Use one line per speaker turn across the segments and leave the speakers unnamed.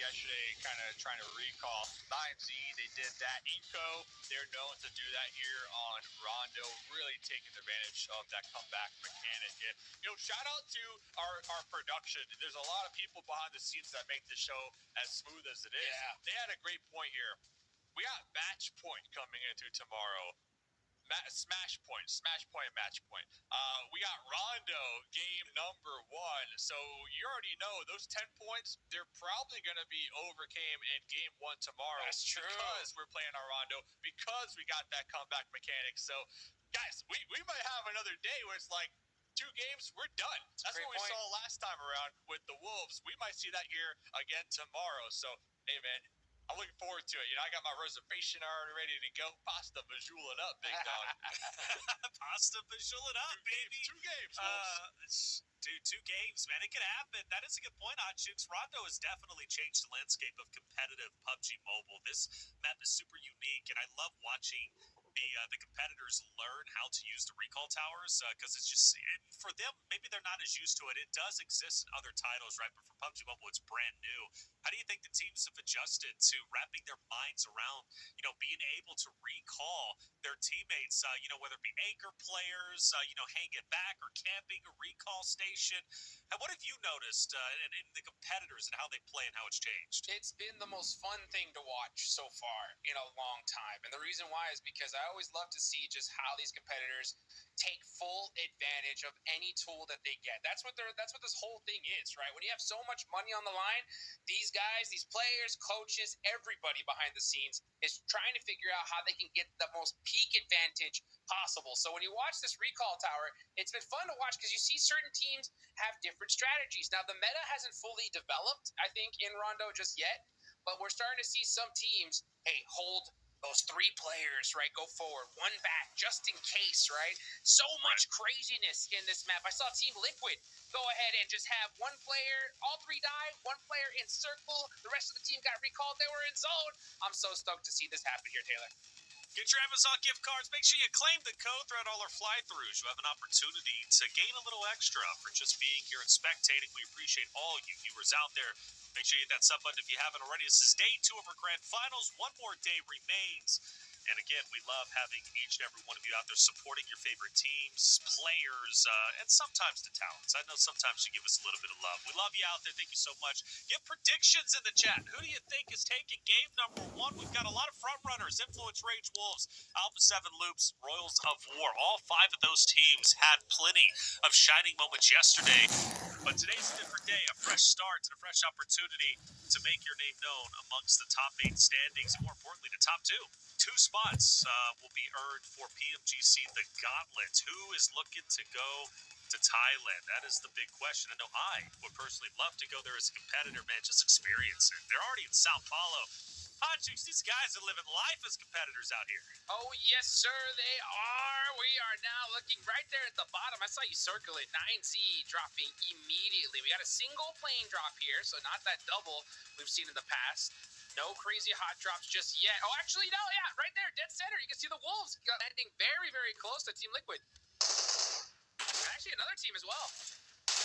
yesterday, kind of trying to recall 9Z. They did that. Inco, they're known to do that here on Rondo, really taking advantage of that comeback mechanic. And, shout out to our production. There's a lot of people behind the scenes that make the show as smooth as it is.
Yeah.
They had a great point here. We got match point coming into tomorrow. Smash point, match point. We got Rondo game number 1. So you already know those 10 points, they're probably going to be overcame in game 1 tomorrow.
That's true.
Because we're playing our Rondo, because we got that comeback mechanic. So, guys, we might have another day where it's like 2 games, we're done. That's what we saw last time around with the Wolves. We might see that here again tomorrow. So, hey, man, I'm looking forward to it. I got my reservation already ready to go. Pasta visual it up, big dog.
Pasta visual it up, baby.
2 games, Wolves.
Dude, 2 games, man. It could happen. That is a good point, Hotchukes. Rondo has definitely changed the landscape of competitive PUBG Mobile. This map is super unique, and I love watching the competitors learn how to use the recall towers, because it's just, for them, maybe they're not as used to it. It does exist in other titles, right? But for PUBG Mobile, it's brand new. How do you think the teams have adjusted to wrapping their minds around, being able to recall their teammates, whether it be anchor players, hanging back or camping a recall station? And what have you noticed in the competitors and how they play and how it's changed?
It's been the most fun thing to watch so far in a long time. And the reason why is because I always love to see just how these competitors take full advantage of any tool that they get. That's what this whole thing is, right? When you have so much money on the line, these guys, these players, coaches, everybody behind the scenes is trying to figure out how they can get the most peak advantage possible. So when you watch this recall tower, it's been fun to watch because you see certain teams have different strategies. Now, the meta hasn't fully developed, I think, in Rondo just yet, but we're starting to see some teams, hold those 3 players, right? Go forward, 1 back, just in case, right? So much craziness in this map. I saw Team Liquid go ahead and just have 1 player, all 3 die, 1 player in circle, the rest of the team got recalled, they were in zone. I'm so stoked to see this happen here, Taylor.
Get your Amazon gift cards. Make sure you claim the code throughout all our fly-throughs. You have an opportunity to gain a little extra for just being here and spectating. We appreciate all you viewers out there. Make sure you hit that sub button if you haven't already. This is day 2 of our grand finals. 1 more day remains. And again, we love having each and every one of you out there supporting your favorite teams, players, and sometimes the talents. I know sometimes you give us a little bit of love. We love you out there. Thank you so much. Give predictions in the chat. Who do you think is taking game number 1? We've got a lot of front runners. Influence, Rage Wolves, Alpha 7 Loops, Royals of War. All 5 of those teams had plenty of shining moments yesterday. But today's a different day, a fresh start and a fresh opportunity to make your name known amongst the top 8 standings, and more importantly, the top 2. 2 spots will be earned for PMGC The Gauntlet. Who is looking to go to Thailand? That is the big question. I know I would personally love to go there as a competitor, man. Just experience it. They're already in Sao Paulo. Hotchukes, these guys are living life as competitors out here.
Oh, yes, sir, they are. We are now looking right there at the bottom. I saw you circle it. 9Z dropping immediately. We got a single plane drop here, so not that double we've seen in the past. No crazy hot drops just yet. Oh, actually, no, yeah, right there, dead center. You can see the Wolves landing very, very close to Team Liquid. Actually, another team as well.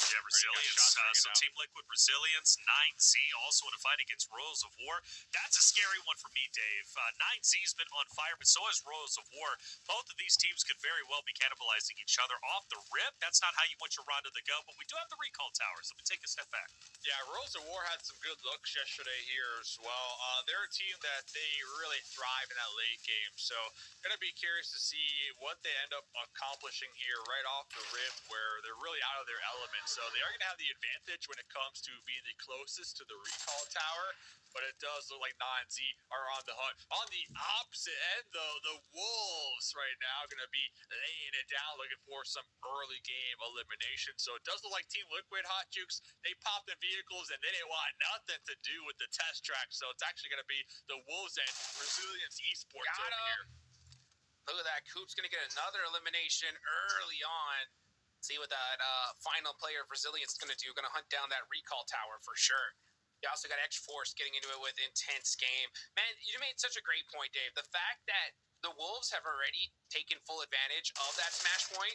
Yeah, Resilience. So Team Liquid Resilience, 9Z also in a fight against Royals of War. That's a scary one for me, Dave. 9Z's been on fire, but so has Royals of War. Both of these teams could very well be cannibalizing each other off the rip. That's not how you want your Rondo to go, but we do have the recall towers. Let me take a step back.
Yeah, Royals of War had some good looks yesterday here as well. They're a team that they really thrive in that late game, so going to be curious to see what they end up accomplishing here right off the rip, where they're really out of their element. So they are going to have the advantage when it comes to being the closest to the recall tower, but it does look like 9Z are on the hunt. On the opposite end, though, the Wolves right now are going to be laying it down, looking for some early game elimination. So it does look like Team Liquid, Hotchukes, they popped in vehicles and they didn't want nothing to do with the test track. So it's actually going to be the Wolves and Resilience Esports over here.
Look at that. Coop's going to get another elimination early on. See what that final player of Resilience is going to do. Going to hunt down that recall tower for sure. You also got X-Force getting into it with intense game. Man, you made such a great point, Dave. The fact that the Wolves have already taken full advantage of that smash point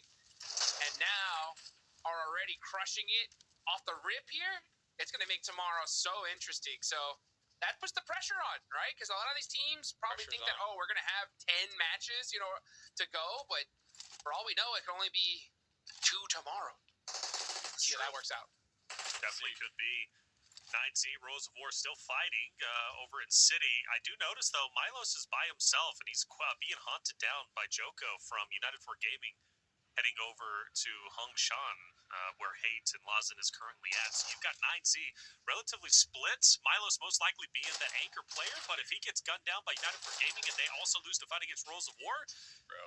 and now are already crushing it off the rip here, it's going to make tomorrow so interesting. So that puts the pressure on, right? Because a lot of these teams probably think that, we're going to have 10 matches, to go. But for all we know, it can only be 2 tomorrow. See how that works out.
Definitely could be. 9Z, Rose of War still fighting over in City. I do notice, though, Milos is by himself, and he's being hunted down by Joko from United for Gaming, heading over to Hung Shan, where Hate and Lazen is currently at. So you've got 9Z relatively split. Milos most likely being the anchor player, but if he gets gunned down by United for Gaming and they also lose the fight against Rose of War,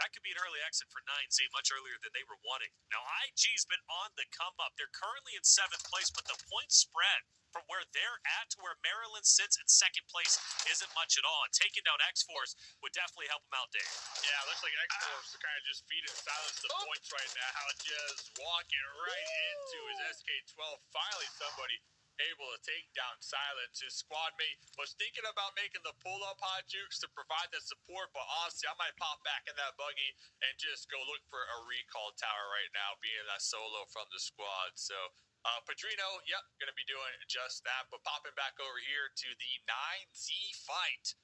that could be an early exit for 9Z much earlier than they were wanting. Now, IG's been on the come up. They're currently in 7th place, but the point spread from where they're at to where Maryland sits in 2nd place isn't much at all. And taking down X-Force would definitely help them out, Dave.
Yeah, it looks like X-Force to kind of just feed and silence the points right now. Just walking right into his SK-12. Finally, somebody able to take down Silence. His squad mate was thinking about making the pull-up Hot Jukes to provide the support, but honestly, I might pop back in that buggy and just go look for a recall tower right now, being that solo from the squad. So, Padrino, going to be doing just that, but popping back over here to the 9Z fight.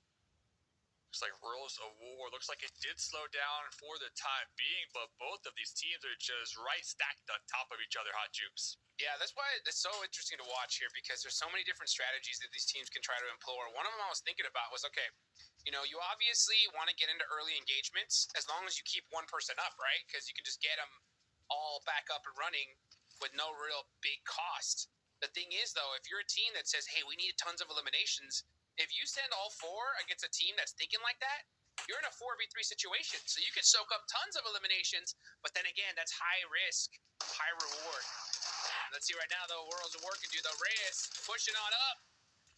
Looks like Rose of War. Looks like it did slow down for the time being, but both of these teams are just right stacked on top of each other, Hot Jukes.
Yeah, that's why it's so interesting to watch here, because there's so many different strategies that these teams can try to employ. One of them I was thinking about was, okay, you obviously want to get into early engagements as long as you keep one person up, right? Because you can just get them all back up and running with no real big cost. The thing is, though, if you're a team that says, hey, we need tons of eliminations, if you send all 4 against a team that's thinking like that, you're in a 4v3 situation. So you could soak up tons of eliminations, but then again, that's high risk, high reward. Let's see right now, though, Worlds of War can do the Reyes pushing on up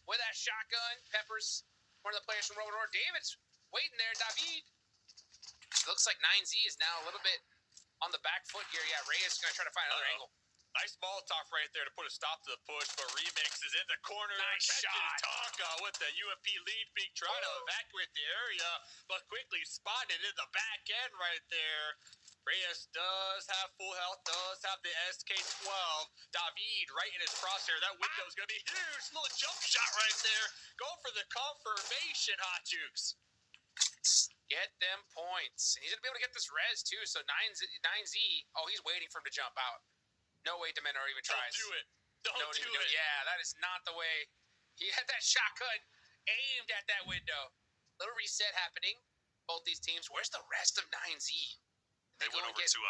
with that shotgun. Peppers, one of the players from World of War. David's waiting there. David. Looks like 9Z is now a little bit on the back foot here. Yeah, Reyes is going to try to find another angle.
Nice Molotov right there to put a stop to the push, but Remix is in the corner.
Nice shot.
Tonka with the UMP lead peak, trying to evacuate the area, but quickly spotted in the back end right there. Reyes does have full health, does have the SK-12. David right in his crosshair. That window is going to be huge. Little jump shot right there. Go for the confirmation, Hot Jukes.
Get them points. And he's going to be able to get this res, too. So 9Z, he's waiting for him to jump out. No way Dementor even tries.
Don't do it. Don't do it.
Yeah, that is not the way. He had that shotgun aimed at that window. Little reset happening. Both these teams. Where's the rest of 9Z?
They went over to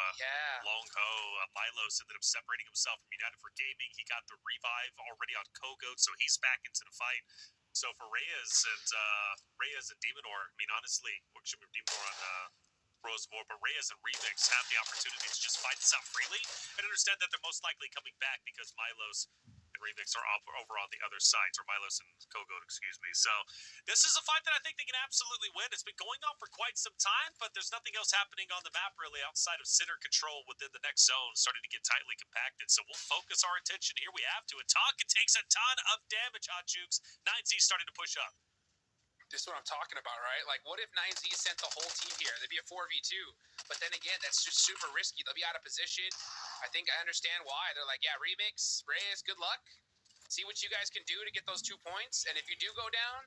Long Ho. Milos ended up separating himself from United for Gaming. He got the revive already on Kogoat, so he's back into the fight. So for Reyes and Demonor, I mean, honestly, Demonor on Rose of War, but Reyes and Remix have the opportunity to just fight this out freely and understand that they're most likely coming back because Milos and Remix are over on the other sides, or Milos and Kogoat, excuse me. So this is a fight that I think they can absolutely win. It's been going on for quite some time, but there's nothing else happening on the map really outside of center control within the next zone starting to get tightly compacted. So we'll focus our attention here. We have to. Ataka takes a ton of damage, Hot Jukes. 9Z starting to push up.
This is what I'm talking about, right? Like, what if 9Z sent the whole team here? They'd be a 4v2. But then again, that's just super risky. They'll be out of position. I think I understand why. They're like, yeah, Remix, Reyes, good luck. See what you guys can do to get those 2 points. And if you do go down,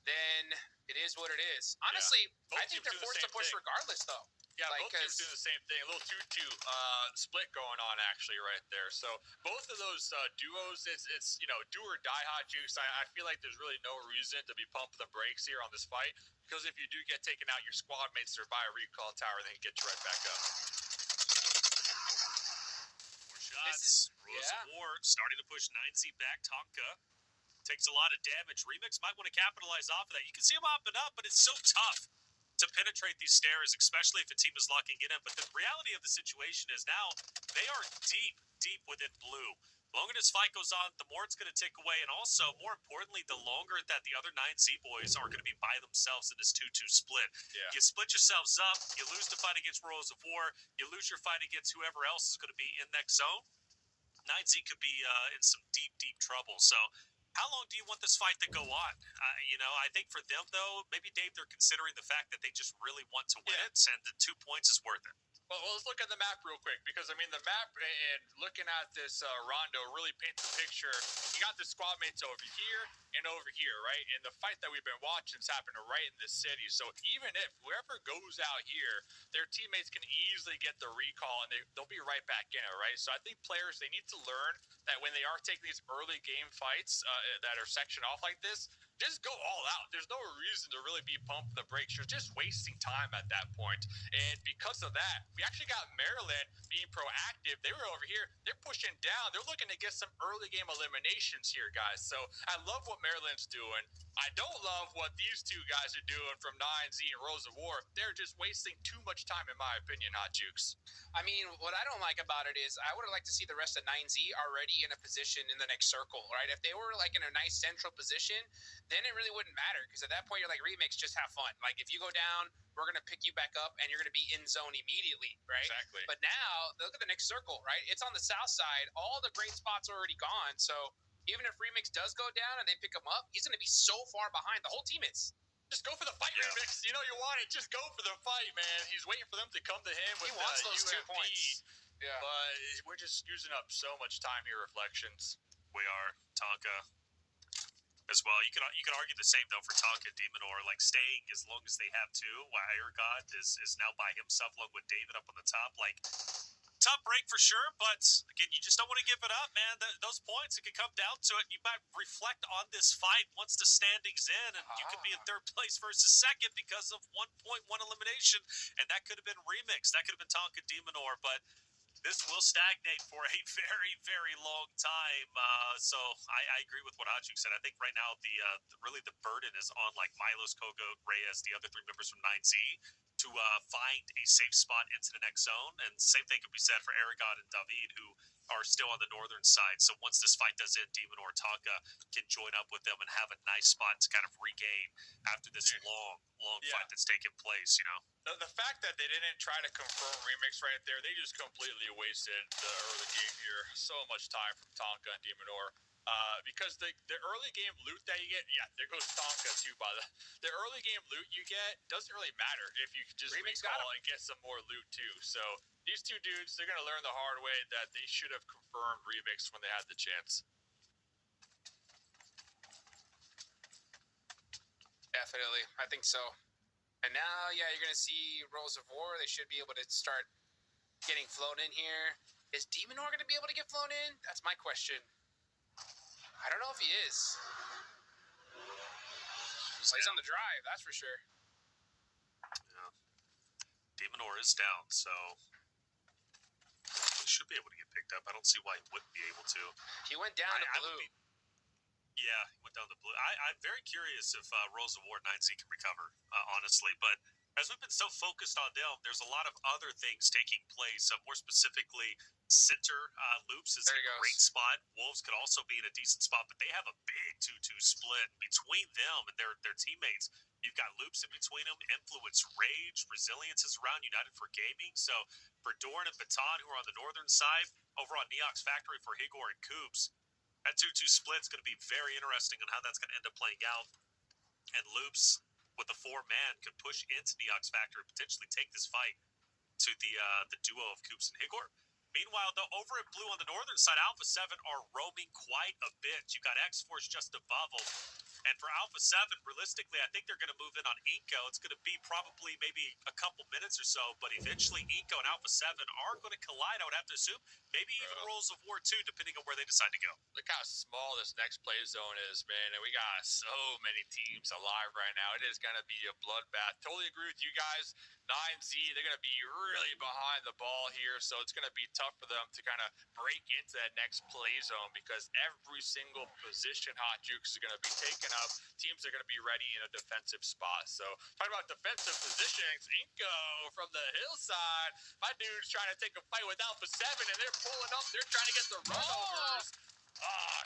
then it is what it is. Honestly, I think they're forced to push regardless, though.
Yeah, both teams do the same thing. A little 2-2 split going on actually right there. So both of those duos, it's do or die, Hot Juice. I feel like there's really no reason to be pumping the brakes here on this fight, because if you do get taken out, your squad mates are by a recall tower, they can get you right back up.
More shots. Rose of War starting to push 9Z back. Tonka takes a lot of damage. Remix might want to capitalize off of that. You can see him hopping up, but it's so tough to penetrate these stairs, especially if a team is locking in. But the reality of the situation is now they are deep within blue. The longer this fight goes on, the more it's going to tick away. And also, more importantly, the longer that the other 9Z boys are going to be by themselves in this 2-2 split.
Yeah.
You split yourselves up, you lose the fight against Rose of War, you lose your fight against whoever else is going to be in next zone. 9Z could be in some deep trouble. So how long do you want this fight to go on? I think for them, though, maybe, Dave, they're considering the fact that they just really want to win it, and the 2 points is worth it.
Well, let's look at the map real quick because I mean the map and looking at this rondo really paints a picture. You got the squad mates over here and over here, right? And the fight that we've been watching is happening right in this city. So even if whoever goes out here, their teammates can easily get the recall and they'll be right back in it, right? So I think players they need to learn that when they are taking these early game fights that are sectioned off like this, just go all out. There's no reason to really be pumping the brakes. You're just wasting time at that point. And because of that, we actually got Maryland being proactive. They were over here. They're pushing down. They're looking to get some early game eliminations here, guys. So I love what Maryland's doing. I don't love what these two guys are doing from 9Z and Rose of War. They're just wasting too much time, in my opinion, Hot Jukes.
I mean, what I don't like about it is I would have liked to see the rest of 9Z already in a position in the next circle, right? If they were like in a nice central position, then it really wouldn't matter because at that point you're like, remix, just have fun. Like if you go down, we're going to pick you back up and you're going to be in zone immediately, right?
Exactly.
But now, look at the next circle, right? It's on the south side. All the great spots are already gone. So even if Remix does go down and they pick him up, he's going to be so far behind. The whole team is.
Just go for the fight, Remix. You know you want it. Just go for the fight, man. He's waiting for them to come to him with
he wants those
UMP,
2 points.
Yeah. But we're just using up so much time here, Reflections.
We are. Tonka as well. You can argue the same though for Tonka and Demonor, like staying as long as they have to, while Irgod is now by himself along with David up on the top. Like tough break for sure, but again, you just don't want to give it up, man. Those points, it could come down to it. You might reflect on this fight once the standings in, and you could be in third place versus second because of 1.1 elimination, and that could have been Remix. That could have been Tonka Demonor, but this will stagnate for a very, very long time. So I agree with what Achuk said. I think right now really the burden is on like Milos, Kogo, Reyes, the other 3 members from 9Z to find a safe spot into the next zone. And same thing could be said for Aragon and David, who are still on the northern side. So once this fight does end, Demon or Tonka can join up with them and have a nice spot to kind of regain after this long fight that's taken place, you know?
The fact that they didn't try to confirm Remix right there, they just completely wasted the early game here. So much time from Tonka and Demonor. Because the early game loot that you get, yeah, there goes Tonka too, by the early game loot you get doesn't really matter if you can just recall and get some more loot too. So these two dudes, they're going to learn the hard way that they should have confirmed Remix when they had the chance.
Definitely. I think so. And now, yeah, you're going to see Rose of War. They should be able to start getting flown in here. Is Demonor going to be able to get flown in? That's my question. I don't know if he is. Well, he's on the drive, that's for sure.
Yeah. Demonor is down, so he should be able to get picked up. I don't see why he wouldn't be able to.
He went down to blue.
Yeah, he went down to blue. I'm very curious if Rose of War 9Z can recover, honestly. But as we've been so focused on them, there's a lot of other things taking place. More specifically, center loops is a great spot. Wolves could also be in a decent spot, but they have a big 2-2 split between them and their teammates. You've got loops in between them, Influence, Rage, Resilience is around, United for Gaming. So for Dorn and Baton, who are on the northern side, over on Neox Factory for Higor and Coops, that 2-2 split is going to be very interesting on how that's going to end up playing out. And Loops, with the 4-man, could push into Neox Factory, potentially take this fight to the duo of Coops and Higor. Meanwhile, though, over at blue on the northern side, Alpha 7 are roaming quite a bit. You got X-Force just above them. And for Alpha 7, realistically, I think they're going to move in on Inko. It's going to be probably maybe a couple minutes or so, but eventually Inko and Alpha 7 are going to collide, I would have to assume. Maybe even Rolls of War 2, depending on where they decide to go.
Look how small this next play zone is, man. And we got so many teams alive right now. It is going to be a bloodbath. Totally agree with you guys. 9Z, they're going to be really behind the ball here, so it's going to be tough for them to kind of break into that next play zone because every single position Hot Jukes is going to be taken up. Teams are going to be ready in a defensive spot. So, talking about defensive positions, Inko from the hillside. My dude's trying to take a fight with Alpha 7, and they're pulling up. They're trying to get the runovers.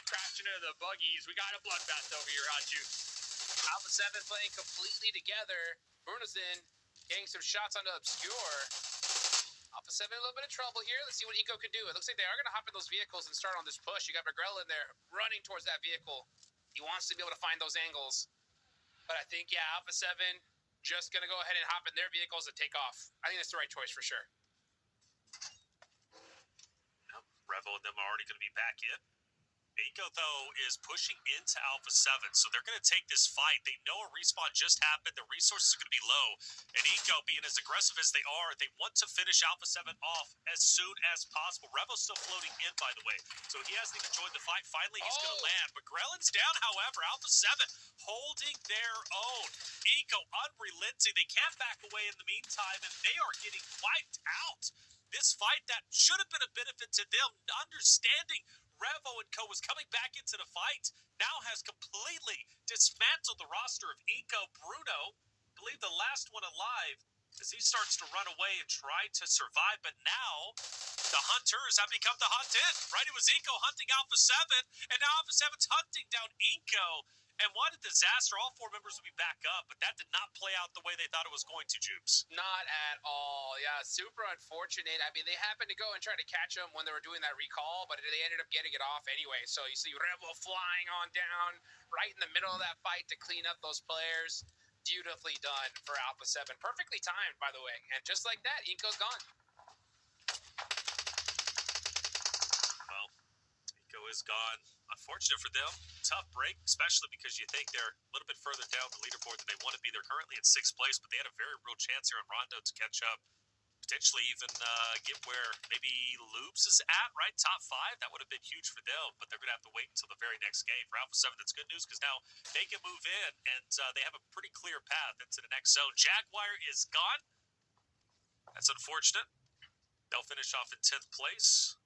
Crashing into the buggies. We got a bloodbath over here, Hot Jukes.
Alpha 7 playing completely together. Bruno's in. Getting some shots onto Obscure. Alpha 7 in a little bit of trouble here. Let's see what Eco can do. It looks like they are going to hop in those vehicles and start on this push. You got Magrella in there running towards that vehicle. He wants to be able to find those angles. But I think, yeah, Alpha 7 just going to go ahead and hop in their vehicles and take off. I think that's the right choice for sure.
Revo and them are already going to be back in. Eco, though, is pushing into Alpha 7, so they're going to take this fight. They know a respawn just happened. The resources are going to be low. And Eco, being as aggressive as they are, they want to finish Alpha 7 off as soon as possible. Revo's still floating in, by the way, so he hasn't even joined the fight. Finally, he's going to land. But Grellin's down, however. Alpha 7 holding their own. Eco unrelenting. They can't back away in the meantime, and they are getting wiped out. This fight that should have been a benefit to them, understanding Revo and Co. was coming back into the fight, now has completely dismantled the roster of Eco. Bruno, I believe the last one alive, as he starts to run away and try to survive. But now, the hunters have become the hunted, right? It was Eco hunting Alpha 7, and now Alpha 7's hunting down Eco. And what a disaster. All 4 members will be back up, but that did not play out the way they thought it was going to, Jubes.
Not at all. Yeah, super unfortunate. I mean, they happened to go and try to catch him when they were doing that recall, but they ended up getting it off anyway. So you see Revo flying on down right in the middle of that fight to clean up those players. Beautifully done for Alpha 7. Perfectly timed, by the way. And just like that, Inco's gone.
Well, Eco is gone. Unfortunate for them. Tough break, especially because you think they're a little bit further down the leaderboard than they want to be. They're currently in 6th place, but they had a very real chance here on Rondo to catch up. Potentially even get where maybe Lubes is at, right? Top 5. That would have been huge for them, but they're going to have to wait until the very next game. For Alpha 7, that's good news because now they can move in, and they have a pretty clear path into the next zone. Jaguar is gone. That's unfortunate. They'll finish off in 10th place.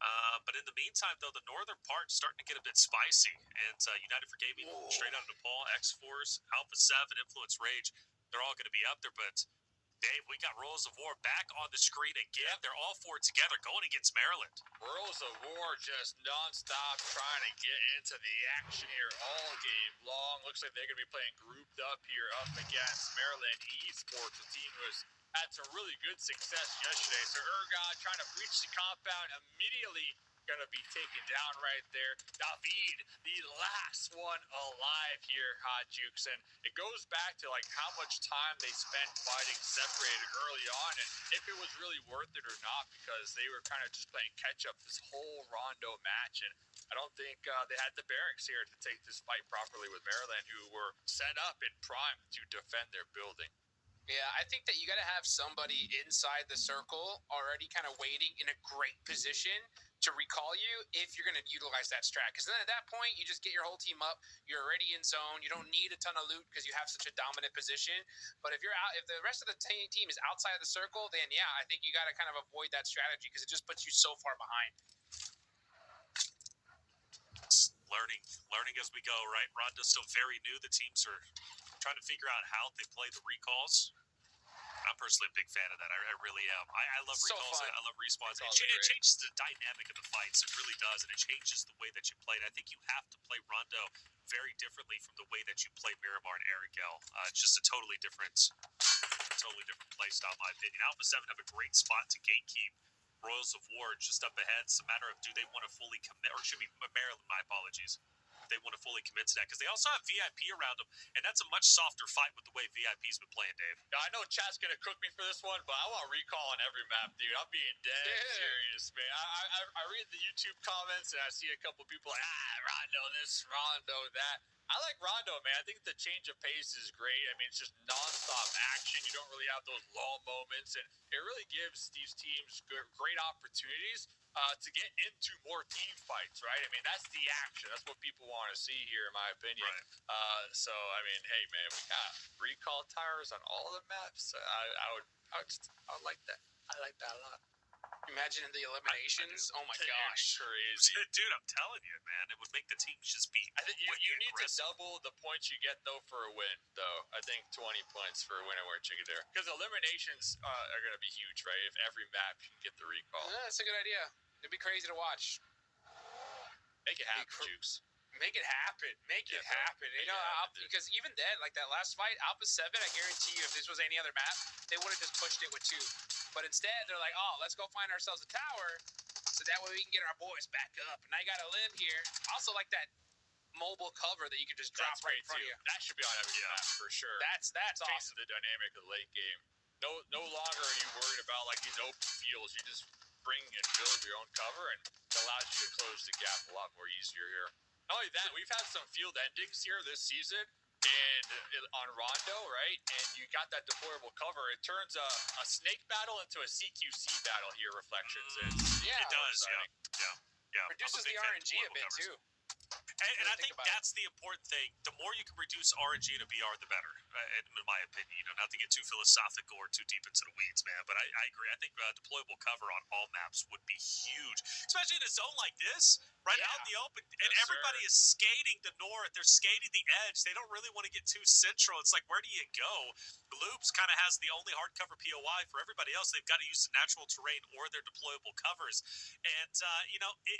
But in the meantime, though, the northern part is starting to get a bit spicy. And United for Gaming, straight out of Nepal, X-Force, Alpha 7, Influence Rage, they're all going to be up there. But, Dave, we got Royals of War back on the screen again. They're all 4 together going against Maryland.
Royals of War just nonstop trying to get into the action here all game long. Looks like they're going to be playing grouped up here up against Maryland Esports. The team had some really good success yesterday. So Ergon trying to breach the compound immediately. Going to be taken down right there. David, the last one alive here, Hot Jukes. And it goes back to like how much time they spent fighting separated early on and if it was really worth it or not, because they were kind of just playing catch up this whole Rondo match. And I don't think they had the bearings here to take this fight properly with Maryland, who were set up in prime to defend their building.
Yeah, I think that you got to have somebody inside the circle already kind of waiting in a great position to recall you if you're going to utilize that strat. Because then at that point, you just get your whole team up. You're already in zone. You don't need a ton of loot because you have such a dominant position. But if you're out, if the rest of the team is outside of the circle, then yeah, I think you got to kind of avoid that strategy because it just puts you so far behind.
Learning as we go, right? Rondo's still very new. The teams are trying to figure out how they play the recalls. I'm personally a big fan of that. I really am. I love recalls. I love respawns. It changes the dynamic of the fights. It really does, and it changes the way that you play. And I think you have to play Rondo very differently from the way that you play Miramar and Arigel. It's just a totally different play style, in my opinion. Alpha 7 have a great spot to gatekeep. Royals of War just up ahead. It's a matter of do they want to fully commit, or should be Maryland, my apologies. They want to fully commit to that because they also have VIP around them, and that's a much softer fight with the way VIP's been playing, Dave.
Now, I know chat's gonna cook me for this one, but I want recall on every map, dude. I'm being dead serious, man. I read the YouTube comments and I see a couple people like, Rondo this, Rondo that. I like Rondo, man. I think the change of pace is great. I mean, it's just nonstop action. You don't really have those lull moments, and it really gives these teams great opportunities to get into more team fights, right? I mean, that's the action. That's what people want to see here, in my opinion. Right. So, I mean, hey, man, we got recall towers on all the maps. I would like that. I like that a lot.
Imagine the eliminations. Oh my gosh,
crazy,
dude! I'm telling you, man, it would make the team just be.
I think you need to double the points you get though for a win. Though I think 20 points for a win or chicken there, because eliminations are going to be huge, right? If every map can get the recall,
yeah, that's a good idea. It'd be crazy to watch.
Make it happen, Jukes.
Make it happen. Make it happen. You know, because even then, like that last fight, Alpha 7, I guarantee you, if this was any other map, they would have just pushed it with 2. But instead, they're like, oh, let's go find ourselves a tower so that way we can get our boys back up. And I got a limb here. Also like that mobile cover that you can just drop right in front of you.
That should be on every map for sure.
That's awesome.
Changes the dynamic of the late game. No longer are you worried about like these open fields. You just bring and build your own cover, and it allows you to close the gap a lot more easier here. Not only that, we've had some field endings here this season and on Rondo, right? And you got that deployable cover. It turns a snake battle into a CQC battle here, Reflections.
Yeah,
it does, yeah.
Reduces the RNG a bit, too.
And I think that's the important thing. The more you can reduce RNG to BR, the better, in my opinion. Not to get too philosophical or too deep into the weeds, man, but I agree. I think deployable cover on all maps would be huge, especially in a zone like this, right out in the open, and everybody is skating the north. They're skating the edge. They don't really want to get too central. It's like, where do you go? Loops kind of has the only hardcover POI for everybody else. They've got to use the natural terrain or their deployable covers. And,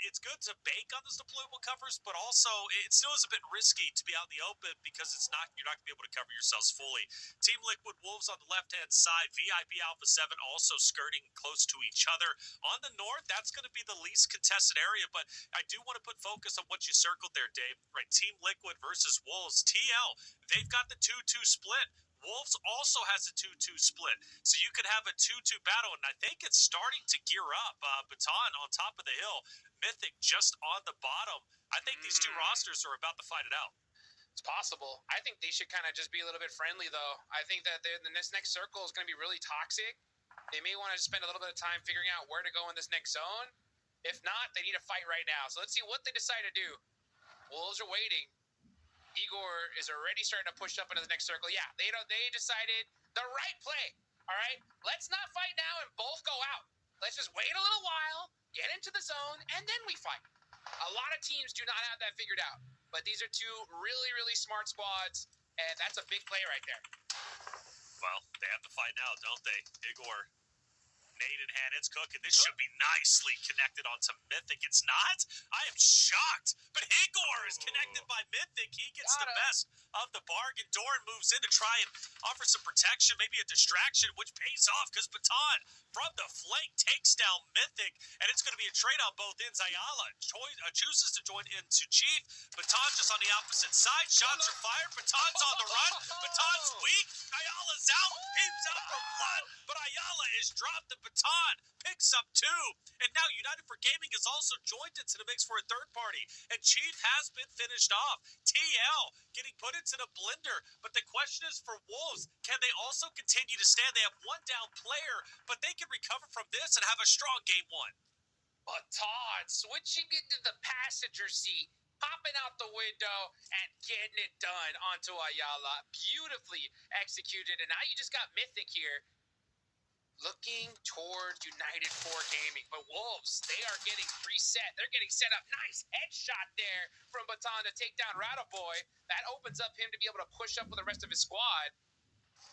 it's good to bank on those deployable covers, but also it still is a bit risky to be out in the open because you're not going to be able to cover yourselves fully. Team Liquid Wolves on the left-hand side, VIP Alpha 7 also skirting close to each other. On the north, that's going to be the least contested area, but I do want to put focus on what you circled there, Dave. Right, Team Liquid versus Wolves. TL, they've got the 2-2 split. Wolves also has a 2-2 split. So you could have a 2-2 battle, and I think it's starting to gear up. Baton on top of the hill, Mythic just on the bottom. I think these two rosters are about to fight it out.
It's possible. I think they should kind of just be a little bit friendly, though. I think that this next circle is going to be really toxic. They may want to spend a little bit of time figuring out where to go in this next zone. If not, they need to fight right now. So let's see what they decide to do. Wolves are waiting. Igor is already starting to push up into the next circle. Yeah, they decided the right play. All right, let's not fight now and both go out. Let's just wait a little while, get into the zone, and then we fight. A lot of teams do not have that figured out, but these are two really, really smart squads, and that's a big play right there.
Well, they have to fight now, don't they? Igor, nade in hand, it's cooking. This should be nicely connected onto Mythic. It's not? I am shocked. But Igor is connected by Mythic. He gets the best of the bargain. Doran moves in to try and offer some protection, maybe a distraction, which pays off because Baton from the flank takes down Mythic, and it's going to be a trade on both ends. Ayala chooses to join into Chief. Baton just on the opposite side. Shots are fired. Baton's on the run. Baton's weak. Ayala's out. He's out for blood, but Ayala is dropped. The Baton picks up 2, and now United for Gaming is also joined into the mix for a third party, and Chief has been finished off. TL getting put into the blender, but the question is for Wolves, can they also continue to stand? They have one down player, but they can recover from this and have a strong game 1.
Baton switching into the passenger seat, popping out the window and getting it done onto Ayala. Beautifully executed, and now you just got Mythic here looking towards United 4 Gaming. But Wolves, they are getting preset. They're getting set up. Nice headshot there from Baton to take down Rattleboy. That opens up him to be able to push up with the rest of his squad.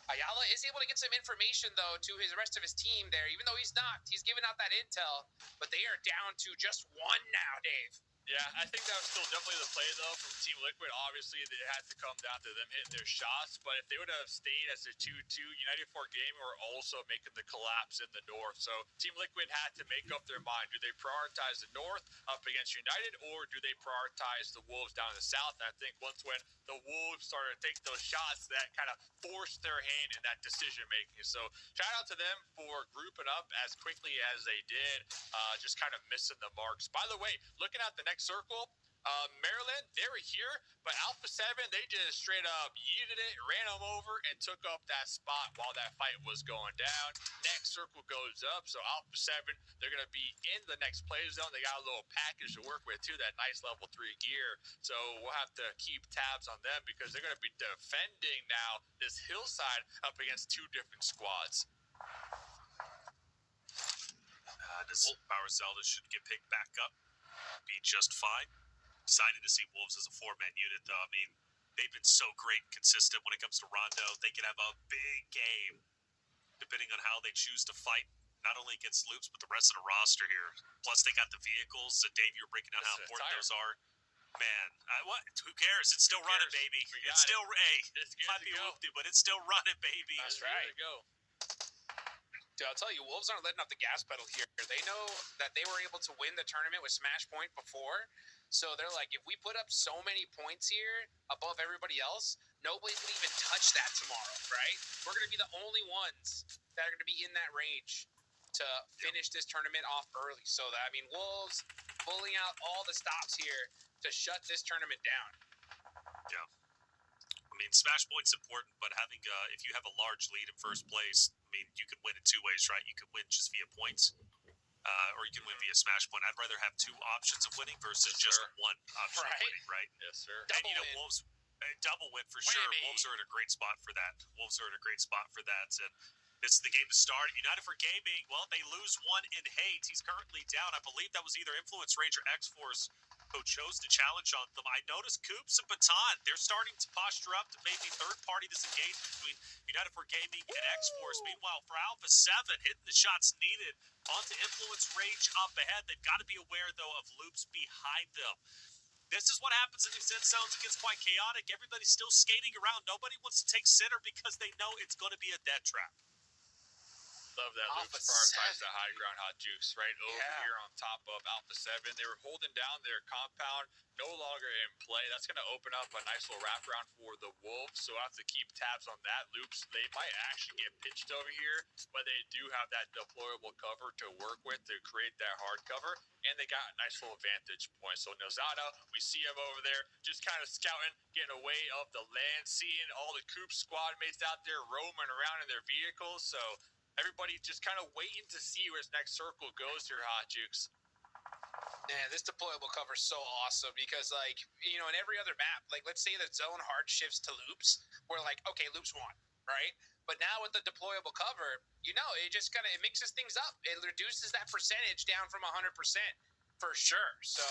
Ayala is able to get some information, though, to his rest of his team there. Even though he's not, he's giving out that intel. But they are down to just 1 now, Dave.
Yeah, I think that was still definitely the play, though, from Team Liquid. Obviously, it had to come down to them hitting their shots, but if they would have stayed as a 2-2, United 4 Gaming were also making the collapse in the north. So Team Liquid had to make up their mind. Do they prioritize the north up against United, or do they prioritize the Wolves down in the south? And I think once when the Wolves started to take those shots, that kind of forced their hand in that decision-making. So shout out to them for grouping up as quickly as they did, just kind of missing the marks. By the way, looking at the next circle, Maryland, they were here, but Alpha 7, they just straight up yeeted it, ran them over, and took up that spot while that fight was going down. Next circle goes up, so Alpha 7, they're going to be in the next play zone. They got a little package to work with, too, that nice level 3 gear. So we'll have to keep tabs on them because they're going to be defending now this hillside up against 2 different squads.
This Power Zelda should get picked back up. Be just fine. Excited to see Wolves as a 4-man unit, though. I mean, they've been so great and consistent when it comes to Rondo. They can have a big game depending on how they choose to fight, not only against Loops, but the rest of the roster here. Plus, they got the vehicles. So, Dave, you were breaking down how important those are. Man, what? Who cares? It's still running, baby. It's still, might be whoopty, but it's still running, baby.
That's right.
Go.
Dude, I'll tell you, Wolves aren't letting off the gas pedal here. They know that they were able to win the tournament with Smash Point before. So they're like, if we put up so many points here above everybody else, nobody's going to even touch that tomorrow, right? We're going to be the only ones that are going to be in that range. to finish this tournament off early. So that, I mean, Wolves pulling out all the stops here to shut this tournament down.
Yeah. I mean, smash point's important, but having if you have a large lead in first place, I mean, you could win in two ways, right? You could win just via points, or you can win via smash point. I'd rather have two options of winning versus just one option of winning, right?
Yes, sir.
And you know, Wolves double win for sure. Wolves are in a great spot for that. And this is the game to start. United for Gaming, well, they lose one in hate. He's currently down. I believe that was either Influence Ranger X-Force who chose to challenge on them. I noticed Coops and Baton, they're starting to posture up to maybe third-party disengage between United for Gaming and X-Force. Meanwhile, for Alpha 7, hitting the shots needed onto Influence Rage up ahead. They've got to be aware, though, of loops behind them. This is what happens in these end zones. It gets quite chaotic. Everybody's still skating around. Nobody wants to take center because they know it's going to be a death trap.
Love that
Alpha
Loops prioritize
7.
the high ground hot juice right over here on top of Alpha 7. They were holding down their compound, no longer in play. That's going to open up a nice little wraparound for the Wolves, so I have to keep tabs on that. Loops, they might actually get pitched over here, but they do have that deployable cover to work with to create that hard cover, and they got a nice little vantage point. So Nozada, we see him over there just kind of scouting, getting away of the land, seeing all the Coop squad mates out there roaming around in their vehicles, so everybody just kind of waiting to see where his next circle goes here, Hot Jukes.
Man, this deployable cover is so awesome because, like, you know, in every other map, like, let's say the zone hard shifts to loops, we're like, okay, loops won, right? But now with the deployable cover, you know, it just kind of, it mixes things up. It reduces that percentage down from 100% for sure. So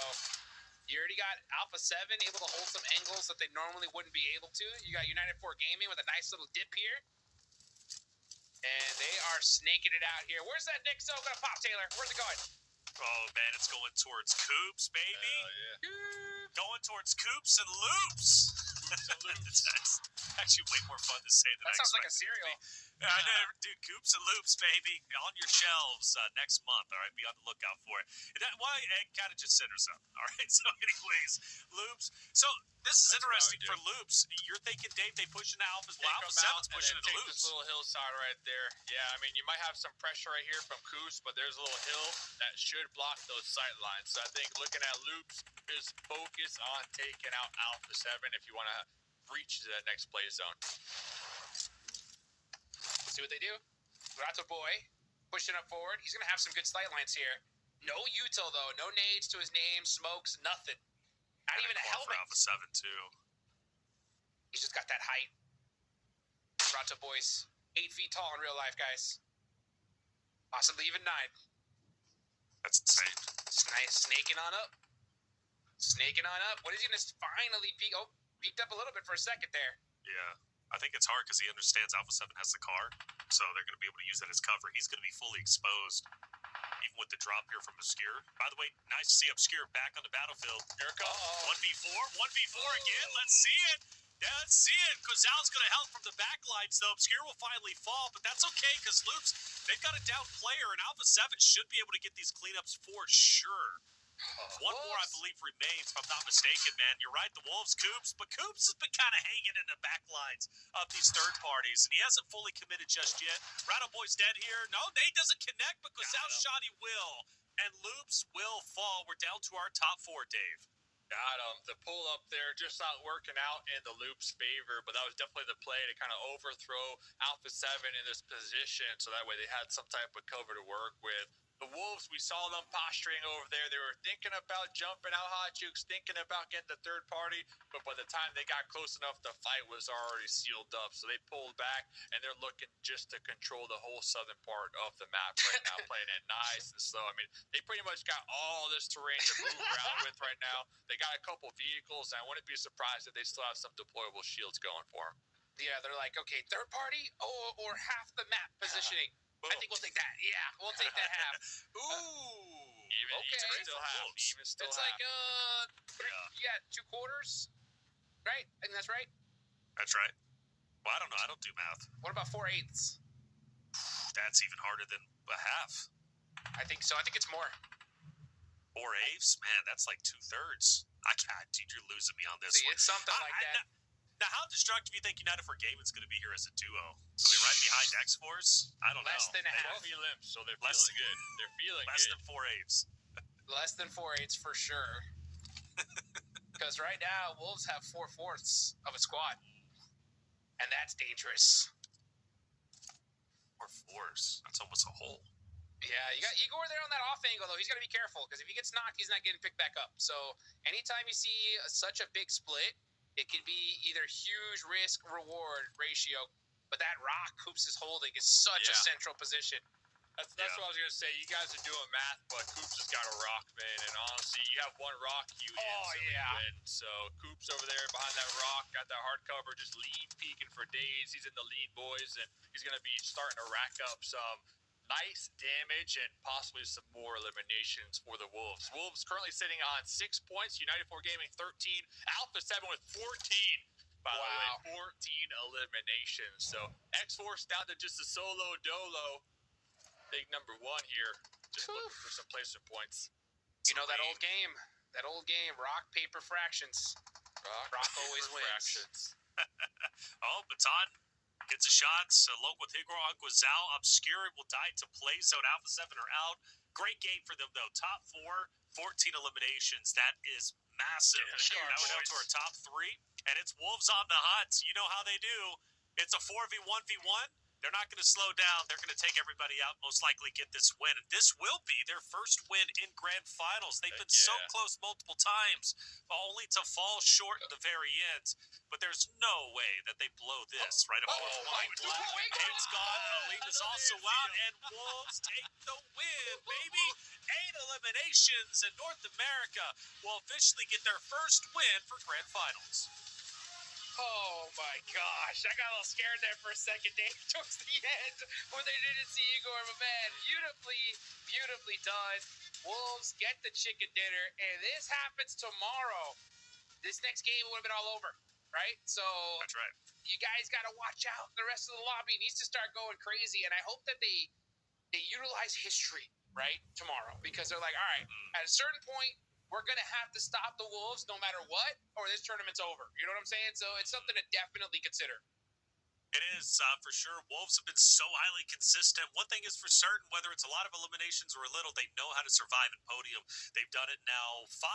you already got Alpha 7 able to hold some angles that they normally wouldn't be able to. You got United 4 Gaming with a nice little dip here. And they are snaking it out here. Where's that Nixo gonna pop, Taylor? Where's it going?
Oh, man, it's going towards Coops, baby.
Yeah.
Going towards Coops and Loops. That's actually way more fun to say than
That
I
sounds like a
expected it to
cereal.
be. I know, dude, Coops and Loops, baby, on your shelves next month, all right? Be on the lookout for it. It kind of just centers up, all right? So anyways, Loops. So this is interesting for Loops. You're thinking, Dave, they pushing Alpha 7's pushing into Loops.
This little hillside right there. Yeah, I mean, you might have some pressure right here from Coos, but there's a little hill that should block those sight lines. So I think looking at Loops, just focus on taking out Alpha 7 if you want to reach to that next play zone.
See what they do? Rato Boy pushing up forward. He's going to have some good sight lines here. No util, though. No nades to his name. Smokes, nothing. Not even a helmet.
For Alpha 7, too.
He's just got that height. Rato Boy's 8 feet tall in real life, guys. Possibly even 9.
That's insane.
Nice. Snaking on up. Snaking on up. What is he going to finally peek? Oh, peeked up a little bit for a second there.
Yeah. I think it's hard because he understands Alpha 7 has the car, so they're going to be able to use that as cover. He's going to be fully exposed, even with the drop here from Obscure. By the way, nice to see Obscure back on the battlefield. Here it comes. 1v4 again. Let's see it. Yeah, let's see it. Kozal's going to help from the back lines, though. Obscure will finally fall, but that's okay because Loops, they've got a down player, and Alpha 7 should be able to get these cleanups for sure. One more, I believe, remains, if I'm not mistaken, man. You're right, the Wolves, Coops, but Coops has been kind of hanging in the back lines of these third parties, and he hasn't fully committed just yet. Rattle Boy's dead here. No, Nate doesn't connect, but Kozal shot he will, and Loops will fall. We're down to our top 4, Dave.
Got him. The pull up there just not working out in the Loop's favor, but that was definitely the play to kind of overthrow Alpha 7 in this position, so that way they had some type of cover to work with. The Wolves, we saw them posturing over there. They were thinking about jumping out Hot Jukes, thinking about getting the third party, but by the time they got close enough, the fight was already sealed up. So they pulled back, and they're looking just to control the whole southern part of the map right now, playing it nice and slow. I mean, they pretty much got all this terrain to move around with right now. They got a couple vehicles, and I wouldn't be surprised if they still have some deployable shields going for them.
Yeah, they're like, okay, third party or half the map positioning. I think we'll take that. Yeah, we'll take that half. Ooh.
Even still half. Even still
it's
half.
like, yeah, 2 quarters. Right? I think that's right.
That's right. Well, I don't know. I don't do math.
What about 4/8?
That's even harder than a half.
I think so. I think it's more.
4/8? Man, that's like 2/3. I can't, dude, you're losing me on this
See,
one.
it's something like that.
Now, how destructive do you think United for Gaming is going to be here as a duo? I mean, right behind X-Force? I don't
Less
know.
than half.
12 limps, so they're feeling good. They're feeling
less
good.
than 4/8.
Less than 4/8 for sure. Because right now, Wolves have 4/4 of a squad. And that's dangerous.
4/4. That's almost a whole.
Yeah, you got Igor there on that off angle, though. He's got to be careful, because if he gets knocked, he's not getting picked back up. So anytime you see such a big split, it can be either huge risk-reward ratio. But that rock Coops is holding is such a central position.
That's what I was going to say. You guys are doing math, but Coops has got a rock, man. And honestly, you have one rock, you instantly win. So Coops over there behind that rock, got that hard cover, just lean peeking for days. He's in the lead, boys, and he's going to be starting to rack up some nice damage and possibly some more eliminations for the Wolves. Wolves currently sitting on 6 points. United 4 Gaming 13. Alpha 7 with 14. By the way, 14 eliminations. So X-Force down to just a solo dolo. Big number 1 here. Just looking for some placement points.
You know that old game. That old game. Rock, paper, fractions. Rock always wins.
Fractions.
Oh, Baton gets a shot. Along with Higor Aguazal. Obscure will die to play zone. Alpha 7 are out. Great game for them, though. Top 4, 14 eliminations. That is massive. Now we're down to our top 3. And it's Wolves on the hunt. You know how they do. It's a 4v1v1. They're not going to slow down. They're going to take everybody out, most likely get this win. And this will be their first win in grand finals. They've been so close multiple times, only to fall short at the very end. But there's no way that they blow this right up.
Oh my God.
It's gone. Alina's also out, and Wolves take the win, baby. 8 eliminations, and North America will officially get their first win for grand finals.
Oh my gosh, I got a little scared there for a second, Dave, towards the end when they didn't see Igor, but man, beautifully done. Wolves get the chicken dinner, and this happens tomorrow. This next game would have been all over, right? So
that's right.
You guys got to watch out. The rest of the lobby needs to start going crazy, and I hope that they utilize history, right, tomorrow, because they're like, all right, at a certain point, we're going to have to stop the Wolves no matter what, or this tournament's over. You know what I'm saying? So it's something to definitely consider.
It is, for sure. Wolves have been so highly consistent. One thing is for certain, whether it's a lot of eliminations or a little, they know how to survive in podium. They've done it now 5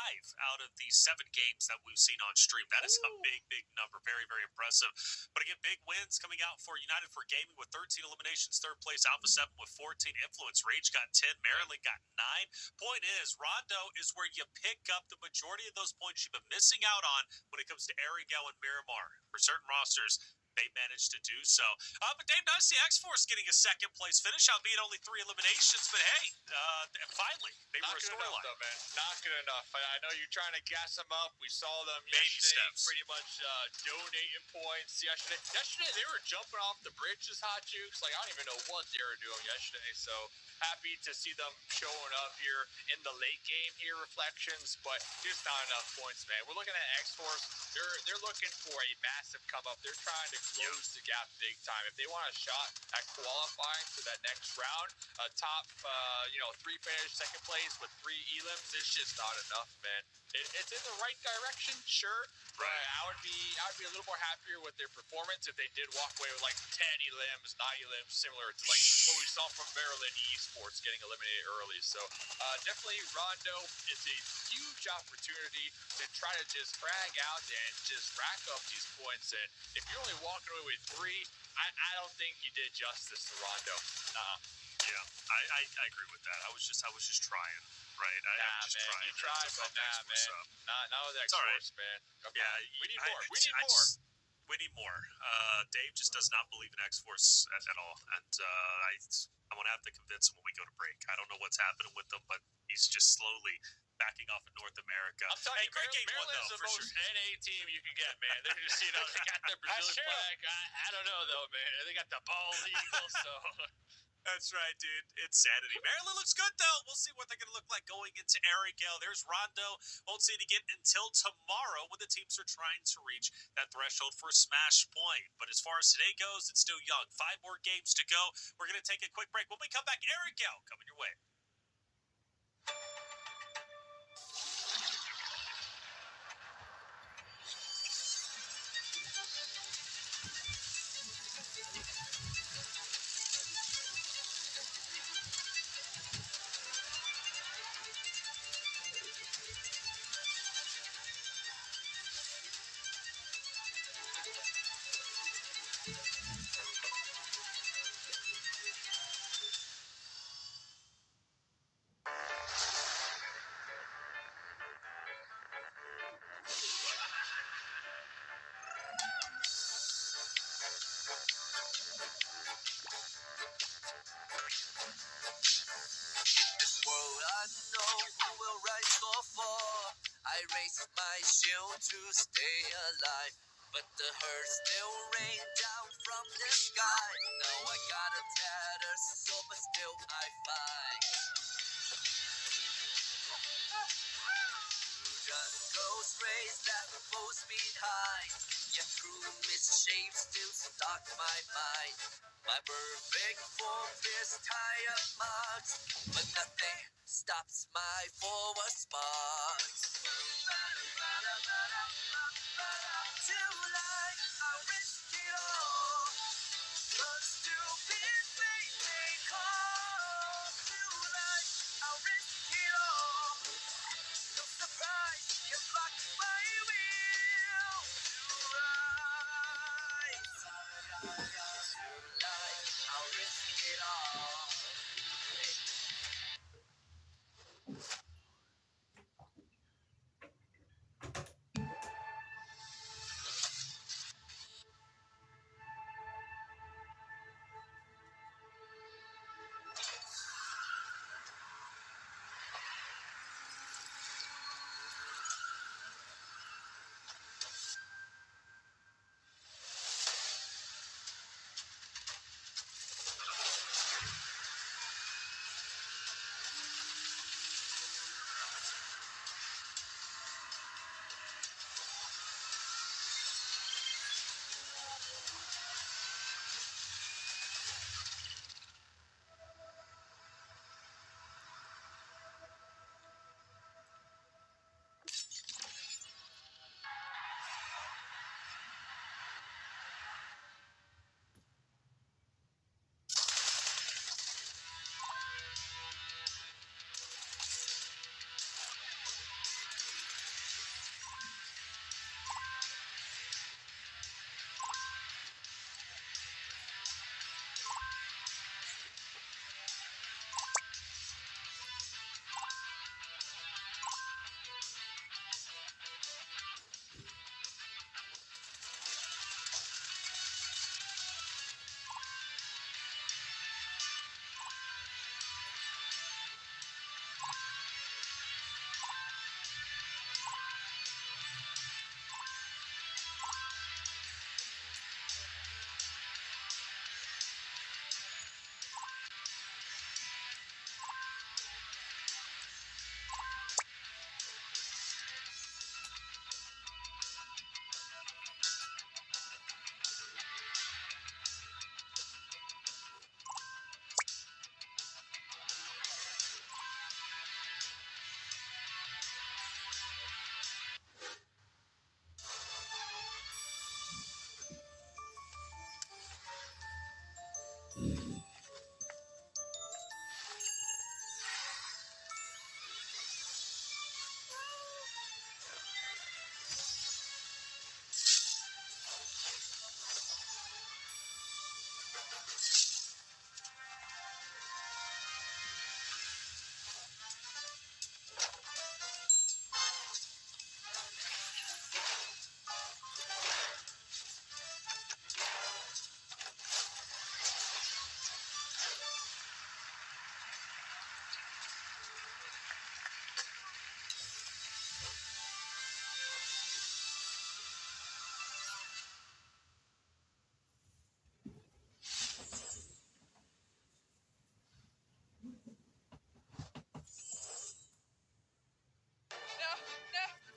out of the 7 games that we've seen on stream. That is a big number. Very, very impressive. But again, big wins coming out for United for Gaming with 13 eliminations. 3rd place, Alpha 7 with 14. Influence Rage got 10. Maryland got 9. Point is, Rondo is where you pick up the majority of those points you've been missing out on when it comes to Arigel and Miramar. For certain rosters, they managed to do so. But Dave, nice to see X-Force getting a 2nd place finish, albeit only 3 eliminations. But hey, finally, they were a storyline.
Though, man. Not good enough. I know you're trying to gas them up. We saw them
Baby
yesterday
steps.
pretty much donating points yesterday. Yesterday, they were jumping off the bridges, hot jukes. Like, I don't even know what they were doing yesterday. So happy to see them showing up here in the late game here, Reflections. But just not enough points, man. We're looking at X-Force. They're looking for a massive come up. They're trying to close the gap big time. If they want a shot at qualifying for that next round, a top 3 finish, 2nd place with 3 elims, it's just not enough, man. It's in the right direction, sure, but I would be a little more happier with their performance if they did walk away with like 10 elims, 9 elims, similar to like what we saw from Maryland Esports getting eliminated early. So definitely Rondo is a huge opportunity to try to just frag out and just rack up these points. And if you're only walking away with 3, I don't think you did justice to Rondo.
Yeah, I agree with that. I was just trying, right? I'm just trying.
You tried, but man. Not with X-Force, man. Okay.
Yeah,
we need more.
We need more. Dave just does not believe in X-Force at all, and I'm gonna have to convince him when we go to break. I don't know what's happening with him, but he's just slowly backing off in North America.
I'm telling you,
great game one,
Maryland's
though,
the
for
most
sure.
NA team you can get, man. They're just, they got their Brazilian flag. I don't know, though, man. They got the bald eagle, so...
That's right, dude. It's sanity. Maryland looks good, though. We'll see what they're going to look like going into Arigel. There's Rondo. Won't see it again until tomorrow when the teams are trying to reach that threshold for a smash point. But as far as today goes, it's still young. 5 more games to go. We're going to take a quick break. When we come back, Arigel coming your way.
stay alive. But the hurt still rained down from the sky. Now I got a tattered soul, but still I fight. Jungle's rays that foes behind. Yet through misshapes still stalk my mind. My perfect form is tired marks, but nothing stops my forward sparks. Tonight I'll risk it all. The stupid fate may call. Tonight I'll risk it all. No surprise, you blocked my will to rise. Tonight I'll risk it all.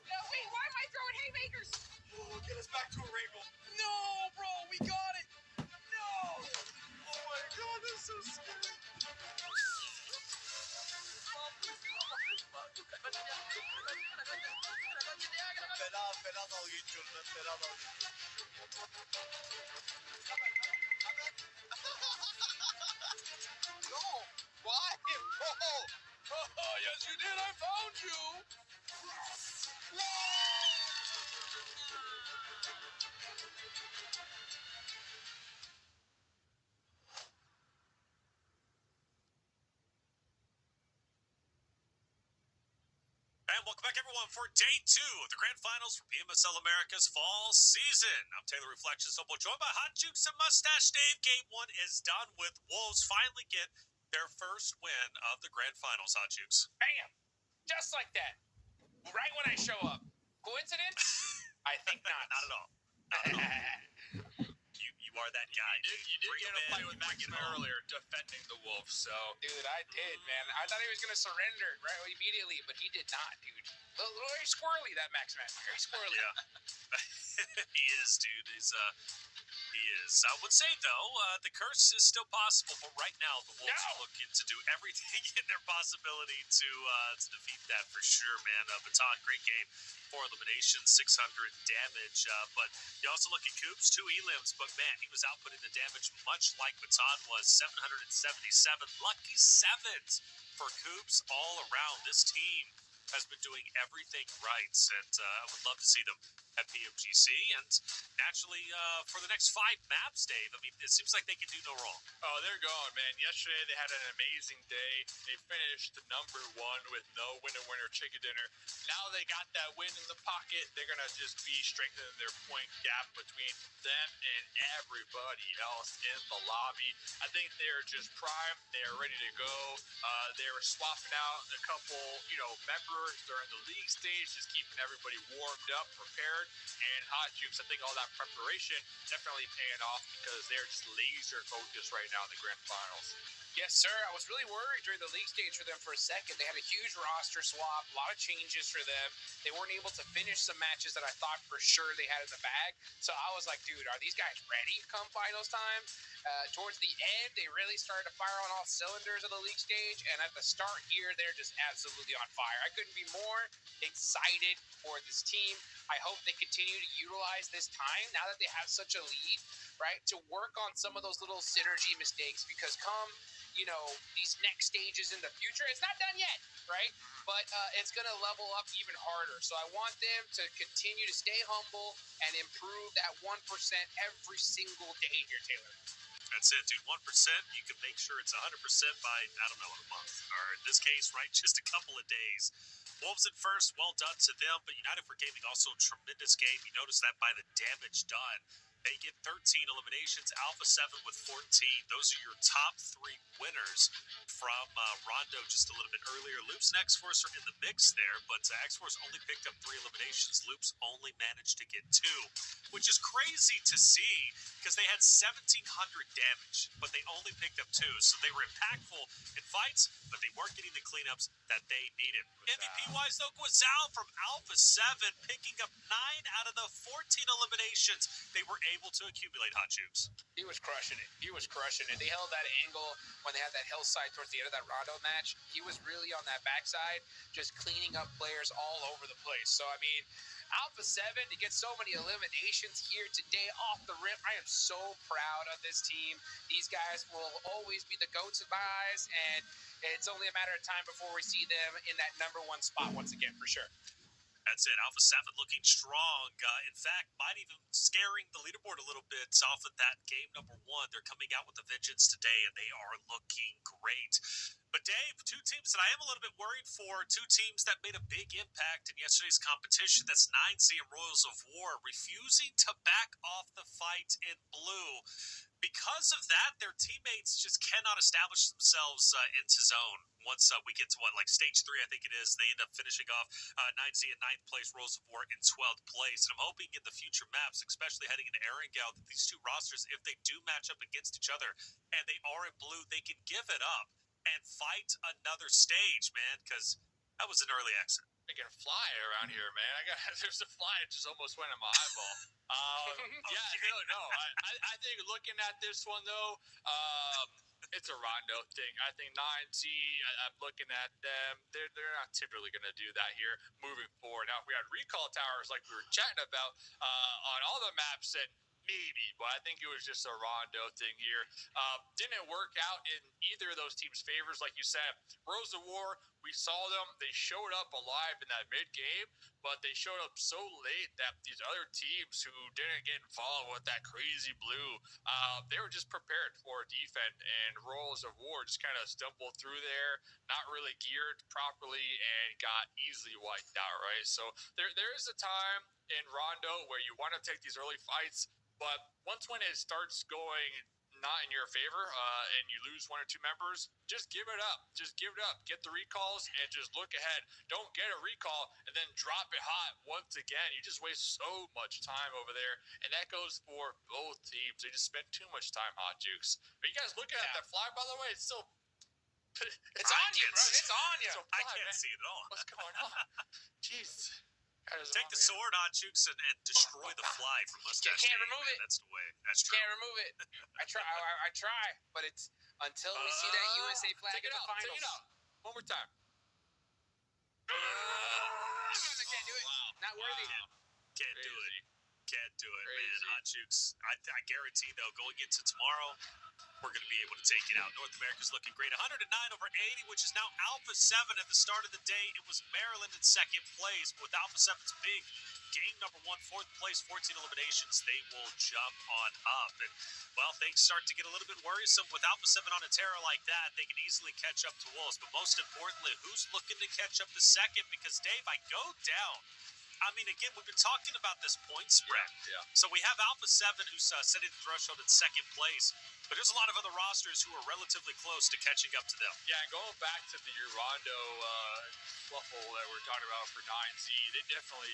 No, wait, why am I throwing haymakers?
Oh, get us back to a rainbow.
No, bro, we got it. No.
Oh my god, this is so scary. Fena dalga geçiyorum ben. Fena dalga geçiyorum.
No. Why? Oh, yes, you did. I found you.
And welcome back, everyone, for day 2 of the Grand Finals for PMSL America's fall season. I'm Taylor Reflections, Double, joined by Hot Jukes and Mustache Dave. Game 1 is done with Wolves finally get their first win of the Grand Finals, Hot Jukes.
Bam. Just like that. Right when I show up. Coincidence? I think not.
Not at all. Not at all. You are that guy.
You did get a fight with Maxman earlier defending the wolf, so.
Dude, I did, man. I thought he was going to surrender right immediately, but he did not, dude. Very squirrely, that Maxman. Very squirrely.
Yeah. He is, dude. He is. I would say, though, the curse is still possible, but right now the Wolves are looking to do everything in their possibility to defeat that for sure, man. Baton, great game. 4 eliminations, 600 damage. But you also look at Coops, 2 elims, but man, he was outputting the damage much like Baton was, 777. Lucky 7s for Coops all around. This team has been doing everything right, and I would love to see them at PMGC, and naturally, for the next 5 maps, Dave, I mean, it seems like they can do no wrong.
Oh, they're going, man. Yesterday, they had an amazing day. They finished number 1 with no winner chicken dinner. Now they got that win in the pocket. They're going to just be strengthening their point gap between them and everybody else in the lobby. I think they're just primed. They're ready to go. They were swapping out a couple, members during the league stage, just keeping everybody warmed up, prepared. And Hot Jukes, I think all that preparation definitely paying off because they're just laser focused right now in the grand finals.
Yes, sir. I was really worried during the league stage for them for a second. They had a huge roster swap, a lot of changes for them. They weren't able to finish some matches that I thought for sure they had in the bag. So I was like, dude, are these guys ready come finals time? Towards the end, they really started to fire on all cylinders of the league stage. And at the start here, they're just absolutely on fire. I couldn't be more excited for this team. I hope they continue to utilize this time now that they have such a lead, right, to work on some of those little synergy mistakes, because come these next stages in the future, it's not done yet, right? But it's going to level up even harder. So I want them to continue to stay humble and improve that 1% every single day here, Taylor.
That's it, dude. 1%, you can make sure it's 100% by, I don't know, a month. Or in this case, right, just a couple of days. Wolves at first, well done to them. But United for Gaming, also a tremendous game. You notice that by the damage done. They get 13 eliminations, Alpha 7 with 14. Those are your top 3 winners from Rondo just a little bit earlier. Loops and X-Force are in the mix there, but X-Force only picked up 3 eliminations. Loops only managed to get 2, which is crazy to see because they had 1,700 damage, but they only picked up 2. So they were impactful in fights, but they weren't getting the cleanups that they needed. MVP-wise, though, Guizal from Alpha 7 picking up 9 out of the 14 eliminations they were able to accumulate. Hot Jukes.
He was crushing it. They held that angle when they had that hillside towards the end of that Rondo match. He was really on that backside, just cleaning up players all over the place. So, I mean, Alpha 7 to get so many eliminations here today off the rip. I am so proud of this team. These guys will always be the goats in my eyes, and it's only a matter of time before we see them in that number 1 spot once again, for sure.
That's it. Alpha 7 looking strong. In fact, might even scaring the leaderboard a little bit off of that game number 1. They're coming out with a vengeance today, and they are looking great. But Dave, 2 teams that I am a little bit worried for, 2 teams that made a big impact in yesterday's competition. That's 9Z and Royals of War refusing to back off the fight in blue. Because of that, their teammates just cannot establish themselves into zone. Once we get to stage 3, I think it is, they end up finishing off 9Z in 9th place, Royals of War in 12th place. And I'm hoping in the future maps, especially heading into Erangel, that these 2 rosters, if they do match up against each other and they are in blue, they can give it up and fight another stage, man, because that was an early exit.
They can fly around here, man. There's a fly that just almost went in my eyeball. I think looking at this one though, it's a Rondo thing. I think 9Z, I'm looking at them. They're not typically going to do that here moving forward. Now, if we had recall towers like we were chatting about on all the maps, then maybe, but I think it was just a Rondo thing here. Didn't work out in either of those teams' favors, like you said. Rose of War, we saw them. They showed up alive in that mid-game, but they showed up so late that these other teams who didn't get involved with that crazy blue, they were just prepared for defense, and Rose of War just kind of stumbled through there, not really geared properly, and got easily wiped out, right? So there is a time in Rondo where you want to take these early fights, but once when it starts going not in your favor, and you lose 1 or 2 members, just give it up. Just give it up. Get the recalls and just look ahead. Don't get a recall and then drop it hot once again. You just waste so much time over there, and that goes for both teams. They just spend too much time, Hot Jukes. Are you guys looking at that fly, by the way? It's still...
It's on you, bro. It's on you.
I can't see it at all.
What's going on? Jeez.
Take the sword, Hot Jukes, and destroy the fly from Mustache.
Can't remove it.
That's the way. That's true.
Can't remove it. I try, but it's until we see that USA flag in the finals.
Take it out. One more time.
I can't do it.
Wow.
Not worthy.
Can't do it. Can't do it, man. Hot Jukes. I guarantee, though, going into tomorrow, we're going to be able to take it out. North America's looking great. 109 over 80, which is now Alpha 7 at the start of the day. It was Maryland in second place. But with Alpha 7's big game number 1, fourth place, 14 eliminations, they will jump on up. And, well, things start to get a little bit worrisome. With Alpha 7 on a terror like that, they can easily catch up to Wolves. But most importantly, who's looking to catch up to second? Because, Dave, I go down. I mean, again, we've been talking about this point spread.
Yeah.
So we have Alpha 7 who's setting the threshold in second place, but there's a lot of other rosters who are relatively close to catching up to them.
Yeah, and going back to the Rondo fluffle that we're talking about for 9Z, they definitely,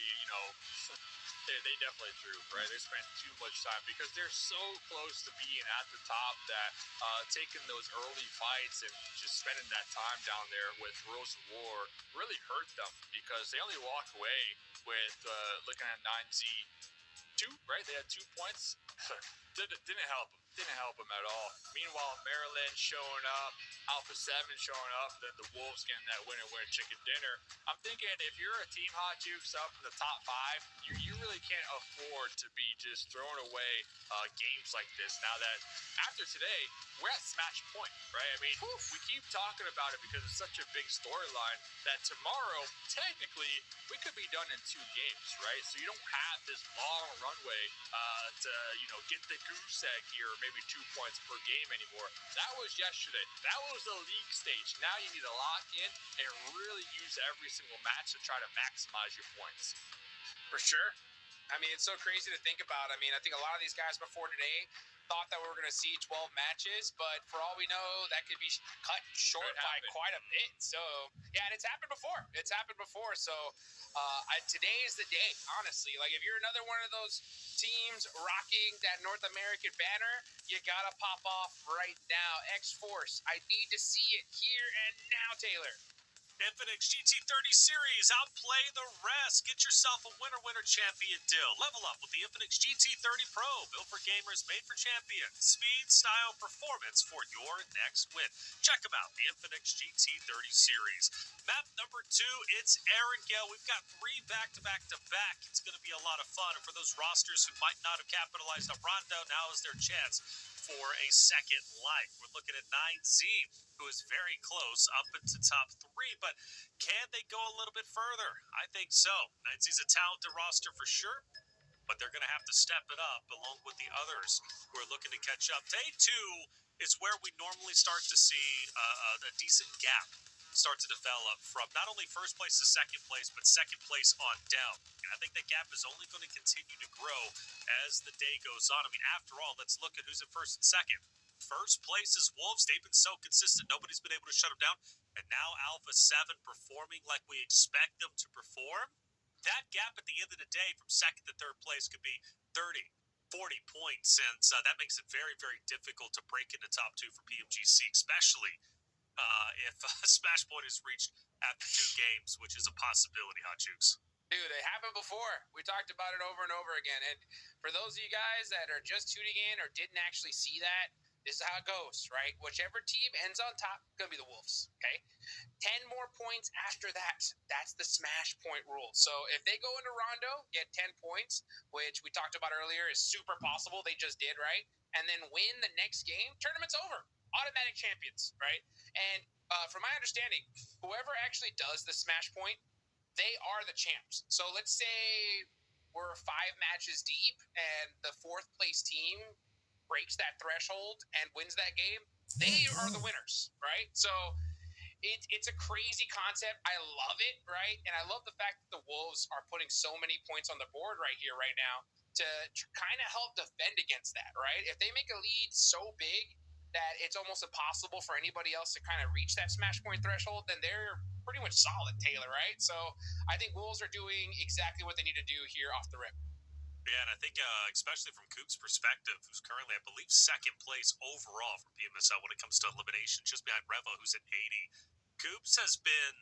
they definitely threw, right? They spent too much time because they're so close to being at the top that taking those early fights and just spending that time down there with Rules of War really hurt them because they only walked away with looking at 9Z 2, right? They had 2 points. Didn't help them. Didn't help them at all. Meanwhile, Maryland showing up, Alpha 7 showing up, then the Wolves getting that winner chicken dinner. I'm thinking if you're a team, Hot Jukes, up in the top 5, you really can't afford to be just throwing away games like this. Now that after today, we're at Smash Point, right? I mean, we keep talking about it because it's such a big storyline that tomorrow, technically, we could be done in 2 games, right? So you don't have this long runway to, get the goose egg here, or maybe 2 points per game anymore. That was yesterday. That was the league stage. Now you need to lock in and really use every single match to try to maximize your points.
For sure. I mean, it's so crazy to think about. I mean, I think a lot of these guys before today thought that we were going to see 12 matches, but for all we know, that could be cut short by quite a bit. So, yeah, and it's happened before. So, today is the day, honestly. Like, if you're another one of those teams rocking that North American banner, you got to pop off right now. X-Force, I need to see it here and now, Taylor.
Infinix GT30 Series, outplay the rest. Get yourself a winner champion deal. Level up with the Infinix GT30 Pro, built for gamers, made for champions. Speed, style, performance for your next win. Check them out, the Infinix GT30 Series. Map number 2, it's Erangel. We've got 3 back-to-back-to-back. It's going to be a lot of fun. And for those rosters who might not have capitalized on Rondo, now is their chance for a second life. We're looking at 9Z, who is very close up into top 3, but can they go a little bit further? I think so. 9Z's a talented roster for sure, but they're going to have to step it up along with the others who are looking to catch up. Day 2 is where we normally start to see a decent gap start to develop from not only first place to second place, but second place on down. And I think that gap is only going to continue to grow as the day goes on. I mean, after all, let's look at who's in first and second. First place is Wolves. They've been so consistent. Nobody's been able to shut them down. And now Alpha 7 performing like we expect them to perform. That gap at the end of the day from second to third place could be 30, 40 points. And that makes it very, very difficult to break into top 2 for PMGC, especially if Smash Point is reached after 2 games, which is a possibility, Hot Jukes.
Dude, it happened before. We talked about it over and over again. And for those of you guys that are just tuning in or didn't actually see that, this is how it goes, right? Whichever team ends on top, going to be the Wolves, okay? 10 more points after that. That's the Smash Point rule. So if they go into Rondo, get 10 points, which we talked about earlier is super possible. They just did, right? And then win the next game, tournament's over. Automatic champions, right? And from my understanding, whoever actually does the Smash Point, they are the champs. So let's say we're 5 matches deep and the 4th place team breaks that threshold and wins that game, they are the winners, right? So it's a crazy concept. I love it, right? And I love the fact that the Wolves are putting so many points on the board right here, right now. to kind of help defend against that, right? If they make a lead so big that it's almost impossible for anybody else to kind of reach that smash point threshold, then they're pretty much solid, Taylor, right? So I think Wolves are doing exactly what they need to do here off the rip.
Yeah, and I think especially from Coop's perspective, who's currently, I believe, second place overall for PMSL when it comes to elimination, just behind Revo, who's at 80. Coops has been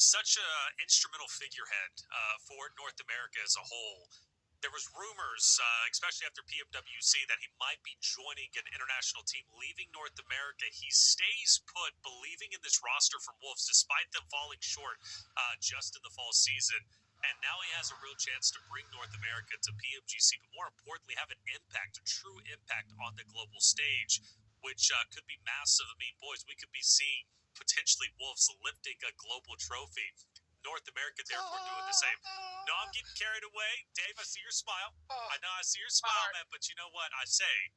such a instrumental figurehead for North America as a whole. There was rumors, especially after PMWC, that he might be joining an international team, leaving North America. He stays put, believing in this roster from Wolves, despite them falling short just in the fall season. And now he has a real chance to bring North America to PMGC, but more importantly, have an impact, a true impact on the global stage, which could be massive. I mean, boys, we could be seeing potentially Wolves lifting a global trophy. North America, therefore, doing the same. No, I'm getting carried away. Dave, I see your smile. I know I see your smile, man, but you know what? I say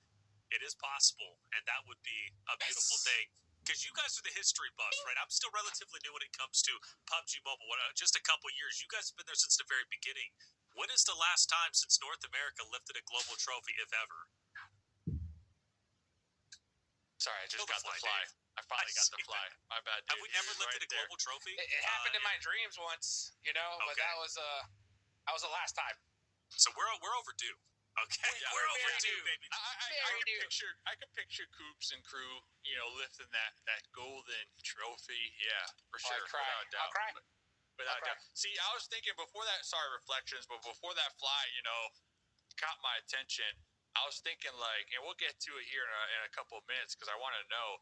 it is possible, and that would be a beautiful thing. Because you guys are the history buffs, right? I'm still relatively new when it comes to PUBG Mobile. Just a couple years. You guys have been there since the very beginning. When is the last time since North America lifted a global trophy, if ever?
Sorry, I just got the fly.
Dave.
I finally got the fly. My bad, dude.
Have we never lifted a global trophy?
It happened in my dreams once, but that was the last time.
So we're overdue. Okay,
Yeah,
we're overdue, baby.
I could picture Coops and crew, lifting that golden trophy. Yeah, for sure.
I'll cry.
Without a doubt.
I'll cry.
Without a doubt. See, I was thinking before that. Sorry, reflections, but before that fly, caught my attention. I was thinking and we'll get to it here in a couple of minutes because I want to know,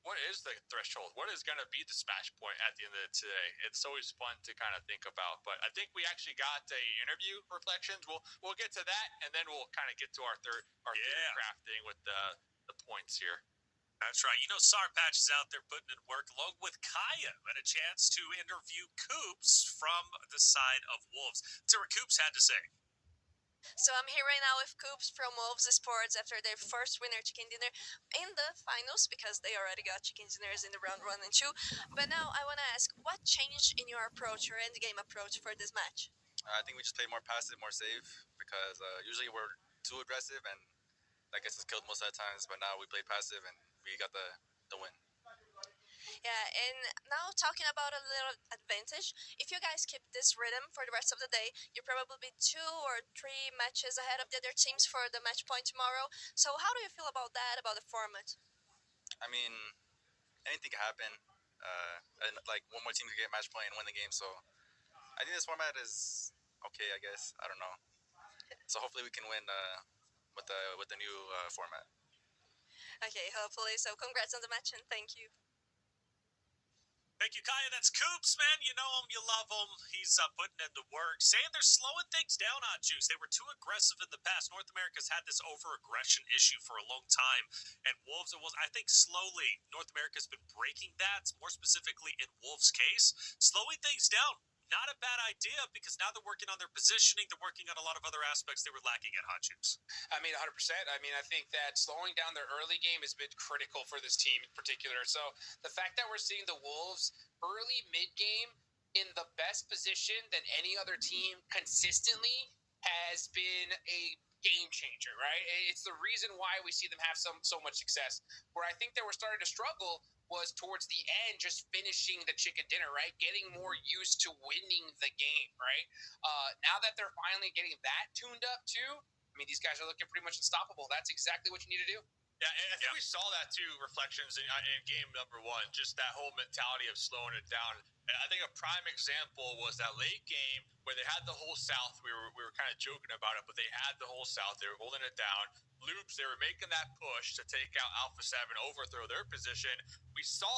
what is the threshold? What is going to be the smash point at the end of today? It's always fun to kind of think about, but I think we actually got a interview reflections. We'll get to that, and then we'll kind of get to our theory crafting with the points here.
That's right. Sarpatch is out there putting in work along with Kaya and a chance to interview Coops from the side of Wolves. So what Coops had to say.
So I'm here right now with Coops from Wolves Sports after their first winner chicken dinner in the finals because they already got chicken dinners in the round 1 and 2. But now I want to ask, what changed in your approach, your end game approach for this match?
I think we just played more passive, more safe because usually we're too aggressive and that gets us killed most of the times. But now we played passive and we got the win.
Yeah, and now talking about a little advantage, if you guys keep this rhythm for the rest of the day, you'll probably be 2 or 3 matches ahead of the other teams for the match point tomorrow. So how do you feel about that, about the format?
I mean, anything can happen. And one more team can get match point and win the game. So I think this format is okay, I guess. I don't know. So hopefully we can win with the new format.
Okay, hopefully. So congrats on the match and thank you.
Thank you, Kaya. That's Coops, man. You know him, you love him. He's putting in the work. Saying they're slowing things down on Juice. They were too aggressive in the past. North America's had this over-aggression issue for a long time. And Wolves, I think slowly, North America's been breaking that, more specifically in Wolves' case. Slowing things down. Not a bad idea because now they're working on their positioning. They're working on a lot of other aspects they were lacking at Hot Juice.
I mean, 100%. I mean, I think that slowing down their early game has been critical for this team in particular. So the fact that we're seeing the Wolves early mid-game in the best position than any other team consistently has been a game changer, right? It's the reason why we see them have so much success. Where I think they were starting to struggle was towards the end, just finishing the chicken dinner, right? Getting more used to winning the game, right? Now that they're finally getting that tuned up too, I mean, these guys are looking pretty much unstoppable. That's exactly what you need to do.
Yeah, and I think we saw that too, reflections in game number 1, just that whole mentality of slowing it down. And I think a prime example was that late game where they had the whole South. We were kind of joking about it, but they had the whole South. They were holding it down. Loops, they were making that push to take out Alpha 7, overthrow their position. We saw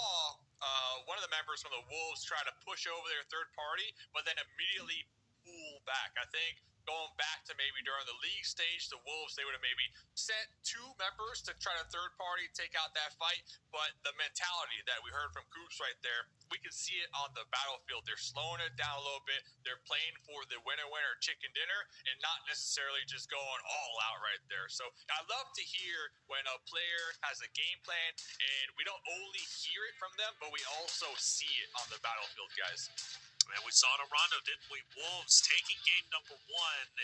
one of the members from the Wolves try to push over their third party, but then immediately pull back. I think going back to maybe during the league stage, the Wolves, they would have maybe sent 2 members to try to third party take out that fight. But the mentality that we heard from Coops right there, we can see it on the battlefield. They're slowing it down a little bit. They're playing for the winner chicken dinner and not necessarily just going all out right there. So I love to hear when a player has a game plan and we don't only hear it from them, but we also see it on the battlefield, guys.
And we saw it in Rondo, didn't we? Wolves taking game number 1,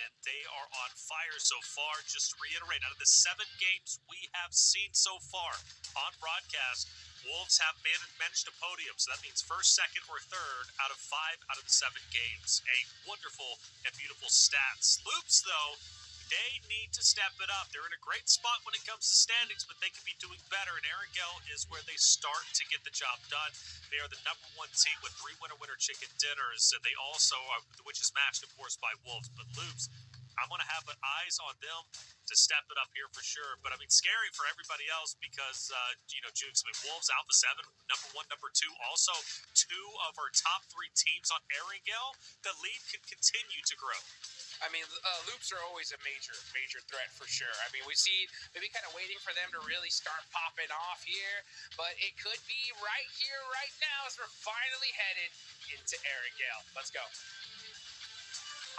and they are on fire so far. Just to reiterate, out of the 7 games we have seen so far on broadcast, Wolves have managed a podium. So that means first, second, or third out of 5 out of the 7 games. A wonderful and beautiful stats. Loops, though, they need to step it up. They're in a great spot when it comes to standings, but they could be doing better. And Erangel is where they start to get the job done. They are the number 1 team with 3 winner chicken dinners. And they also are, which is matched, of course, by Wolves. But Loops, I'm going to have eyes on them to step it up here for sure. But I mean, scary for everybody else because, Jukes, I mean, Wolves, Alpha 7, number 1, number 2. Also, 2 of our top 3 teams on Erangel. The lead could continue to grow.
I mean, loops are always a major threat for sure. I mean, we see maybe kind of waiting for them to really start popping off here, but it could be right here, right now, as we're finally headed into Erangel. Let's go.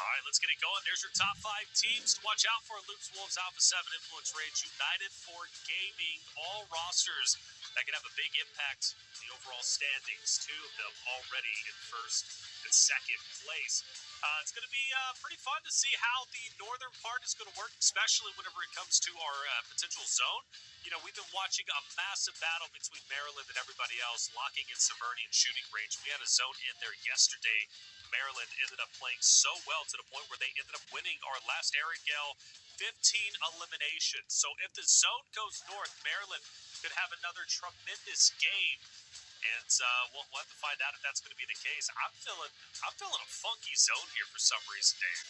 All right, let's get it going. There's your top 5 teams to watch out for. Loops, Wolves, Alpha 7, Influence Rage, United for Gaming. All rosters that can have a big impact on the overall standings. 2 of them already in first and second place. It's going to be pretty fun to see how the northern part is going to work, especially whenever it comes to our potential zone. You know, we've been watching a massive battle between Maryland and everybody else, locking in Severnian shooting range. We had a zone in there yesterday. Maryland ended up playing so well to the point where they ended up winning our last Erangel 15 eliminations. So if the zone goes north, Maryland could have another tremendous game. And we'll have to find out if that's going to be the case. I'm feeling a funky zone here for some reason, Dave.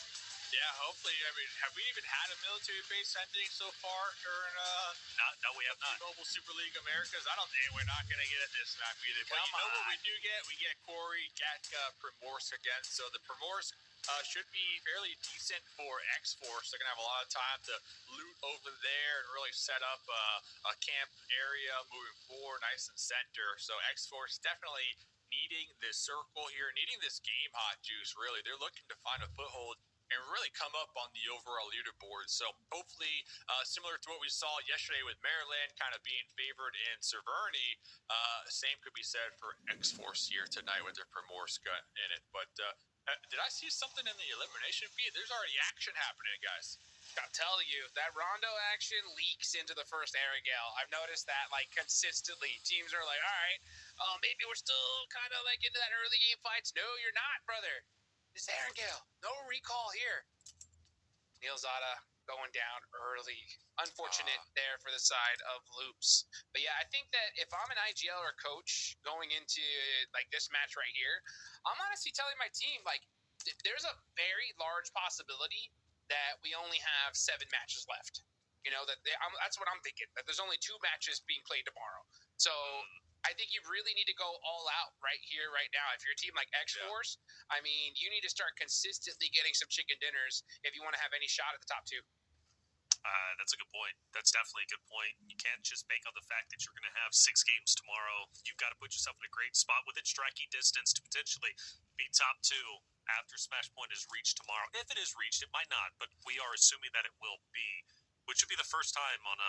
Yeah, hopefully. I mean, have we even had a military base ending so far during
No, we have not.
Mobile Super League Americas? I don't think we're not going to get it this map either. But you know what we do get? We get Corey, Gatka, Primorsk again. So the Primorsk should be fairly decent for X-Force. They're going to have a lot of time to loot over there and really set up a camp area moving forward, nice and center. So X-Force definitely needing this circle here, needing this game hot juice, really. They're looking to find a foothold and really come up on the overall leaderboard. So hopefully, similar to what we saw yesterday with Maryland kind of being favored in Severny, same could be said for X-Force here tonight with their Primorsk in it. But did I see something in the elimination feed? There's already action happening, guys.
I'll tell you, that Rondo action leaks into the first Erangel. I've noticed that, like, consistently. Teams are like, all right, maybe we're still kind of, like, into that early game fights. No, you're not, brother. It's Erangel. No recall here. Neil Zada going down early. Unfortunate there for the side of Loops. But yeah, I think that if I'm an IGL or coach going into like this match right here, I'm honestly telling my team, like, there's a very large possibility that we only have 7 matches left. You know, that's what I'm thinking, that there's only 2 matches being played tomorrow. So I think you really need to go all out right here, right now. If you're a team like X-Force, I mean, you need to start consistently getting some chicken dinners if you want to have any shot at the top 2.
That's a good point. That's definitely a good point. You can't just bank on the fact that you're going to have 6 games tomorrow. You've got to put yourself in a great spot within striking distance to potentially be top 2 after Smash Point is reached tomorrow. If it is reached, it might not, but we are assuming that it will be, which would be the first time on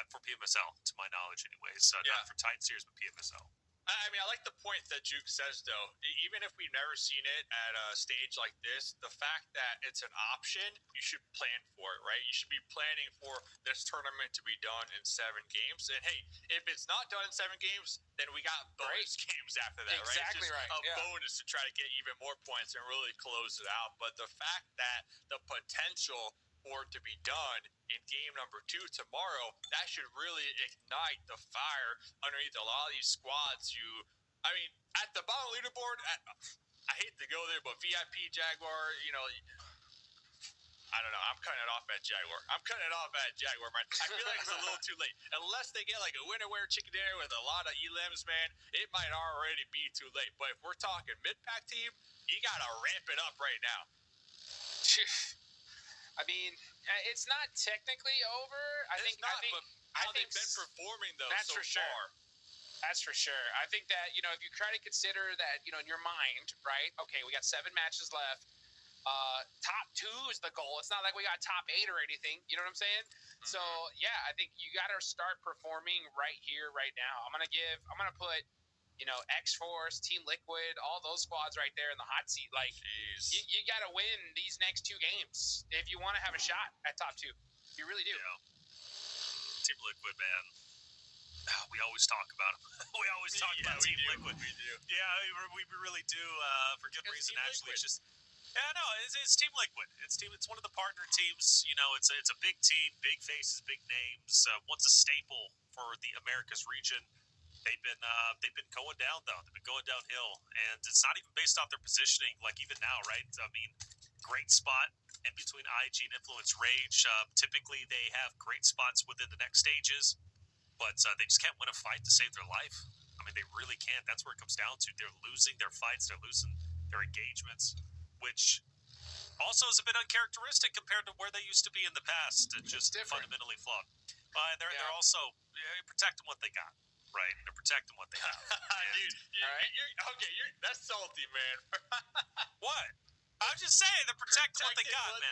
for PMSL, to my knowledge anyways. Not for Titan Series, but PMSL.
I mean, I like the point that Juke says, though. Even if we've never seen it at a stage like this, the fact that it's an option, you should plan for it, right? You should be planning for this tournament to be done in 7 games. And hey, if it's not done in 7 games, then we got bonus games after that, right?
Exactly right.
A bonus to try to get even more points and really close it out. But the fact that the potential for it to be done in game number 2 tomorrow, that should really ignite the fire underneath a lot of these squads I mean, at the bottom leaderboard, I hate to go there, but VIP Jaguar, you know, I don't know. I'm cutting it off at Jaguar. Man. I feel like it's a little too late. Unless they get like a winner-wear chicken dinner with a lot of elims, man, it might already be too late. But if we're talking mid-pack team, you got to ramp it up right now.
I mean, it's not technically over. I think
how they've been performing though
that's
so
for sure.
far.
That's for sure. I think that, you know, if you try to consider that, you know, in your mind, right? Okay, we got 7 matches left. Top 2 is the goal. It's not like we got top 8 or anything. You know what I'm saying? Mm-hmm. So yeah, I think you got to start performing right here, right now. I'm gonna put X-Force, Team Liquid, all those squads right there in the hot seat. Like, you got to win these next 2 games if you want to have a shot at top 2. You really do.
Yeah. Team Liquid, man. We always talk about them. We always talk about Team Liquid.
We do.
Yeah, we really do. For good reason,
Team
actually.
Liquid.
It's just, no, it's Team Liquid. It's one of the partner teams. It's a big team, big faces, big names. Once a staple for the Americas region. They've been going down though. They've been going downhill, and it's not even based off their positioning. Like even now, right? I mean, great spot in between IG and Influence Rage. Typically, they have great spots within the next stages. But they just can't win a fight to save their life. I mean, they really can't. That's where it comes down to. They're losing their fights. They're losing their engagements, which also is a bit uncharacteristic compared to where they used to be in the past. It's just fundamentally flawed. They're also protecting what they got, right? They're protecting what they have.
Dude, that's salty, man.
What? I'm just saying, they're protecting what they got, man.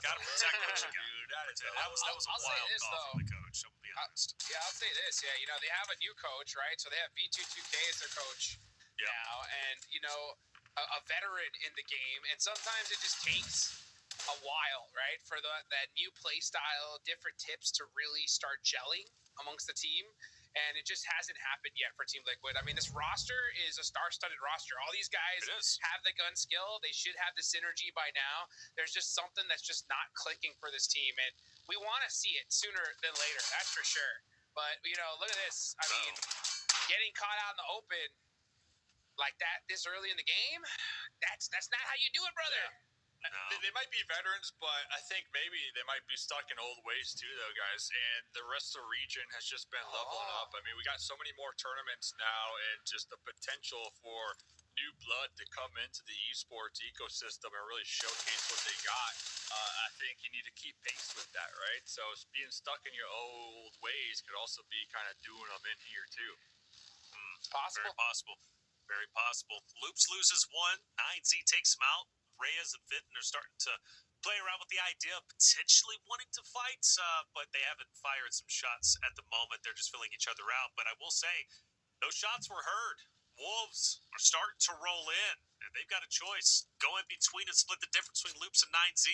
Gotta
protect what you got.
Dude,
That was a
I'll say
wild
this,
call from the coach. I'm gonna be honest.
Yeah, I'll say this. Yeah, they have a new coach, right? So they have V22K as their coach now, and a veteran in the game. And sometimes it just takes a while, right, for that new play style, different tips to really start gelling amongst the team. And it just hasn't happened yet for Team Liquid. I mean, this roster is a star-studded roster. All these guys have the gun skill. They should have the synergy by now. There's just something that's just not clicking for this team. And we want to see it sooner than later, that's for sure. But, look at this. I mean, getting caught out in the open like that this early in the game, that's not how you do it, brother.
Yeah. No. They might be veterans, but I think maybe they might be stuck in old ways too, though, guys. And the rest of the region has just been leveling up. I mean, we got so many more tournaments now, and just the potential for new blood to come into the esports ecosystem and really showcase what they got. I think you need to keep pace with that, right? So being stuck in your old ways could also be kind of doing them in here too.
Possible.
Very possible. Very possible. Loops loses 1. 9Z takes him out. Reyes and Vinton are starting to play around with the idea of potentially wanting to fight, but they haven't fired some shots at the moment. They're just filling each other out. But I will say, those shots were heard. Wolves are starting to roll in. They've got a choice. Go in between and split the difference between Loops and 9Z,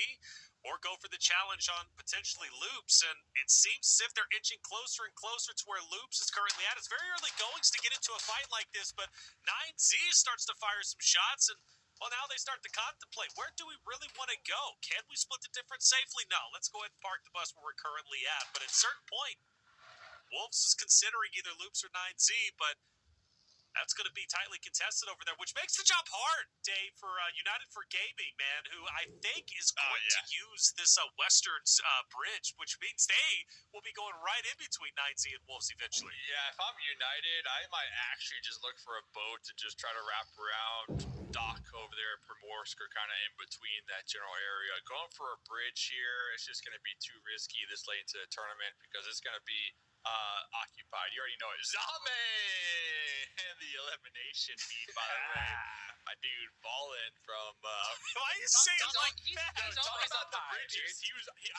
or go for the challenge on potentially Loops. And it seems as if they're inching closer and closer to where Loops is currently at. It's very early goings to get into a fight like this, but 9Z starts to fire some shots, and well, now they start to contemplate, where do we really want to go? Can we split the difference safely? No, let's go ahead and park the bus where we're currently at. But at a certain point, Wolves is considering either Loops or 9Z, but that's going to be tightly contested over there, which makes the job hard, Dave, for United for Gaming, man, who I think is going to use this Western bridge, which means they will be going right in between 9Z and Wolves eventually.
Yeah, if I'm United, I might actually just look for a boat to just try to wrap around dock over there at Primorsk, or kind of in between that general area. Going for a bridge here, it's just going to be too risky this late into the tournament, because it's going to be occupied. You already know it. Zame! The elimination feed, by the way. My dude, Ballin from...
Why are you saying it like that?
He's always on the bridges.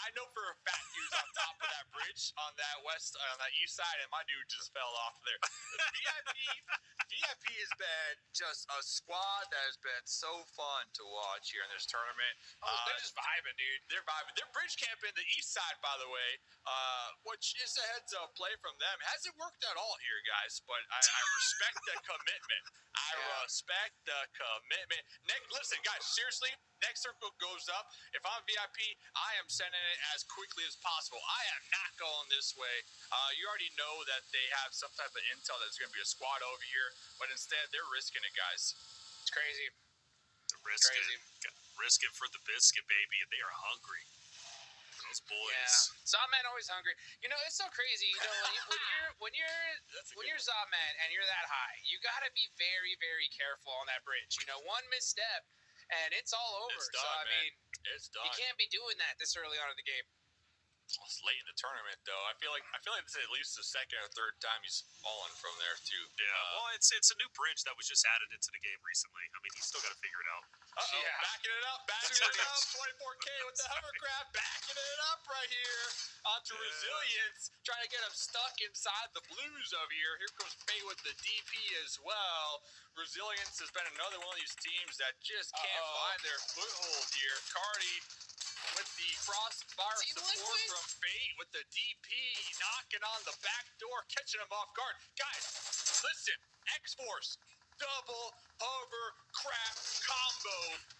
I know for a fact he was on top of that bridge on that east side, and my dude just fell off there. VIP has been just a squad that has been so fun to watch here in this tournament.
They're just vibing, dude.
They're vibing. They're bridge camping the east side, by the way, which is a heads-up play from them. Hasn't worked at all here, guys, but I respect the commitment. I respect the commitment. Listen, guys, seriously, next circle goes up. If I'm VIP, I am sending it as quickly as possible. I am not going this way. You already know that they have some type of intel that's going to be a squad over here, but instead they're risking it, guys.
It's crazy.
They're risking for the biscuit, baby, and they are hungry. Those boys.
Yeah. Zopman always hungry. It's so crazy. When you're Zopman and you're that high, you got to be very, very careful on that bridge. One misstep and it's all over.
It's done,
I mean,
it's done.
you can't be doing that this early on in the game.
It's late in the tournament, though. I feel like this is at least the second or third time he's fallen from there too.
Yeah, well, it's a new bridge that was just added into the game recently. I mean, he's still got to figure it out.
Yeah. Backing it up. 24K with the hovercraft, backing it up right here onto Resilience, trying to get him stuck inside the blues over here. Here comes Faye with the DP as well. Resilience has been another one of these teams that just can't find their foothold here. Cardi with the crossfire support from Fate with the DP, knocking on the back door, catching him off guard. Guys, listen, X-Force, double hovercraft combo.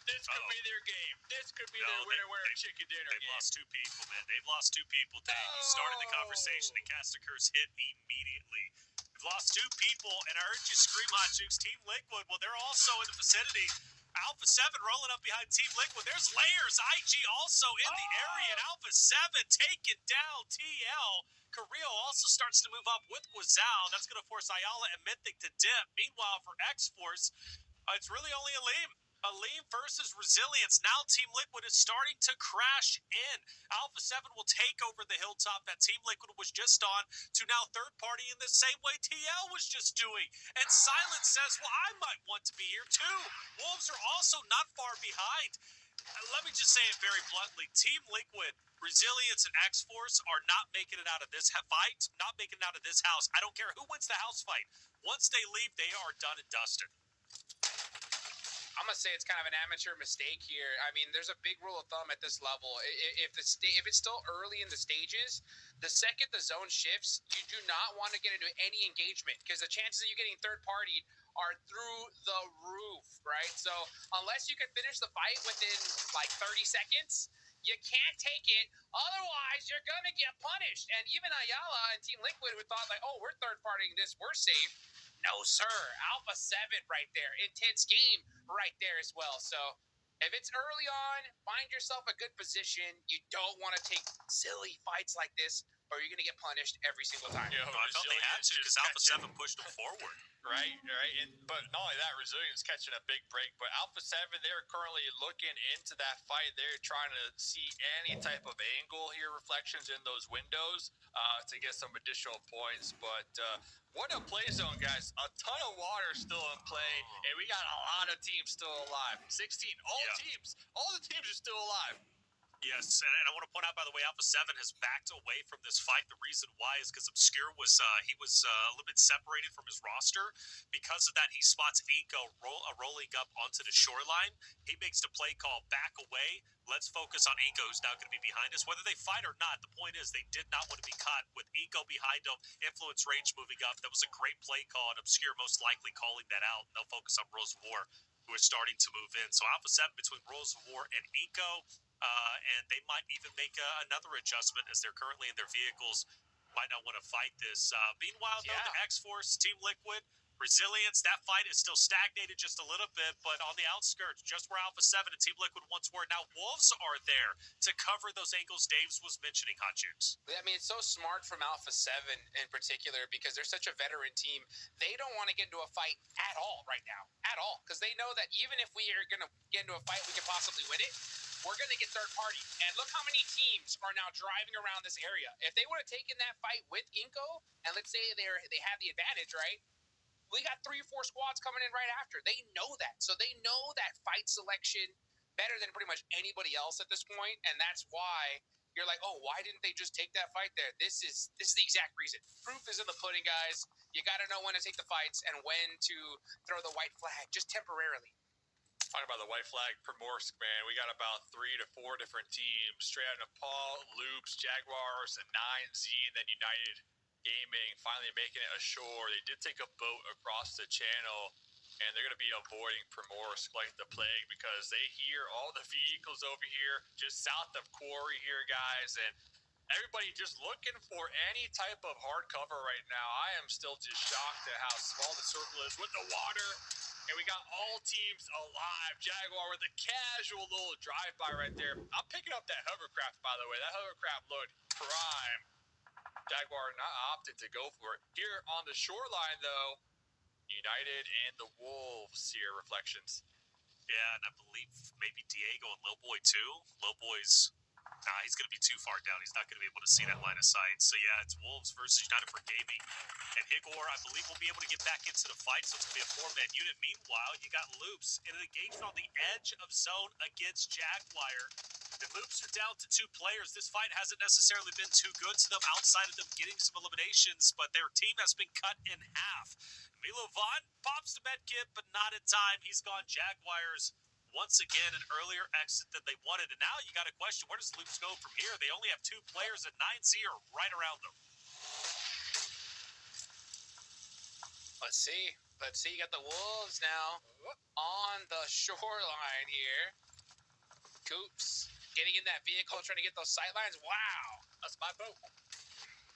This could be their game. This could be their winner chicken dinner game.
They've lost two people, man. They've lost two people, Dave. You started the conversation, and Castakur's hit immediately. They've lost two people, and I heard you scream, Hot Jukes. Team Liquid, well, they're also in the vicinity. Alpha 7 rolling up behind Team Liquid. There's layers. IG also in the area, and Alpha 7 taking down TL. Carrillo also starts to move up with Guizao. That's going to force Ayala and Mythic to dip. Meanwhile, for X-Force, it's really only Aleem. Aleem versus Resilience. Now Team Liquid is starting to crash in. Alpha 7 will take over the hilltop that Team Liquid was just on to now third party in the same way TL was just doing. And Silence says, well, I might want to be here too. Wolves are also not far behind. Let me just say it very bluntly. Team Liquid, Resilience, and X-Force are not making it out of this fight, not making it out of this house. I don't care who wins the house fight. Once they leave, they are done and dusted.
I'm gonna say it's kind of an amateur mistake here. I mean, there's a big rule of thumb at this level. If it's still early in the stages, the second the zone shifts, you do not want to get into any engagement because the chances of you getting third party are through the roof, right? So unless you can finish the fight within like 30 seconds, you can't take it. Otherwise, you're gonna get punished. And even Ayala and Team Liquid, who thought like, oh, we're third partying this, we're safe. No, sir. Alpha 7 right there. Intense game right there as well. So if it's early on, find yourself a good position. You don't want to take silly fights like this, or you're going to get punished every single time.
I felt they had to because Alpha 7 pushed them forward.
Right. But not only that, Resilience catching a big break, but Alpha 7, they're currently looking into that fight. They're trying to see any type of angle here, reflections in those windows to get some additional points. But what a play zone, guys. A ton of water still in play, and we got a lot of teams still alive. 16, all the teams are still alive.
Yes, and I want to point out, by the way, Alpha 7 has backed away from this fight. The reason why is because Obscure was a little bit separated from his roster. Because of that, he spots Eco rolling up onto the shoreline. He makes the play call, back away. Let's focus on Eco, who's now going to be behind us. Whether they fight or not, the point is they did not want to be caught with Eco behind them. Influence range moving up. That was a great play call, and Obscure most likely calling that out. And they'll focus on Rose of War, who are starting to move in. So Alpha 7 between Rose of War and Eco. And they might even make another adjustment as they're currently in their vehicles. Might not want to fight this. Meanwhile, though, the X-Force, Team Liquid, Resilience, that fight is still stagnated just a little bit, but on the outskirts, just where Alpha 7 and Team Liquid once were. Now Wolves are there to cover those angles Dave was mentioning, Hot Jukes.
I mean, it's so smart from Alpha 7 in particular because they're such a veteran team. They don't want to get into a fight at all right now. At all. Because they know that even if we are going to get into a fight, we can possibly win it. We're going to get third party. And look how many teams are now driving around this area. If they would have taken that fight with Inco, and let's say they have the advantage, right? We got 3 or 4 squads coming in right after. They know that. So they know that fight selection better than pretty much anybody else at this point. And that's why you're like, oh, why didn't they just take that fight there? This is the exact reason. Proof is in the pudding, guys. You got to know when to take the fights and when to throw the white flag, just temporarily.
Talking about the white flag, Primorsk, man, we got about 3 to 4 different teams. Straight out of Nepal, Loops, Jaguars, and 9Z, and then United Gaming finally making it ashore. They did take a boat across the channel, and they're going to be avoiding Primorsk like the plague because they hear all the vehicles over here just south of Quarry here, guys, and everybody just looking for any type of hard cover right now. I am still just shocked at how small the circle is with the water. And we got all teams alive. Jaguar with a casual little drive-by right there. I'm picking up that hovercraft, by the way. That hovercraft looked prime. Jaguar not opted to go for it. Here on the shoreline, though, United and the Wolves here, reflections.
Yeah, and I believe maybe Diego and Lil Boy too. Lil Boy's Nah, he's going to be too far down. He's not going to be able to see that line of sight. So, yeah, it's Wolves versus United for Gaming. And Higor, I believe, will be able to get back into the fight, so it's going to be a four-man unit. Meanwhile, you got Loops in an engagement on the edge of zone against Jaguar. The Loops are down to 2 players. This fight hasn't necessarily been too good to them outside of them getting some eliminations, but their team has been cut in half. Milo Vaughn pops the med kit, but not in time. He's gone. Jaguars once again an earlier exit than they wanted, and now you got to question, where does Loops go from here? They only have 2 players, and 9Z are right around them.
Let's see. You got the Wolves now on the shoreline here. Coops getting in that vehicle, trying to get those sight lines. Wow, that's my boat.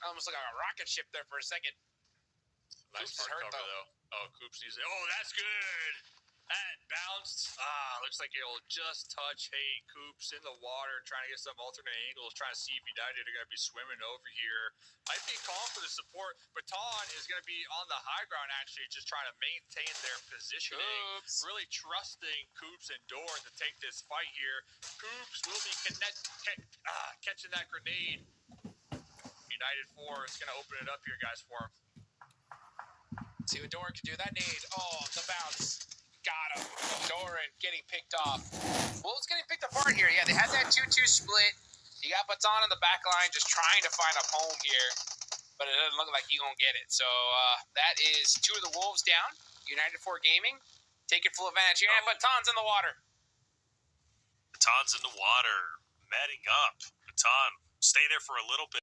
Almost like a rocket ship there for a second.
Nice
Coops is
hard
hurt,
cover,
though.
Oh, Coops needs it. Oh, that's good. That bounced. Looks like it'll just touch. Hey, Coops in the water, trying to get some alternate angles, trying to see if United are going to be swimming over here. Might be calling for the support. Baton is going to be on the high ground, actually, just trying to maintain their positioning.
Coops.
Really trusting Coops and Dorn to take this fight here. Coops will be catching that grenade. United 4 is going to open it up here, guys, for him.
See what Doran can do. That nade. Oh, the bounce. Got him. Doran getting picked off. Wolves getting picked apart here. Yeah, they had that 2-2 split. You got Baton on the back line just trying to find a home here, but it doesn't look like he's going to get it. So that is 2 of the Wolves down. United 4 Gaming taking full advantage here. And Baton's in the water.
Baton's in the water. Matting up. Baton, stay there for a little bit.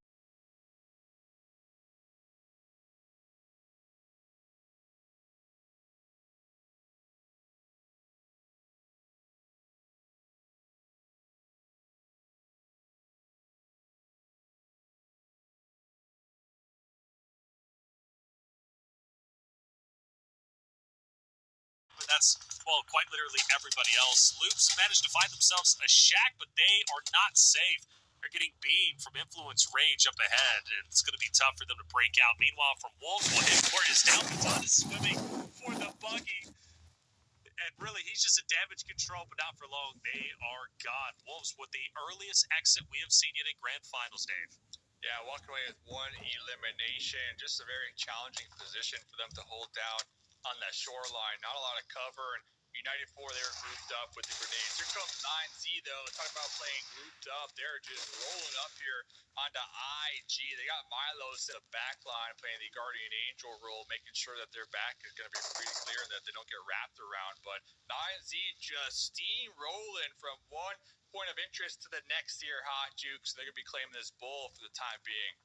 That's, well, quite literally everybody else. Loops managed to find themselves a shack, but they are not safe. They're getting beamed from Influence Rage up ahead, and it's going to be tough for them to break out. Meanwhile, from Wolves, well, Higor is down. Baton is swimming for the buggy. And really, he's just a damage control, but not for long. They are gone. Wolves with the earliest exit we have seen yet in Grand Finals, Dave.
Yeah, walking away with 1 elimination. Just a very challenging position for them to hold down on that shoreline. Not a lot of cover, and United 4, they were grouped up with the grenades. Here comes 9Z, though. Talking about playing grouped up. They're just rolling up here onto IG. They got Milos in the back line playing the Guardian Angel role, making sure that their back is going to be pretty clear and that they don't get wrapped around. But 9Z just steamrolling from one point of interest to the next here, Hot Jukes. They're going to be claiming this bull for the time being.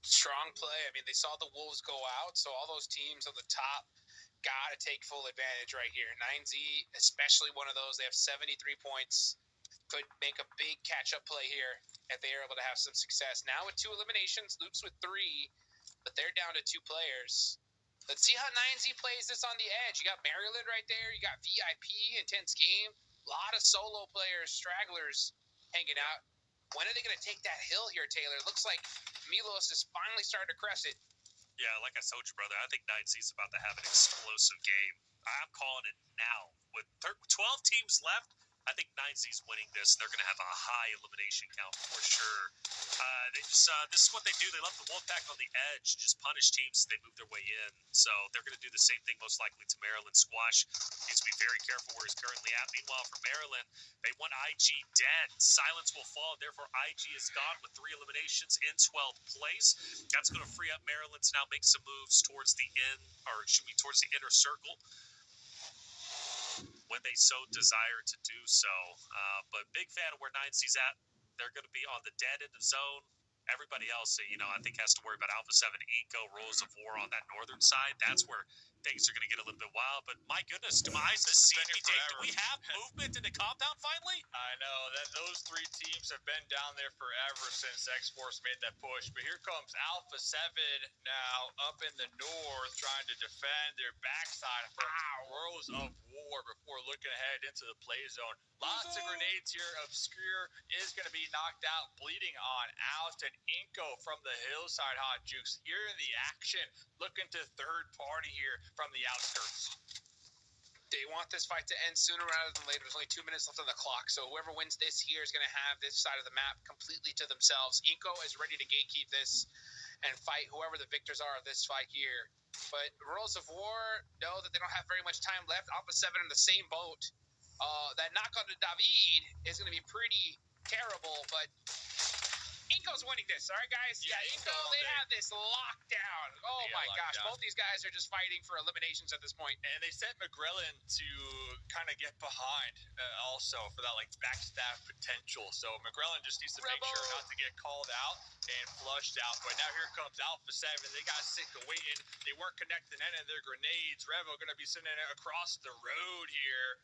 Strong play. I mean, they saw the Wolves go out, so all those teams on the top got to take full advantage right here. 9Z, especially one of those. They have 73 points. Could make a big catch-up play here if they are able to have some success. Now with 2 eliminations, Loops with 3, but they're down to 2 players. Let's see how 9Z plays this on the edge. You got Maryland right there. You got VIP, intense game. A lot of solo players, stragglers hanging out. When are they going to take that hill here, Taylor? It looks like Milos is finally starting to crest it.
Yeah, like I told you, brother, I think 9Z is about to have an explosive game. I'm calling it now. With 12 teams left, I think 9Z's winning this, and they're going to have a high elimination count for sure. This is what they do. They left the Wolfpack on the edge, just punish teams as they move their way in. So they're going to do the same thing most likely to Maryland. Squash needs to be very careful where he's currently at. Meanwhile, for Maryland, they want IG dead. Silence will fall. Therefore, IG is gone with 3 eliminations in 12th place. That's going to free up Maryland to now make some moves towards the towards the inner circle when they so desire to do so. But big fan of where 9C's at. They're going to be on the dead end of zone. Everybody else, I think has to worry about Alpha 7 Eco, Rules of War on that northern side. That's where things are going to get a little bit wild. But my goodness, do my eyes deceive me, Dave? Do we have movement in the compound finally?
I know that those 3 teams have been down there forever since X-Force made that push. But here comes Alpha 7 now up in the north, trying to defend their backside from Worlds of War before looking ahead into the play zone. Lots of grenades here. Obscure is going to be knocked out, bleeding on out. And Inko from the hillside, Hot Jukes, here in the action, looking to third party here from the outskirts.
They want this fight to end sooner rather than later. There's only 2 minutes left on the clock, so whoever wins this here is going to have this side of the map completely to themselves. Inco is ready to gatekeep this and fight whoever the victors are of this fight here. But Rules of War know that they don't have very much time left. Alpha 7 in the same boat. That knockout to David is going to be pretty terrible, but Inco's winning this, all right, guys? Yeah, Inco, they have this locked down. Oh, my gosh. Both these guys are just fighting for eliminations at this point.
And they sent McGrillen to kind of get behind also for that, like, backstab potential. So McGrillen just needs to make sure not to get called out and flushed out. But now here comes Alpha 7. They got sick of waiting. They weren't connecting any of their grenades. Revo going to be sending it across the road here.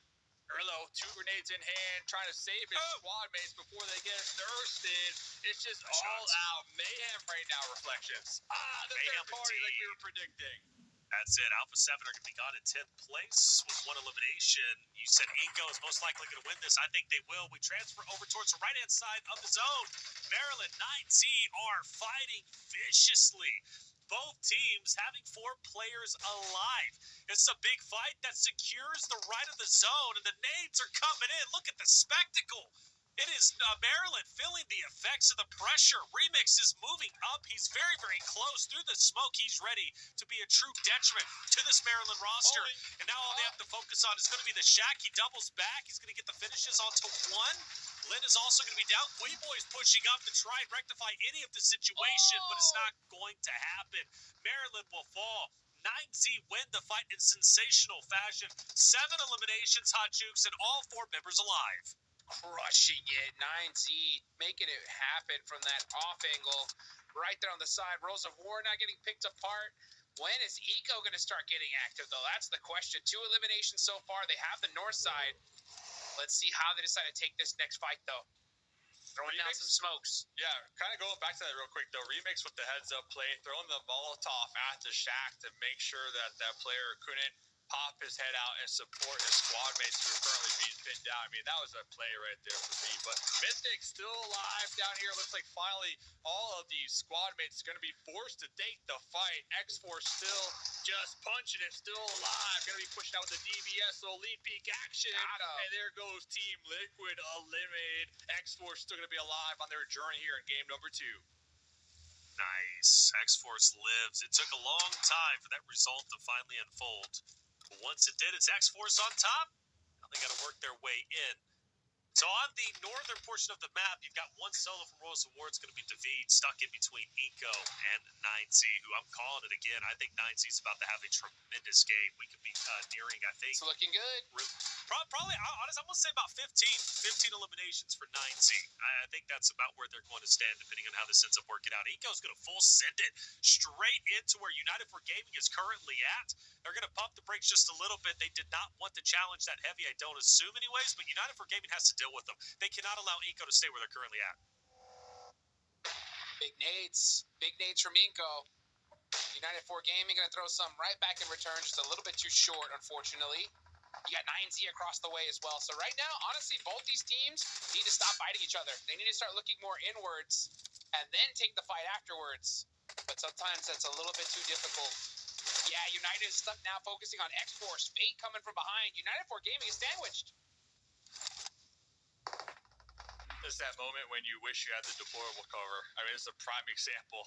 Erlo, 2 grenades in hand, trying to save his squad mates before they get thirsted. It's just all out mayhem right now, Reflections. The third party like we were predicting.
That's it. Alpha 7 are going to be gone in 10th place with 1 elimination. You said Eco is most likely going to win this. I think they will. We transfer over towards the right-hand side of the zone. Maryland 9Z are fighting viciously. Both teams having 4 players alive. It's a big fight that secures the right of the zone, and the nades are coming in. Look at the spectacle. It is Maryland feeling the effects of the pressure. Remix is moving up. He's very, very close through the smoke. He's ready to be a true detriment to this Maryland roster. And now all they have to focus on is going to be the Shaq. He doubles back. He's going to get the finishes onto 1. Lynn is also going to be down. Queeboy is pushing up to try and rectify any of the situation, but it's not going to happen. Maryland will fall. 9Z win the fight in sensational fashion. 7 eliminations, Hot Jukes, and all 4 members alive.
Crushing it. 9Z making it happen from that off angle right there on the side. Rules of War not getting picked apart. When is Eco going to start getting active, though? That's the question. 2 eliminations so far. They have the north side. Let's see how they decide to take this next fight, though. Throwing down some smokes.
Yeah, kind of going back to that real quick, though. Remix with the heads-up play, throwing the Molotov at the Shack to make sure that that player couldn't pop his head out and support his squad mates who are currently being pinned down. I mean, that was a play right there for me. But Mythic still alive down here. Looks like finally all of these squad mates are going to be forced to take the fight. X-Force still just punching it, still alive. Going to be pushing out with the DBS, so lead peek action. And there goes Team Liquid eliminated. X-Force still going to be alive on their journey here in game number 2.
Nice. X-Force lives. It took a long time for that result to finally unfold. But once it did, it's X-Force on top. Now they got to work their way in. So on the northern portion of the map, you've got 1 solo from Royals of War. It's going to be David stuck in between Eco and 9Z, who I'm calling it again. I think 9Z is about to have a tremendous game. We could be nearing, I think.
It's looking good.
Probably, honestly, I'm going to say about 15 eliminations for 9Z. I think that's about where they're going to stand, depending on how this ends up working out. Eco's going to full send it straight into where United for Gaming is currently at. They're going to pump the brakes just a little bit. They did not want to challenge that heavy, I don't assume anyways, but United for Gaming has to deal with them. They cannot allow Inco to stay where they're currently at.
Big nades from Inco. United 4 Gaming going to throw some right back in return, just a little bit too short, unfortunately. You got 9Z across the way as well. So right now, honestly, both these teams need to stop fighting each other. They need to start looking more inwards and then take the fight afterwards. But sometimes that's a little bit too difficult. Yeah, United is stuck now focusing on X-Force. Fate coming from behind. United 4 Gaming is sandwiched.
This is that moment when you wish you had the deployable cover. I mean, it's a prime example.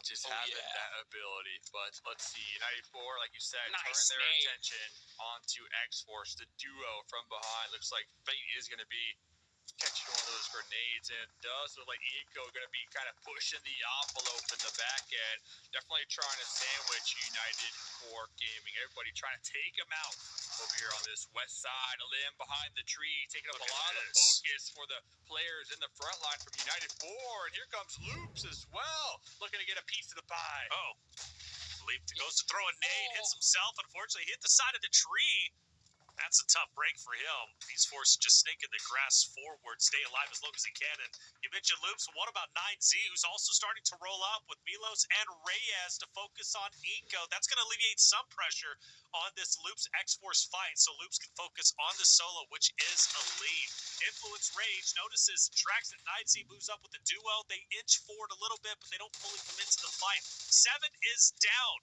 Just having that ability. But let's see, United 4, like you said, turn their attention onto X-Force, the duo from behind. Looks like Fate is going to be catching one of those grenades, and it does look like Eco going to be kind of pushing the envelope in the back end. Definitely trying to sandwich United 4 Gaming. Everybody trying to take them out over here on this west side. A limb behind the tree, taking up a lot of focus for the players in the front line from United 4. And here comes Loops as well, looking to get a piece of the pie.
Oh, Leap goes to throw a nade, hits himself. Unfortunately, hit the side of the tree. That's a tough break for him. He's forced to just snake in the grass forward, stay alive as long as he can. And you mentioned Loops. What about 9Z, who's also starting to roll up with Milos and Reyes to focus on Eco? That's going to alleviate some pressure on this Loops X-Force fight, so Loops can focus on the solo, which is a lead. Influence Rage notices tracks that 9Z moves up with the duo. They inch forward a little bit, but they don't fully commit to the fight. 7 is down.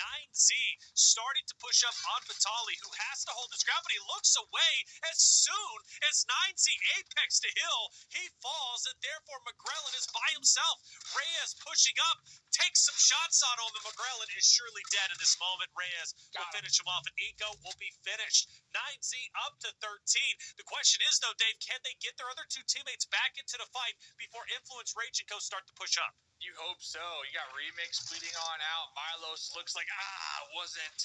9Z starting to push up on Vitali, who has to hold his ground, but he looks away as soon as 9Z apex to Hill. He falls, and therefore McGrellin is by himself. Reyes pushing up, takes some shots on him, and McGrellin is surely dead in this moment. Reyes will finish him off, and Eco will be finished. 9Z up to 13. The question is, though, Dave, can they get their other two teammates back into the fight before Influence, Rage, and Co start to push up?
You hope so. You got Remix bleeding on out. Milos looks like, wasn't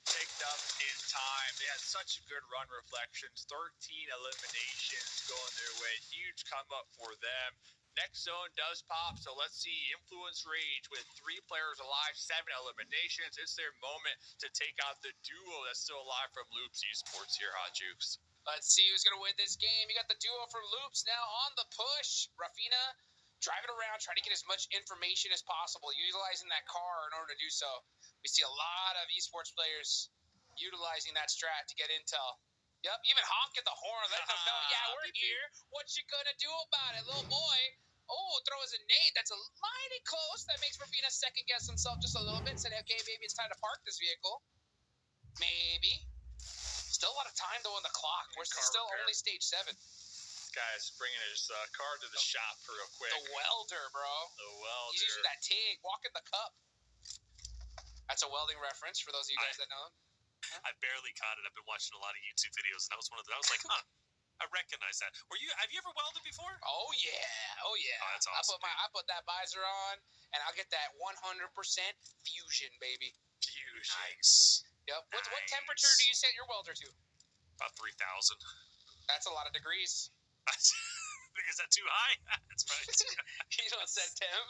picked up in time. They had such good run reflections. 13 eliminations going their way. Huge come up for them. Next zone does pop, so let's see Influence Rage with 3 players alive, 7 eliminations. It's their moment to take out the duo that's still alive from Loops Esports here, Hot Jukes.
Let's see who's going to win this game. You got the duo from Loops now on the push. Rafina driving around, trying to get as much information as possible, utilizing that car in order to do so. We see a lot of esports players utilizing that strat to get intel. Yep, even honking the horn, letting them know, yeah, we're here. What you gonna do about it, little boy? Oh, throws a nade. That's a mighty close. That makes Rafina second guess himself just a little bit. Said, okay, maybe it's time to park this vehicle. Maybe. Still a lot of time, though, on the clock. We're still only stage 7.
Guy's bringing his car to the shop real quick.
The welder, bro.
The welder.
He's using that TIG, walking the cup. That's a welding reference for those of you guys that know.
I barely caught it. I've been watching a lot of YouTube videos, and that was one of them. I was like, I recognize that. Have you ever welded before?
Oh yeah. Oh, that's
awesome.
I put that visor on, and I'll get that 100% fusion, baby.
Fusion.
Nice.
Yep. What temperature do you set your welder to?
About 3,000.
That's a lot of degrees.
Is that too high? That's right.
You don't set temp.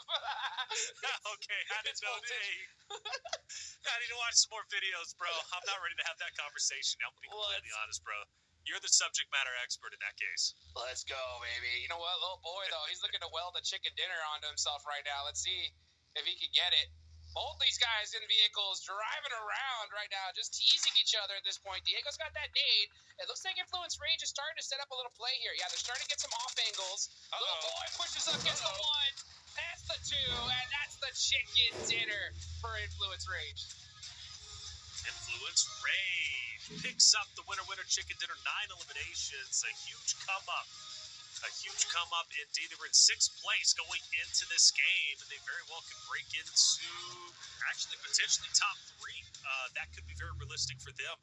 Okay, I didn't know. I need to watch some more videos, bro. I'm not ready to have that conversation. I'm going to be completely honest, bro. You're the subject matter expert in that case.
Let's go, baby. You know what, little boy, though, he's looking to weld a chicken dinner onto himself right now. Let's see if he can get it. Both these guys in vehicles driving around right now, just teasing each other at this point. Diego's got that nade. It looks like Influence Rage is starting to set up a little play here. Yeah, they're starting to get some off angles. Little boy pushes up, gets the 1. That's the 2, and that's the chicken dinner for Influence Rage.
Influence Rage picks up the winner chicken dinner. 9 eliminations. A huge come up. A huge come up indeed. They were in 6th place going into this game, and they very well could break into actually potentially top 3. That could be very realistic for them.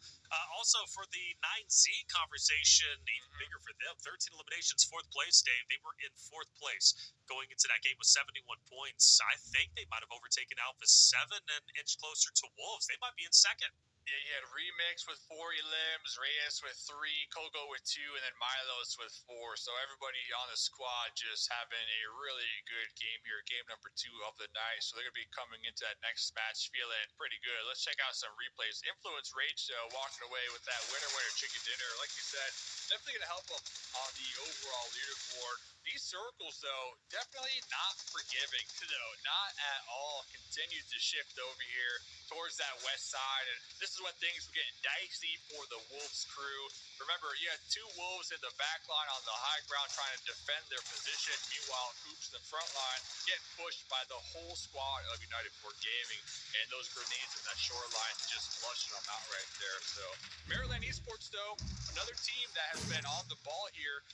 Also for the 9Z conversation, even bigger for them. 13 eliminations, 4th place, Dave. They were in 4th place going into that game with 71 points. I think they might have overtaken Alpha 7 and inched closer to Wolves. They might be in 2nd.
Yeah, you had Remix with 4 elims, Reyes with 3, Kogo with 2, and then Milos with 4. So everybody on the squad just having a really good game here, game number 2 of the night. So they're going to be coming into that next match feeling pretty good. Let's check out some replays. Influence Rage, though, walking away with that winner chicken dinner. Like you said, definitely going to help them on the overall leaderboard. These circles, though, definitely not forgiving, though. Not at all. Continue to shift over here towards that west side. And this is when things were getting dicey for the Wolves crew. Remember, you had 2 Wolves in the back line on the high ground trying to defend their position. Meanwhile, Hoops in the front line getting pushed by the whole squad of United 4 Gaming. And those grenades in that shoreline just flushing them out right there. So, Maryland Esports, though, another team that has been on the ball here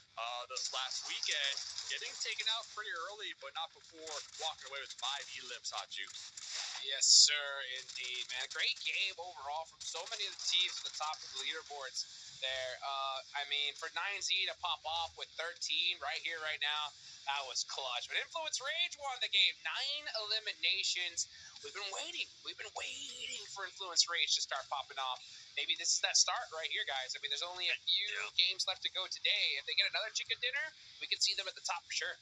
this last weekend, getting taken out pretty early, but not before walking away with 5 elims, Hot Juice.
Yes, sir, indeed, man. Great game overall from so many of the teams at the top of the leaderboards there. I mean, for 9Z to pop off with 13 right here, right now, that was clutch. But Influence Rage won the game. 9 eliminations. We've been waiting. We've been waiting for Influence Rage to start popping off. Maybe this is that start right here, guys. I mean, there's only a few games left to go today. If they get another chicken dinner, we can see them at the top for sure.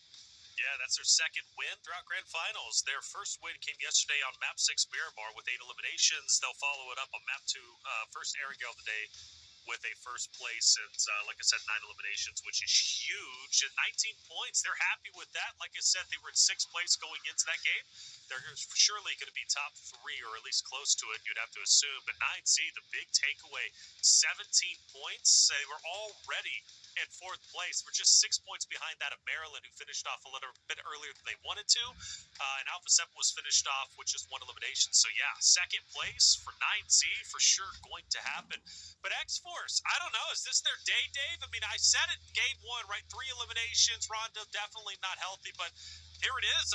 Yeah, that's their 2nd win throughout Grand Finals. Their first win came yesterday on Map 6 Miramar with 8 eliminations. They'll follow it up on Map 2, first airing of the day with a first place and, like I said, 9 eliminations, which is huge. And 19 points, they're happy with that. Like I said, they were in 6th place going into that game. They're surely going to be top 3 or at least close to it, you'd have to assume. But 9Z, the big takeaway, 17 points. They were already in 4th place. We're just 6 points behind that of Maryland, who finished off a little bit earlier than they wanted to. And Alpha 7 was finished off with just 1 elimination. So, yeah, 2nd place for 9Z for sure going to happen. But X-Force, I don't know. Is this their day, Dave? I mean, I said it game 1, right? 3 eliminations. Rondo definitely not healthy, but here it is.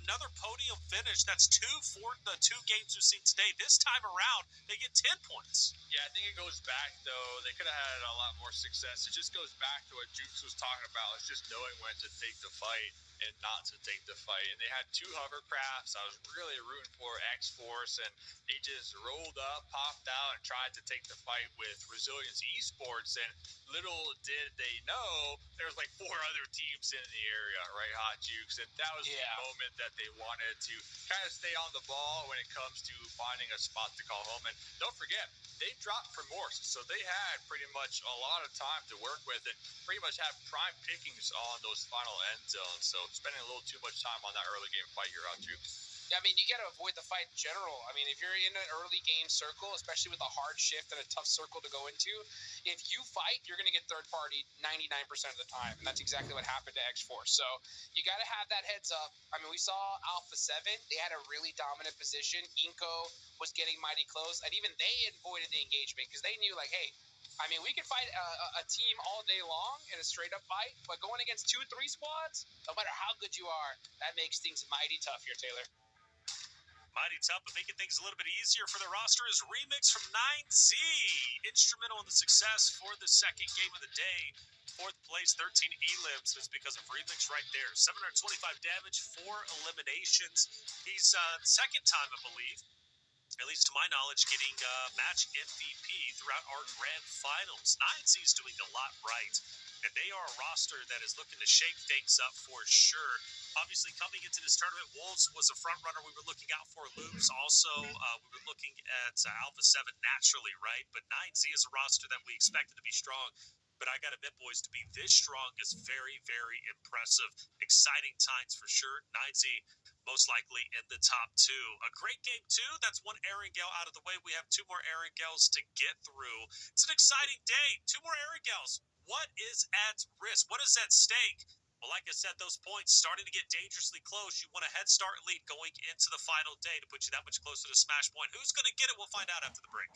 Another podium finish. That's 2 for the 2 games we've seen today. This time around, they get 10 points.
Yeah, I think it goes back, though. They could have had a lot more success. It just goes back to what Jukes was talking about. It's just knowing when to take the fight and not to take the fight. And they had 2 hovercrafts. I was really rooting for X-Force, and they just rolled up, popped out, and tried to take the fight with Resilience Esports. And little did they know, there was like 4 other teams in the area, right, Hot Jukes? And that was the moment that they wanted to kind of stay on the ball when it comes to finding a spot to call home. And don't forget, they dropped for Morse, so they had pretty much a lot of time to work with and pretty much had prime pickings on those final end zones. So spending a little too much time on that early game fight here, Hot Jukes.
Yeah, I mean, you got to avoid the fight in general. I mean, if you're in an early game circle, especially with a hard shift and a tough circle to go into, if you fight, you're going to get third party 99% of the time. And that's exactly what happened to X-Force. So you got to have that heads up. I mean, we saw Alpha 7. They had a really dominant position. Inko was getting mighty close. And even they avoided the engagement because they knew, like, hey, I mean, we could fight a team all day long in a straight-up fight, but going against 2-3 squads, no matter how good you are, that makes things mighty tough here, Taylor.
Mighty tough, but making things a little bit easier for the roster is Remix from 9Z. Instrumental in the success for the 2nd game of the day. 4th place, 13 elims. That's because of Remix right there. 725 damage, 4 eliminations. He's 2nd time, I believe, at least to my knowledge, getting match MVP throughout our grand finals. 9Z is doing a lot right, and they are a roster that is looking to shake things up for sure. Obviously, coming into this tournament, Wolves was a front runner we were looking out for. Loops also, we were looking at Alpha 7 naturally, right? But 9Z is a roster that we expected to be strong. But I got to admit, boys, to be this strong is very, very impressive. Exciting times for sure. 9Z most likely in the top 2. A great game, too. That's 1 Erangel out of the way. We have 2 more Erangels to get through. It's an exciting day. 2 more Erangels. What is at risk? What is at stake? Well, like I said, those points starting to get dangerously close. You want a head start lead going into the final day to put you that much closer to Smash Point. Who's going to get it? We'll find out after the break.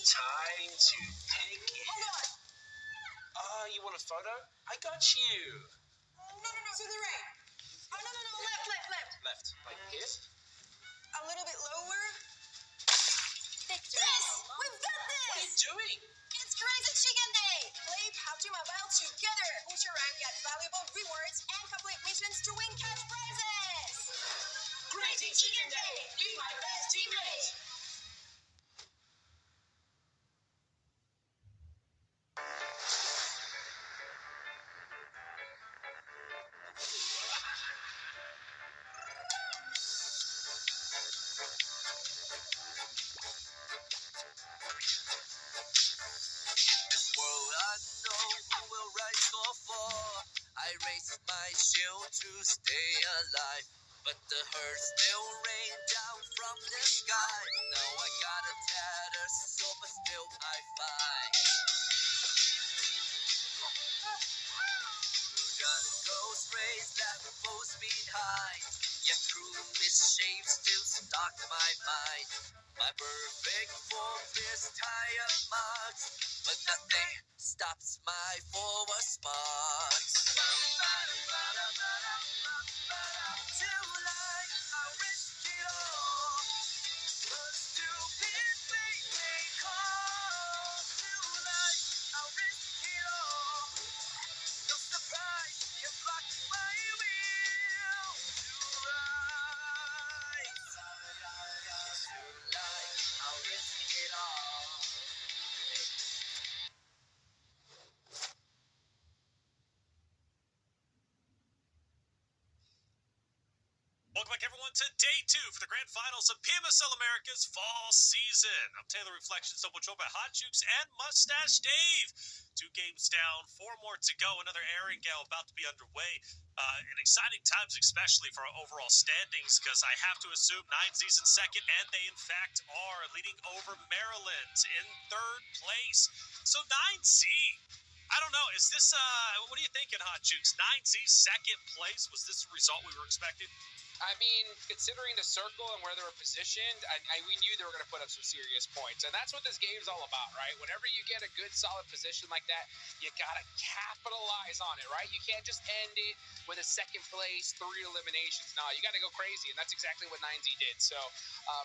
Time to dig in. You want a photo? I got you.
No, to the right. Oh, no, left.
Left. Like here?
A little bit lower.
Victory.
Yes! We've got
What are you
this!
doing?
It's Crazy Chicken Day! Play PUBG Mobile together! Push your rank, get valuable rewards, and complete missions to win cash prizes! Crazy Chicken Day! Be my best teammate!
This world I know who will rise or fall. I raise my shield to stay alive. But the hurt still rain down from the sky. Now I got a tatter, so but still I fight. Through jungles raised that full speed high. Yet through misshapes still stalk my mind. My perfect form is tired marks, but nothing stops my forward sparks. Too late, I risk it all. But stupid fate may call. Too late, I risk it all. No surprise, can block my will to rise. Too late, I'll risk it all.
Welcome back, everyone, to day 2 for the grand finals of PMSL America's fall season. I'm Taylor Reflections, double joined by Hot Jukes and Mustache Dave. 2 games down, 4 more to go. Another airing gale about to be underway. In exciting times, especially for our overall standings, because I have to assume 9Z's in second, and they in fact are, leading over Maryland in 3rd place. So 9Z, I don't know, is this, what are you thinking, Hot Jukes? 9Z second place, was this the result we were expecting?
I mean, considering the circle and where they were positioned, we knew they were going to put up some serious points. And that's what this game's all about, right? Whenever you get a good, solid position like that, you got to capitalize on it, right? You can't just end it with a second place, 3 eliminations. No, you got to go crazy. And that's exactly what 9Z did. So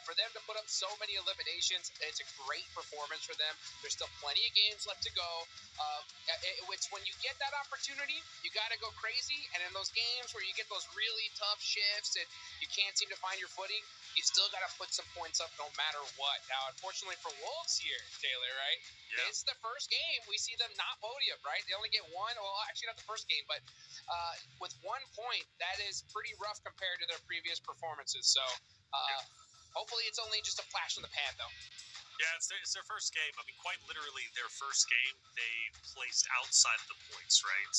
for them to put up so many eliminations, it's a great performance for them. There's still plenty of games left to go. It's when you get that opportunity, you got to go crazy. And in those games where you get those really tough shifts and you can't seem to find your footing, you still got to put some points up no matter what. Now, unfortunately for Wolves here, Taylor, right?
Yeah.
It's the first game we see them not podium, right? They only get 1. Well, actually, not the first game, but with 1 point, that is pretty rough compared to their previous performances. So hopefully it's only just a flash in the pan, though.
Yeah, it's their first game. I mean, quite literally their first game, they placed outside of the points, right?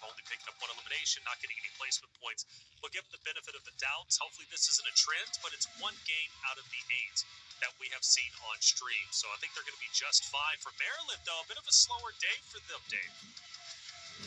Only picking up 1 elimination, not getting any placement points. We'll give them the benefit of the doubt. Hopefully this isn't a trend, but it's 1 game out of the 8 that we have seen on stream. So I think they're going to be just fine. For Maryland, though, a bit of a slower day for them, Dave.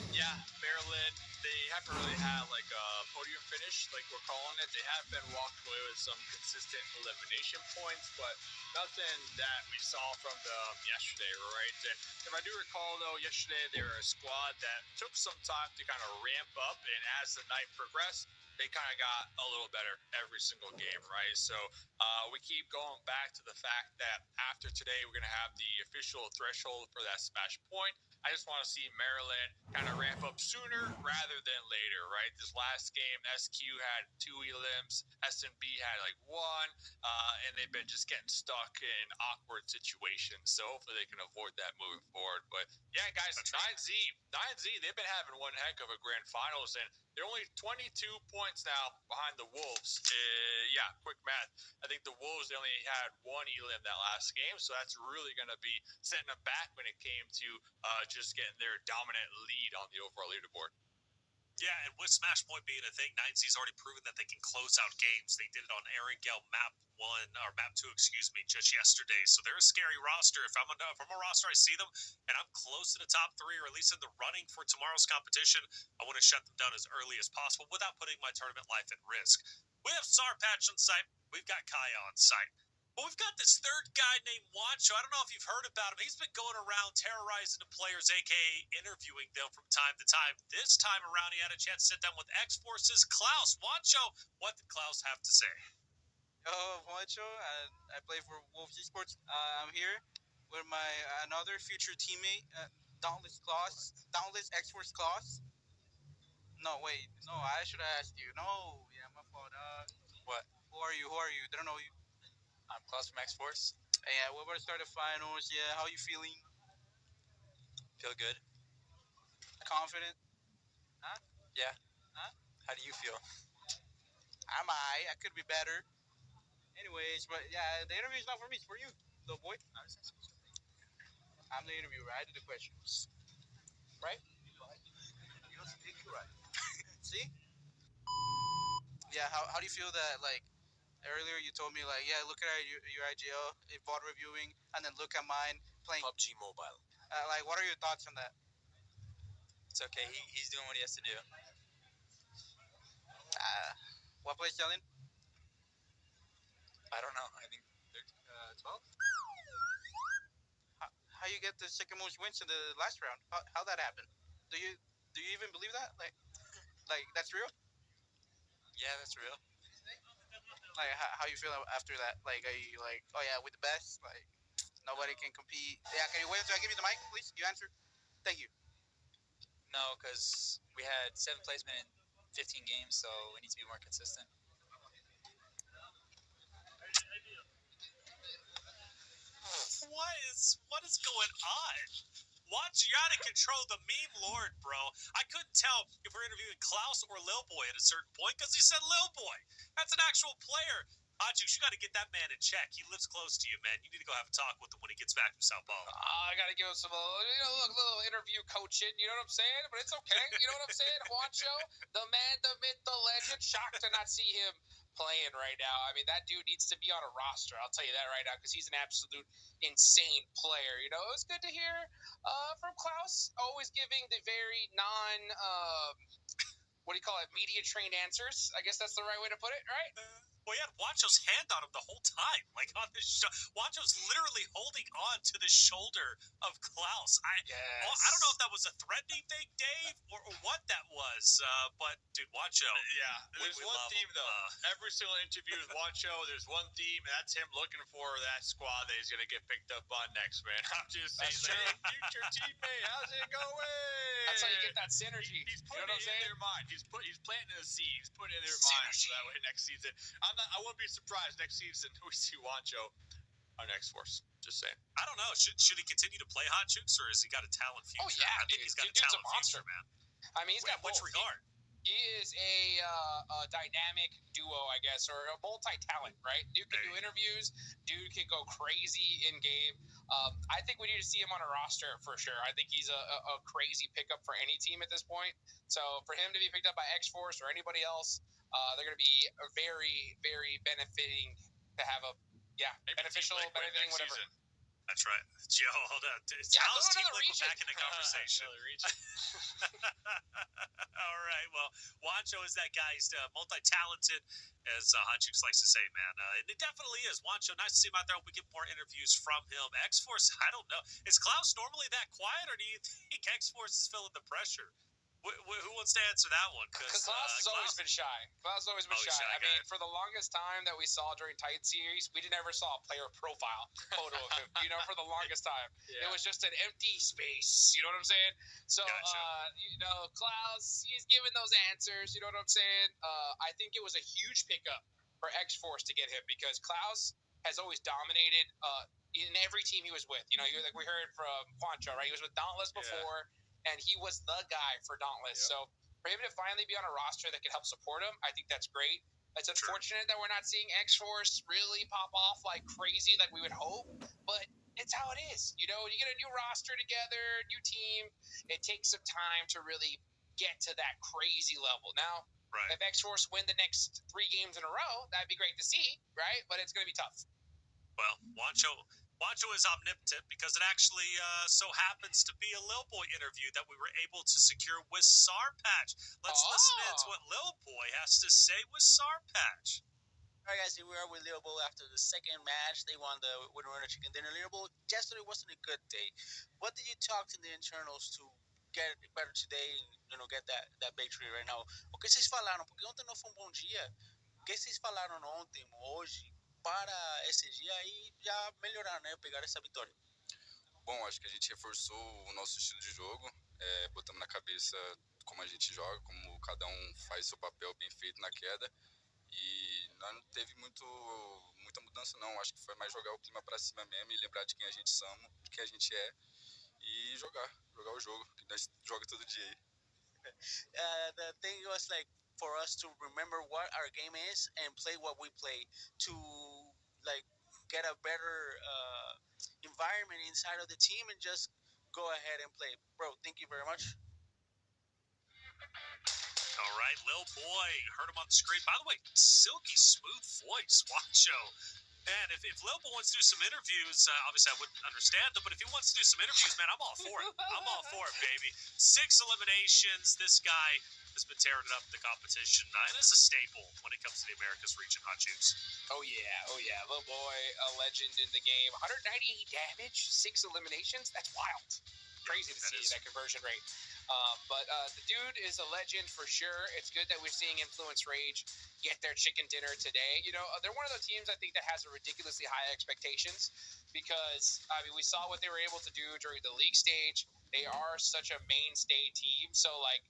Yeah, Maryland, they haven't really had like a podium finish, like we're calling it. They have been walked away with some consistent elimination points, but nothing that we saw from them yesterday, right? And if I do recall, though, yesterday they were a squad that took some time to kind of ramp up, and as the night progressed, they kind of got a little better every single game, right? So we keep going back to the fact that after today, we're going to have the official threshold for that smash point. I just want to see Maryland kind of ramp up sooner rather than later, right? This last game, SQ had 2 elims, SNB had like 1, and they've been just getting stuck in awkward situations. So hopefully they can avoid that moving forward. But yeah, guys, 9Z, they've been having one heck of a grand finals, and they're only 22 points now behind the Wolves. Yeah, quick math. I think the Wolves, they only had 1 elim that last game, so that's really going to be setting them back when it came to just getting their dominant lead on the overall leaderboard.
Yeah, and with Smash Point being a thing, 9Z's already proven that they can close out games. They did it on Erangel Map 2, just yesterday. So they're a scary roster. If I'm a roster, I see them, and I'm close to the top 3, or at least in the running for tomorrow's competition, I want to shut them down as early as possible without putting my tournament life at risk. We have Sarpatch on site. We've got Kaya on site. But we've got this 3rd guy named Wancho. I don't know if you've heard about him. He's been going around terrorizing the players, a.k.a. interviewing them from time to time. This time around, he had a chance to sit down with X-Force's Klaus. Wancho, what did Klaus have to say?
Juancho, and I play for Wolves Esports. I'm here with my another future teammate, Dauntless X-Force Claus. No, wait, no, I should have asked you. No, yeah, my fault.
What?
Who are you? Who are you? Didn't know you.
I'm Klaus from X Force.
Yeah, we're about to start the finals. Yeah, how you feeling?
Feel good?
Confident? Huh?
Yeah.
Huh?
How do you feel?
I could be better. Anyways, but yeah, the interview's not for me. It's for you, little boy. I'm the interviewer. I did the questions. Right? You don't speak right. See? Yeah, how do you feel that, like, earlier you told me, like, yeah, look at your IGL, VOD reviewing, and then look at mine playing.
PUBG Mobile.
Like, what are your thoughts on that?
It's okay. He's doing what he has to do.
What place selling?
I don't know. I think they're 12.
How you get the second most wins in the last round? How that happened? Do you even believe that? Like that's real?
Yeah, that's real.
Like how you feel after that? Like are you like, oh yeah, we're the best? Like nobody can compete. Yeah, can you wait until I give you the mic, please? You answer. Thank you.
No, because we had 7th placement in 15 games, so we need to be more consistent.
What is going on? Watch, you're out of control. The meme lord, bro. I couldn't tell if we're interviewing Klaus or Lil Boy at a certain point because he said Lil Boy. That's an actual player. Hajux, you got to get that man in check. He lives close to you, man. You need to go have a talk with him when he gets back from Sao Paulo.
I got to give him some little interview coaching. You know what I'm saying? But it's okay. You know what I'm saying? Juancho, the man, the myth, the legend. Shocked to not see him playing right now. I mean, that dude needs to be on a roster. I'll tell you that right now because he's an absolute insane player. You know, it was good to hear from Klaus, always giving the very what do you call it, media trained answers. I guess that's the right way to put it, right?
Well, he had Wancho's hand on him the whole time, like on his Wancho's literally holding on to the shoulder of Klaus. I don't know if that was a threatening thing, Dave, or what that was, but dude, Wancho.
Yeah, there's
we
one
love
theme
him.
though. Every single interview with Wancho, there's one theme, and that's him looking for that squad that he's gonna get picked up on next, man. I'm just saying,
That's true.
hey, future teammate, how's it going?
That's how you get that synergy.
He's
You
putting
know what I'm
it in
saying?
their mind. He's planting a seed. He's putting it in their mind so that way next season. I wouldn't be surprised next season we see Wancho on X Force. Just saying.
I don't know. Should he continue to play Hot Chooks, or has he got a talent future?
Oh, yeah,
I think
dude.
he's got a
Dude's a
talent
monster.
future, man.
I mean, he's got
Which
both.
regard?
He is a dynamic duo, I guess, or a multi-talent, right? Dude can do interviews. Dude can go crazy in game. I think we need to see him on a roster for sure. I think he's a crazy pickup for any team at this point. So for him to be picked up by X Force or anybody else, they're going to be very, very benefiting to have a beneficial, benefiting whatever.
Season.
That's right. Joe, hold on.
Yeah,
How's
go to
Team
another
Liquid
region.
back in the conversation? All right. Well, Wancho is that guy. He's multi-talented, as Hajux likes to say, man. And it definitely is. Wancho, nice to see him out there. We get more interviews from him. X-Force, I don't know. Is Klaus normally that quiet, or do you think X-Force is feeling the pressure? Who wants to answer that one?
Because Klaus has always been shy. Klaus has always been shy. I mean, for the longest time that we saw during Titan Series, we never saw a player profile photo of him, for the longest time. Yeah. It was just an empty space, you know what I'm saying? So, gotcha. Klaus, he's giving those answers, you know what I'm saying? I think it was a huge pickup for X-Force to get him because Klaus has always dominated in every team he was with. Like we heard from Juancho, right? He was with Dauntless before. Yeah. And he was the guy for Dauntless. Yep. So for him to finally be on a roster that can help support him, I think that's great. It's unfortunate that we're not seeing X-Force really pop off like crazy like we would hope, but it's how it is. You get a new roster together, new team. It takes some time to really get to that crazy level. Now, if X-Force win the next 3 games in a row, that'd be great to see, right? But it's going to be tough.
Well, Wancho is omnipotent because it actually so happens to be a Lil Boy interview that we were able to secure with Sarpatch. Let's listen in to what Lil Boy has to say with Sarpatch.
All right, guys, here we are with Lil Boy after the second match. They won the Winner Chicken Dinner. Lil Boy, yesterday wasn't a good day. What did you talk to the internals to get better today and get that victory right now? O que vocês falaram? Porque ontem não foi um bom dia. O que vocês falaram ontem, hoje, para esse dia aí já melhorar, né? Pegar essa vitória?
Bom, acho que a gente reforçou o nosso estilo de jogo, botamos na cabeça como a gente joga, como cada um faz seu papel bem feito na queda. E nós não teve muita mudança não, acho que foi mais jogar o clima pra cima mesmo e lembrar de quem a gente somos, de quem a gente é e jogar o jogo, que nós joga todo dia aí.
The thing was like for us to remember what our game is and play what we play to like get a better environment inside of the team and just go ahead and play. Bro, thank you very much.
All right, Lil Boy, heard him on the screen. By the way, silky smooth voice, Wacho. Man, if Lil Boy wants to do some interviews, obviously I wouldn't understand them, but if he wants to do some interviews, man, I'm all for it. I'm all for it, baby. 6 eliminations. This guy has been tearing it up the competition, and it's a staple when it comes to the Americas region, Hot Juice.
Oh yeah, Lil Boy, a legend in the game. 198 damage, 6 eliminations. That's wild. Crazy to see that conversion rate. But the dude is a legend for sure. It's good that we're seeing Influence Rage get their chicken dinner today. You know, they're one of the teams I think that has a ridiculously high expectations because, I mean, we saw what they were able to do during the league stage. They are such a mainstay team. So, like,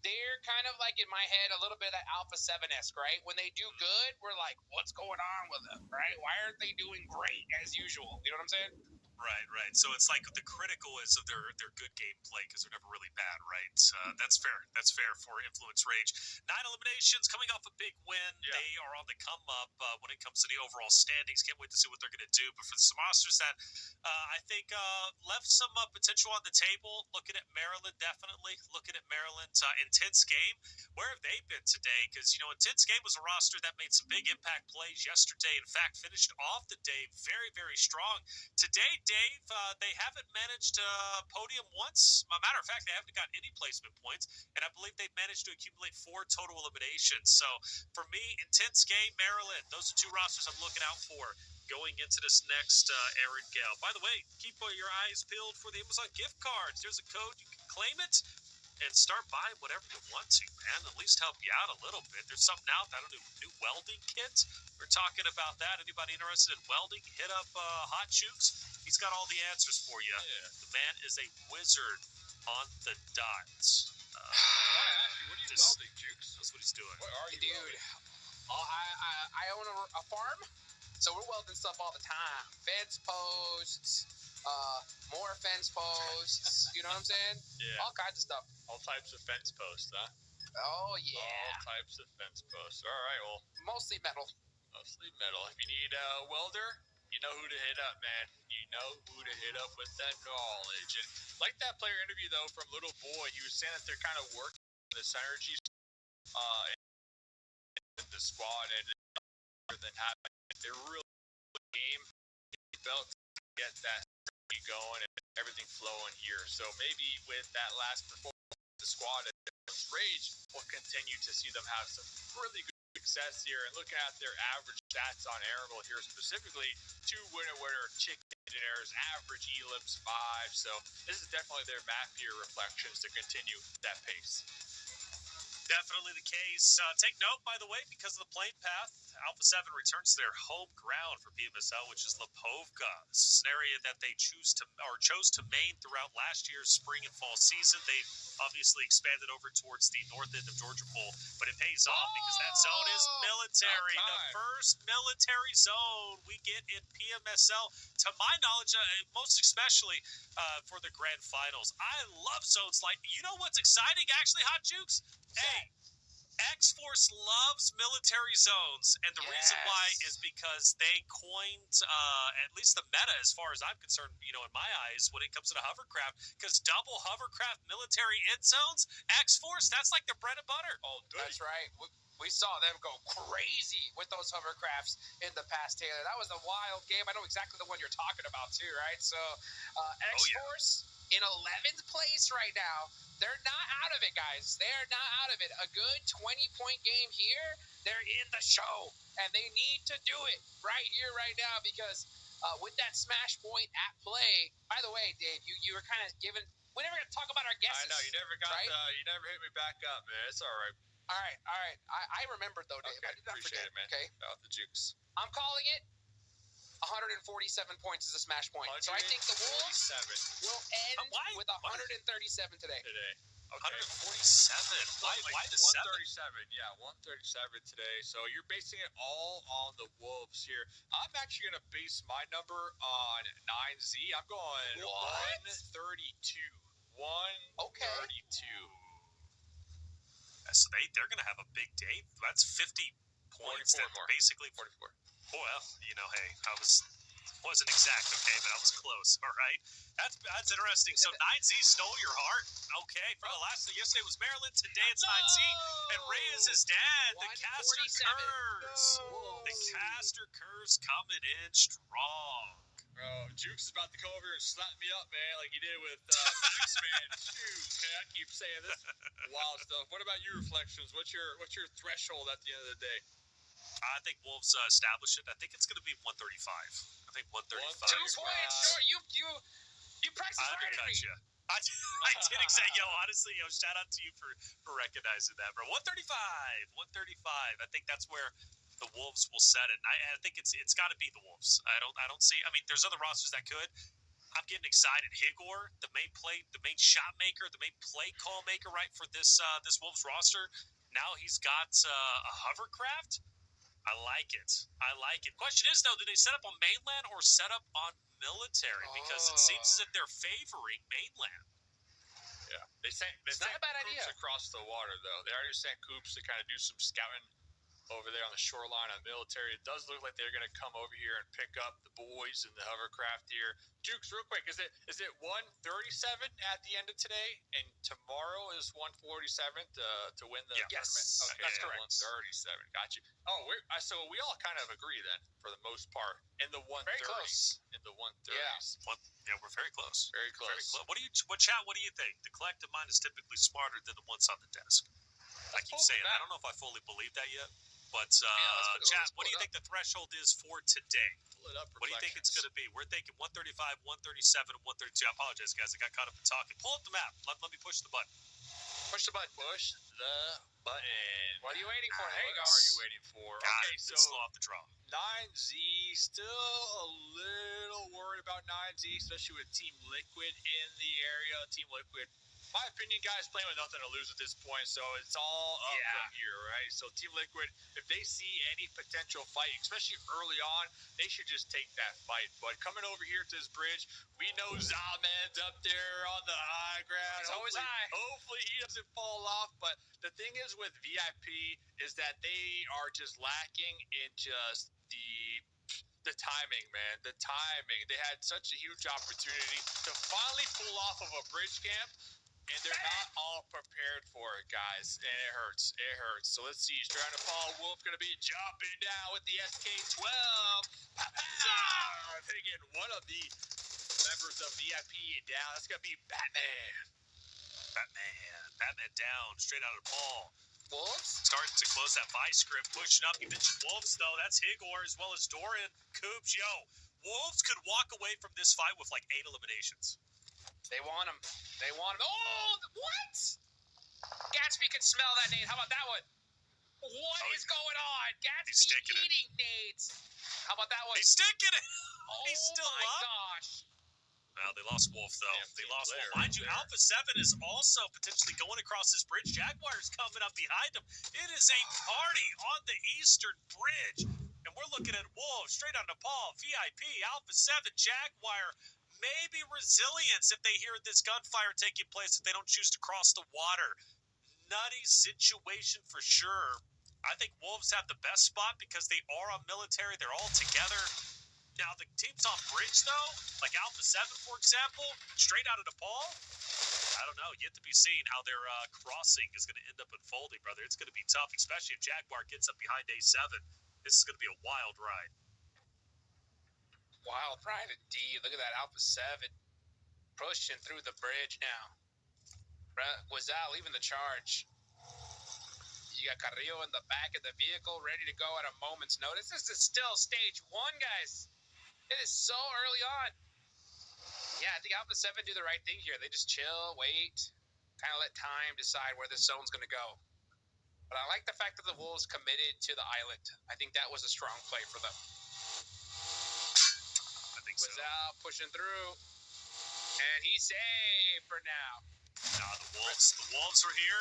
they're kind of like, in my head, a little bit of Alpha 7-esque, right? When they do good, we're like, what's going on with them, right? Why aren't they doing great as usual? You know what I'm saying?
Right. So it's like the critical is of their good gameplay because they're never really bad, right? That's fair. That's fair for Influence Rage. 9 eliminations coming off a big win. Yeah. They are on the come up when it comes to the overall standings. Can't wait to see what they're going to do. But for some rosters that I think left some potential on the table, looking at Maryland, definitely. Looking at Maryland's intense game. Where have they been today? Because, you know, Intense Game was a roster that made some big impact plays yesterday. In fact, finished off the day very, very strong. Today, Dave, they haven't managed podium once. Matter of fact, they haven't got any placement points, and I believe they've managed to accumulate 4 total eliminations. So, for me, Intense Game, Maryland, those are 2 rosters I'm looking out for going into this next Arid Gale. By the way, keep your eyes peeled for the Amazon gift cards. There's a code. You can claim it and start buying whatever you want to, man. At least help you out a little bit. There's something out there, new welding kit. We're talking about that. Anybody interested in welding, hit up Hot Jukes. He's got all the answers for you. Yeah. The man is a wizard on the dot.
What are you welding, Jukes?
That's what he's doing.
What are you welding?
I own a farm, so we're welding stuff all the time. Fence posts, more fence posts, you know what I'm saying?
Yeah.
All kinds of stuff.
All types of fence posts, huh?
Oh, yeah.
All types of fence posts. All right, well.
Mostly metal.
Mostly metal. If you need a welder, you know who to hit up, man. You know who to hit up with that knowledge. And like that player interview, though, from Little Boy, he was saying that they're kind of working the synergies in the squad, and than having a really good game, he felt to get that going and everything flowing here. So maybe with that last performance, the squad at Rage will continue to see them have some really good success here. And looking at their average stats on Airable here specifically, 2 winner chicken engineers, average elims 5. So this is definitely their map here reflections to continue that pace.
Definitely the case. Take note, by the way, because of the plane path, Alpha 7 returns to their home ground for PMSL, which is Lipovka. This is an area that they chose to main throughout last year's spring and fall season. They obviously expanded over towards the north end of Georgia Bowl, but it pays off because that zone is military. The first military zone we get in PMSL, to my knowledge, most especially for the grand finals. I love zones like, you know what's exciting, actually, Hot Jukes? Hey, X-Force loves military zones, and the reason why is because they coined at least the meta, as far as I'm concerned, you know, in my eyes, when it comes to the hovercraft, because double hovercraft military end zones, X-Force, that's like their bread and butter.
Oh, that's right. We saw them go crazy with those hovercrafts in the past, Taylor. That was a wild game. I know exactly the one you're talking about, too, right? So, X-Force in 11th place right now. They're not out of it, guys. They're not out of it. A good 20-point game here, they're in the show. And they need to do it right here, right now, because with that smash point at play, by the way, Dave, you were kind of given, we never got to talk about our guesses.
I know, you never got
right?
You never hit me back up, man. It's all right.
All right. I remembered, though, Dave.
Okay,
I did not
appreciate
forget,
it, man.
okay?
About the Jukes.
I'm calling it 147 points is a smash point. So I think the Wolves will end with 137 today.
Okay.
147. Why the 7?
137, yeah, 137 today. So you're basing it all on the Wolves here. I'm actually going to base my number on 9Z. I'm going 132. 132.
So they're going to have a big day. That's 50 points.
44 more.
Basically
44.
Well, hey, wasn't exact, okay, but I was close. All right, that's interesting. So 9Z stole your heart. Okay, for the last yesterday was Maryland, today it's 9Z, and Reyes is dead. The caster curse. The caster curse coming in strong.
Bro, Jukes is about to come over here and slap me up, man, like he did with Maxman. Shoot, man, I keep saying this wild stuff. What about your reflections? What's your threshold at the end of the day?
I think Wolves establish it. I think it's going to be 135. I think 135.
2 points. Sure, you practice harder than me.
I did exactly. Honestly, shout out to you for recognizing that, bro. 135. I think that's where the Wolves will set it. And I think it's got to be the Wolves. I don't see. I mean, there's other rosters that could. I'm getting excited. Higor, the main shot maker, the main play call maker, right, for this Wolves roster. Now he's got a hovercraft. I like it. Question is, though, do they set up on mainland or set up on military? Because it seems as if they're favoring mainland.
Yeah. They sent
not a bad
Coops
idea.
across the water, though. They already sent Coops to kind of do some scouting over there on the shoreline of military. It does look like they're going to come over here and pick up the boys in the hovercraft here. Jukes, real quick, is it 137 at the end of today, and tomorrow is 147 to win the tournament? Okay,
that's correct.
137. Got you. Oh, so we all kind of agree then, for the most part, in the 130s.
Very close.
In the 130s.
Yeah, we're very close.
Very close.
What do you think? The collective mind is typically smarter than the ones on the desk. I keep saying that. I don't know if I fully believe that yet. But, chat, what do you think the threshold is for today? What do you think it's going to be? We're thinking 135, 137, and 132. I apologize, guys. I got caught up in talking. Pull up the map. Let me push the button.
Push the button. Push the button.
What are you waiting for? There you go.
What are you waiting for? Okay, so
slow off the draw.
9Z, still a little worried about 9Z, especially with Team Liquid in the area. Team Liquid, my opinion, guys, playing with nothing to lose at this point, so it's all up from here, right? So Team Liquid, if they see any potential fight, especially early on, they should just take that fight. But coming over here to this bridge, we know Zalman's up there on the high ground.
He's always high.
Hopefully he doesn't fall off. But the thing is with VIP is that they are just lacking in just the timing, man. The timing. They had such a huge opportunity to finally pull off of a bridge camp, and they're not all prepared for it, guys. And it hurts. It hurts. So let's see. He's trying to fall. Wolf going to be jumping down with the SK-12. Taking one of the members of VIP down. That's going to be Batman. Batman down. Straight out of the ball.
Wolves?
Starting to close that vice script. Pushing up. You mentioned Wolves, though. That's Higor as well as Doran. Coops. Yo, Wolves could walk away from this fight with like 8 eliminations.
They want him. Oh, what? Gatsby can smell that nade. How about that one? What is going on? Gatsby eating nades. How about that one?
He's sticking it. He's still
up. Oh, my
up.
gosh.
Well, they lost Wolf, though. They lost Wolf.
Right
Mind you,
there.
Alpha 7 is also potentially going across this bridge. Jaguar's coming up behind him. It is a party on the Eastern Bridge. And we're looking at Wolf straight on Nepal, VIP, Alpha 7, Jaguar. Maybe Resilience if they hear this gunfire taking place, if they don't choose to cross the water. Nutty situation for sure. I think Wolves have the best spot because they are on military. They're all together. Now, the teams on bridge, though, like Alpha 7, for example, straight out of Nepal, I don't know. Yet to be seen how their crossing is going to end up unfolding, brother. It's going to be tough, especially if Jaguar gets up behind A7. This is going to be a wild ride.
Wild ride indeed. Look at that Alpha 7 pushing through the bridge now. Wazal leaving the charge. You got Carrillo in the back of the vehicle, ready to go at a moment's notice. This is still stage 1, guys. It is so early on. Yeah, I think Alpha 7 do the right thing here. They just chill, wait, kind of let time decide where this zone's going to go. But I like the fact that the Wolves committed to the island. I think that was a strong play for them. was
so.
out pushing through, and he's safe for now.
Nah, the Wolves were here.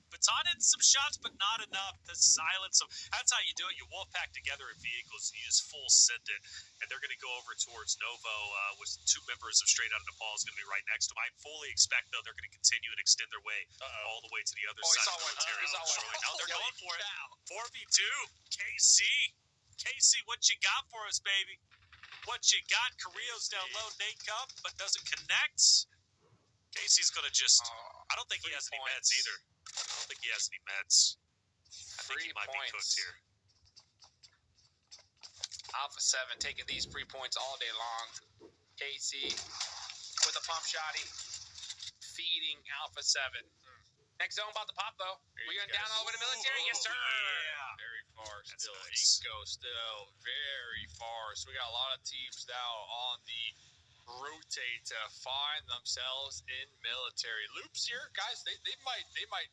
Baton hit some shots, but not enough to silence them. That's how you do it. You wolf pack together in vehicles, and you just full send it. And they're going to go over towards Novo with 2 members of Straight Outta Nepal is going to be right next to them. I fully expect, though, they're going to continue and extend their way all the way to the other side of the military. Now they're going for it. 4v2. KC, what you got for us, baby? What you got? Carrillo's down low. Nate Cup, but doesn't connect. Casey's going to just... I don't think he has any meds either. I don't think he has any meds. I think he might be cooked here.
Alpha 7 taking these 3 points all day long. KC with a pump shotty, feeding Alpha 7. Next zone about to pop, though. We're going down all the way to military. Yes, sir.
Yeah. Very far
That's
still.
nice.
Inco still very far. So we got a lot of teams now on the rotate to find themselves in military loops here, guys. They might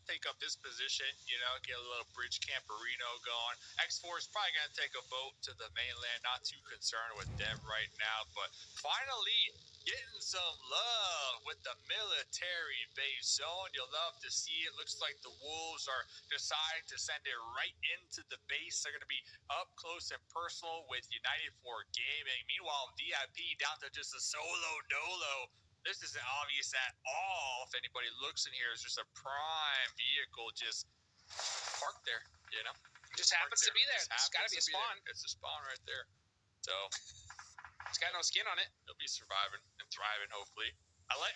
take up this position, you know, get a little bridge camperino going. X4 is probably gonna take a boat to the mainland. Not too concerned with them right now, but finally getting some love with the military base zone. You'll love to see it. Looks like the Wolves are deciding to send it right into the base. They're going to be up close and personal with United for Gaming. Meanwhile, VIP down to just a solo dolo. This isn't obvious at all. If anybody looks in here, it's just a prime vehicle just parked there, you know?
Just happens to be there. It's got to be a spawn.
It's a spawn right there. So...
It's got no skin on it.
They'll be surviving and thriving, hopefully. I like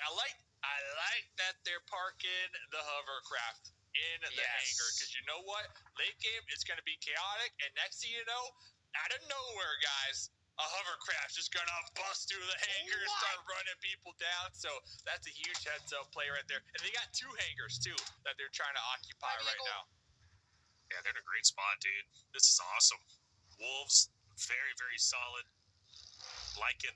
that they're parking the hovercraft in the hangar, because you know what? Late game, it's going to be chaotic, and next thing you know, out of nowhere, guys, a hovercraft's just going to bust through the hangar and start running people down. So that's a huge heads-up play right there. And they got 2 hangars, too, that they're trying to occupy right now.
Yeah, they're in a great spot, dude. This is awesome. Wolves, very, very solid. Like in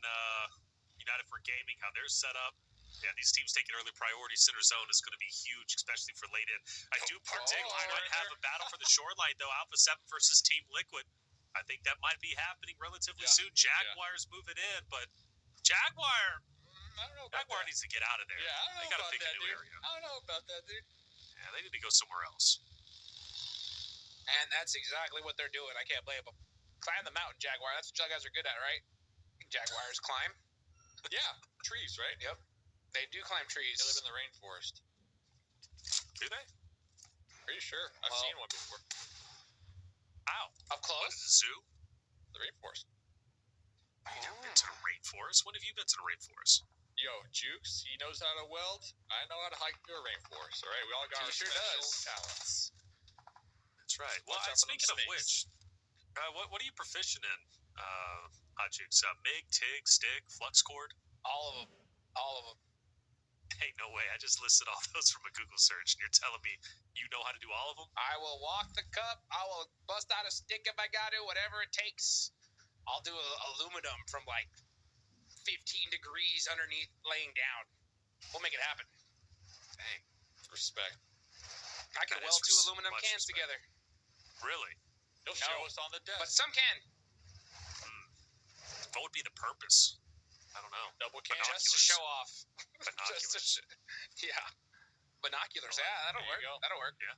United for Gaming, how they're set up. Yeah, these teams taking early priority. Center zone is going to be huge, especially for late in. I do predict we might have a battle for the shoreline, though. Alpha 7 versus Team Liquid. I think that might be happening relatively soon. Jaguar's moving in, but Jaguar...
I don't know about
Jaguar
that.
needs to get out of there.
Yeah, I don't know
they got to
about
pick
that,
a new
dude.
area.
I don't know about that, dude.
Yeah, they need to go somewhere else.
And that's exactly what they're doing. I can't blame them. Climb the mountain, Jaguar. That's what you guys are good at, right? Jaguars climb.
Yeah, trees, right?
Yep. They do climb trees.
They live in the rainforest.
Do they?
Pretty sure. I've seen one before.
Ow.
Up close?
What, the zoo?
The rainforest.
I've never been to the rainforest. When have you been to the rainforest?
Yo, Jukes, he knows how to weld. I know how to hike through a rainforest, all right? We all got our
He sure
special
does.
talents.
That's right. Well,
Watch out for them
speaking of
snakes.
which, what are you proficient in, Hot Jukes? MIG, TIG, stick, flux cord?
All of them. All of them.
Hey, no way. I just listed all those from a Google search, and you're telling me you know how to do all of them?
I will walk the cup. I will bust out a stick if I got to, whatever it takes. I'll do aluminum from like 15 degrees underneath laying down. We'll make it happen.
Dang.
Respect.
I can
That
weld
is
2 aluminum
much
cans
respect.
together.
Really?
He'll
No.
show us on the desk.
But some can.
What would be the purpose? I don't know.
Double can.
Just to show off.
Binoculars.
Yeah. Binoculars. Yeah, that'll
There you
work.
go.
That'll work.
Yeah.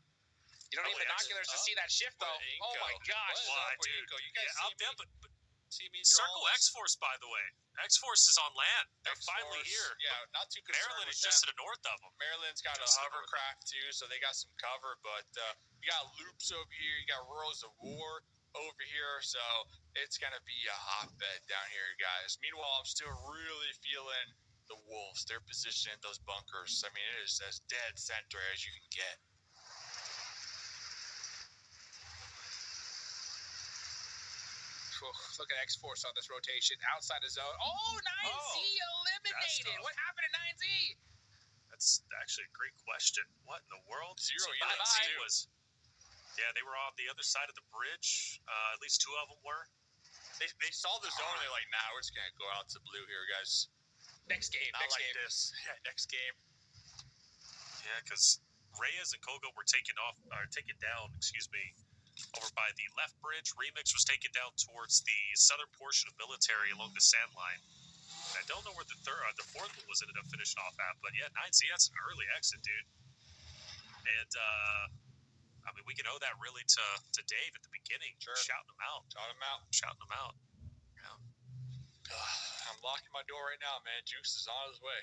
You don't need
Probably
binoculars to see that shift, though.
What,
Oh, my
Inco?
gosh.
What?
Why,
up with
dude?
Inco? You guys
Yeah,
see me?
but
See me
Circle
drawing this?
X-Force, by the way. X-Force is on land. They're finally
X-Force,
here.
Yeah, not too concerned
Maryland
with
is just
that.
to the north of them.
Maryland's got a
Just to the north.
hovercraft too, so they got some cover. But you got loops over here. You got Royals of War over here, so it's gonna be a hotbed down here, guys. Meanwhile, I'm still really feeling the Wolves. Their position in those bunkers. I mean, it is as dead center as you can get.
Look at X-Force on this rotation. Outside the zone. Oh, 9Z eliminated.
tough.
What happened to 9Z?
That's actually a great question. What in the world?
Zero,
So
yeah,
that
that's
team
two.
was. Yeah, they were on the other side of the bridge. At least 2 of them were.
They saw the zone and they're like, nah, we're just gonna go out to blue here, guys.
Next game.
Not
Next
like
game.
this. Yeah, next game.
Yeah, because Reyes and Kogo were taken down. over by the left bridge. Remix was taken down towards the southern portion of military along the sand line. And I don't know where the fourth one was ended up finishing off at, but yeah, 9Z, that's an early exit, dude. And I mean, we can owe that really to Dave at the beginning, shouting him out. Shouting him out.
I'm locking my door right now, man. Juice is on his way.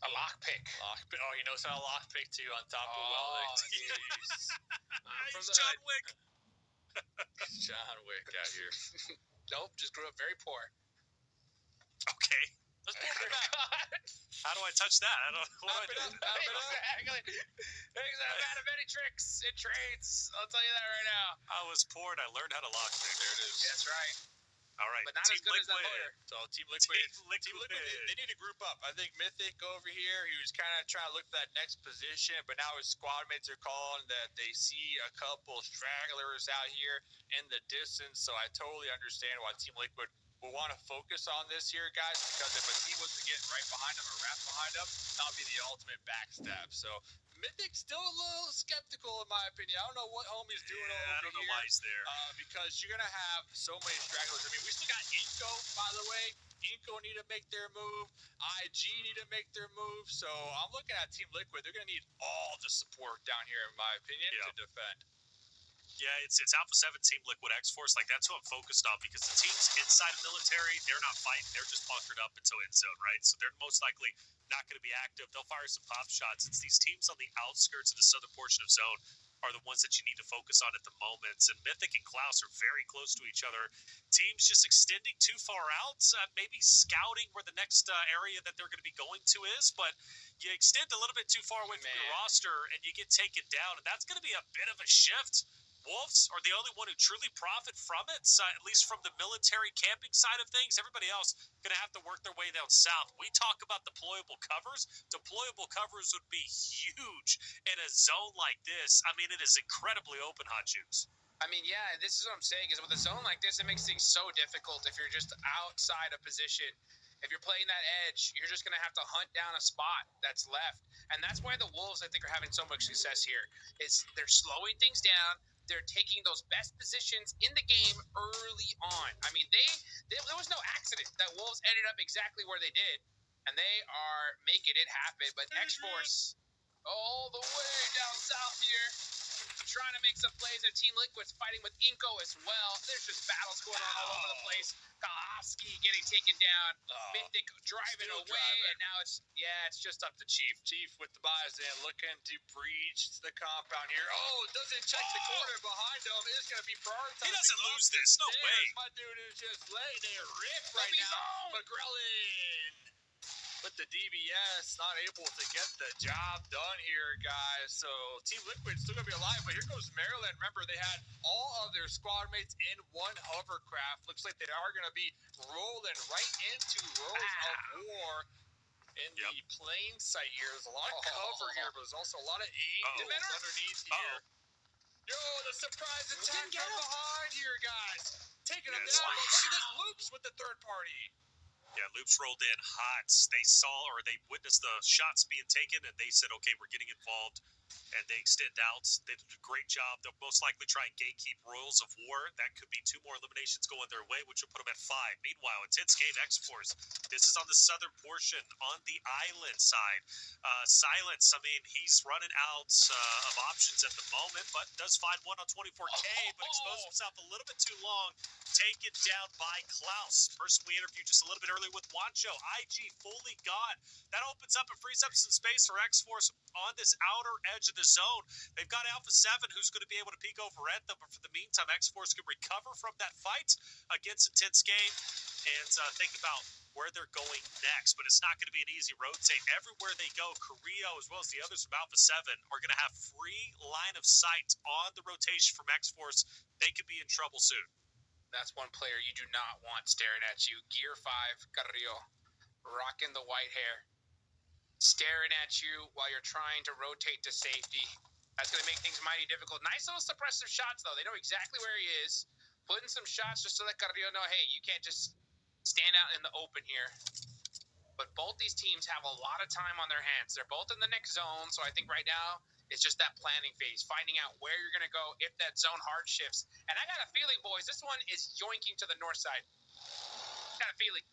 A lockpick.
Oh, he knows how to lockpick too on top of welding.
From
He's
the
John
hood.
Wick.
John Wick out here.
Nope, just grew up very poor.
Okay.
Let's pull it back.
How do I touch that? I don't. What do I do?
Exactly. I'm out of any tricks and trades. I'll tell you that right now.
I was poor and I learned how to lockpick. There it is.
That's right.
All right.
But not as good as that lawyer.
So Team Liquid, they need to group up. I think Mythic over here, he was kind of trying to look for that next position, but now his squad mates are calling that they see a couple stragglers out here in the distance. So I totally understand why Team Liquid will want to focus on this here, guys, because if a team was to get right behind them or wrap behind them, that would be the ultimate backstab. So Mythic's still a little skeptical, in my opinion. I don't know what homie's doing over here.
I don't know why he's there.
Because you're going to have so many stragglers. I mean, we still got Inco, by the way. Inco need to make their move. IG need to make their move. So I'm looking at Team Liquid. They're going to need all the support down here, in my opinion, to defend.
Yeah, it's Alpha 7 Team Liquid X-Force. Like, that's who I'm focused on because the teams inside of military, they're not fighting. They're just bunkered up until end zone, right? So they're most likely not going to be active. They'll fire some pop shots. It's these teams on the outskirts of the southern portion of zone are the ones that you need to focus on at the moment. And Mythic and Klaus are very close to each other. Teams just extending too far out, maybe scouting where the next area that they're going to be going to is, but you extend a little bit too far away from your roster and you get taken down, and that's going to be a bit of a shift. Wolves are the only one who truly profit from it, at least from the military camping side of things. Everybody else going to have to work their way down south. We talk about deployable covers. Deployable covers would be huge in a zone like this. I mean, it is incredibly open, Hot Juice.
I mean, yeah, this is what I'm saying, is with a zone like this, it makes things so difficult if you're just outside a position. If you're playing that edge, you're just going to have to hunt down a spot that's left. And that's why the Wolves, I think, are having so much success here, is they're slowing things down. They're taking those best positions in the game early on. I mean, there was no accident that Wolves ended up exactly where they did, and they are making it happen. But X-Force all the way down south here, trying to make some plays, and Team Liquid's fighting with Inco as well. There's just battles going on all over the place. Kalofsky getting taken down. Mythic driving away, and now it's just up to Chief.
Chief with the buys in, looking to breach the compound here. Oh, doesn't check the corner behind him. It's going to be prioritized.
He doesn't lose this. No way.
My dude is just letting it rip right now. McGrellin with the DBS, not able to get the job done here, guys. So Team Liquid's still going to be alive, but here goes Maryland. Remember, they had all of their squad mates in one hovercraft. Looks like they are going to be rolling right into Worlds of War in the plane site here. There's a lot of cover here, but there's also a lot of angles underneath here. Yo, the surprise attack from behind here, guys. Taking them down. Look at this Loops with the third party.
Yeah, Loops rolled in hot. They saw, or they witnessed the shots being taken, and they said, okay, we're getting involved. And they extend out. They did a great job. They'll most likely try and gatekeep Royals of War. That could be 2 more eliminations going their way, which will put them at 5. Meanwhile, intense game X-Force. This is on the southern portion, on the island side. Silence, I mean, he's running out of options at the moment, but does find one on 24K, but exposes himself a little bit too long. Taken down by Klaus. Person we interviewed just a little bit earlier with Wancho. IG fully gone. That opens up and frees up some space for X-Force on this outer edge of the zone. They've got Alpha 7 who's going to be able to peek over at them, but for the meantime, X-Force can recover from that fight against Intense Game and think about where they're going next. But it's not going to be an easy road. Say everywhere they go, Carrillo as well as the others from Alpha 7 are going to have free line of sight on the rotation from X-Force. They could be in trouble soon.
That's one player you do not want staring at you. Gear 5, Carrillo, rocking the white hair, staring at you while you're trying to rotate to safety. That's going to make things mighty difficult. Nice little suppressive shots, though. They know exactly where he is. Putting some shots just to let Carrillo know, hey, you can't just stand out in the open here. But both these teams have a lot of time on their hands. They're both in the next zone, so I think right now It's just that planning phase, finding out where you're going to go if that zone hard shifts. And I got a feeling, boys, this one is yoinking to the north side. Got a feeling.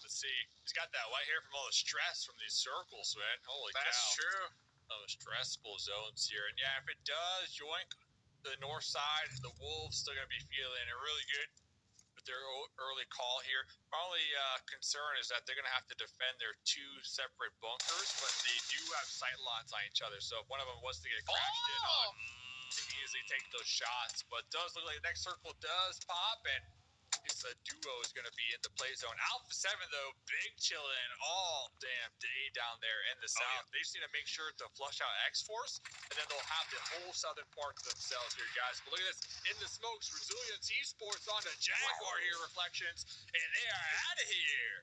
Let's see. He's got that white hair from all the stress from these circles, man. Holy cow.
That's true.
Those stressful zones here. And yeah, if it does yoink to the north side, the Wolves still going to be feeling it really good with their early call here. My only concern is that they're going to have to defend their two separate bunkers, but they do have sight lines on each other. So if one of them was to get crashed in on, they can easily take those shots. But it does look like the next circle does pop, and this duo is going to be in the play zone. Alpha 7, though, big chilling all damn day down there in the south. Yeah. They just need to make sure to flush out X-Force, and then they'll have the whole southern part to themselves here, guys. But look at this. In the smokes, Resilience Esports on the Jaguar here, Reflections, and they are out of here.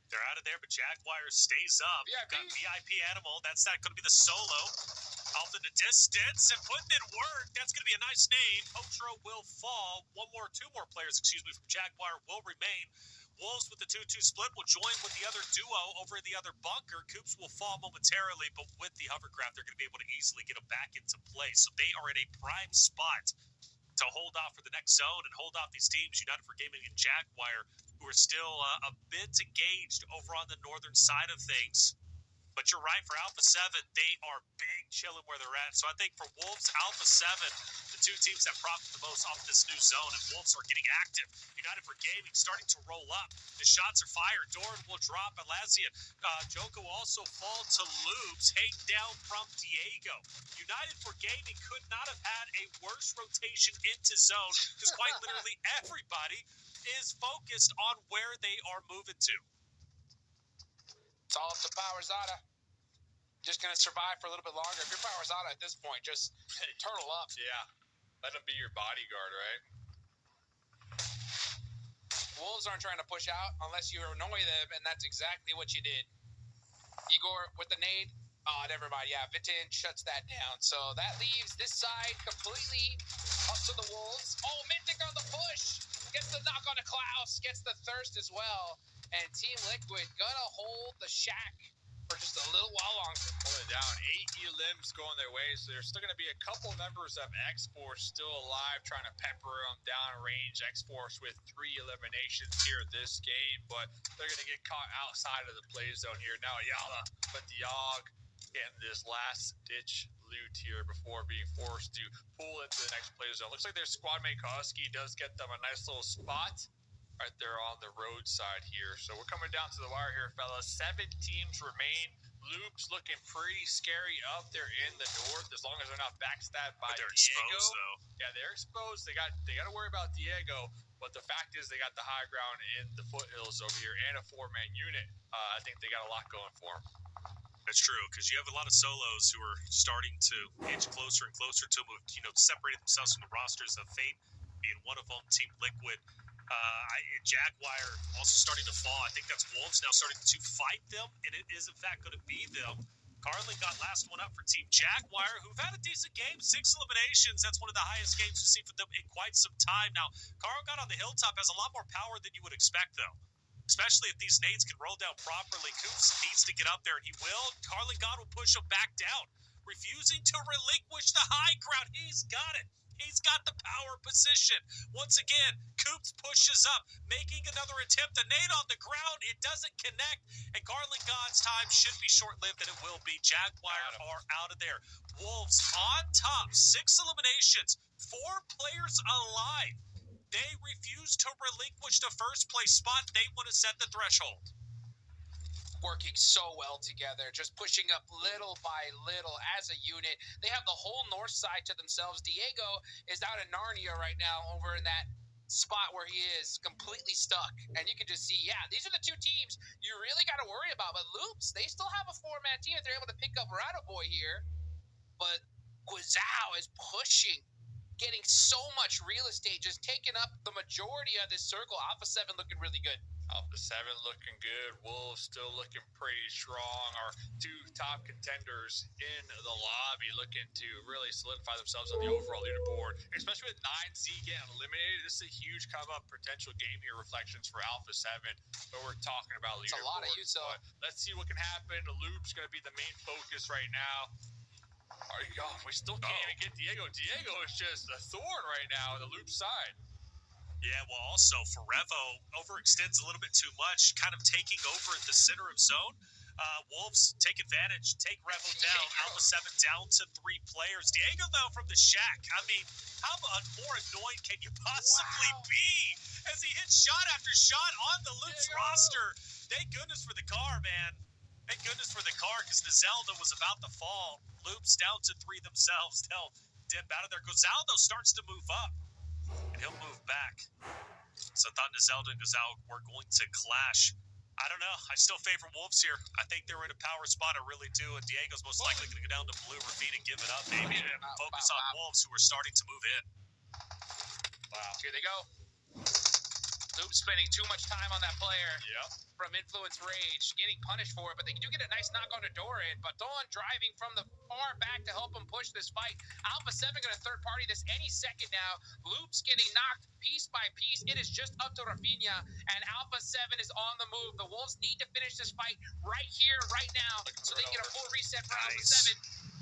They're out of there, but Jaguar stays up.
VIP.
Got VIP Animal. That's not going to be the solo. Off in the distance and putting in work. That's going to be a nice nade. Potro will fall. Two more players, from Jaguar will remain. Wolves with the 2-2 split will join with the other duo over in the other bunker. Coops will fall momentarily, but with the hovercraft, they're going to be able to easily get them back into play. So they are in a prime spot to hold off for the next zone and hold off these teams, United for Gaming and Jaguar, who are still a bit engaged over on the northern side of things. But you're right, for Alpha 7, they are big chilling where they're at. So I think for Wolves, Alpha 7, the two teams that profit the most off this new zone, and Wolves are getting active. United for Gaming starting to roll up. The shots are fired. Doran will drop. Alazia. Joko also fall to Lubes. Hate down from Diego. United for Gaming could not have had a worse rotation into zone, because quite literally everybody is focused on where they are moving to.
It's all up to Powerzada. Just going to survive for a little bit longer. If you're Powerzada at this point, just turtle up.
Yeah. Let him be your bodyguard, right?
Wolves aren't trying to push out unless you annoy them, and that's exactly what you did. Igor with the nade. Oh, never mind. Yeah, Vitin shuts that down. So that leaves this side completely up to the Wolves. Oh, Mythic on the push. Gets the knock on the Klaus. Gets the thirst as well. And Team Liquid gonna hold the shack for just a little while longer.
Pulling it down. 8 limbs going their way, so there's still going to be a couple members of X-Force still alive, trying to pepper them down range. X-Force with 3 eliminations here this game, but they're going to get caught outside of the play zone here. Now Ayala, but Diog getting this last-ditch loot here before being forced to pull into the next play zone. Looks like their squad mate Koski does get them a nice little spot right there on the roadside here. So we're coming down to the wire here, fellas. 7 teams remain. Loops looking pretty scary up there in the north, as long as they're not backstabbed by
They're
Diego.
exposed, though.
Yeah, they're exposed. They got to worry about Diego, but the fact is they got the high ground in the foothills over here and a 4-man unit. I think they got a lot going for them.
That's true, because you have a lot of solos who are starting to inch closer and closer to, separating themselves from the rosters of Fate, being one of them, Team Liquid. Jaguar also starting to fall. I think that's Wolves now starting to fight them, and it is in fact going to be them. Carlin got last one up for Team Jaguar, who've had a decent game, 6 eliminations. That's one of the highest games we've seen from them in quite some time. Now, Carl got on the hilltop, has a lot more power than you would expect, though. Especially if these nades can roll down properly. Coops needs to get up there, and he will. Carlin God will push him back down, refusing to relinquish the high ground. He's got it. He's got the power position. Once again, Coops pushes up, making another attempt. The nade on the ground, it doesn't connect. And Garland God's time should be short-lived, and it will be. Jaguar are out of there. Wolves on top, 6 eliminations, 4 players alive. They refuse to relinquish the first place spot. They want to set the threshold.
Working so well together, just pushing up little by little as a unit. They have the whole north side to themselves. Diego is out in Narnia right now over in that spot where he is completely stuck. And you can just see, yeah, these are the 2 teams you really got to worry about. But Loops, they still have a 4-man team if they're able to pick up Rado Boy here. But Guizhou is pushing, getting so much real estate, just taking up the majority of this circle. Alpha 7 looking really good.
Alpha 7 looking good. Wolves still looking pretty strong. Our 2 top contenders in the lobby looking to really solidify themselves on the overall leaderboard, especially with 9Z getting eliminated. This is a huge come-up potential game here, Reflections, for Alpha 7, but we're talking about leaderboard.
It's a lot of use,
let's see what can happen. The loop's going to be the main focus right now. Are you Oh, we still can't even get Diego. Diego is just a thorn right now on the loop side.
Yeah, well, also, Forevo overextends a little bit too much, kind of taking over the center of zone. Wolves take advantage, take Revo down. Alpha 7 down to 3 players. Diego, though, from the shack. I mean, how more annoyed can you possibly be as he hits shot after shot on the Loops roster? Thank goodness for the car, man. Thank goodness for the car, because the Zelda was about to fall. Loops down to 3 themselves. They'll dip out of there. Gozaldo starts to move up, and he'll move back. So I thought Zelda and Gazal were going to clash. I don't know. I still favor Wolves here. I think they're in a power spot. I really do. And Diego's most likely going to go down to blue, Ravine, and give it up, maybe, and focus on Wolves, who are starting to move in.
Wow. Here they go. Loop spending too much time on that player.
Yep.
From Influence Rage, getting punished for it, but they do get a nice knock on the door in. But Dawn driving from the far back to help him push this fight. Alpha 7 going to third party this any second now. Loops getting knocked piece by piece. It is just up to Rafinha, and Alpha 7 is on the move. The Wolves need to finish this fight right here, right now, so they can get a full reset for Alpha 7.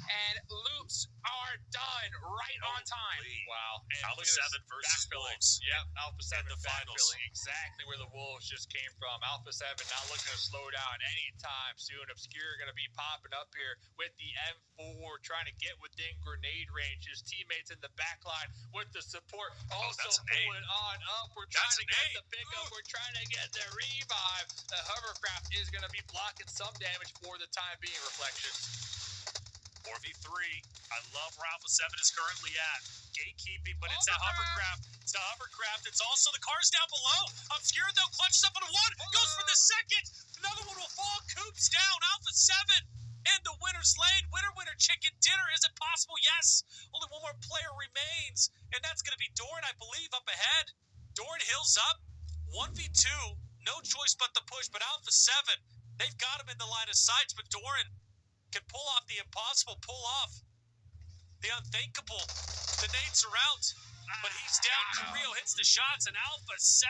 And Loops are done right on time.
Wow. And
Alpha 7 versus Wolves.
Yep, Alpha 7
in the finals.
Exactly where the Wolves just came from. Alpha 7 not looking to slow down anytime soon. Obscure going to be popping up here with the M4, trying to get within grenade range. His teammates in the back line with the support also pulling on up. We're trying to get the pickup. We're trying to get the revive. The hovercraft is going to be blocking some damage for the time being, Reflection.
4v3. I love where Alpha 7 is currently at. Gatekeeping, but it's that hovercraft. It's the hovercraft. It's also the cars down below. Obscure, though, clutches up on one. Goes for the second. Another one will fall. Coops down. Alpha 7 in the winner's lane. Winner, winner, chicken dinner. Is it possible? Yes. Only one more player remains, and that's going to be Doran, I believe, up ahead. Doran Hill's up. 1v2. No choice but the push, but Alpha 7, they've got him in the line of sights, but Doran can pull off the impossible, pull off the unthinkable. The nades are out, but he's down. Carrillo hits the shots, and Alpha 7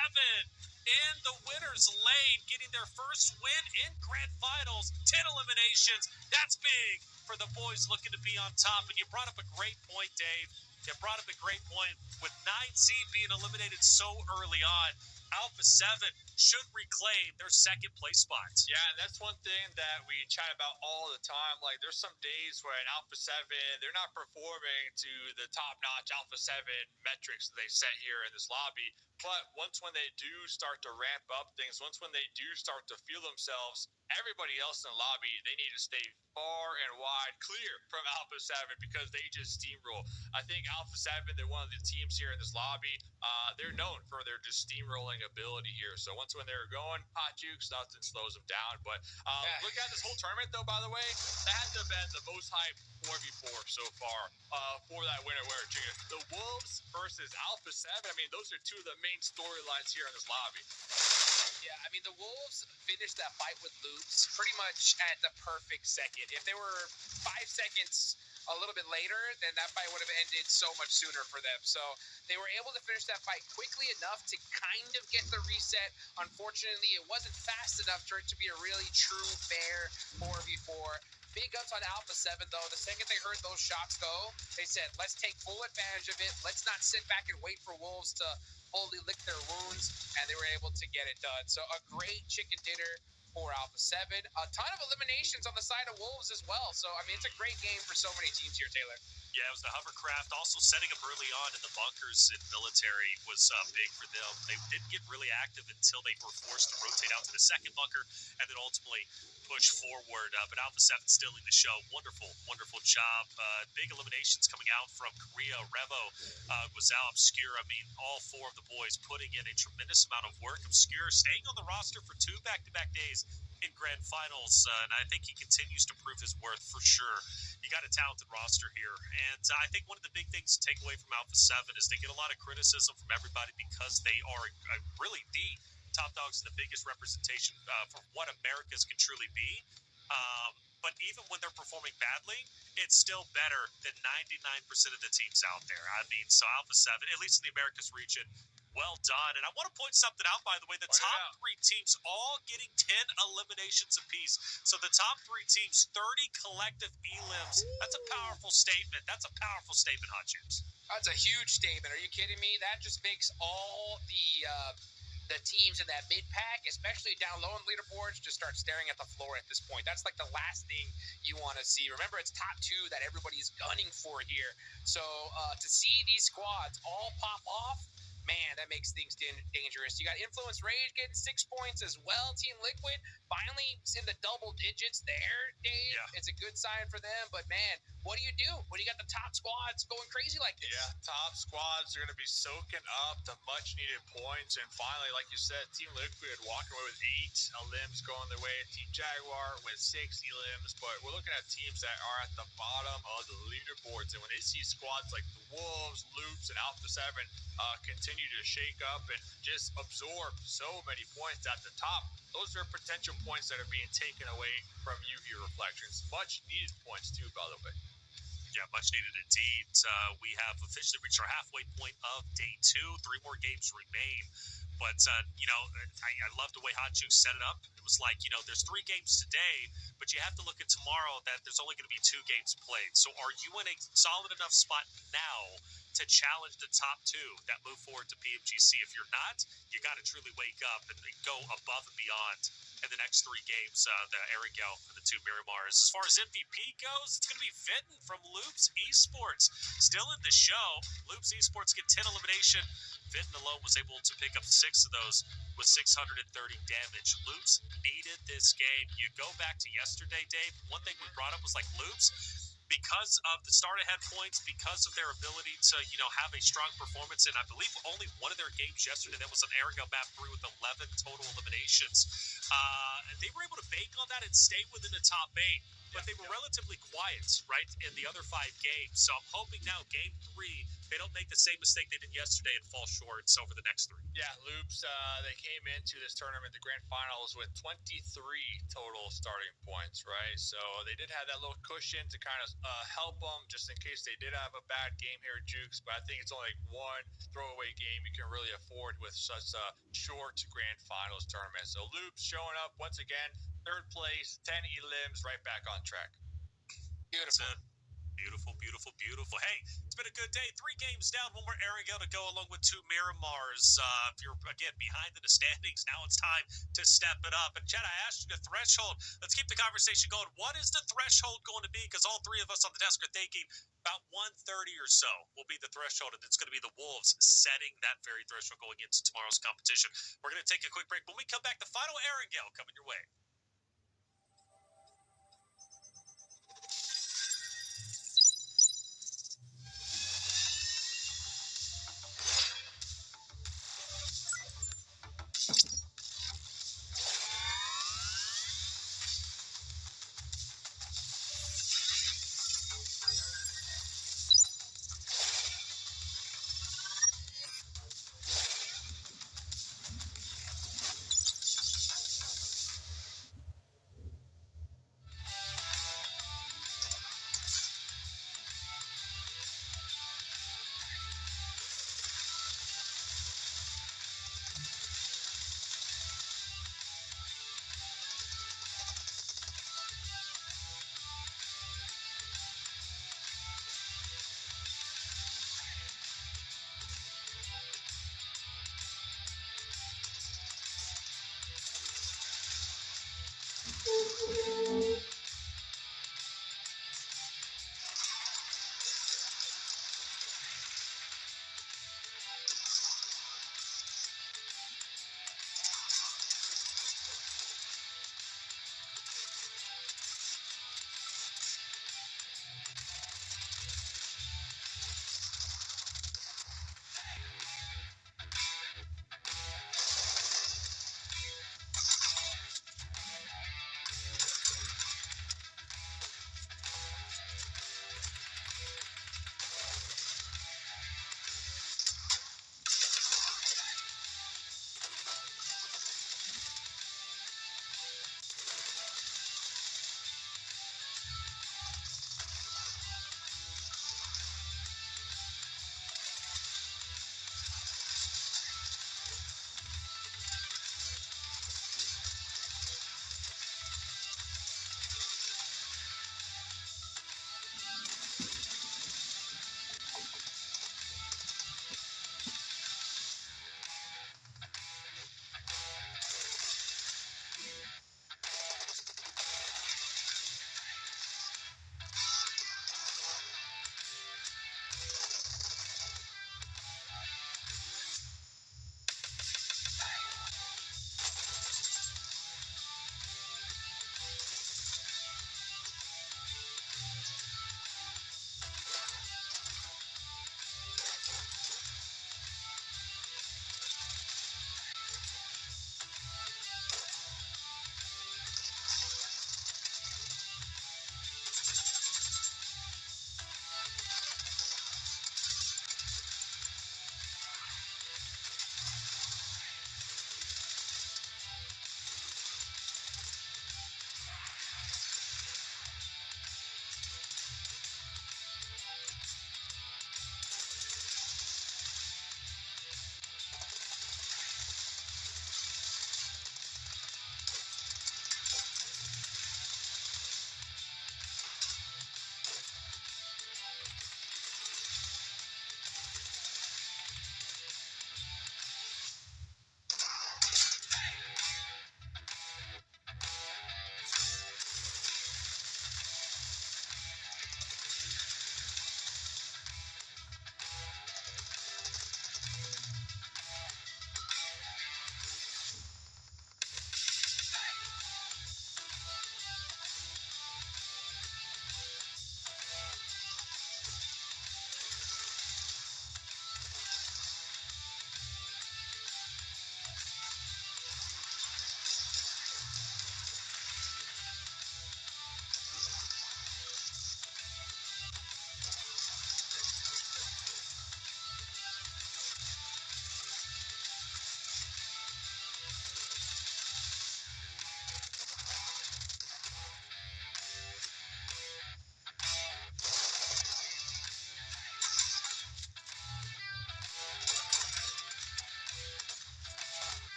in the winner's lane, getting their first win in Grand Finals. 10 eliminations. That's big for the boys looking to be on top. And you brought up a great point, Dave. You brought up a great point. With 9C being eliminated so early on, Alpha 7 should reclaim their second place spots.
Yeah, and that's one thing that we chat about all the time. Like, there's some days where in Alpha 7, they're not performing to the top-notch Alpha 7 metrics that they set here in this lobby. But once when they do start to ramp up things, once when they do start to feel themselves, everybody else in the lobby, they need to stay far and wide clear from Alpha 7 because they just steamroll. I think Alpha 7, they're one of the teams here in this lobby. They're known for their just steamrolling ability here. So once when they're going, hot jukes, nothing slows them down. But look at this whole tournament, though, by the way, that had to have been the most hyped 4v4 so far for that winner chicken. The Wolves versus Alpha 7, I mean, those are two of the main storylines here in this lobby.
Yeah, I mean, the Wolves finished that fight with Loops pretty much at the perfect second. If they were 5 seconds a little bit later, then that fight would have ended so much sooner for them. So they were able to finish that fight quickly enough to kind of get the reset. Unfortunately, it wasn't fast enough for it to be a really true, fair 4v4. Big ups on Alpha 7, though. The second they heard those shots go, they said, let's take full advantage of it. Let's not sit back and wait for Wolves to fully lick their wounds, and they were able to get it done. So a great chicken dinner for Alpha 7. A ton of eliminations on the side of Wolves as well. So, I mean, it's a great game for so many teams here, Taylor.
Yeah, it was the hovercraft. Also setting up early on in the bunkers in military was big for them. They didn't get really active until they were forced to rotate out to the second bunker and then ultimately push forward. But Alpha 7 stealing the show. Wonderful, wonderful job. Big eliminations coming out from Korea, Revo, Guazal, Obscure. I mean, all 4 of the boys putting in a tremendous amount of work. Obscure staying on the roster for 2 back-to-back days in Grand Finals, and I think he continues to prove his worth for sure. You got a talented roster here, and I think one of the big things to take away from Alpha 7 is they get a lot of criticism from everybody because they are really the top dogs and the biggest representation for what Americas can truly be. But even when they're performing badly, it's still better than 99% of the teams out there. I mean, so Alpha 7, at least in the Americas region, well done. And I want to point something out, by the way. The top three teams all getting 10 eliminations apiece. So the top three teams, 30 collective elims. That's a powerful statement. That's a powerful statement, Hot Chips.
That's a huge statement. Are you kidding me? That just makes all the teams in that mid pack, especially down low on leaderboards, just start staring at the floor at this point. That's like the last thing you want to see. Remember, it's top two that everybody's gunning for here. So to see these squads all pop off, man, that makes things dangerous. You got Influence Rage getting 6 points as well. Team Liquid finally in the double digits there, Dave.
Yeah.
It's a good sign for them. But, man, what do you do when you got the top squads going crazy like this?
Yeah, top squads are going to be soaking up the much-needed points. And finally, like you said, Team Liquid walking away with 8 elims going their way. Team Jaguar with 6 elims. But we're looking at teams that are at the bottom of the leaderboards. And when they see squads like the Wolves, Loops, and Alpha 7 continue to shake up and just absorb so many points at the top, those are potential points that are being taken away from UV Reflections. Much needed points too, by the way.
Yeah, much needed indeed. We have officially reached our halfway point of day 2. 3 more games remain. But, I love the way Hot Juice set it up. It was like, there's 3 games today, but you have to look at tomorrow that there's only going to be 2 games played. So are you in a solid enough spot now to challenge the top 2 that move forward to PMGC? If you're not, you got to truly wake up and go above and beyond in the next 3 games, the Arigel and the 2 Miramars. As far as MVP goes, it's going to be Fitton from Loops Esports. Still in the show, Loops Esports get 10 elimination. Fitton alone was able to pick up 6 of those with 630 damage. Loops needed this game. You go back to yesterday, Dave, one thing we brought up was like Loops, because of the start ahead points, because of their ability to, have a strong performance, and I believe only one of their games yesterday, that was an Arigel map 3 with 11 total eliminations. They were able to bank on that and stay within the top 8, but they were relatively quiet, right, in the other 5 games. So I'm hoping now game 3, they don't make the same mistake they did yesterday and fall short over the next 3.
Yeah, Loops, they came into this tournament, the grand finals, with 23 total starting points, right? So they did have that little cushion to kind of help them just in case they did have a bad game here at Jukes, but I think it's only one throwaway game you can really afford with such a short grand finals tournament. So Loops showing up once again, 3rd place, 10 elims, right back on track.
Beautiful.
Beautiful, beautiful, beautiful. Hey, it's been a good day. 3 games down, 1 more Arigel to go along with 2 Miramars. If you're, again, behind in the standings, now it's time to step it up. And, Chad, I asked you the threshold. Let's keep the conversation going. What is the threshold going to be? Because all 3 of us on the desk are thinking about 130 or so will be the threshold, and it's going to be the Wolves setting that very threshold going into tomorrow's competition. We're going to take a quick break. When we come back, the final Arigel coming your way.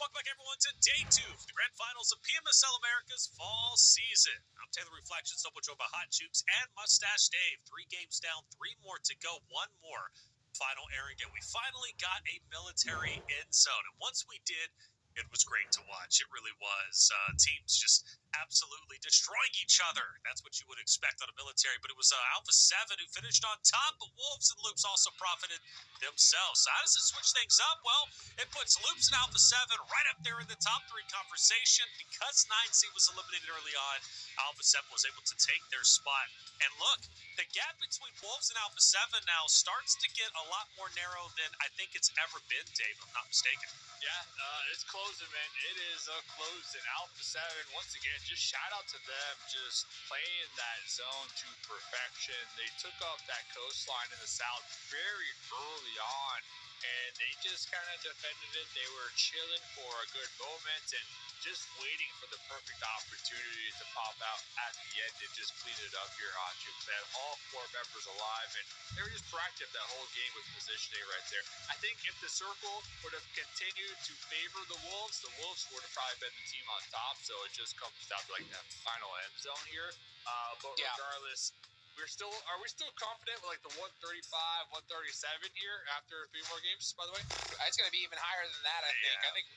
Welcome back, everyone, to Day 2 for the Grand Finals of PMSL America's fall season. I'm Taylor Reflections, double joined by Hot Jukes and Mustache Dave. 3 games down, 3 more to go, 1 more. Final airing, and we finally got a military end zone. And once we did, it was great to watch. It really was. Teams just absolutely destroying each other. That's what you would expect on a military. But it was Alpha 7 who finished on top, but Wolves and Loops also profited themselves. So how does it switch things up? Well, it puts Loops and Alpha 7 right up there in the top 3 conversation. Because 9C was eliminated early on, Alpha 7 was able to take their spot. And look, the gap between Wolves and Alpha 7 now starts to get a lot more narrow than I think it's ever been, Dave, if I'm not mistaken.
Yeah, it's closing, man. It is closing. Alpha 7, once again, just shout out to them just playing that zone to perfection. They took up that coastline in the south very early on, and they just kind of defended it. They were chilling for a good moment and just waiting for the perfect opportunity to pop out at the end and just clean it up here on Jukes. They had all 4 members alive, and they were just proactive that whole game with positioning right there. I think if the circle would have continued to favor the Wolves would have probably been the team on top, so it just comes down to like that final end zone here. But regardless, are we still confident with like the 135, 137 here after 3 more games, by the way?
It's going to be even higher than that, I think.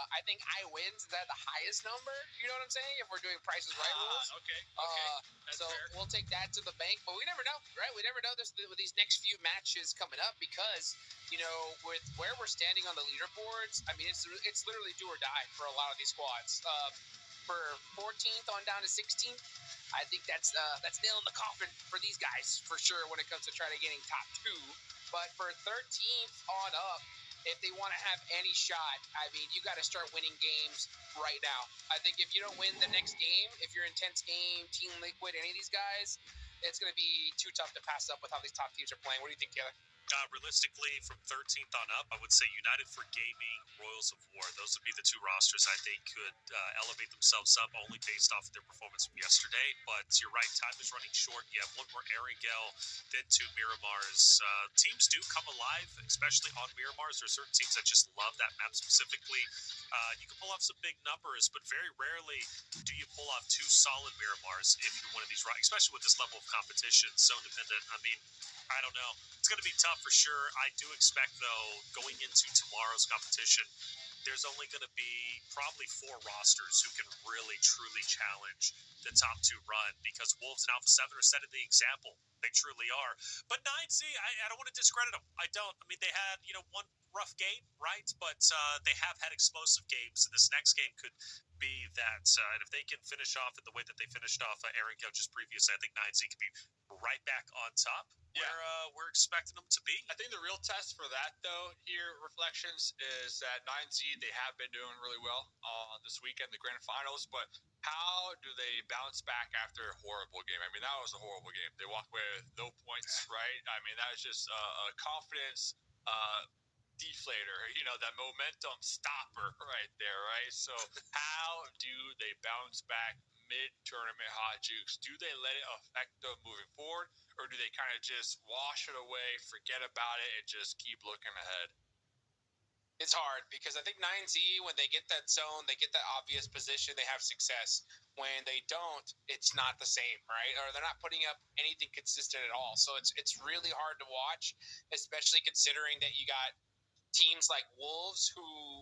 I think I wins is at the highest number. You know what I'm saying? If we're doing prices right rules.
Okay. That's
so
fair.
we'll take that to the bank, but we never know, right? We never know with these next few matches coming up because, you know, with where we're standing on the leaderboards, I mean, it's literally do or die for a lot of these squads. For 14th on down to 16th, I think that's nail in the coffin for these guys for sure when it comes to trying to getting top 2. But for 13th on up, if they want to have any shot, I mean, you got to start winning games right now. I think if you don't win the next game, if you're Intense Game, Team Liquid, any of these guys, it's going to be too tough to pass up with how these top teams are playing. What do you think, Taylor?
Realistically, from 13th on up, I would say United for Gaming, Royals of War. Those would be the 2 rosters I think could elevate themselves up only based off of their performance from yesterday. But you're right, time is running short. You have 1 more Erangel, then 2 Miramars. Teams do come alive, especially on Miramars. There are certain teams that just love that map specifically. You can pull off some big numbers, but very rarely do you pull off 2 solid Miramars if you're one of these, especially with this level of competition. So dependent. I mean, I don't know. It's going to be tough for sure. I do expect, though, going into tomorrow's competition, there's only going to be probably 4 rosters who can really, truly challenge the top 2 run because Wolves and Alpha 7 are setting the example. They truly are. But 9C, I don't want to discredit them. I don't. I mean, they had, 1 rough game, right? But they have had explosive games, and this next game could be that. And if they can finish off in the way that they finished off Erangel just previously, I think 9C could be right back on top.
Yeah.
Where we're expecting them to be.
I think the real test for that, though, here, Reflections, is that 9C, they have been doing really well this weekend, the grand finals, but how do they bounce back after a horrible game? I mean, that was a horrible game. They walked away with no points, right? I mean, that was just a confidence deflator, that momentum stopper right there, right? So how do they bounce back mid-tournament, Hot Jukes? Do they let it affect them moving forward, or do they kind of just wash it away, forget about it, and just keep looking ahead?
It's hard because I think 9Z, when they get that zone, they get that obvious position, they have success. When they don't, it's not the same, right? Or they're not putting up anything consistent at all. So it's really hard to watch, especially considering that you got teams like Wolves who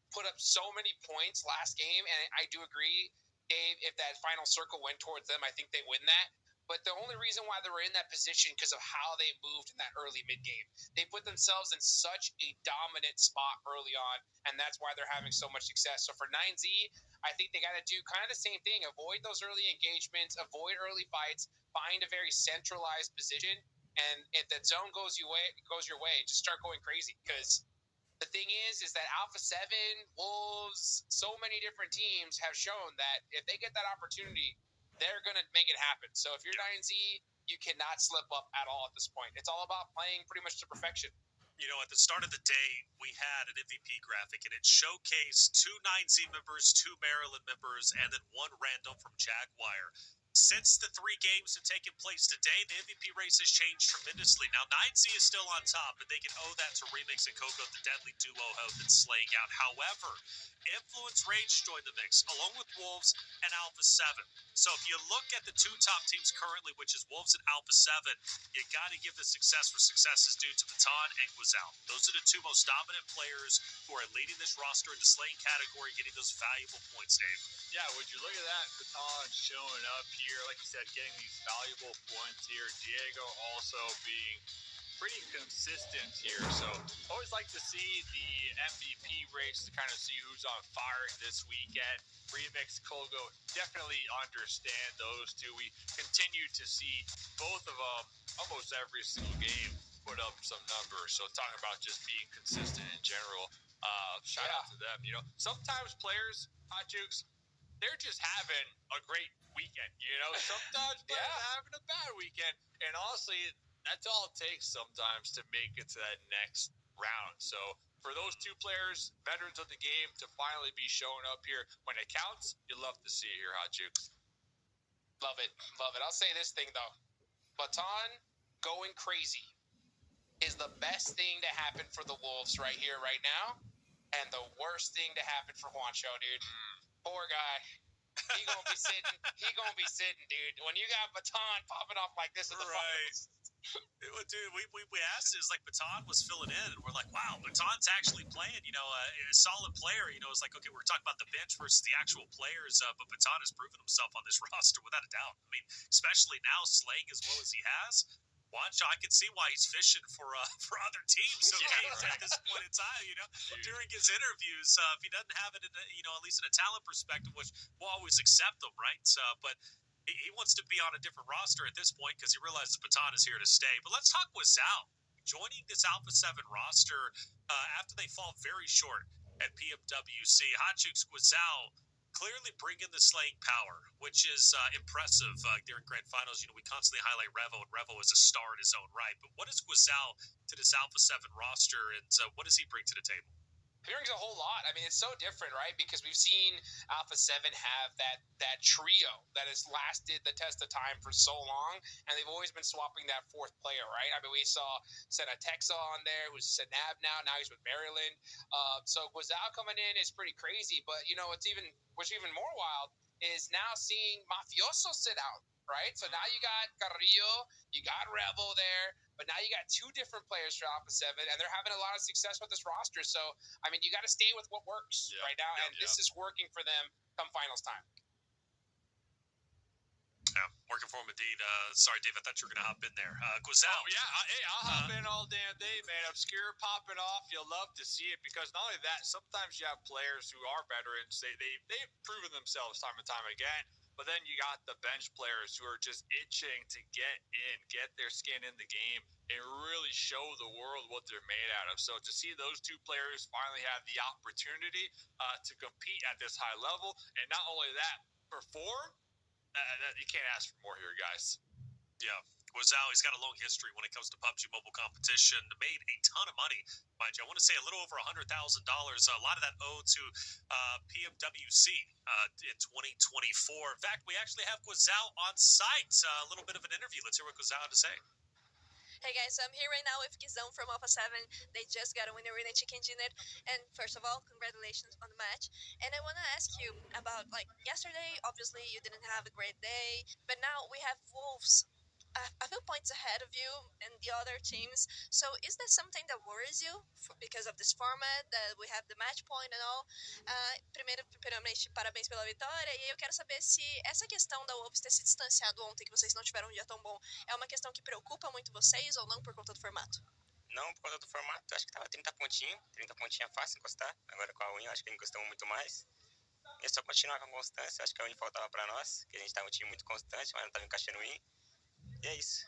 put up so many points last game. And I do agree, Dave, if that final circle went towards them, I think they win that. But the only reason why they were in that position because of how they moved in that early mid game. They put themselves in such a dominant spot early on, and that's why they're having so much success. So for 9Z, I think they got to do kind of the same thing. Avoid those early engagements, avoid early fights, find a very centralized position, and if that zone goes your way, just start going crazy. Because the thing is that Alpha 7, Wolves, so many different teams have shown that if they get that opportunity, they're going to make it happen. So if you're 9Z, you cannot slip up at all at this point. It's all about playing pretty much to perfection.
At the start of the day, we had an MVP graphic, and it showcased 2 9Z members, 2 Maryland members, and then 1 random from Jaguar. Since the 3 games have taken place today, the MVP race has changed tremendously. Now, 9Z is still on top, but they can owe that to Remix and Coco, the deadly duo have been slaying out. However, Influence Rage joined the mix, along with Wolves and Alpha 7. So if you look at the 2 top teams currently, which is Wolves and Alpha 7, you got to give the success where success is due to Baton and Guizal. Those are the 2 most dominant players who are leading this roster in the slaying category, getting those valuable points, Dave.
Yeah, would you look at that? Baton showing up here, like you said, getting these valuable points here. Diego also being pretty consistent here. So always like to see the MVP race to kind of see who's on fire this weekend. Remix, Kogo, definitely understand those 2. We continue to see both of them almost every single game put up some numbers. So talking about just being consistent in general, shout out to them. You know, sometimes players, Hot Jukes, they're just having a great weekend. You know, sometimes players are having a bad weekend, and honestly, that's all it takes sometimes to make it to that next round. So for those 2 players, veterans of the game, to finally be showing up here when it counts, you love to see it here, Hot Jukes.
Love it. I'll say this thing though, Baton going crazy is the best thing to happen for the Wolves right here, right now, and the worst thing to happen for Juancho, dude. Poor guy. He gonna be sitting, dude. When you got Baton popping off like this in the finals.
Dude, we asked, is like Baton was filling in, and we're like, wow, Baton's actually playing, you know, a solid player. You know, it's like, okay, we're talking about the bench versus the actual players, but Baton has proven himself on this roster without a doubt. I mean, especially now, slaying as well as he has. Juancho, I can see why he's fishing for other teams. At this point in time, you know, during his interviews, if he doesn't have it, at least in a talent perspective, which we'll always accept them, right? But he wants to be on a different roster at this point because he realizes Baton is here to stay. But let's talk with Zal joining this Alpha 7 roster after they fall very short at PMWC. Hotchukes Guizal clearly bringing the slaying power, which is impressive during grand finals. You know, we constantly highlight Revo, and Revo is a star in his own right. But what is Guizal to this Alpha 7 roster, and what does he bring to the table?
He brings a whole lot. I mean, it's so different, right? Because we've seen Alpha 7 have that trio that has lasted the test of time for so long, and they've always been swapping that 4th player, right? I mean, we saw Senatexa on there, who's Senab now he's with Maryland. So Guizal coming in is pretty crazy, but, you know, what's even more wild is now seeing Mafioso sit out, right? So now you got Carrillo, you got Revo there, but now you got 2 different players for Alpha 7, and they're having a lot of success with this roster. So, I mean, you got to stay with what works right now, and this is working for them come finals time.
Yeah, working for him indeed. Sorry, Dave, I thought you were going to hop in there. Guizal.
Oh, yeah. Hey, I'll hop in all damn day, man. Obscure popping off. You'll love to see it because not only that, sometimes you have players who are veterans. They've proven themselves time and time again. But then you got the bench players who are just itching to get in, get their skin in the game, and really show the world what they're made out of. So to see those 2 players finally have the opportunity to compete at this high level, and not only that, perform, you can't ask for more here, guys.
Yeah. Guizal, he's got a long history when it comes to PUBG Mobile competition. Made a ton of money, mind you. I want to say a little over $100,000. A lot of that owed to PMWC in 2024. In fact, we actually have Guizal on site. A little bit of an interview. Let's hear what Guizal had to say.
Hey guys, so I'm here right now with Guizão from Alpha 7. They just got a winner in a chicken dinner. And first of all, congratulations on the match. And I want to ask you about, like, yesterday, obviously you didn't have a great day, but now we have Wolves a few points ahead of you and the other teams. So is that something that worries you because of this format, that we have the match point and all? Primeiramente, parabéns pela vitória. E aí eu quero saber se essa questão da Wolves ter se distanciado ontem, que vocês não tiveram um dia tão bom, é uma questão que preocupa muito vocês ou não por conta do formato?
Não, por conta do formato. Acho que tava 30 pontinhos. 30 pontinhos é fácil encostar. Agora com a Win, acho que encostamos muito mais. E é só continuar com a constância. Acho que a Win faltava pra nós, que a gente tava um time muito constante, mas não tava encaixando Win. E é isso.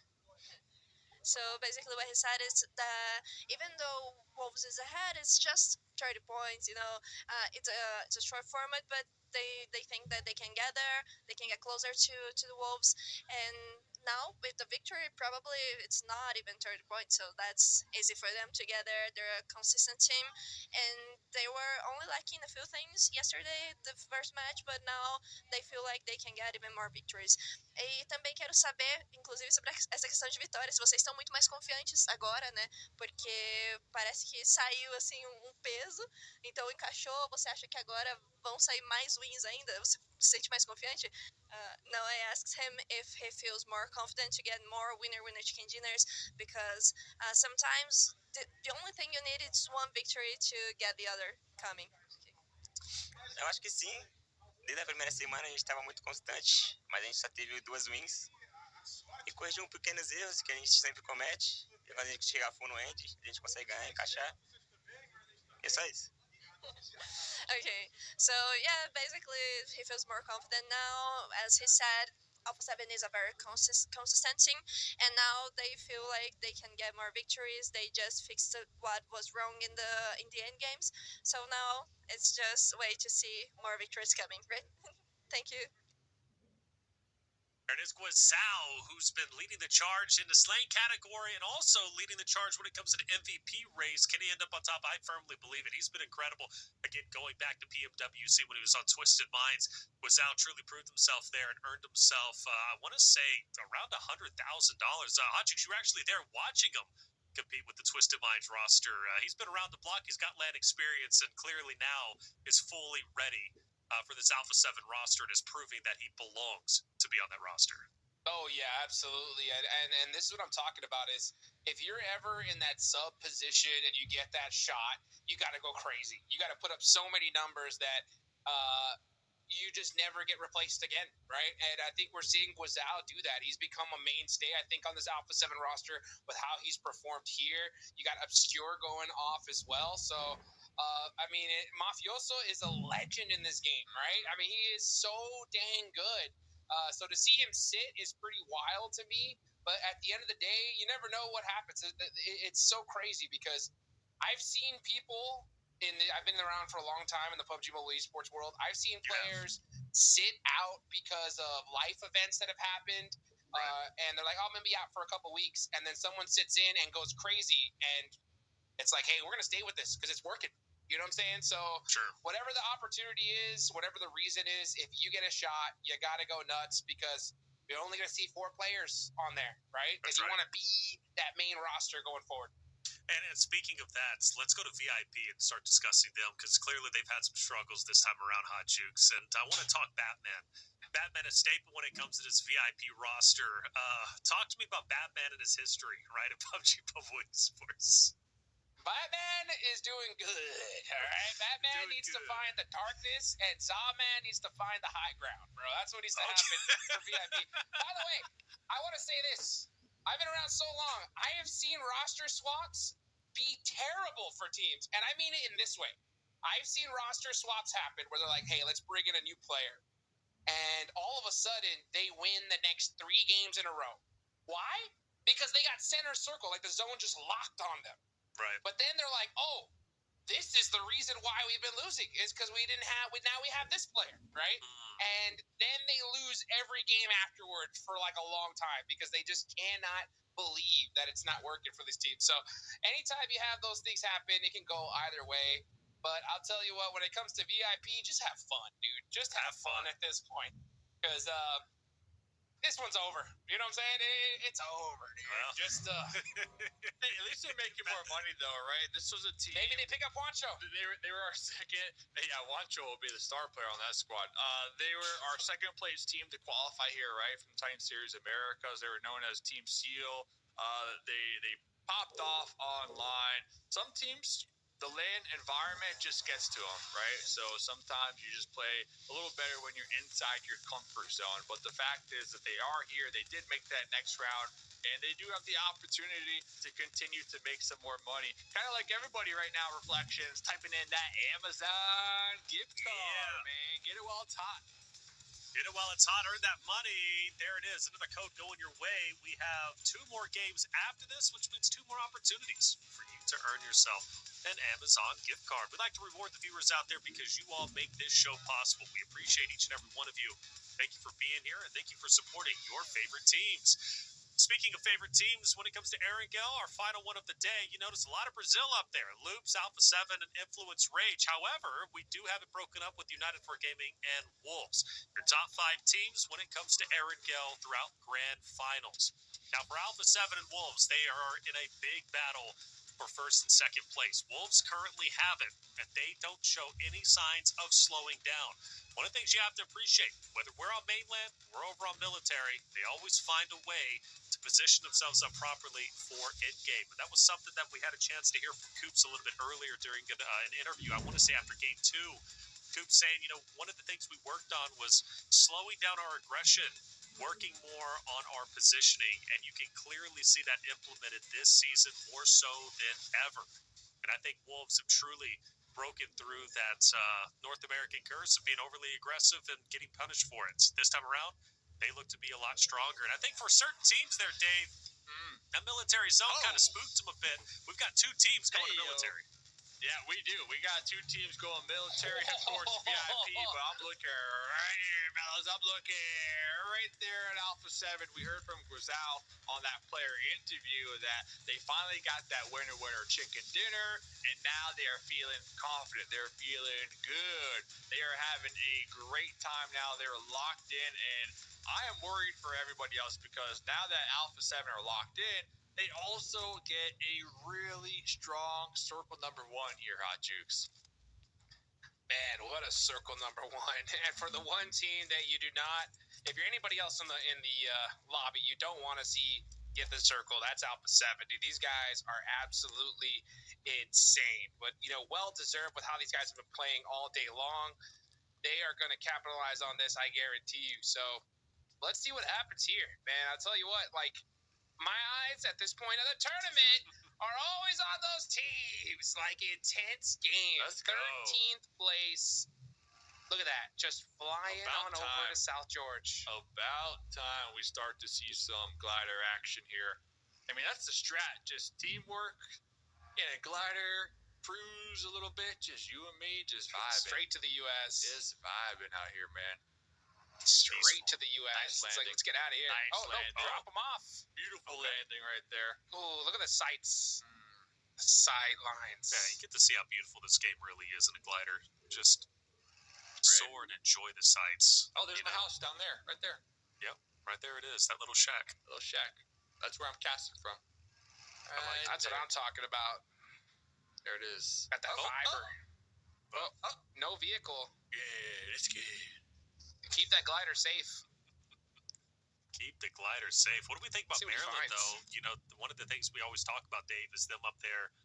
So basically what he said is that even though Wolves is ahead, it's just 30 points, you know, it's a short format, but they think that they can get there, they can get closer to the Wolves, and now with the victory, probably it's not even 30 points, so that's easy for them to get there. They're a consistent team, and they were only lacking a few things yesterday, the first match, but now they feel like they can get even more victories. E também quero saber, inclusive, sobre essa questão de vitória, se vocês estão muito mais confiantes agora, né? Porque parece que saiu, assim, um peso, então encaixou. Você acha que agora vão sair mais wins ainda? Você se sente mais confiante? Now I asked him if he feels more confident to get more winner chicken dinners, because sometimes the only thing you need is one victory to get the other coming.
Eu acho que sim. Desde a primeira semana a gente estava muito constante, mas a gente só teve 2 wins. E corrigiu pequenos erros que a gente sempre comete. E quando a gente chegar full no end, a gente consegue ganhar, encaixar. E é só isso.
Okay, so yeah, basically he feels more confident now. As he said, Alpha 7 is a very consistent team, and now they feel like they can get more victories. They just fixed what was wrong in the end games, so now it's just wait to see more victories coming, right? Thank you.
There it is, Guizao, who's been leading the charge in the slaying category and also leading the charge when it comes to the MVP race. Can he end up on top? I firmly believe it. He's been incredible. Again, going back to PMWC when he was on Twisted Minds, Guizao truly proved himself there and earned himself, I want to say, around $100,000. Hotchix, you were actually there watching him compete with the Twisted Minds roster. He's been around the block. He's got LAN experience and clearly now is fully ready for this Alpha 7 roster and is proving that he belongs to be on that roster.
Oh yeah, absolutely. And this is what I'm talking about is if you're ever in that sub position and you get that shot, you got to go crazy. You got to put up so many numbers that you just never get replaced again, right? And I think we're seeing Guizao do that. He's become a mainstay, I think, on this Alpha 7 roster with how he's performed here. You got Obscure going off as well. So Mafioso is a legend in this game, right? I mean, he is so dang good. So to see him sit is pretty wild to me. But at the end of the day, you never know what happens. It's so crazy because I've seen people I've been around for a long time in the PUBG Mobile esports world. I've seen players sit out because of life events that have happened. And they're like, oh, I'm going to be out for a couple weeks. And then someone sits in and goes crazy. And it's like, hey, we're going to stay with this because it's working. You know what I'm saying? So whatever the opportunity is, whatever the reason is, if you get a shot, you got to go nuts because you're only going to see 4 players on there, right? If you want to be that main roster going forward.
And speaking of that, let's go to VIP and start discussing them because clearly they've had some struggles this time around, Hot Jukes. And I want to talk Batman. Batman is staple when it comes to this VIP roster. Talk to me about Batman and his history, right, at PUBG Mobile Esports.
Batman is doing good, all right? Batman needs to find the darkness, and Zawman needs to find the high ground, bro. That's what needs to happen for VIP. By the way, I want to say this. I've been around so long. I have seen roster swaps be terrible for teams, and I mean it in this way. I've seen roster swaps happen where they're like, hey, let's bring in a new player. And all of a sudden, they win the next 3 games in a row. Why? Because they got center circle, like the zone just locked on them.
Right.
But then they're like, oh, this is the reason why we've been losing is because now we have this player, right? And then they lose every game afterwards for like a long time because they just cannot believe that it's not working for this team. So anytime you have those things happen, it can go either way. But I'll tell you what, when it comes to VIP, just have fun, dude. Just have fun at this point because this one's over. You know what I'm saying? It's over, dude.
Well.
Just
Hey, at least they're making more money, though, right? This was a team.
maybe they pick up Wancho.
They were our second. Yeah, Wancho will be the star player on that squad. They were our second place team to qualify here, right, from Titan Series Americas. They were known as Team Seal. They popped off online. Some teams, the LAN environment just gets to them, right? So sometimes you just play a little better when you're inside your comfort zone. But the fact is that they are here. They did make that next round, and they do have the opportunity to continue to make some more money. Kind of like everybody right now, Reflections, typing in that Amazon gift card, man. Get it while it's hot.
Get it while it's hot. Earn that money. There it is. Another code going your way. We have 2 more games after this, which means 2 more opportunities for you to earn yourself an Amazon gift card. We'd like to reward the viewers out there because you all make this show possible. We appreciate each and every one of you. Thank you for being here, and thank you for supporting your favorite teams. Speaking of favorite teams, when it comes to Erangel, our final one of the day, you notice a lot of Brazil up there. Loops, Alpha 7, and Influence Rage. However, we do have it broken up with United for Gaming and Wolves. Your top 5 teams when it comes to Erangel throughout grand finals. Now, for Alpha 7 and Wolves, they are in a big battle for first and second place. Wolves currently have it, and they don't show any signs of slowing down. One of the things you have to appreciate, whether we're on mainland or over on military, they always find a way to position themselves up properly for endgame. And that was something that we had a chance to hear from Coops a little bit earlier during an interview, I want to say after game 2. Coops saying, one of the things we worked on was slowing down our aggression, working more on our positioning, and you can clearly see that implemented this season more so than ever. And I think Wolves have truly broken through that North American curse of being overly aggressive and getting punished for it. This time around, they look to be a lot stronger. And I think for certain teams there, Dave, that military zone kind of spooked them a bit. We've got 2 teams going to military.
Yeah, we do. We got 2 teams going military, of course, VIP, but I'm looking right here, fellas. I'm looking right there at Alpha 7. We heard from Grisal on that player interview that they finally got that winner chicken dinner, and now they are feeling confident. They're feeling good. They are having a great time now. They're locked in, and I am worried for everybody else because now that Alpha 7 are locked in, they also get a really strong circle number 1 here, Hot Jukes.
Man, what a circle number 1. And for the one team that you do not, if you're anybody else in the lobby, you don't want to see get the circle. That's Alpha 7. Dude, these guys are absolutely insane. But, well deserved with how these guys have been playing all day long. They are going to capitalize on this, I guarantee you. So let's see what happens here, man. I'll tell you what, my eyes at this point of the tournament are always on those teams. Intense games.
Let's go.
13th place. Look at that. Just flying over to South George.
About time we start to see some glider action here. I mean, that's the strat. Just teamwork in a glider, cruise a little bit. Just you and me, just vibing.
Straight to the U.S.
Just vibing out here, man.
Straight to the U.S.
Nice
Let's get out of here.
Nice
landing. No, drop them off.
Beautiful landing right there.
Oh, look at the sights. The sidelines.
Yeah, you get to see how beautiful this game really is in a glider. Just soar and enjoy the sights.
Oh, there's my house down there, right there.
Yep, right there it is, that little shack.
That's where I'm casting from.
That's what I'm talking about.
There it is.
Got that fiber. No vehicle.
Yeah, it's good.
Keep that glider safe.
Keep the glider safe. What do we think about
See what he
Maryland,
finds.
though? One of the things we always talk about, Dave, is them up there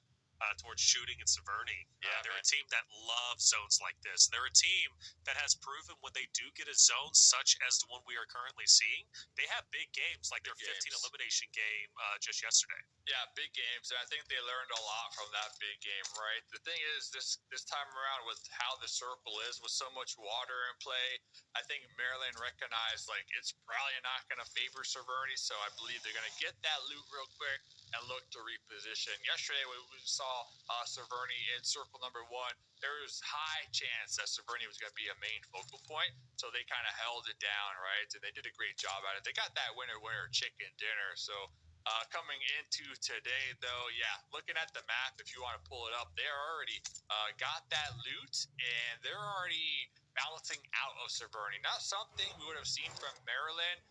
towards shooting and Severny.
Yeah,
they're
man.
a team that loves zones like this. They're a team that has proven when they do get a zone such as the one we are currently seeing, they have big games like their 15 elimination game just yesterday.
Yeah, big games, and I think they learned a lot from that big game, right? The thing is, this time around with how the circle is, with so much water in play, I think Maryland recognized, it's probably not going to favor Severny, so I believe they're going to get that loot real quick and look to reposition. Yesterday, we saw Severny in circle number 1. There was high chance that Severny was going to be a main focal point, so they kind of held it down, right? And they did a great job at it. They got that winner chicken dinner. So coming into today, though, looking at the map, if you want to pull it up, they already got that loot, and they're already balancing out of Severny. Not something we would have seen from Maryland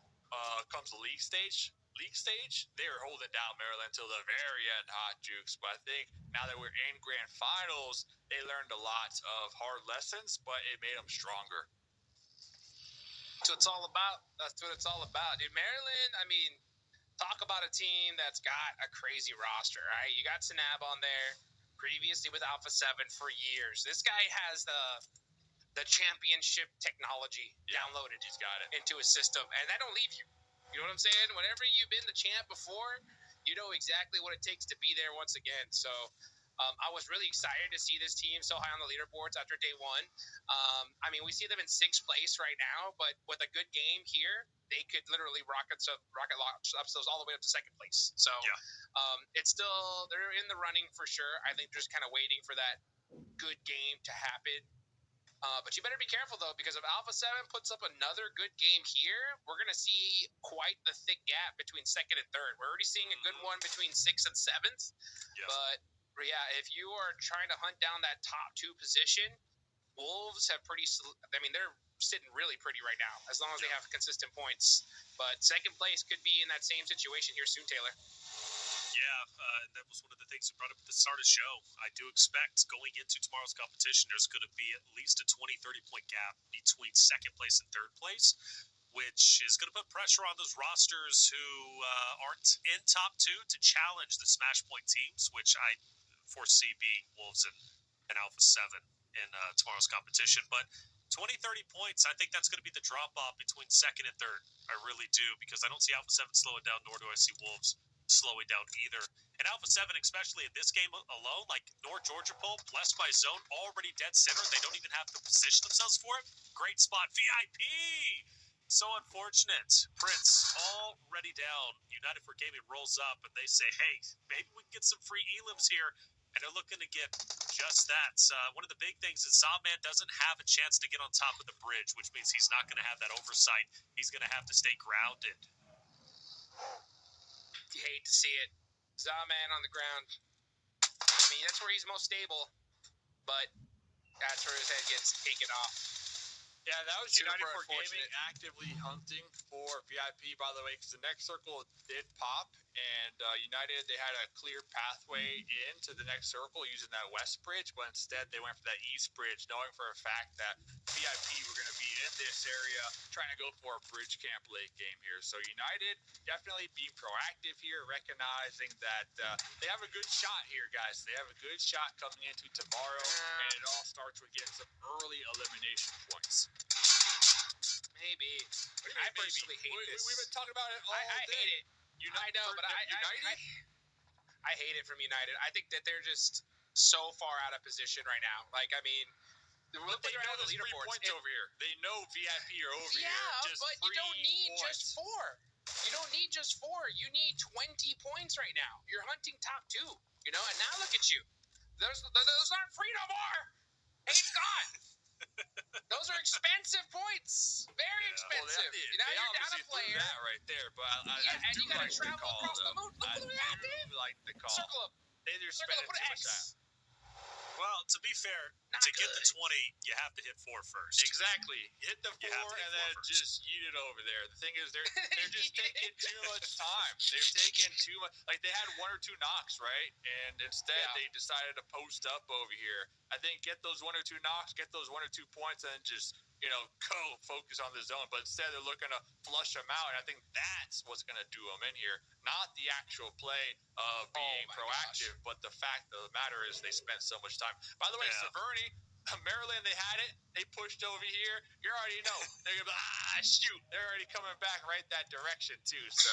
comes to league stage. They were holding down Maryland till the very end, Hot Jukes. But I think now that we're in grand finals, they learned a lot of hard lessons, but it made them stronger.
That's what it's all about. Dude, Maryland, talk about a team that's got a crazy roster, right? You got Sanab on there previously with Alpha 7 for years. This guy has the championship technology downloaded.
He's got it
into his system, and that don't leave you. You know what I'm saying? Whenever you've been the champ before, you know exactly what it takes to be there once again. So I was really excited to see this team so high on the leaderboards after day one. I mean, we see them in 6th place right now, but with a good game here, they could literally rocket launch themselves all the way up to 2nd place. So it's still, they're in the running for sure. I think they're just kind of waiting for that good game to happen. But you better be careful, though, because if Alpha 7 puts up another good game here, we're going to see quite the thick gap between 2nd and 3rd. We're already seeing a good one between 6th and 7th. Yeah. But, yeah, if you are trying to hunt down that top 2 position, Wolves have they're sitting really pretty right now, as long as they have consistent points. But 2nd place could be in that same situation here soon, Taylor.
Yeah, that was one of the things we brought up at the start of the show. I do expect going into tomorrow's competition, there's going to be at least a 20, 30-point gap between 2nd place and 3rd place, which is going to put pressure on those rosters who aren't in top 2 to challenge the Smash Point teams, which I foresee being Wolves and Alpha 7 in tomorrow's competition. But 20, 30 points, I think that's going to be the drop-off between 2nd and 3rd. I really do, because I don't see Alpha 7 slowing down, nor do I see Wolves slowing down either. And Alpha 7, especially in this game alone, like North Georgia Pole, blessed by zone, already dead center. They don't even have to position themselves for it. Great spot. VIP! So unfortunate. Prince already down. United for Gaming rolls up, and they say, hey, maybe we can get some free elims here. And they're looking to get just that. One of the big things is Zobman doesn't have a chance to get on top of the bridge, which means he's not going to have that oversight. He's going to have to stay grounded.
You hate to see it. Zahman on the ground. I mean, that's where he's most stable, but that's where his head gets taken off.
Yeah, that was United for Gaming actively hunting for VIP, by the way, because the next circle did pop, and United, they had a clear pathway into the next circle using that west bridge, but instead they went for that east bridge, knowing for a fact that VIP were going to be in this area, trying to go for a bridge camp late game here. So United definitely being proactive here, recognizing that they have a good shot here, guys. They have a good shot coming into tomorrow, and it all starts with getting some early elimination points.
Maybe. I personally hate this.
We've been talking about it all day.
I hate it. I know, but I hate it from United. I think that they're just so far out of position right now. Like, I mean, look
they
at
know
the
there's 3
leaderboards
points over here. They know VIP are over here.
Yeah, but you don't need just 4. You don't need just 4. You need 20 points right now. You're hunting top 2, and now look at you. Those aren't free no more. It's gone. Those are expensive points. Very expensive.
Well,
now you're down a player.
That right there, but I
and
do
you gotta
like
travel
the call,
across the moon. Look at that,
I like the call.
Circle up.
They're spending too much time.
Well, to be fair, get the 20, you have to hit 4 first.
Exactly. Hit the 4 and then just eat it over there. The thing is, they're just taking too much time. They're taking too much. Like, they had 1 or 2 knocks, right? And instead, they decided to post up over here. I think get those 1 or 2 knocks, get those 1 or 2 points, and then just go focus on the zone. But instead, they're looking to flush them out. And I think that's what's going to do them in here. Not the actual play of being proactive, but the fact of the matter is they spent so much time. By the way, Severny, Maryland, they had it. They pushed over here. You already know. They're going to be shoot. They're already coming back right that direction, too. So,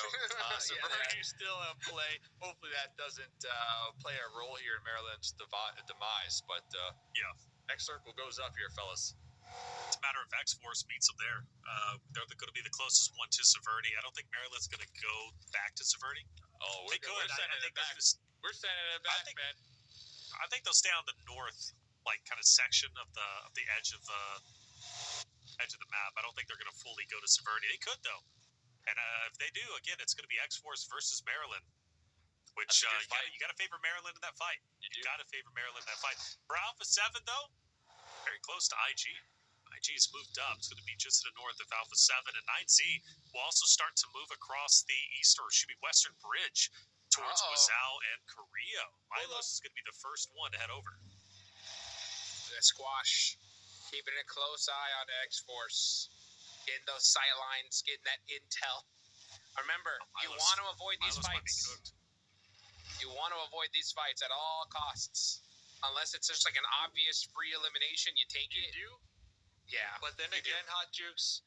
Severny's still in play. Hopefully that doesn't play a role here in Maryland's demise. But, next circle goes up here, fellas.
It's a matter of X-Force meets them there. They're going to be the closest one to Severny. I don't think Maryland's going to go back to Severny.
Oh,
they could.
We're sending it back, man.
I think they'll stay on the north, kind of section of the edge of the map. I don't think they're going to fully go to Severny. They could though, and if they do, again, it's going to be X-Force versus Maryland. Which you got to favor Maryland in that fight. You got to favor Maryland in that fight. For Alpha 7 though, very close to IG. IG has moved up. It's going to be just to the north of Alpha 7, and 9Z will also start to move across the western bridge towards Wazao and Korea. Milos is going to be the first one to head over.
The squash, keeping a close eye on X-Force, getting those sight lines, getting that intel. Remember, you want to avoid these fights. You want to avoid these fights at all costs. Unless it's just like an obvious free elimination, you take it.
You do?
Yeah.
But then again, Hot Jukes,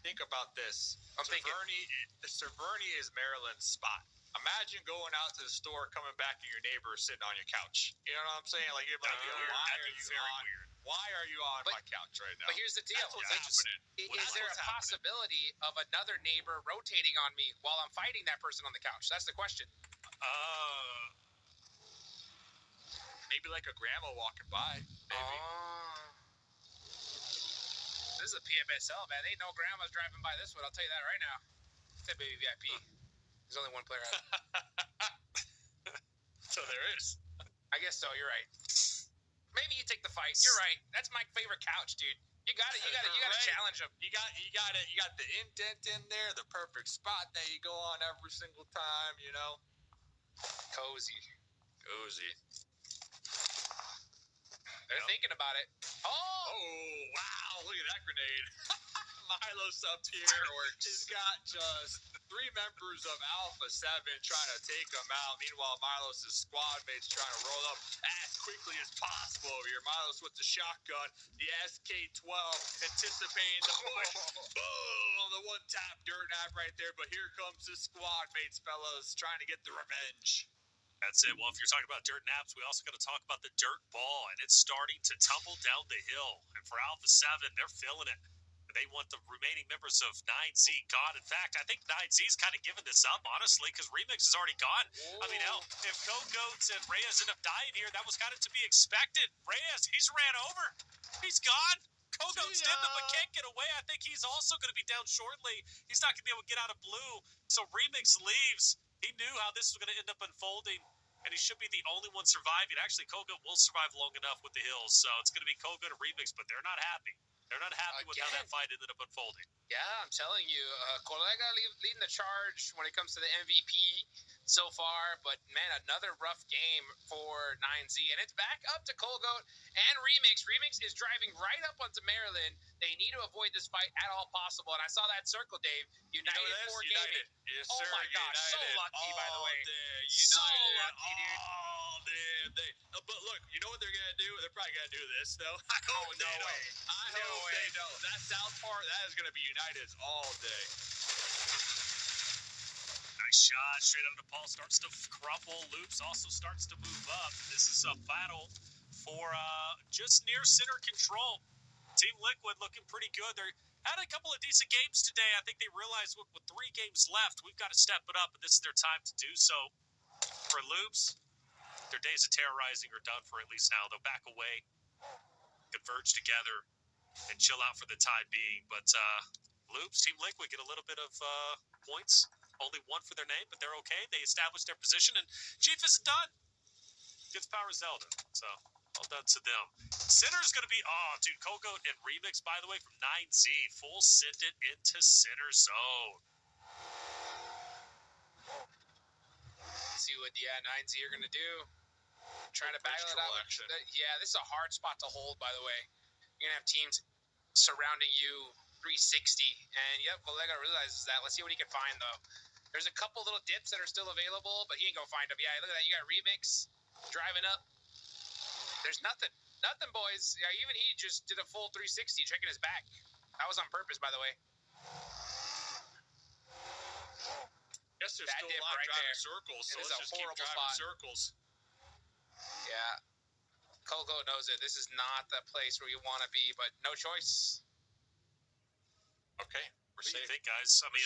think about this. Severny is Maryland's spot. Imagine going out to the store, coming back, and your neighbor is sitting on your couch. You know what I'm saying? Like, you're like,
That'd be very weird.
Why are you on my couch right now?
But here's the deal.
That's what's happening.
Is there a possibility of another neighbor rotating on me while I'm fighting that person on the couch? That's the question.
Maybe like a grandma walking by. Maybe.
This is a PMSL, man. Ain't no grandmas driving by this one. I'll tell you that right now. Except baby VIP. There's only one player out.
So there is.
I guess so. You're right. Maybe you take the fight. You're right. That's my favorite couch, dude. You got to challenge him.
You got the indent in there, the perfect spot that you go on every single time. You know.
Cozy. They're
Yep.
thinking about it. Oh,
wow. Look at that grenade. Milo's up here.
Fireworks.
He's got just 3 members of Alpha 7 trying to take him out. Meanwhile, Milos' squad mates trying to roll up as quickly as possible over here. Milos with the shotgun, the SK-12, anticipating the push. Boom! The one-tap dirt nap right there. But here comes his squad mates, fellas, trying to get the revenge.
That's it. Well, if you're talking about dirt naps, we also got to talk about the dirt ball, and it's starting to tumble down the hill. And for Alpha 7, they're feeling it. They want the remaining members of 9Z gone. In fact, I think 9Z's kind of given this up, honestly, because Remix is already gone. I mean, hell, if Goats and Reyes end up dying here, that was kind of to be expected. Reyes, he's ran over. He's gone. Kogo's did them, but can't get away. I think he's also going to be down shortly. He's not going to be able to get out of blue. So Remix leaves. He knew how this was going to end up unfolding, and he should be the only one surviving. Actually, Kogo will survive long enough with the hills, so it's going to be Kogo to Remix, but they're not happy. They're not happy with how that fight ended up unfolding.
Yeah, I'm telling you, Colega leading the charge when it comes to the MVP so far. But, man, another rough game for 9Z. And it's back up to Colgoat and Remix. Remix is driving right up onto Maryland. They need to avoid this fight at all possible. And I saw that circle, Dave. United 4 gaming.
Yes,
oh,
sir.
my gosh. So lucky, by the way.
So
lucky, dude.
But look, you know what they're going to do? They're probably going to do this, though. I hope
no
they
way.
don't. I hope they don't. That south part, that is going to be United's all day.
Nice shot. Straight out of the ball. Starts to crumble. Loops also starts to move up. This is a battle for just near center control. Team Liquid looking pretty good. They had a couple of decent games today. I think they realized with 3 games left, we've got to step it up, and this is their time to do so. For Loops, their days of terrorizing are done for at least now. They'll back away, converge together, and chill out for the time being. But Loops, Team Liquid get a little bit of points. Only 1 for their name, but they're okay. They established their position, and Chief isn't done. Gets Power Zelda, so all done to them. Center is going to be, dude, Kogoat and Remix, by the way, from 9Z. Full sent it into center zone.
See what 9Z are going to do. Trying to battle it out. Yeah, this is a hard spot to hold, by the way. You're going to have teams surrounding you 360. And, yep, Colega realizes that. Let's see what he can find, though. There's a couple little dips that are still available, but he ain't going to find them. Yeah, look at that. You got Remix driving up. There's nothing. Nothing, boys. Yeah, even he just did a full 360, checking his back. That was on purpose, by the way.
Guess there's still a lot of driving circles, so let's just keep driving circles.
Yeah. Kogo knows it. This is not the place where you want to be, but no choice.
Okay.
What do you think, guys? I mean,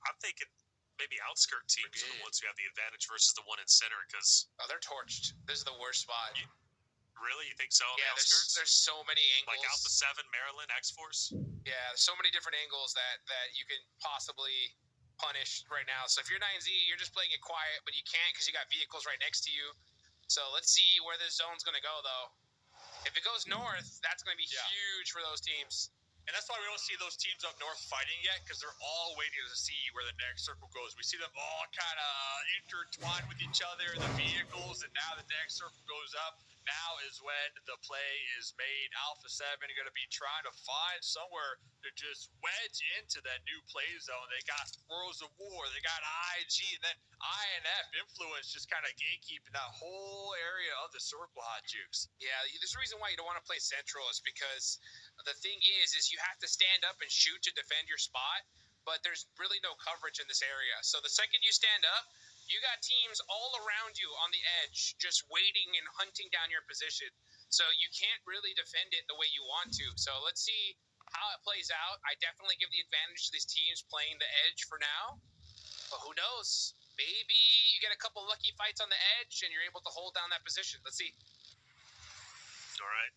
I'm thinking maybe outskirt teams are the ones who have the advantage versus the one in center, because...
Oh, they're torched. This is the worst spot.
Really? You think so?
Yeah, there's so many angles.
Like Alpha 7, Maryland, X-Force?
Yeah, there's so many different angles that you can possibly punish right now. So if you're 9Z, you're just playing it quiet, but you can't because you got vehicles right next to you. So let's see where this zone's going to go, though. If it goes north, that's going to be huge for those teams.
And that's why we don't see those teams up north fighting yet, because they're all waiting to see where the next circle goes. We see them all kind of intertwined with each other, the vehicles, and now the next circle goes up. Now is when the play is made. Alpha 7 are going to be trying to find somewhere to just wedge into that new play zone. They got Worlds of War, they got IG, and then INF Influence just kind of gatekeeping that whole area of the circle, Hot Jukes.
Yeah, there's a reason why you don't want to play Central is because the thing is you have to stand up and shoot to defend your spot, but there's really no coverage in this area. So the second you stand up, You got teams all around you on the edge, just waiting and hunting down your position. So you can't really defend it the way you want to. So let's see how it plays out. I definitely give the advantage to these teams playing the edge for now. But who knows? Maybe you get a couple lucky fights on the edge and you're able to hold down that position. Let's see.
All right.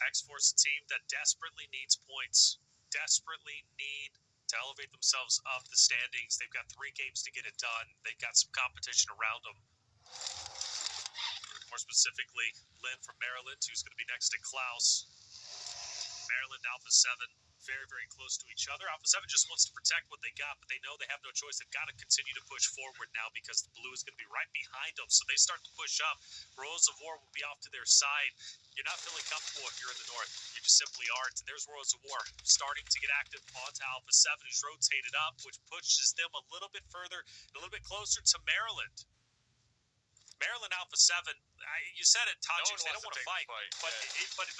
X-Force, a team that desperately needs points. Desperately need to elevate themselves up the standings. They've got 3 games to get it done. They've got some competition around them. More specifically, Lynn from Maryland, who's going to be next to Klaus. Maryland, Alpha 7, very, very close to each other. Alpha 7 just wants to protect what they got, but they know they have no choice. They've got to continue to push forward now because the blue is going to be right behind them. So they start to push up. Royals of War will be off to their side. You're not feeling comfortable if you're in the north. You just simply aren't. And there's Royals of War starting to get active onto Alpha 7, who's rotated up, which pushes them a little bit further, a little bit closer to Maryland. Maryland Alpha 7, you said it, Tajik, they don't want to fight. But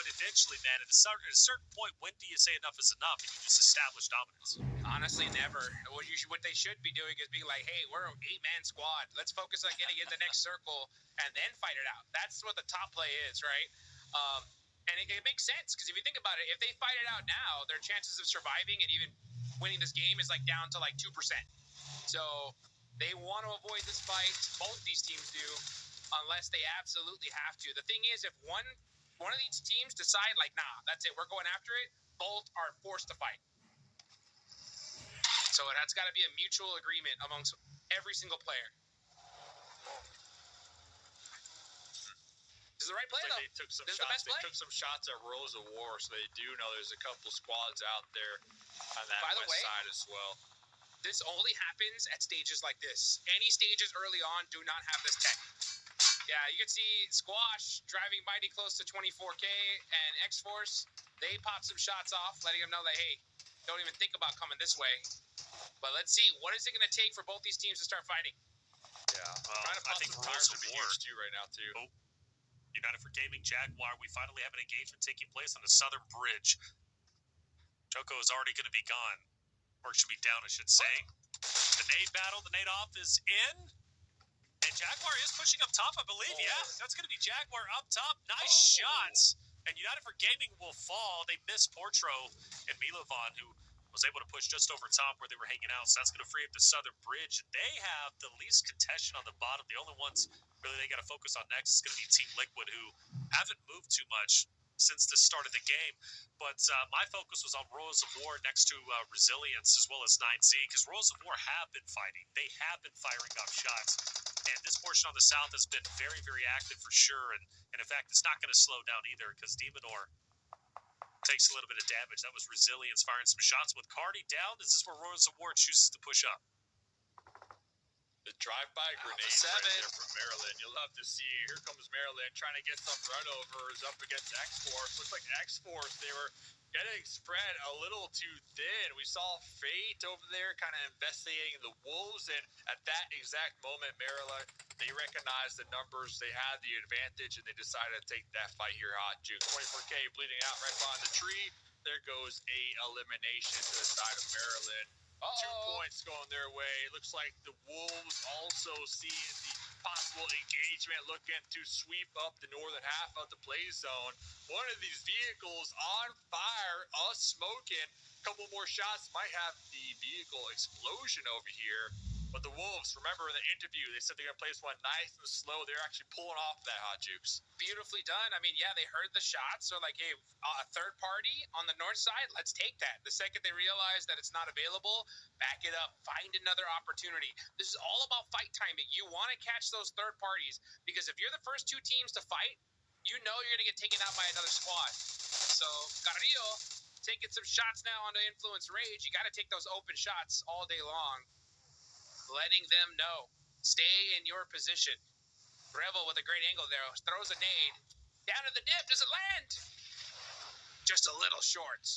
eventually, man, at a certain point, when do you say enough is enough and you just establish dominance?
Honestly, never. What they should be doing is being like, hey, we're an 8-man squad. Let's focus on getting in the next circle and then fight it out. That's what the top play is, right? And it makes sense because if you think about it, if they fight it out now, their chances of surviving and even winning this game is like down to like 2%. So they want to avoid this fight. Both these teams do, unless they absolutely have to. The thing is, if one of these teams decide, like, nah, that's it, we're going after it, both are forced to fight. So that's got to be a mutual agreement amongst every single player. This is the right play, though.
They took some
This is
shots.
the best play.
They took some shots at Royals of War, so they do know there's a couple squads out there on that
By the
west
way,
side as well.
This only happens at stages like this. Any stages early on do not have this tech. Yeah, you can see Squash driving mighty close to 24K, and X-Force, they pop some shots off, letting them know that, hey, don't even think about coming this way. But let's see, what is it going to take for both these teams to start fighting?
Yeah,
I
trying to pump
think
some
Royals
tires
of
would be
War.
huge too right now too.
Oh. United for Gaming Jaguar, we finally have an engagement taking place on the southern bridge. Choco is already going to be gone. Or should be down, I should say. The nade battle, the nade off is in. And Jaguar is pushing up top, I believe. Yeah, that's going to be Jaguar up top. Nice shots. And United for Gaming will fall. They miss Portro and Milovan, who was able to push just over top where they were hanging out. So that's going to free up the southern bridge. They have the least contention on the bottom. The only ones really they got to focus on next is going to be Team Liquid, who haven't moved too much since the start of the game. But my focus was on Royals of War next to Resilience as well as 9Z, because Royals of War have been fighting. They have been firing off shots. And this portion on the south has been very, very active for sure. And in fact, it's not going to slow down either, because Demonor takes a little bit of damage. That was Resilience firing some shots with Cardi down. This is where Royals of War chooses to push up.
The drive-by grenade right there from Maryland. You'll love to see. Here comes Maryland trying to get some runovers up against X-Force. Looks like X-Force, they were getting spread a little too thin. We saw Fate over there kind of investigating the Wolves, and at that exact moment, Maryland, they recognized the numbers. They had the advantage, and they decided to take that fight here hot. Juke 24K bleeding out right behind the tree. There goes a elimination to the side of Maryland. 2 points going their way. Looks like the Wolves also seeing the possible engagement, looking to sweep up the northern half of the play zone. One of these vehicles on fire, smoking. A couple more shots might have the vehicle explosion over here. But the Wolves, remember in the interview, they said they're going to play this one nice and slow. They're actually pulling off that, Hot Jukes.
Beautifully done. I mean, yeah, they heard the shots. So, like, hey, a third party on the north side, let's take that. The second they realize that it's not available, back it up. Find another opportunity. This is all about fight timing. You want to catch those third parties because if you're the first 2 teams to fight, you know you're going to get taken out by another squad. So, Carrillo taking some shots now onto Influence Rage. You got to take those open shots all day long. Letting them know. Stay in your position. Rebel with a great angle there. Throws a nade. Down to the dip. Does it land? Just a little short.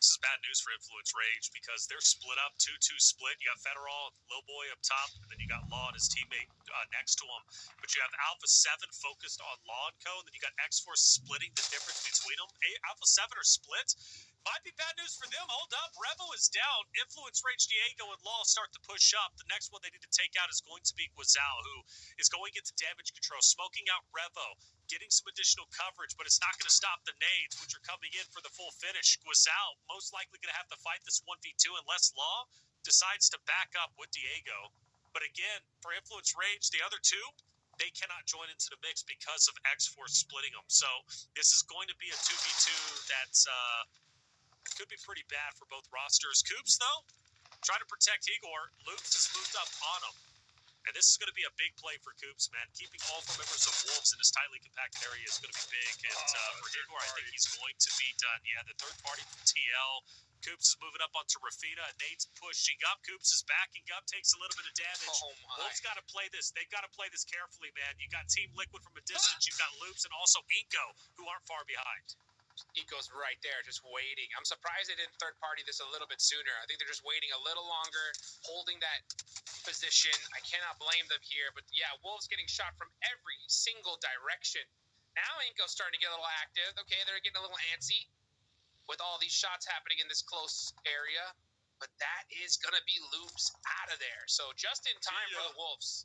This is bad news for Influence Rage because they're split up, 2-2 split. You got Federal, Lil Boy up top, and then you got Law and his teammate next to him. But you have Alpha 7 focused on Law and Co, and then you got X-Force splitting the difference between them. Alpha 7 are split. Might be bad news for them. Hold up. Revo is down. Influence Rage, Diego, and Law start to push up. The next one they need to take out is going to be Guizao, who is going into damage control, smoking out Revo, getting some additional coverage, but it's not going to stop the nades, which are coming in for the full finish. Guizao most likely going to have to fight this 1v2 unless Law decides to back up with Diego. But again, for Influence Rage, the other two, they cannot join into the mix because of X-Force splitting them. So this is going to be a 2v2 that's could be pretty bad for both rosters. Coops, though, trying to protect Igor. Loops has moved up on him. And this is going to be a big play for Coops, man. Keeping all four members of Wolves in this tightly compacted area is going to be big. And for Igor, I think he's going to be done. Yeah, the third party from TL. Coops is moving up onto Rafita. Nate's pushing up. Coops is backing up, takes a little bit of damage. Wolves got to play this. They've got to play this carefully, man. You got Team Liquid from a distance. You've got Loops and also Inko, who aren't far behind.
Eco's right there, just waiting. I'm surprised they didn't third party this a little bit sooner. I think they're just waiting a little longer, holding that position. I cannot blame them here, but yeah, Wolves getting shot from every single direction. Now Inco's starting to get a little active. Okay, they're getting a little antsy with all these shots happening in this close area, but that is going to be Loops out of there. So just in time for the Wolves.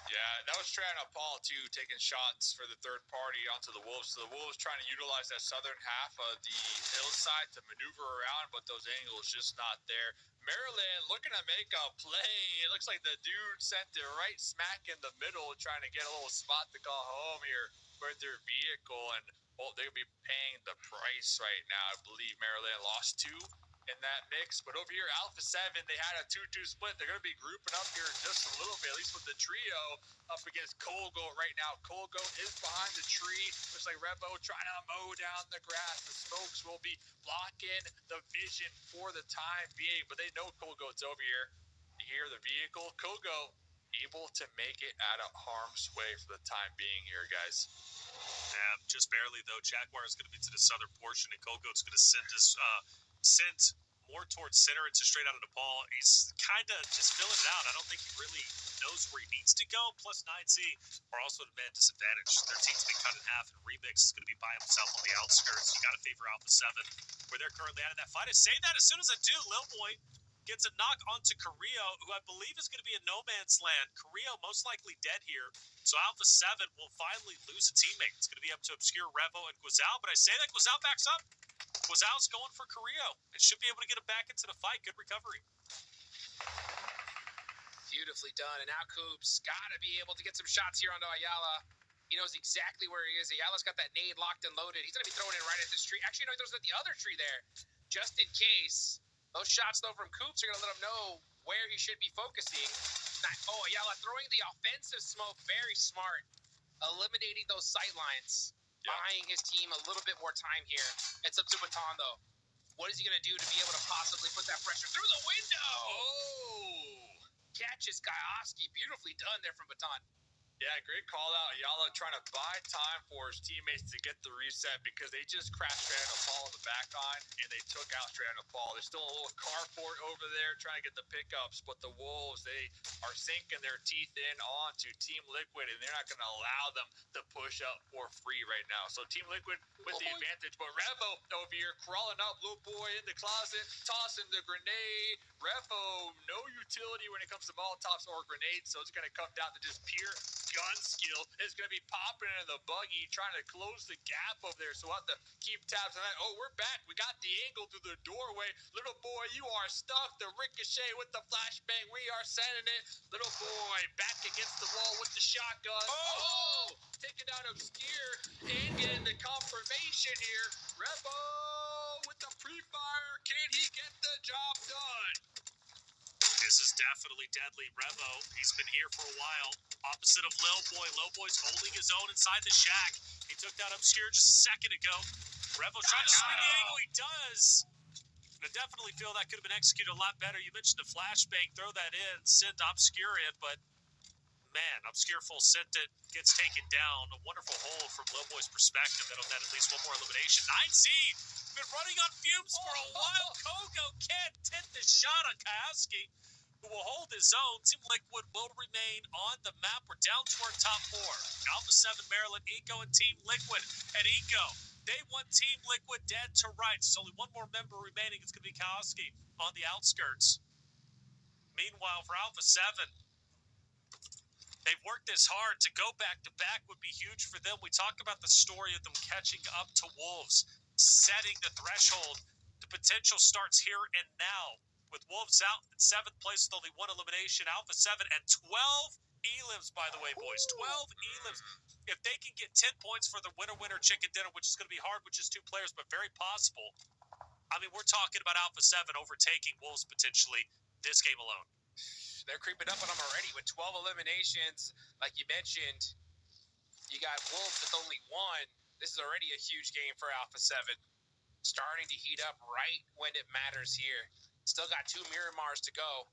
Yeah, that was Tran Paul too, taking shots for the third party onto the Wolves. So the Wolves trying to utilize that southern half of the hillside to maneuver around, but those angles just not there. Maryland looking to make a play. It looks like the dude sent it right smack in the middle, trying to get a little spot to call home here for their vehicle. And well, they'll be paying the price right now. I believe Maryland lost 2 in that mix. But over here, Alpha 7, they had a 2-2 split. They're going to be grouping up here just a little bit, at least with the trio up against Colgo right now. Colgo is behind the tree. Looks like Revo trying to mow down the grass. The smokes will be blocking the vision for the time being, but they know Colgo's over here. You hear the vehicle. Colgo able to make it out of harm's way for the time being here, guys.
Yeah, just barely, though. Jaguar is going to be to the southern portion, and Colgo's going to send more towards center into straight out of Nepal. He's kind of just filling it out. I don't think he really knows where he needs to go. Plus 9Z are also at a man disadvantage. Their team's been cut in half, and Remix is going to be by himself on the outskirts. You got to favor Alpha 7, where they're currently out of that fight. I say that as soon as I do, Lil Boy gets a knock onto Carrillo, who I believe is going to be in no man's land. Carrillo most likely dead here. So Alpha 7 will finally lose a teammate. It's going to be up to Obscure, Revo, and Guizao. But I say that Guizao backs up. Guizao's going for Carrillo and should be able to get him back into the fight. Good recovery.
Beautifully done. And now Coops got to be able to get some shots here onto Ayala. He knows exactly where he is. Ayala's got that nade locked and loaded. He's going to be throwing it right at this tree. Actually, no, he throws it at the other tree there, just in case. Those shots, though, from Coops are going to let him know where he should be focusing. Oh, Ayala throwing the offensive smoke. Very smart. Eliminating those sight lines. Buying his team a little bit more time here. It's up to Baton, though. What is he going to do to be able to possibly put that pressure through the window? Oh! Catches Kioski. Beautifully done there from Baton.
Yeah, great call out. Ayala trying to buy time for his teammates to get the reset because they just crashed straight on Paul in the back line and they took out straight on Paul. There's still a little carport over there trying to get the pickups, but the Wolves, they are sinking their teeth in onto Team Liquid and they're not going to allow them to push up for free right now. So Team Liquid with the advantage, but Revo over here crawling up, little boy in the closet, tossing the grenade. Revo, no utility when it comes to Molotovs or grenades, so it's going to come down to just pure gun skill. Is going to be popping in the buggy, trying to close the gap over there. So we'll have to keep tabs on that. Oh, we're back. We got the angle through the doorway. Little boy, you are stuck. The ricochet with the flashbang. We are sending it. Little boy back against the wall with the shotgun. Oh! Taking down Obscure and getting the confirmation here. Revo with the pre-fire. Can he get the job done?
This is definitely deadly. Revo, he's been here for a while. Opposite of Lil Boy. Lil Boy's holding his own inside the shack. He took down Obscure just a second ago. Revo's trying to swing the angle. He does. I definitely feel that could have been executed a lot better. You mentioned the flashbang. Throw that in. Send Obscure in, but man, Obscure Full sent it, gets taken down. A wonderful hole from Lowboy's perspective. That'll net at least one more elimination. 9C, been running on fumes for a while. Kogo can't hit the shot on Kowski, who will hold his own. Team Liquid will remain on the map. We're down to our top 4. Alpha 7, Maryland, Eco, and Team Liquid. And Eco, they want Team Liquid dead to rights. There's only one more member remaining. It's going to be Kowski on the outskirts. Meanwhile, for Alpha 7, they've worked this hard. To go back-to-back would be huge for them. We talk about the story of them catching up to Wolves, setting the threshold. The potential starts here and now. With Wolves out in 7th place with only 1 elimination. Alpha 7 and 12 elims, by the way, boys. 12 elims. If they can get 10 points for the winner-winner chicken dinner, which is going to be hard with just 2 players, but very possible. I mean, we're talking about Alpha 7 overtaking Wolves potentially this game alone.
They're creeping up on them already with 12 eliminations. Like you mentioned, you got Wolves with only 1. This is already a huge game for Alpha 7. Starting to heat up right when it matters here. Still got 2 Miramars to go.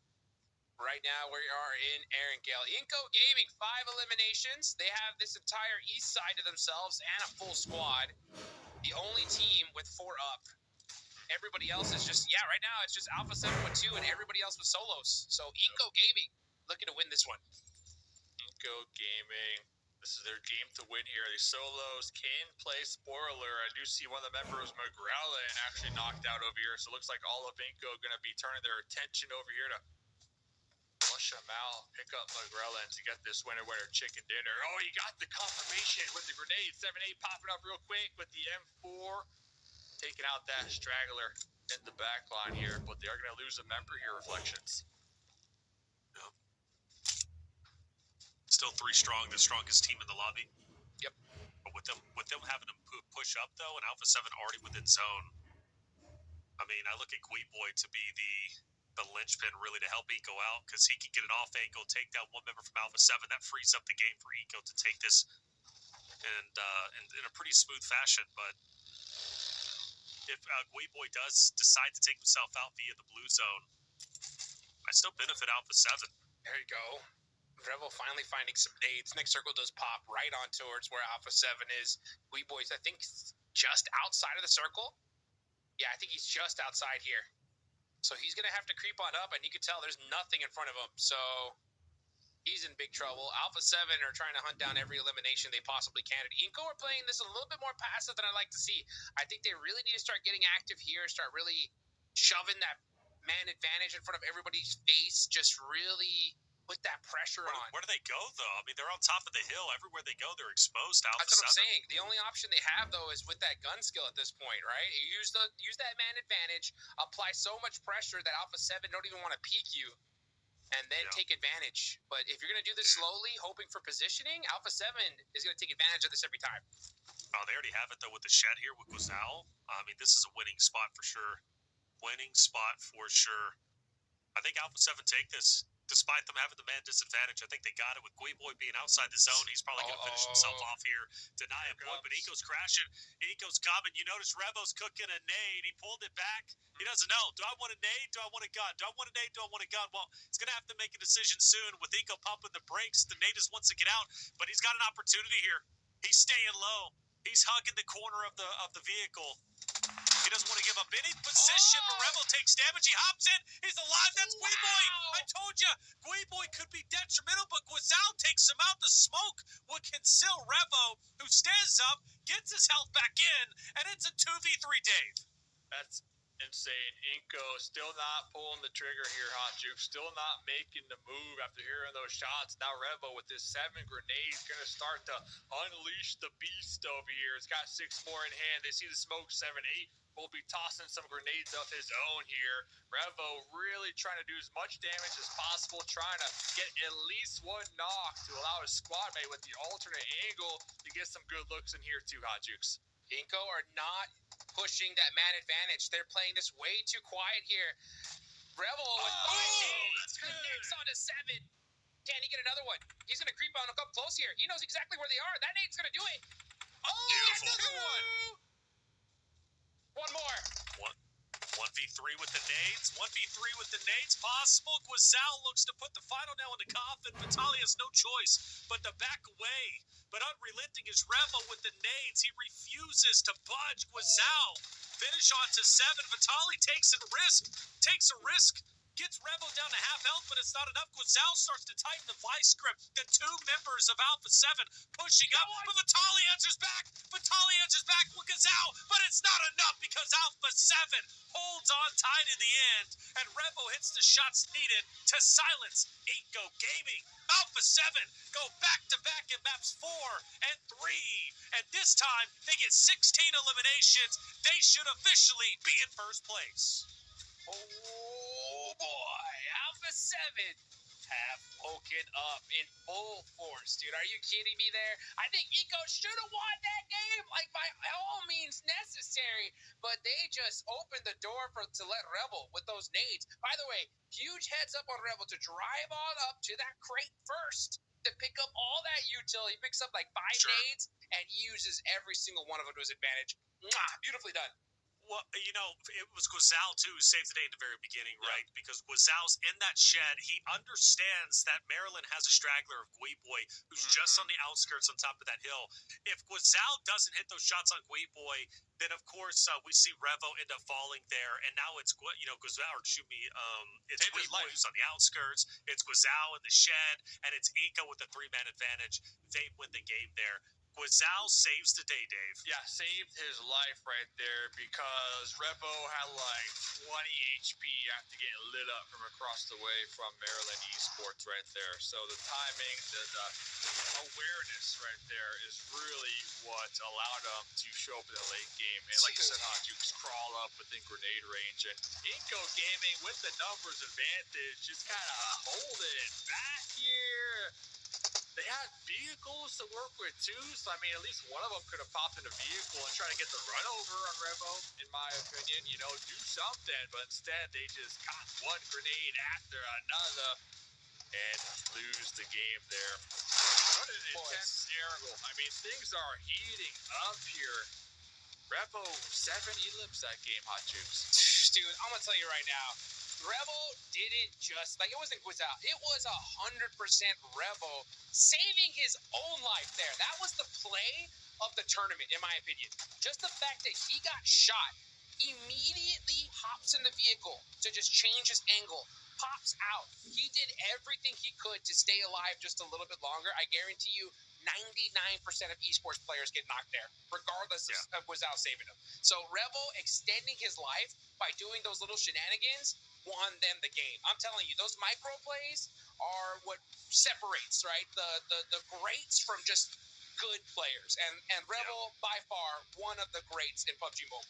Right now, we are in Erangel. Inco Gaming, 5 eliminations. They have this entire east side to themselves and a full squad. The only team with 4 up. Everybody else is just, right now it's just Alpha 7 with 2 and everybody else with solos. So Inco Gaming looking to win this one.
Inco Gaming, this is their game to win here. The solos can play spoiler. I do see one of the members, McGrowlin, actually knocked out over here. So it looks like all of Inco going to be turning their attention over here to flush them out, pick up McGrowlin to get this winner-winner chicken dinner. Oh, you got the confirmation with the grenade. 7-8 popping up real quick with the M4. Taking out that straggler in the back line here, but they are going to lose a member here, Reflections.
Yep. Still 3 strong, the strongest team in the lobby.
Yep.
But with them having to push up, though, and Alpha 7 already within zone, I mean, I look at Boy to be the linchpin, really, to help Eco out, because he can get an off angle, take down one member from Alpha 7. That frees up the game for Eco to take this and in a pretty smooth fashion, but if Boy does decide to take himself out via the blue zone, I still benefit Alpha 7.
There you go. Revel finally finding some nades. Next circle does pop right on towards where Alpha 7 is. Boy's, I think, just outside of the circle. Yeah, I think he's just outside here. So he's going to have to creep on up, and you can tell there's nothing in front of him. So he's in big trouble. Alpha 7 are trying to hunt down every elimination they possibly can. And Inco are playing this a little bit more passive than I like to see. I think they really need to start getting active here, start really shoving that man advantage in front of everybody's face, just really put that pressure on.
Where do they go, though? I mean, they're on top of the hill. Everywhere they go, they're exposed to Alpha 7.
That's what I'm saying. The only option they have, though, is with that gun skill at this point, right? You use that man advantage, apply so much pressure that Alpha 7 don't even want to peek you, and then take advantage. But if you're going to do this slowly, hoping for positioning, Alpha 7 is going to take advantage of this every time.
Oh, they already have it, though, with the shed here with Guazal. I mean, this is a winning spot for sure. Winning spot for sure. I think Alpha 7 take this, despite them having the man disadvantage. I think they got it with Boy being outside the zone. He's probably going to finish himself off here, deny a point, but Eco's crashing. Eco's coming. You notice Revo's cooking a nade. He pulled it back. He doesn't know. Do I want a nade? Do I want a gun? Do I want a nade? Do I want a gun? Well, he's going to have to make a decision soon with Eco pumping the brakes. The nade is wants to get out, but he's got an opportunity here. He's staying low. He's hugging the corner of the vehicle. He doesn't want to give up any position, but Revo takes damage. He hops in. He's alive. That's Boy. I told you, Boy could be detrimental, but Guazal takes him out. The smoke will conceal Revo, who stands up, gets his health back in, and it's a 2v3, Dave.
That's insane. Inco still not pulling the trigger here, Hot Juke. Still not making the move after hearing those shots. Now Revo with his 7 grenades going to start to unleash the beast over here. It's got 6 more in hand. They see the smoke. 7-8 will be tossing some grenades of his own here. Revo really trying to do as much damage as possible, trying to get at least 1 knock to allow his squad mate with the alternate angle to get some good looks in here too, Hot Jukes.
Inco are not pushing that man advantage. They're playing this way too quiet here. Revel with 5 nades connects onto 7. Can he get another one? He's going to creep on up close here. He knows exactly where they are. That nade's going to do it. Oh,
Beautiful.
another one. One more.
1v1 1v3 with the nades. 1v3 with the nades possible. Guizal looks to put the final nail in the coffin. Vitaly has no choice but to back away. But unrelenting is Revo with the nades. He refuses to budge. Guizal finish on to 7. Vitaly takes a risk. Gets Revo down to half health, but it's not enough. Guizal starts to tighten the vice grip. The two members of Alpha 7 pushing up, but Vitaly answers back with Guizal, but it's not enough because Alpha 7 holds on tight in the end, and Revo hits the shots needed to silence Inco Gaming. Alpha 7 go back-to-back in maps 4 and 3, and this time they get 16 eliminations. They should officially be in first place.
Oh boy, Alpha 7 have woken up in full force, dude. Are you kidding me there? I think Eco should have won that game, like by all means necessary, but they just opened the door to let Rebel with those nades. By the way, huge heads up on Rebel to drive on up to that crate first to pick up all that util. He picks up like 5 nades and he uses every single one of them to his advantage. Mwah, beautifully done.
Well, you know, it was Guizal, too, who saved the day at the very beginning, right? Because Guizal's in that shed. He understands that Maryland has a straggler of Guiboy who's just on the outskirts on top of that hill. If Guizal doesn't hit those shots on Guiboy, then, of course, we see Revo end up falling there. And now it's, Guizal, or shoot me, it's Guiboy who's on the outskirts. It's Guizal in the shed. And it's Ika with the 3-man advantage. They win the game there. Guizal saves the day, Dave.
Yeah, saved his life right there because Revo had like 20 HP after getting lit up from across the way from Maryland Esports right there. So the timing, the awareness right there is really what allowed him to show up in the late game. And like you said, Jukes crawl up within grenade range. And Inco Gaming with the numbers advantage just kind of holding it back here. They had vehicles to work with too, so I mean, at least one of them could have popped in a vehicle and tried to get the run over on Revo, in my opinion, do something, but instead they just got one grenade after another and lose the game there. What an intense angle. I mean, things are heating up here. Revo 7 elims that game, Hot Jukes.
Dude, I'm gonna tell you right now, Rebel didn't just, it wasn't Guizal. It was 100% Rebel saving his own life there. That was the play of the tournament, in my opinion. Just the fact that he got shot, immediately hops in the vehicle to just change his angle, pops out. He did everything he could to stay alive just a little bit longer. I guarantee you, 99% of esports players get knocked there, regardless of Guizal saving them. So Rebel extending his life by doing those little shenanigans won them the game. I'm telling you, those micro plays are what separates, right, the greats from just good players. And Rebel, by far, one of the greats in PUBG Mobile.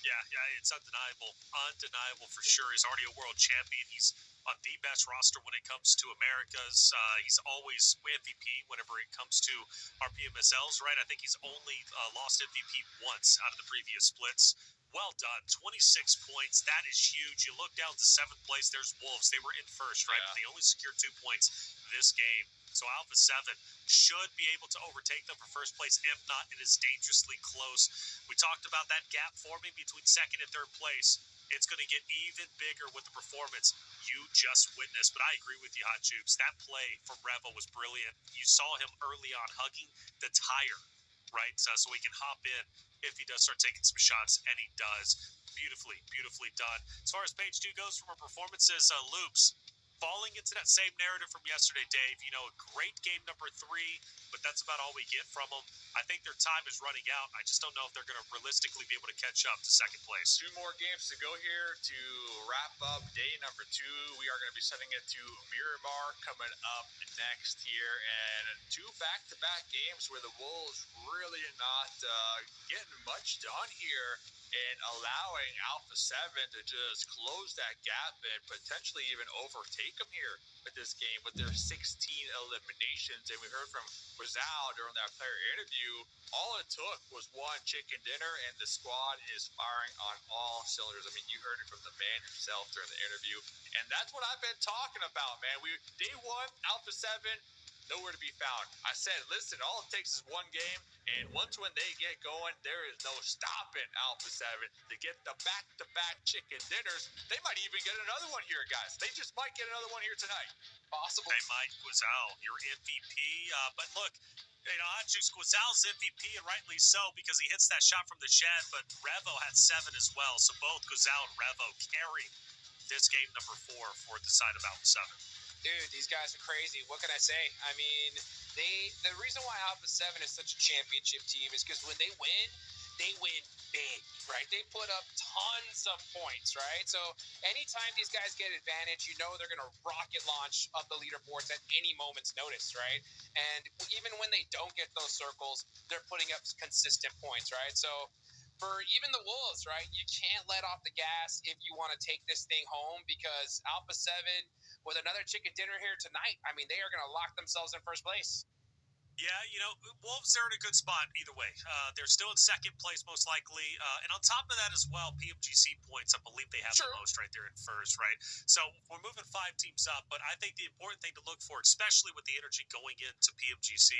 Yeah, it's undeniable for sure. He's already a world champion. He's on the best roster when it comes to Americas. He's always MVP whenever it comes to our PMSLs, right? I think he's only lost MVP once out of the previous splits. Well done. 26 points. That is huge. You look down to 7th place. There's Wolves. They were in first, right? But they only secured 2 points this game. So Alpha 7 should be able to overtake them for first place. If not, it is dangerously close. We talked about that gap forming between 2nd and 3rd place. It's going to get even bigger with the performance you just witnessed. But I agree with you, Hot Jukes. That play from Revo was brilliant. You saw him early on hugging the tire, right? So he can hop in if he does start taking some shots, and he does. Beautifully done. As far as page 2 goes from our performances, Loops, falling into that same narrative from yesterday, Dave. A great game number 3, but that's about all we get from them. I think their time is running out. I just don't know if they're going to realistically be able to catch up to 2nd place.
2 more games to go here to wrap up day number 2. We are going to be sending it to Miramar coming up next here, and 2 back-to-back games where the Wolves really not getting much done here and allowing Alpha 7 to just close that gap and potentially even overtake them here with this game with their 16 eliminations. And we heard from Guizal during that player interview, all it took was 1 chicken dinner and the squad is firing on all cylinders. I mean, you heard it from the man himself during the interview, and that's what I've been talking about, man. Day 1, Alpha 7, nowhere to be found. I said, listen, all it takes is one game, and once when they get going, there is no stopping Alpha 7 to get the back-to-back chicken dinners. They might even get another one here, guys. They just might get another one here tonight.
Possible.
They might. Guizal, your MVP. But look, I choose Guizal's MVP, and rightly so, because he hits that shot from the shed, but Revo had 7 as well. So both Guizal and Revo carry this game number 4 for the side of Alpha 7.
Dude, these guys are crazy. What can I say? I mean, the reason why Alpha 7 is such a championship team is because when they win big, right? They put up tons of points, right? So anytime these guys get advantage, you know they're going to rocket launch up the leaderboards at any moment's notice, right? And even when they don't get those circles, they're putting up consistent points, right? So for even the Wolves, right, you can't let off the gas if you want to take this thing home, because Alpha 7, with another chicken dinner here tonight, I mean, they are going to lock themselves in first place.
Yeah, Wolves are in a good spot either way. They're still in second place, most likely. And on top of that as well, PMGC points, I believe they have the most right there in first, right? So we're moving 5 teams up, but I think the important thing to look for, especially with the energy going into PMGC,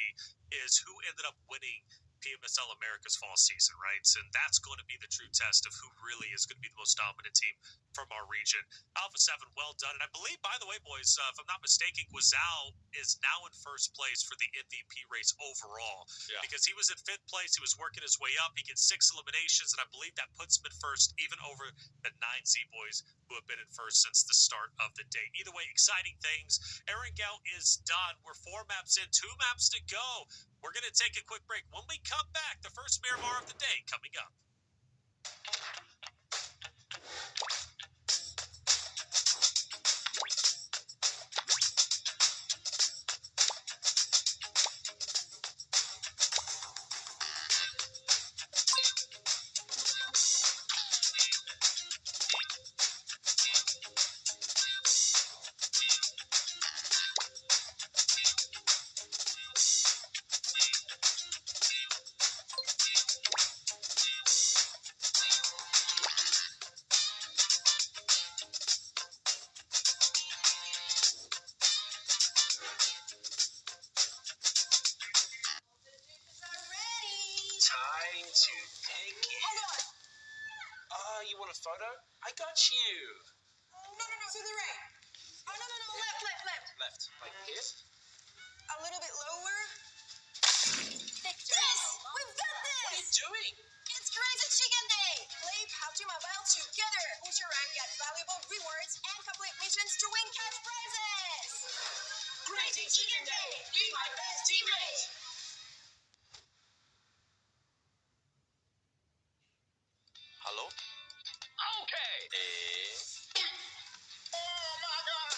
is who ended up winning PMSL America's fall season, right? And that's going to be the true test of who really is going to be the most dominant team from our region. Alpha 7, well done. And I believe, by the way, boys, if I'm not mistaken, Guizal is now in first place for the MVP race overall.
Yeah.
Because he was in 5th place. He was working his way up. He gets 6 eliminations, and I believe that puts him in first, even over the 9Z boys who have been in first since the start of the day. Either way, exciting things. Erangel is done. We're 4 maps in, 2 maps to go. We're going to take a quick break. When we come back, the first Miramar of the day coming up.
Time to take it. You want a photo? I got you.
No, to the right. Oh, no, left.
Left, like here?
A little bit lower. Yes! We've got this!
What are you doing?
It's Crazy Chicken Day! Play PUBG Mobile together! Push your rank, get valuable rewards, and complete missions to win cash prizes! Crazy Chicken Day! Be my best teammate!
Hello?
Okay.
Oh my god!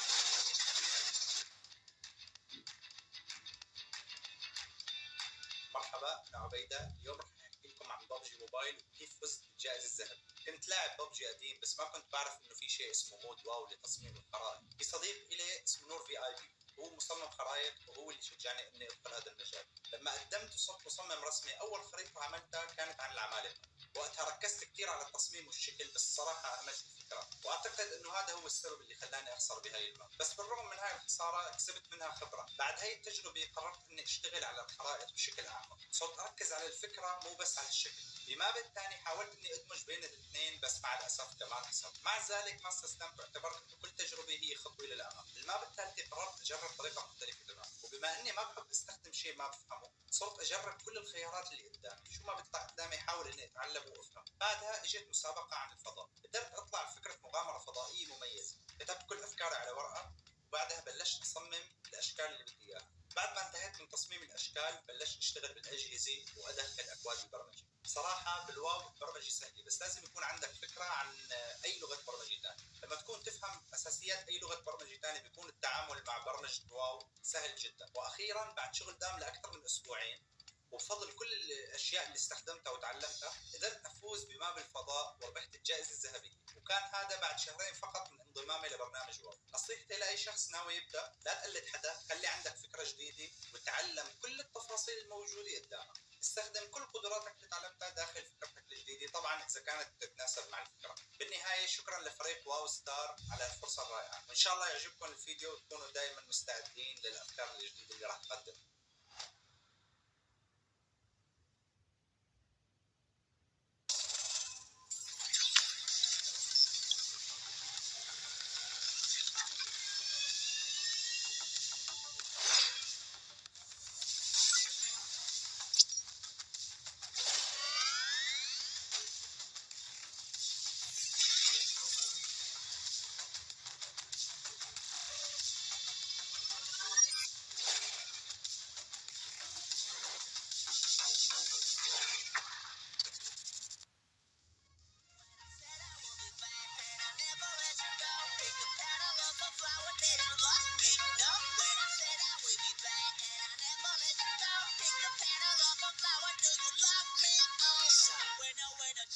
مرحبا، انا عبيده. اليوم رح احكي لكم عن ببجي موبايل وكيف فزت بالجائزه الذهبيه. كنت لاعب ببجي قديم بس ما كنت بعرف انه في شيء اسمه مود واو لتصميم الخرائط. في صديق الي اسمه نور في اي بي، هو مصمم خرائط وهو اللي شجعني اني ادخل هذا المجال. لما قدمت وصرت مصمم رسمي، اول خريطه عملتها كانت عن العمالقه. وقتها ركزت كثير على التصميم والشكل، بس الصراحه اهملت الفكره، واعتقد انه هذا هو السبب اللي خلاني اخسر بهاي الماب. بس بالرغم من هاي الخساره كسبت منها خبره. بعد هاي التجربه قررت اني اشتغل على الخرائط بشكل اعمق، صرت اركز على الفكره مو بس على الشكل. بماب الثاني حاولت اني ادمج بين الاثنين، بس مع الاسف كمان خسرت. مع ذلك ما استسلمت، واعتبرت انه كل تجربه هي خطوه للامام. الماب الثالثه قررت اجرب طريقه مختلفه تماما، وبما اني ما بحب استخدم شيء ما بفهمه، صرت اجرب كل الخيارات اللي قدامي، شو ما بيطلع قدامي احاول اني اتعلم وافهم. بعدها اجت مسابقه عن الفضاء، قدرت اطلع بفكره مغامره فضائيه مميزه. كتبت كل افكاري على ورقه، وبعدها بلشت اصمم الاشكال اللي بدي اياها. بعد ما انتهيت من تصميم الاشكال بلشت اشتغل بالاجهزه وادخل اكواد البرمجه. صراحه بالواو البرمجه سهله، بس لازم يكون عندك فكره عن اي لغه برمجه ثانيه. لما تكون تفهم اساسيات اي لغه برمجه ثانيه بيكون التعامل مع برمجه واو سهل جدا. واخيرا بعد شغل دام لاكثر من اسبوعين، وبفضل كل الاشياء اللي استخدمتها وتعلمتها، قدرت افوز بماب الفضاء وربحت الجائزه الذهبيه. وكان هذا بعد شهرين فقط من انضمامي لبرنامج واو. نصيحتي لاي شخص ناوي يبدا، لا تقلد حدا، خلي عندك فكره جديده وتعلم كل التفاصيل الموجوده قدامك. استخدم كل قدراتك اللي تعلمتها داخل فكرتك الجديده، طبعا طبعا اذا كانت تتناسب مع الفكره. بالنهايه شكرا لفريق واو ستار على الفرصه الرائعه، وان شاء الله يعجبكم الفيديو وتكونوا دائما مستعدين للافكار الجديده اللي راح تقدم.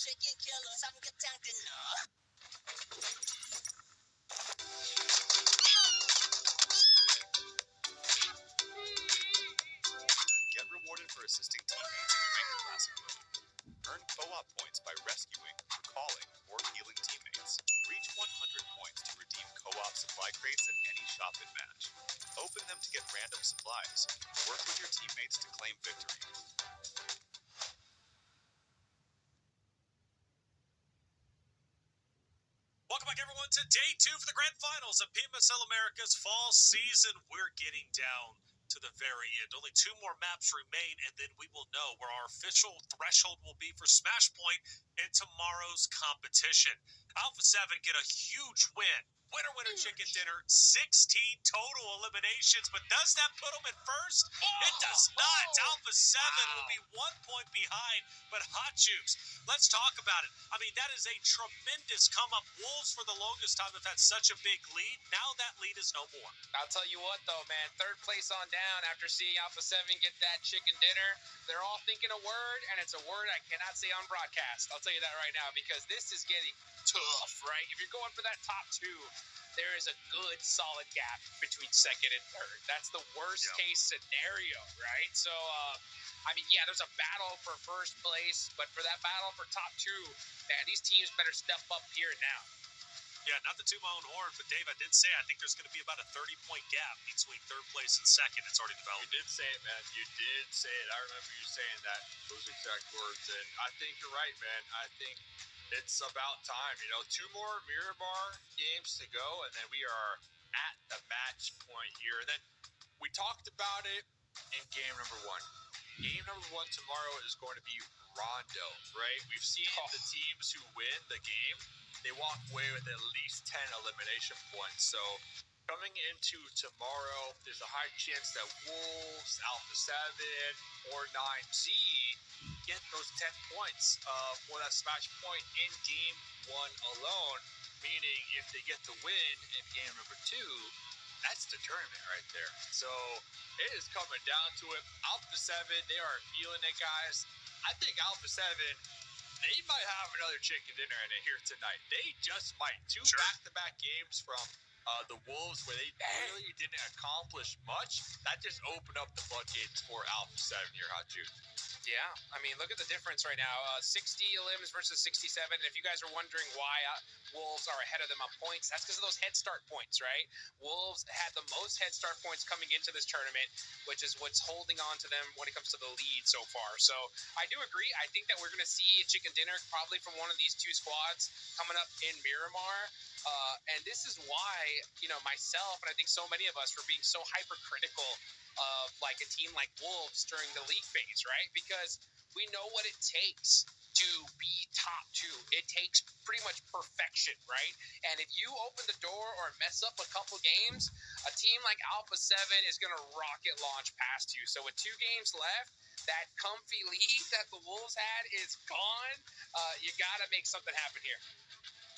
Chicken killer, samgyetang dinner.
Get rewarded for assisting teammates in the Ranked Classic mode. Earn co-op points by rescuing, recalling, or healing teammates. Reach 100 points to redeem co-op supply crates at any shop and match. Open them to get random supplies. Work with your teammates to claim victory. Welcome back, everyone, to day 2 for the grand finals of PMSL America's fall season. We're getting down to the very end. Only 2 more maps remain, and then we will know where our official threshold will be for Smash Point in tomorrow's competition. Alpha 7 get a huge win. Winner chicken dinner, 16 total eliminations, but does that put them in first? It does not. Alpha 7 will be 1 point behind, but Hot Jukes, let's talk about it. I mean, that is a tremendous come up. Wolves for the longest time have had such a big lead. Now that lead is no more.
I'll tell you what, though, man. 3rd place on down after seeing Alpha 7 get that chicken dinner. They're all thinking a word, and it's a word I cannot say on broadcast. I'll tell you that right now, because this is getting tough, right? If you're going for that top 2, there is a good, solid gap between 2nd and 3rd. That's the worst-case scenario, right? So, I mean, yeah, there's a battle for 1st place, but for that battle for top 2, man, these teams better step up here and now.
Yeah, not to toot my own horn, but Dave, I did say I think there's going to be about a 30-point gap between 3rd place and 2nd. It's already developed.
You did say it, man. You did say it. I remember you saying that, those exact words. And I think you're right, man. I think it's about time. 2 more Miramar games to go, and then we are at the match point here. And then we talked about it in game number 1. Game number 1 tomorrow is going to be Rondo, right? We've seen the teams who win the game, they walk away with at least 10 elimination points. So coming into tomorrow, there's a high chance that Wolves, Alpha 7, or 9Z get those 10 points for that smash point in game 1 alone. Meaning if they get the win in game number 2, that's the tournament right there. So it is coming down to it. Alpha 7, they are feeling it, guys. I think Alpha 7, they might have another chicken dinner in it here tonight. They just might. 2 back-to-back games from the Wolves where they really didn't accomplish much. That just opened up the floodgates for Alpha 7 here, Hot Juice.
Yeah, I mean, look at the difference right now. 60 elims versus 67. And if you guys are wondering why Wolves are ahead of them on points, that's because of those head start points, right? Wolves had the most head start points coming into this tournament, which is what's holding on to them when it comes to the lead so far. So I do agree. I think that we're going to see a chicken dinner probably from one of these 2 squads coming up in Miramar. And this is why, myself and I think so many of us were being so hypercritical of like a team like Wolves during the league phase, right? Because we know what it takes to be top 2. It takes pretty much perfection, right? And if you open the door or mess up a couple games, a team like Alpha 7 is going to rocket launch past you. So with 2 games left, that comfy lead that the Wolves had is gone. You got to make something happen here.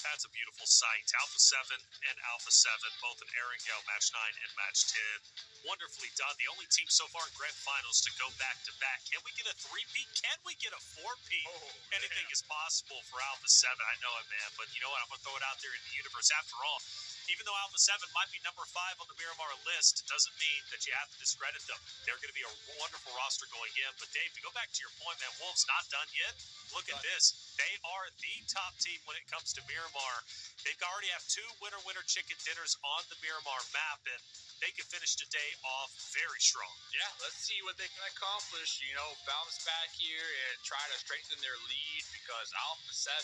That's a beautiful sight. Alpha 7 and Alpha 7, both in Erangel match 9 and match 10. Wonderfully done. The only team so far in grand finals to go back-to-back. Can we get a 3-peat? Can we get a 4-peat? Anything is possible for Alpha 7. I know it, man. But you know what? I'm going to throw it out there in the universe. After all, Even though Alpha 7 might be number 5 on the Miramar list, it doesn't mean that you have to discredit them. They're going to be a wonderful roster going in. But Dave, to go back to your point, man, Wolves not done yet. Look at this. They are the top team when it comes to Miramar. They already have 2 winner chicken dinners on the Miramar map, and they can finish today off very strong.
Yeah, let's see what they can accomplish. Bounce back here and try to strengthen their lead, because Alpha 7,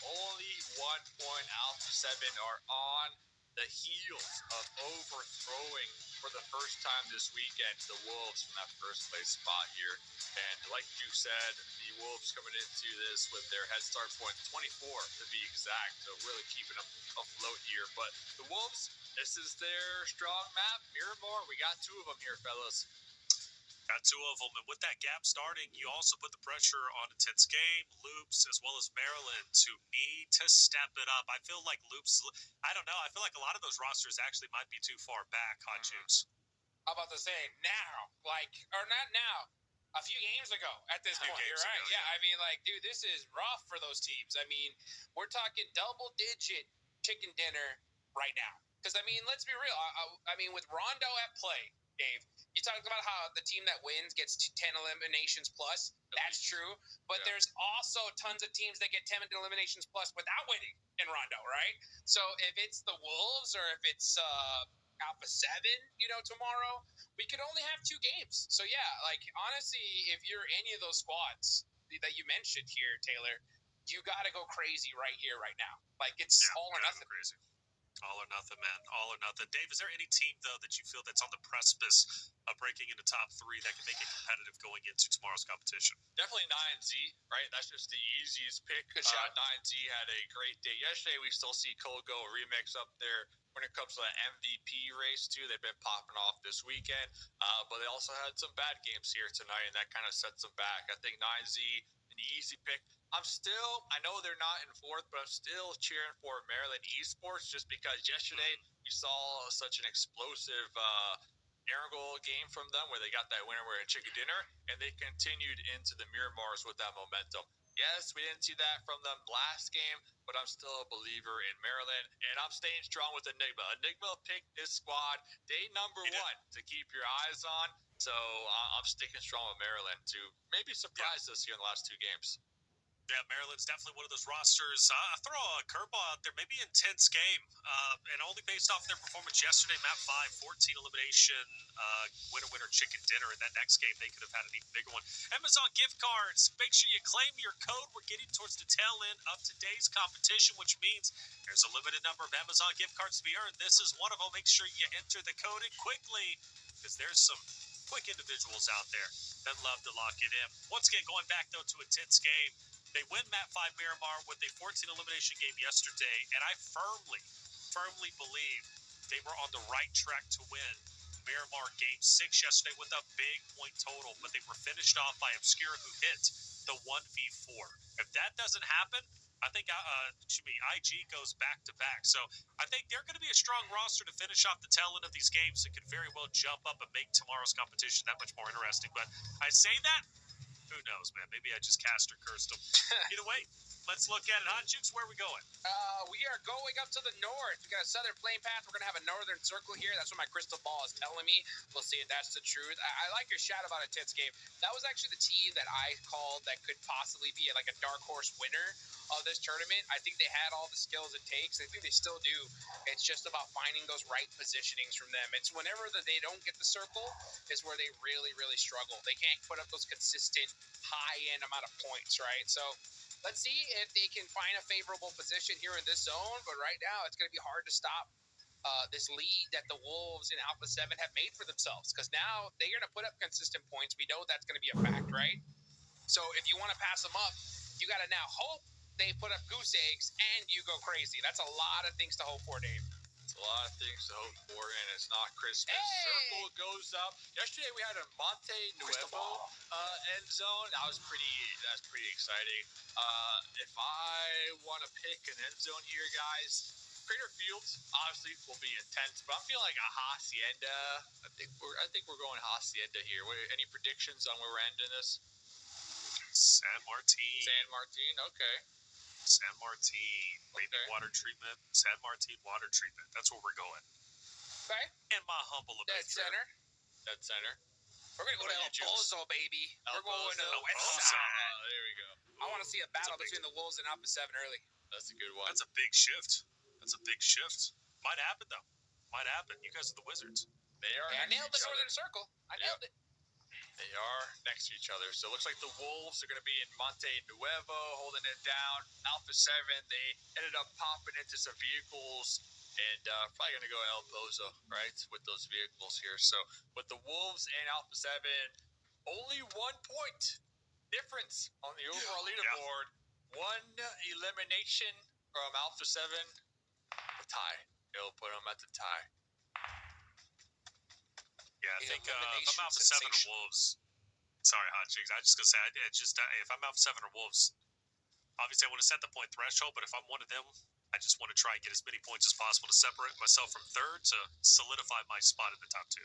only 1 point. Alpha 7 are on the heels of overthrowing for the first time this weekend the Wolves from that first place spot here. And like you said, the Wolves coming into this with their head start point 24 to be exact, so really keeping them afloat here. But the Wolves, this is their strong map. Miramar, we got 2 of them here, fellas.
Got 2 of them, and with that gap starting, you also put the pressure on Intense Game, Loops, as well as Maryland to need to step it up. I feel like Loops, I don't know, I feel like a lot of those rosters actually might be too far back, Hot Juice.
I'm about to say now, or not now, a few games ago at this point, you're right. Yeah, I mean, dude, this is rough for those teams. I mean, we're talking double-digit chicken dinner right now. Because, I mean, let's be real. I mean, with Rondo at play, Dave, you talked about how the team that wins gets 10 eliminations plus. That's true. But there's also tons of teams that get 10 eliminations plus without winning in Rondo, right? So if it's the Wolves or if it's Alpha 7, tomorrow, we could only have 2 games. So, yeah, honestly, if you're any of those squads that you mentioned here, Taylor, you got to go crazy right here, right now. It's all or nothing.
Crazy. All or nothing, man. All or nothing. Dave, is there any team, though, that you feel that's on the precipice of breaking into top 3 that can make it competitive going into tomorrow's competition?
Definitely 9Z, right? That's just the easiest pick.
Good shot.
9Z had a great day yesterday. We still see Kogo Remix up there when it comes to the MVP race, too. They've been popping off this weekend, but they also had some bad games here tonight, and that kind of sets them back. I think 9Z, an easy pick. I know they're not in 4th, but I'm still cheering for Maryland Esports, just because yesterday we saw such an explosive air goal game from them where they got that winner with a chicken dinner, and they continued into the Miramars with that momentum. Yes, we didn't see that from them last game, but I'm still a believer in Maryland, and I'm staying strong with Enigma. Enigma picked this squad day number 1 to keep your eyes on, so I'm sticking strong with Maryland to maybe surprise us here in the last 2 games.
Yeah, Maryland's definitely one of those rosters. Throw a curveball out there, maybe Intense Game, and only based off their performance yesterday, map 5, 14 elimination, winner chicken dinner. In that next game, they could have had an even bigger one. Amazon gift cards. Make sure you claim your code. We're getting towards the tail end of today's competition, which means there's a limited number of Amazon gift cards to be earned. This is one of them. Make sure you enter the code in quickly, because there's some quick individuals out there that love to lock it in. Once again, going back, though, to Intense Game, they win map 5 Miramar with a 14 elimination game yesterday, and I firmly believe they were on the right track to win Miramar game 6 yesterday with a big point total, but they were finished off by Obscura, who hit the 1v4. If that doesn't happen, I think IG goes back to back. So I think they're going to be a strong roster to finish off the tail end of these games and could very well jump up and make tomorrow's competition that much more interesting. But I say that, who knows, man? Maybe I just cast or cursed them. Either way, let's look at it. Hot Jukes, where are we going?
We are going up to the north. We got a southern plane path. We're going to have a northern circle here. That's what my crystal ball is telling me. We'll see if that's the truth. I like your shout about Intense Game. That was actually the team that I called that could possibly be a dark horse winner of this tournament. I think they had all the skills it takes. I think they still do. It's just about finding those right positionings from them. It's whenever they don't get the circle is where they really, really struggle. They can't put up those consistent high-end amount of points, right? So let's see if they can find a favorable position here in this zone. But right now, it's going to be hard to stop this lead that the Wolves in Alpha 7 have made for themselves, because now they're going to put up consistent points. We know that's going to be a fact, right? So if you want to pass them up, you got to now hope they put up goose eggs and you go crazy. That's a lot of things to hope for, Dave.
It's a lot of things to hope for, and it's not Christmas.
Hey!
Circle goes up. Yesterday we had a Monte Nuevo end zone. That's pretty exciting. If I want to pick an end zone here, guys, Crater Fields obviously will be intense, but I'm feeling like a Hacienda. I think we're going Hacienda here. Any predictions on where we're ending this?
San Martin.
San Martin, okay.
San Martin, maybe
Okay.
water treatment. San Martin water treatment. That's where we're going.
Okay.
In my humble
Dead
opinion.
center.
Dead center.
We're going to go to
What
El
about you, Juice?
Pozo, baby.
El
We're going to
Pozo.
the west
Pozo.
side.
There we go.
I want to see a battle
big-
between the Wolves and Alpha 7 early.
That's a good one.
That's a big shift. Might happen, though. Might happen. You guys are the Wizards.
They are
Yeah, I
next
nailed
to
the
each other.
Northern Circle. I nailed it.
They are next to each other. So it looks like the Wolves are going to be in Monte Nuevo holding it down. Alpha 7, they ended up popping into some vehicles and probably going to go El Pozo, right, with those vehicles here. So with the Wolves and Alpha 7, only 1 point difference on the overall leaderboard. One elimination from Alpha 7. A tie. It'll put them at the tie.
Yeah, I
The
think if
elimination
I'm Alpha 7 or
sensation.
Wolves, sorry, Hot Cheeks, I was just going to say, if I'm Alpha 7 or Wolves, obviously I want to set the point threshold, but if I'm one of them, I just want to try and get as many points as possible to separate myself from third to solidify my spot in the top 2.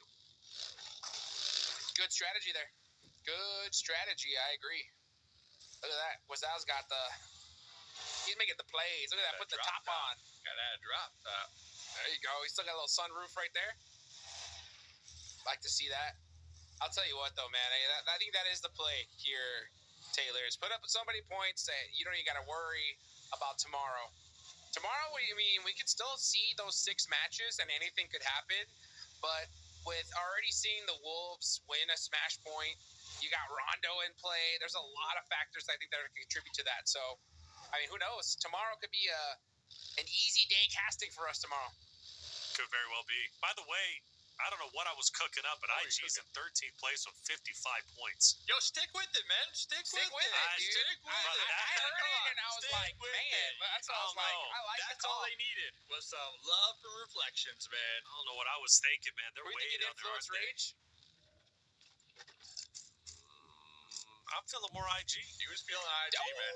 Good strategy there. Good strategy. I agree. Look at that. Wazal's got the... He's making the plays. Look at that. Put the top on.
Got that drop.
There you go. He's still got a little sunroof right there. Like to see that. I'll tell you what, though, man. I think that is the play here, Taylor. Is put up so many points that you don't even got to worry about tomorrow. Tomorrow, we could still see those 6 matches and anything could happen. But with already seeing the Wolves win a smash point, you got Rondo in play. There's a lot of factors I think that are going to contribute to that. So, I mean, who knows? Tomorrow could be an easy day casting for us tomorrow.
Could very well be. By the way, I don't know what I was cooking up, but IG's in 13th place with 55 points.
Yo, stick with it, man. Stick with it,
dude.
Stick with it.
I heard it and I was
Stick
like,
with
man,
it.
that's what I was like. I like
That's
the
all
call.
they needed was some love for reflections, man.
I don't know what I was thinking, man. They're
Were you
way
thinking
down there,
influence
aren't they?
rage?
I'm feeling more IG.
He was feeling IG, man.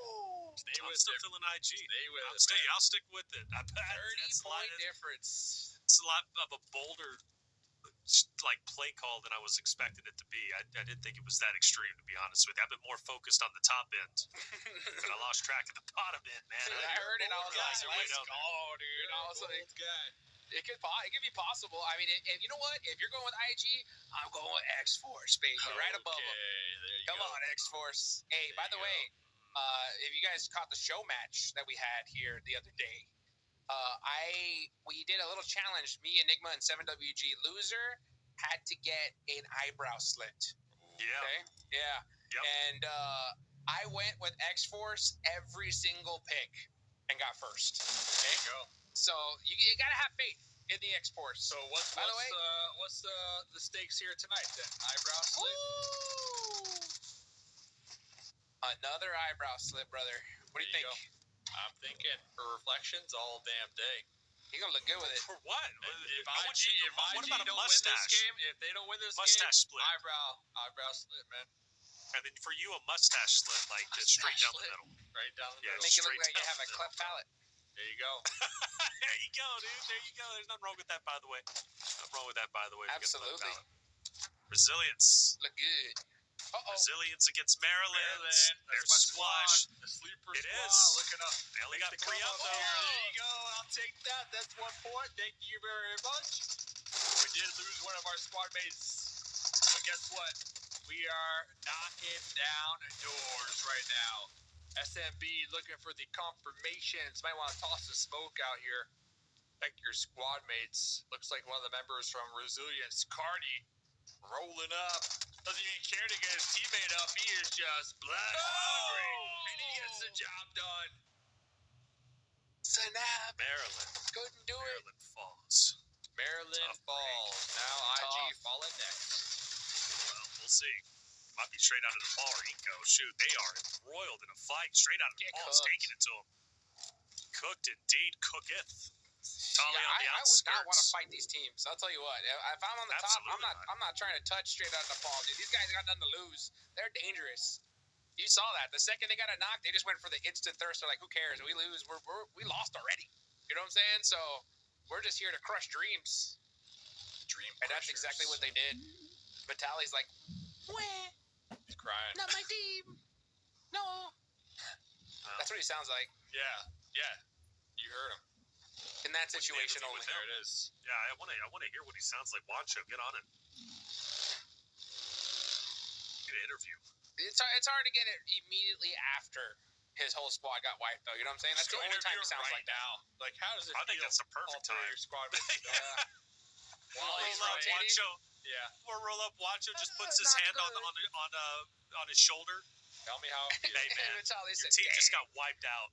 Stay
I'm
with
still
it.
feeling IG.
Stay with
I'll
it, man.
I'll stick with it.
30-point difference.
It's a lot of a bolder play call than I was expecting it to be. I didn't think it was that extreme, to be honest with you. I've been more focused on the top end, but I lost track of the bottom end, man.
Dude, I heard it. I was
guys
like,
are way
let's
down
go, dude. I was like,
guy.
it could be possible. I mean, if you know what? If you're going with IG, I'm going with X-Force, baby. Right above them.
There you
Come
go.
on, X-Force. Hey, by the way, if you guys caught the show match that we had here the other day, we did a little challenge. Me, Enigma, and 7WG. Loser had to get an eyebrow slit.
Yeah.
Okay? Yeah.
Yep.
And I went with X-Force every single pick and got first. Okay?
There you go.
So you gotta have faith in the X-Force.
So what's the stakes here tonight then? Eyebrow slit?
Woo! Another eyebrow slit, brother. What do you
There
think?
you I'm thinking for reflections all damn day.
You're gonna look good with it.
For what?
If
I want
IG,
you-
if
what
IG
about a
don't win this
mustache?
game, if they don't win this
Mustache
game,
split.
eyebrow slit, man.
And then for you, a mustache slit, like just straight down the
Mustache
middle.
Right down the
Yeah,
middle.
Make it look
straight
like you
down
have a
the
cleft palate.
There you go.
There you go, dude. There you go. There's nothing wrong with that, by the way. Nothing wrong with that, by the way.
Absolutely.
Resilience.
Look good.
Resilience against Maryland. They're
That's my
squashed.
The sleeper
It
squad.
is.
Looking up.
They only got
To
3
come
up
up
there.
here. There you go. I'll take that. That's 1 point. Thank you very much. We did lose one of our squad mates. But guess what? We are knocking down doors right now. SMB looking for the confirmations. Might want to toss the smoke out here. Check your squad mates. Looks like one of the members from Resilience, Cardi, rolling up. Doesn't even care to get his teammate up. He is just blood hungry. And he gets the job done.
Snap.
Maryland.
Couldn't do it.
Maryland falls.
Maryland
Tough break.
falls. Now IG
Tough.
falling next.
Well, we'll see. Might be straight out of the ball or Eco. Shoot, they are embroiled in a fight. Straight out of the
Get
ball. It's
cooked.
taking it to them. Cooked indeed. Cooketh. Tommy
Yeah,
on the
I would not want to
outskirts.
fight these teams. I'll tell you what. If I'm on the top,
Absolutely
I'm not trying to touch straight out of the ball, dude. These guys got nothing to lose. They're dangerous. You saw that. The second they got a knock, they just went for the instant thirst. They're like, who cares? We lose. We lost already. You know what I'm saying? So we're just here to crush dreams.
Dream
And that's exactly what they did. Vitaly's like, wah,
He's crying.
not my team. No.
Well,
That's what he sounds like.
Yeah. You heard him.
In that situation
interview
only.
with him.
There it is.
Yeah, I want to hear what he sounds like. Wancho, get on it. Get an interview.
It's hard to get it immediately after his whole squad got wiped, though. You know what I'm saying? That's the only time he sounds like that.
now. Like, how does it
I think
feel?
that's the perfect
All three of
time.
your squad mates.
We'll
he's
roll up
rotating.
Wancho.
Yeah.
We'll roll up Wancho. Just puts his
Not
hand
good.
on his shoulder.
Tell me how it feels.
Hey man,
That's all they
your
said.
team just got wiped out.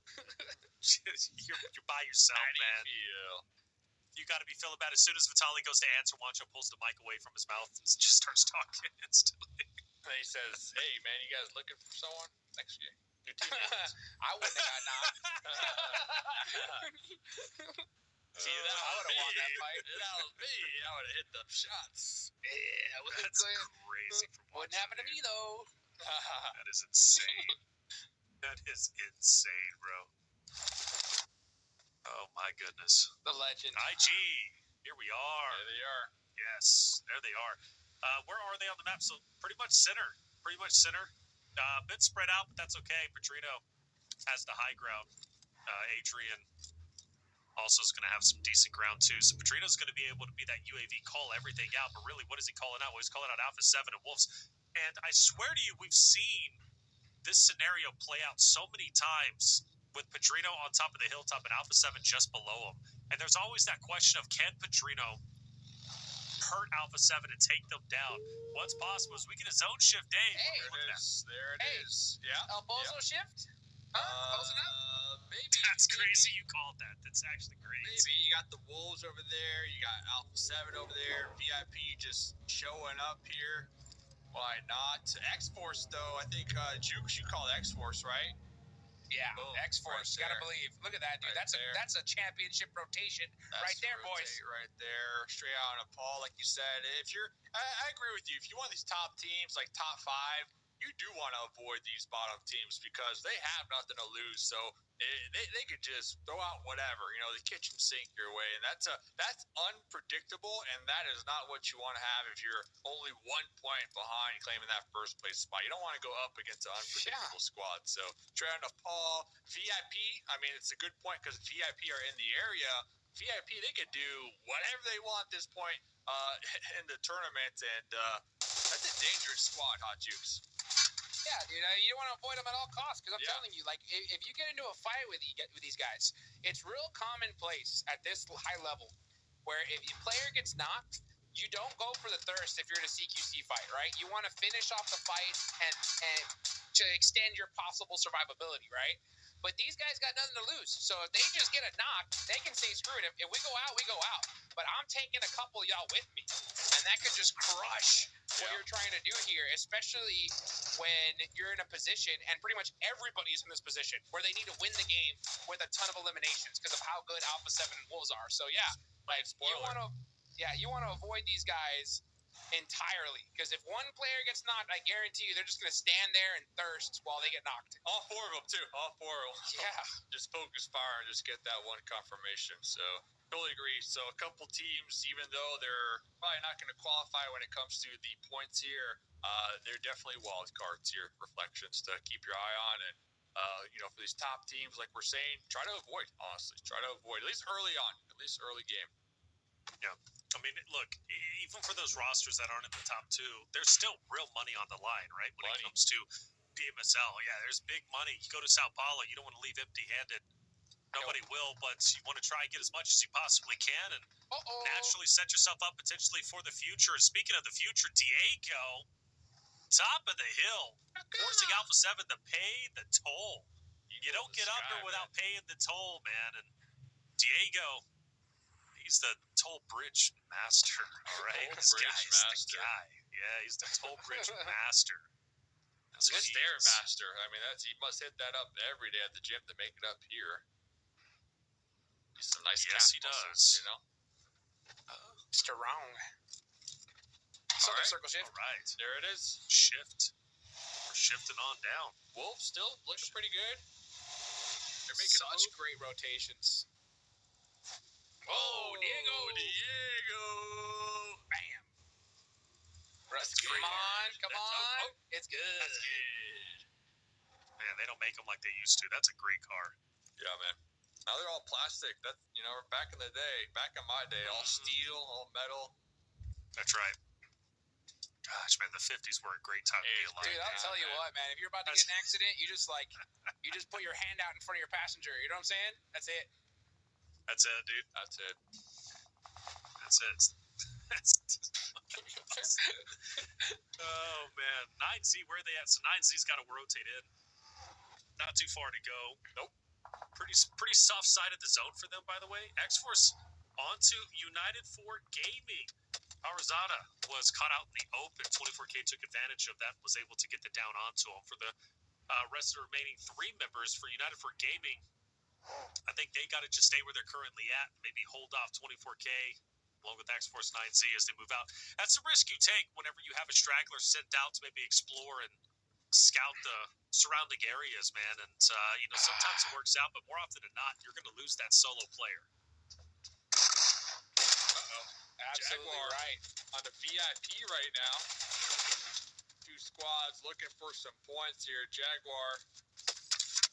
you're by yourself,
How do you
man.
feel?
You got to be feeling bad. As soon as Vitali goes to answer, Wancho pulls the mic away from his mouth and just starts talking instantly.
And he says, "Hey man, you guys looking for someone next year? New teammates."
I wouldn't have got knocked.
See, that
I would have won that fight.
That was me. I would have hit the shots.
Yeah,
That's crazy from
wouldn't
Wancho,
happen to
dude.
me though.
That is insane. That is insane, bro. Oh my goodness.
The legend.
IG, here we are.
There they are.
Yes, there they are. Where are they on the map? So pretty much center. A bit spread out, but that's okay. Petrino has the high ground. Adrian also is going to have some decent ground too. So Petrino's going to be able to be that UAV, call everything out. But really, what is he calling out? Well, he's calling out Alpha 7 and Wolves. And I swear to you, we've seen this scenario play out so many times with Petrino on top of the hilltop and Alpha 7 just below him. And there's always that question of, can Petrino hurt Alpha 7 and take them down? What's possible is we get a zone shift A.
Hey.
There it
Hey.
is. Yeah.
El Bozo shift? Huh? Close enough?
Maybe.
That's crazy you called that. That's actually great.
Maybe you got the Wolves over there. You got Alpha 7 over there. VIP just showing up here. Why not? X-Force, though, I think, Jukes, you call it X-Force, right?
Yeah,
Boom.
X-Force.
Right
Gotta
there.
believe. Look at that, dude.
Right there.
That's a championship rotation right there, boys.
Right there. Straight out on a Paul, like you said. If you're, I agree with you. If you want these top teams, like top 5, you do want to avoid these bottom teams because they have nothing to lose. So they could just throw out whatever, the kitchen sink your way, and that's unpredictable, and that is not what you want to have if you're only 1 point behind claiming that first place spot. You don't want to go up against an unpredictable squad. So try on to Paul, VIP. I mean, it's a good point because VIP are in the area. VIP, they could do whatever they want at this point in the tournament, and that's a dangerous squad, Hot Jukes.
Yeah, dude, you want to avoid them at all costs because I'm telling you, like, if you get into a fight with these guys, it's real commonplace at this high level where if your player gets knocked, you don't go for the thirst if you're in a CQC fight, right? You want to finish off the fight and to extend your possible survivability, right? But these guys got nothing to lose. So if they just get a knock, they can say, screw it. If we go out, we go out. But I'm taking a couple of y'all with me. And that could just crush what you're trying to do here, especially when you're in a position, and pretty much everybody's in this position, where they need to win the game with a ton of eliminations because of how good Alpha 7 and Wolves are. So, yeah, like, you want to avoid these guys entirely, because if one player gets knocked, I guarantee you they're just going to stand there and thirst while they get knocked.
All 4 of them, too. All 4 of them.
Yeah.
Just focus fire and just get that one confirmation. So, totally agree. So, a couple teams, even though they're probably not going to qualify when it comes to the points here, they're definitely wild cards here, reflections to keep your eye on. And, for these top teams, like we're saying, try to avoid, honestly. Try to avoid, at least early on, at least early game.
Yeah. I mean, look, even for those rosters that aren't in the top 2, there's still real money on the line, right? When it comes to PMSL. Yeah, there's big money. You go to Sao Paulo, you don't want to leave empty-handed. Nobody will, but you want to try and get as much as you possibly can and naturally set yourself up potentially for the future. Speaking of the future, Diego, top of the hill, forcing Alpha 7 to pay the toll. You don't get up there without paying the toll, man. And Diego, he's the toll bridge master, all right? This guy's the guy. Yeah, he's the toll bridge master. That's what
He's
he
their
is.
master. I mean, he must hit that up every day at the gym to make it up here. He's some nice
Yes, he
muscles,
does.
Strong.
Right.
Circle shift.
All right.
There it is.
Shift. We're shifting on down.
Wolves still looking pretty good. They're making
Such great rotations.
Oh, Diego!
Bam.
That's
Come
good.
on. It's good.
That's good.
Man, they don't make them like they used to. That's a great car.
Yeah, man. Now they're all plastic. That back in the day, back in my day, all steel, all metal.
That's right. Gosh, man, the 50s were a great time to be alive.
Dude, I'll tell you what, man. If you're about to get in an accident, you just put your hand out in front of your passenger. You know what I'm saying? That's it.
That's it, dude.
That's it.
That's it. Oh man, 9Z, where are they at? So 9Z's got to rotate in. Not too far to go.
Nope.
Pretty soft side of the zone for them, by the way. X-Force onto United 4 Gaming. Arizona was caught out in the open. 24K took advantage of that, was able to get the down onto him. For the rest of the remaining 3 members for United 4 Gaming, I think they got to just stay where they're currently at. Maybe hold off 24K along with X-Force 9Z as they move out. That's the risk you take whenever you have a straggler sent out to maybe explore and scout the surrounding areas, man. And, sometimes it works out, but more often than not, you're going to lose that solo player.
Absolutely
Jaguar
right.
on the VIP right now. 2 squads looking for some points here. Jaguar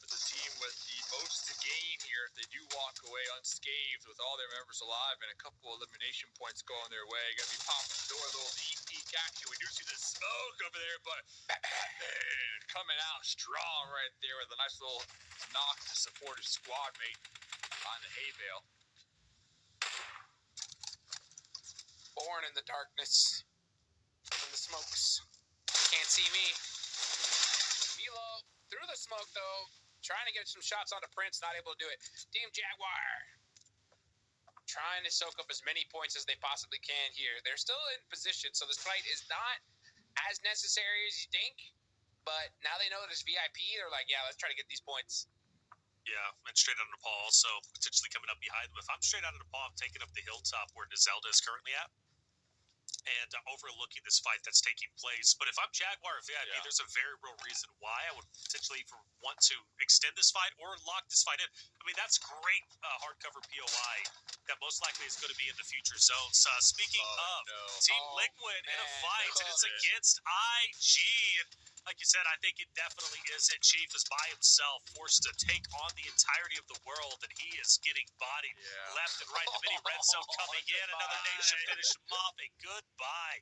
is the team with the most to gain here if they do walk away unscathed with all their members alive and a couple elimination points going their way. Gonna be popping the door, a little deep peek action. We do see the smoke over there, but man, coming out strong right there with a nice little knock to support his squad mate on the hay bale.
Born in the darkness, in the smokes. Can't see me. Milo through the smoke though, trying to get some shots onto Prince, not able to do it. Team Jaguar trying to soak up as many points as they possibly can here. They're still in position, so this fight is not as necessary as you think. But now they know that it's VIP. They're like, yeah, let's try to get these points.
Yeah, and straight out of Nepal also potentially coming up behind them. If I'm straight out of Nepal, I'm taking up the hilltop where Zelda is currently at and overlooking this fight that's taking place. But if I'm Jaguar or VIP, there's a very real reason why I would potentially want to extend this fight or lock this fight in. I mean, that's great hardcover POI that most likely is going to be in the future zones. Speaking of Team Liquid in a fight, and it's against IG. And like you said, I think it definitely is it. Chief is by himself, forced to take on the entirety of the world, and he is getting bodied left and right. The mini red zone coming in. Another nation finish him off. A goodbye.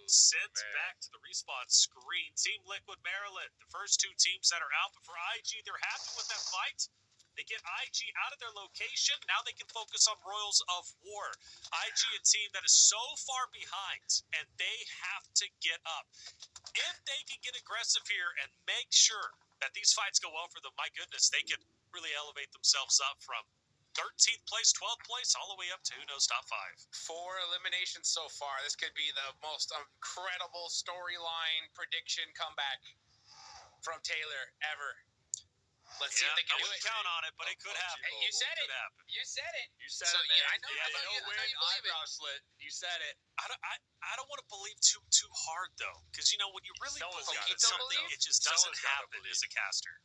Sent back to the respawn screen. Team Liquid Maryland, the first 2 teams that are out. But for IG, they're happy with that fight. They get IG out of their location. Now they can focus on Royals of War. IG, a team that is so far behind, and they have to get up. If they can get aggressive here and make sure that these fights go well for them, my goodness, they could really elevate themselves up from 13th place, 12th place, all the way up to who knows, top 5.
4 eliminations so far. This could be the most incredible storyline prediction comeback from Taylor ever. Let's see if they can do it.
I wouldn't count on it, but it could happen.
You said it. You said it.
You said it, man.
I know you believe it.
Slit. You said it.
I don't want to believe too hard though, because when you really believe something, it just doesn't happen as a caster.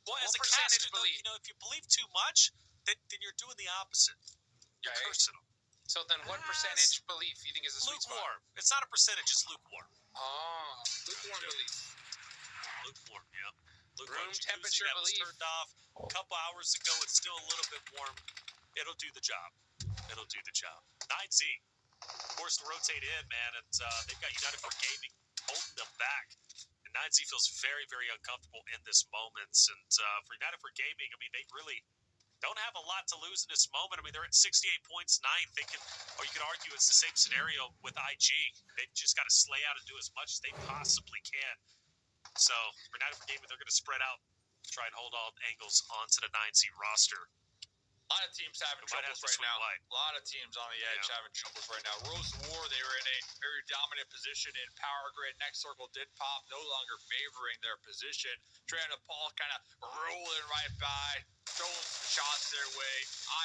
Well, as a caster, though, if you believe too much, then you're doing the opposite. You're cursing them.
So then, what percentage belief you think is the sweet spot?
Lukewarm. It's not a percentage. It's lukewarm.
Oh, lukewarm belief.
Lukewarm, yeah.
Room temperature
that was
belief.
turned off a couple hours ago. It's still a little bit warm. It'll do the job. 9Z forced to rotate in, man, and they've got United 4 Gaming holding them back. And 9Z feels very, very uncomfortable in this moment. And for United 4 Gaming, I mean, they really don't have a lot to lose in this moment. I mean, they're at 68 points, 9th. Or you could argue it's the same scenario with IG. They've just got to slay out and do as much as they possibly can. So, for United 4 Gaming, they're going to spread out, try and hold all angles onto the 9Z roster.
A lot of teams having troubles right now. A lot of teams on the edge having troubles right now. Rose of War, they were in a very dominant position in Power Grid. Next Circle did pop, no longer favoring their position. Trey and Paul kind of rolling right by, throwing some shots their way.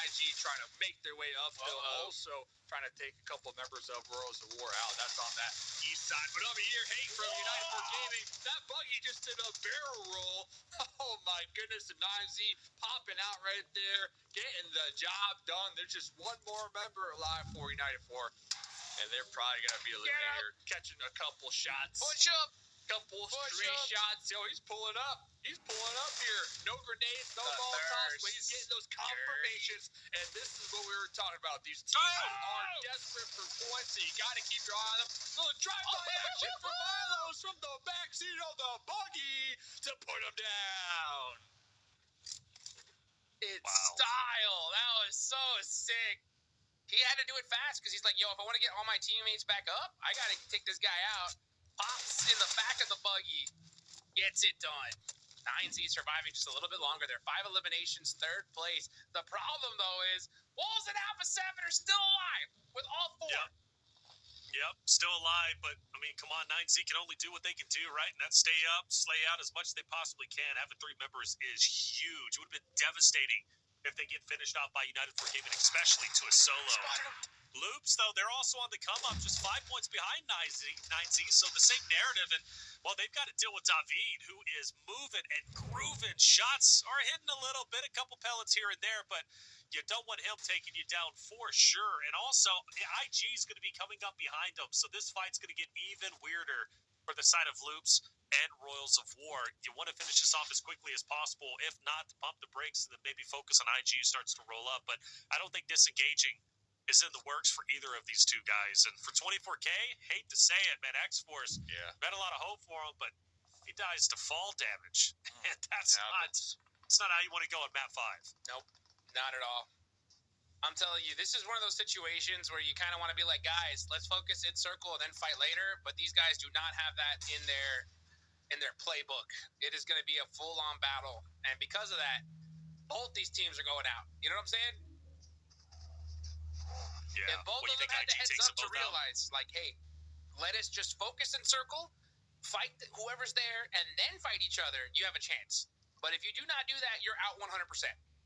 IG trying to make their way uphill, also trying to take a couple of members of Rose of War out. That's on that east side. But over here, Hank from United 4 Gaming, that buggy just did a barrel roll. Oh my goodness, the 9Z popping out right there, getting the job done. There's just one more member alive for United 4, and they're probably going to be eliminated here, catching a couple shots.
Push up.
Couple straight
Push-ups.
shots. Yo, he's pulling up. He's pulling up here. No grenades, no
The
Molotovs, but he's
thirst.
getting those confirmations. And this is what we were talking about. These teams are desperate for points, so you got to keep your eye on them. Little drive-by action for Milos from the backseat of the buggy to put him down.
It's style. That was so sick. He had to do it fast because he's like, yo, if I want to get all my teammates back up, I got to take this guy out. Pops in the back of the buggy. Gets it done. 9Z surviving just a little bit longer. They're 5 eliminations, 3rd place. The problem, though, is Wolves and Alpha 7 are still alive with all 4.
Yep, still alive, but, I mean, come on, 9Z can only do what they can do, right? And that's stay up, slay out as much as they possibly can. Having 3 members is huge. It would have been devastating if they get finished off by United for Gaming, especially to a solo. Loops, though, they're also on the come-up, just 5 points behind 9Z, so the same narrative. And, well, they've got to deal with David, who is moving and grooving. Shots are hitting a little bit, a couple pellets here and there, but you don't want him taking you down for sure. And also, IG is going to be coming up behind him, so this fight's going to get even weirder for the side of Loops and Royals of War. You want to finish this off as quickly as possible. If not, pump the brakes and then maybe focus on IG who starts to roll up. But I don't think disengaging is in the works for either of these two guys. And for 24K, hate to say it, man, X-Force, had a lot of hope for him, but he dies to fall damage. And that's not how you want to go in map 5.
Nope, not at all. I'm telling you, this is one of those situations where you kind of want to be like, guys, let's focus in circle and then fight later. But these guys do not have that in their playbook. It is going to be a full-on battle. And because of that, both these teams are going out. You know what I'm saying?
Yeah.
And both of them had the heads up to realize, like, hey, let us just focus in circle, fight whoever's there, and then fight each other. You have a chance. But if you do not do that, you're out 100%.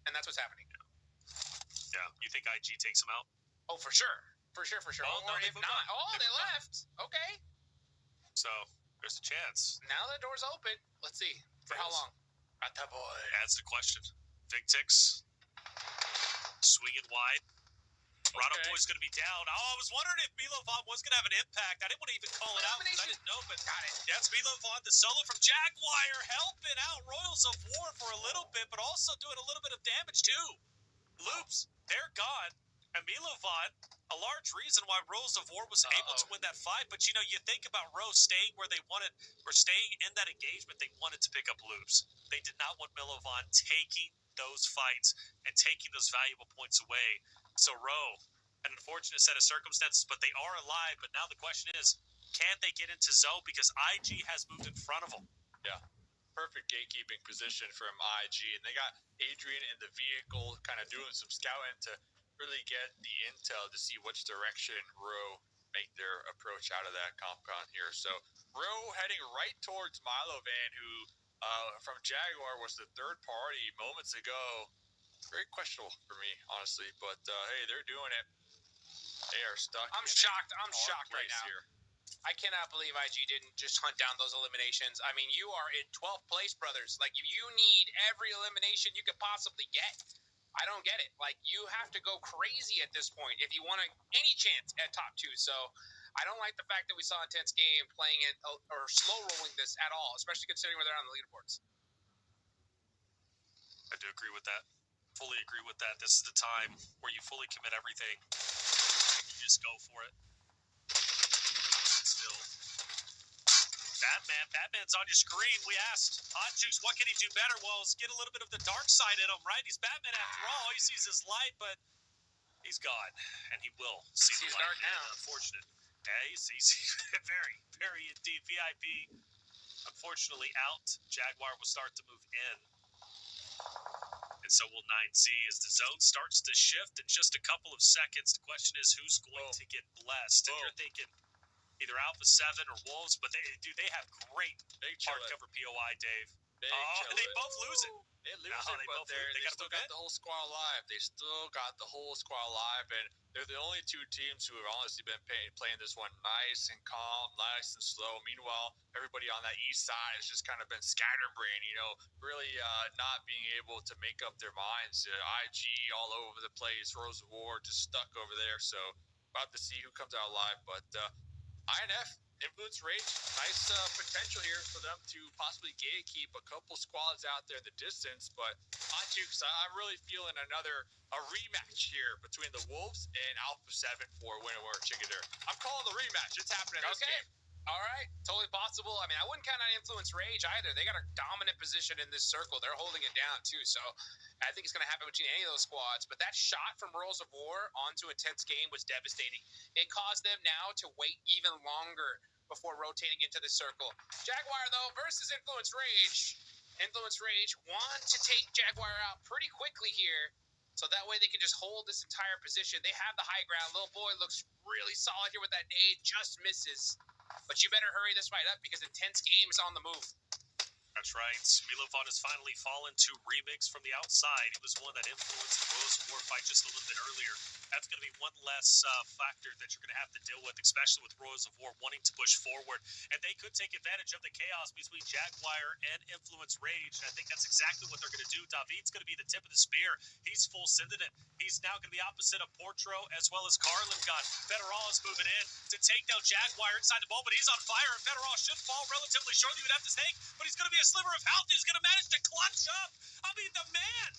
And that's what's happening.
Yeah. You think IG takes him out?
Oh, for sure. For sure.
Oh,
or
no,
if not, they left. Okay.
So, there's a chance.
Now the door's open. Let's see. For how long? Ataboy.
That's the question. Victix swinging wide. Rado Boy's going to be down. Oh, I was wondering if Milovan was going to have an impact. I didn't want to even call it out because I didn't know, but
got it.
Yeah, it's Milovan, the solo from Jaguar, helping out Royals of War for a little bit, but also doing a little bit of damage too. Loops, they're gone. And Milovan, a large reason why Royals of War was able to win that fight. But, you know, you think about Rose staying where they wanted, or staying in that engagement, they wanted to pick up Loops. They did not want Milovan taking those fights and taking those valuable points away. So, Roe, an unfortunate set of circumstances, but they are alive. But now the question is, can they get into Zoe? Because IG has moved in front of them.
Yeah. Perfect gatekeeping position from IG. And they got Adrian in the vehicle kind of doing some scouting to really get the intel to see which direction Roe make their approach out of that CompCon here. So Roe heading right towards Milovan, who from Jaguar was the third party moments ago. Very questionable for me, honestly. But hey, they're doing it. They are stuck.
I'm shocked right now.
Here.
I cannot believe IG didn't just hunt down those eliminations. I mean, you are in 12th place, brothers. Like, you need every elimination you could possibly get. I don't get it. Like, you have to go crazy at this point if you want any chance at top 2. So I don't like the fact that we saw Intense Game playing it or slow rolling this at all, especially considering where they're on the leaderboards.
I do agree with that. Fully agree with that. This is the time where you fully commit everything. You just go for it. Still, Batman's on your screen. We asked Hot Juice, what can he do better? Well, let's get a little bit of the dark side in him, right? He's Batman after all. He sees his light, but he's gone, and he will see the light.
Dark now.
Unfortunate. Yeah, he's very, very indeed. VIP, unfortunately, out. Jaguar will start to move in. And so will 9Z as the zone starts to shift in just a couple of seconds. The question is, who's going to get blessed? And you're thinking either Alpha 7 or Wolves, but they have great hardcover POI, Dave. They both lose it.
They lose it, but they still got the whole squad alive. They still got the whole squad alive, and they're the only two teams who have honestly been playing this one nice and calm, nice and slow. Meanwhile, everybody on that east side has just kind of been scatterbrained, really not being able to make up their minds. IG all over the place, Rose of War just stuck over there. So about to see who comes out alive, but INF Influence Rage, nice potential here for them to possibly gatekeep a couple squads out there in the distance, but Hotjukes, I'm really feeling a rematch here between the Wolves and Alpha 7 for winner or chicken dinner. I'm calling the rematch. It's happening in this game.
All right, totally possible. I mean, I wouldn't count on Influence Rage either. They got a dominant position in this circle. They're holding it down too, so I think it's going to happen between any of those squads. But that shot from Royals of War onto Intense Game was devastating. It caused them now to wait even longer before rotating into the circle. Jaguar, though, versus Influence Rage. Influence Rage want to take Jaguar out pretty quickly here, so that way they can just hold this entire position. They have the high ground. Little boy looks really solid here with that nade, just misses. But you better hurry this fight up because Intense Game is on the move.
That's right. Milovon has finally fallen to Remix from the outside. He was one that influenced the Rose War fight just a little bit earlier. That's going to be one less factor that you're going to have to deal with, especially with Rose of War wanting to push forward. And they could take advantage of the chaos between Jaguar and Influence Rage. And I think that's exactly what they're going to do. David's going to be the tip of the spear. He's full sending it. He's now going to be opposite of Portro as well as Carlin got. Federal is moving in to take down Jaguar inside the ball, but he's on fire. And Federal should fall relatively shortly. He would have to take, but he's going to be a sliver of health. He's going to manage to clutch up. I mean, the man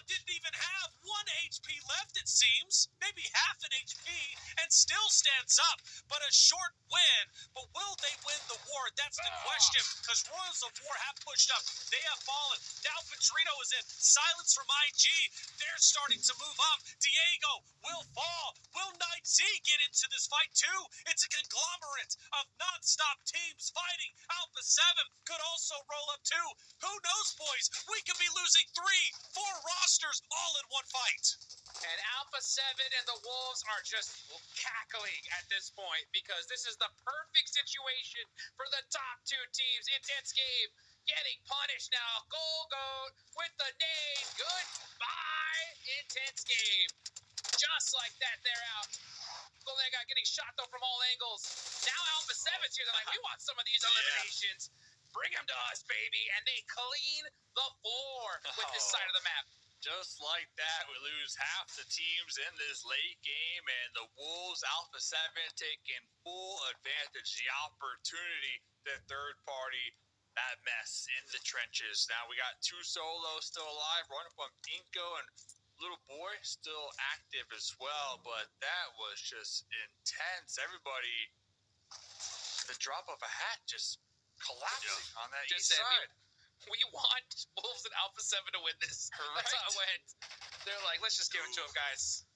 didn't even have 1 HP left, it seems. Maybe half an HP, and still stands up. But a short win. But will they win the war? That's the question. Because Royals of War have pushed up. They have fallen. Now Petrino is in. Silence from IG. They're starting to move up. Diego will fall. Will Night Z get into this fight too? It's a conglomerate of non-stop teams fighting. Alpha 7 could also roll up too. Who knows, boys? We could be losing 3, 4 rosters all in one fight.
And Alpha 7 and the Wolves are just cackling at this point because this is the perfect situation for the top 2 teams. Intense Game getting punished now. Gold with the nade. Goodbye, Intense Game. Just like that, they're out. Golega getting shot though from all angles. Now Alpha 7's here. They're like, we want some of these eliminations. Bring them to us, baby. And they clean the floor with this side of the map.
Just like that, we lose half the teams in this late game, and the Wolves, Alpha 7, taking full advantage, the opportunity, the third party, that mess in the trenches. Now we got 2 solos still alive, running from Inko, and Little Boy still active as well, but that was just intense. Everybody, the drop of a hat, just collapsing on that east side.
We want Wolves and Alpha 7 to win this.
Right.
That's how it went. They're like, let's just give it to them, guys.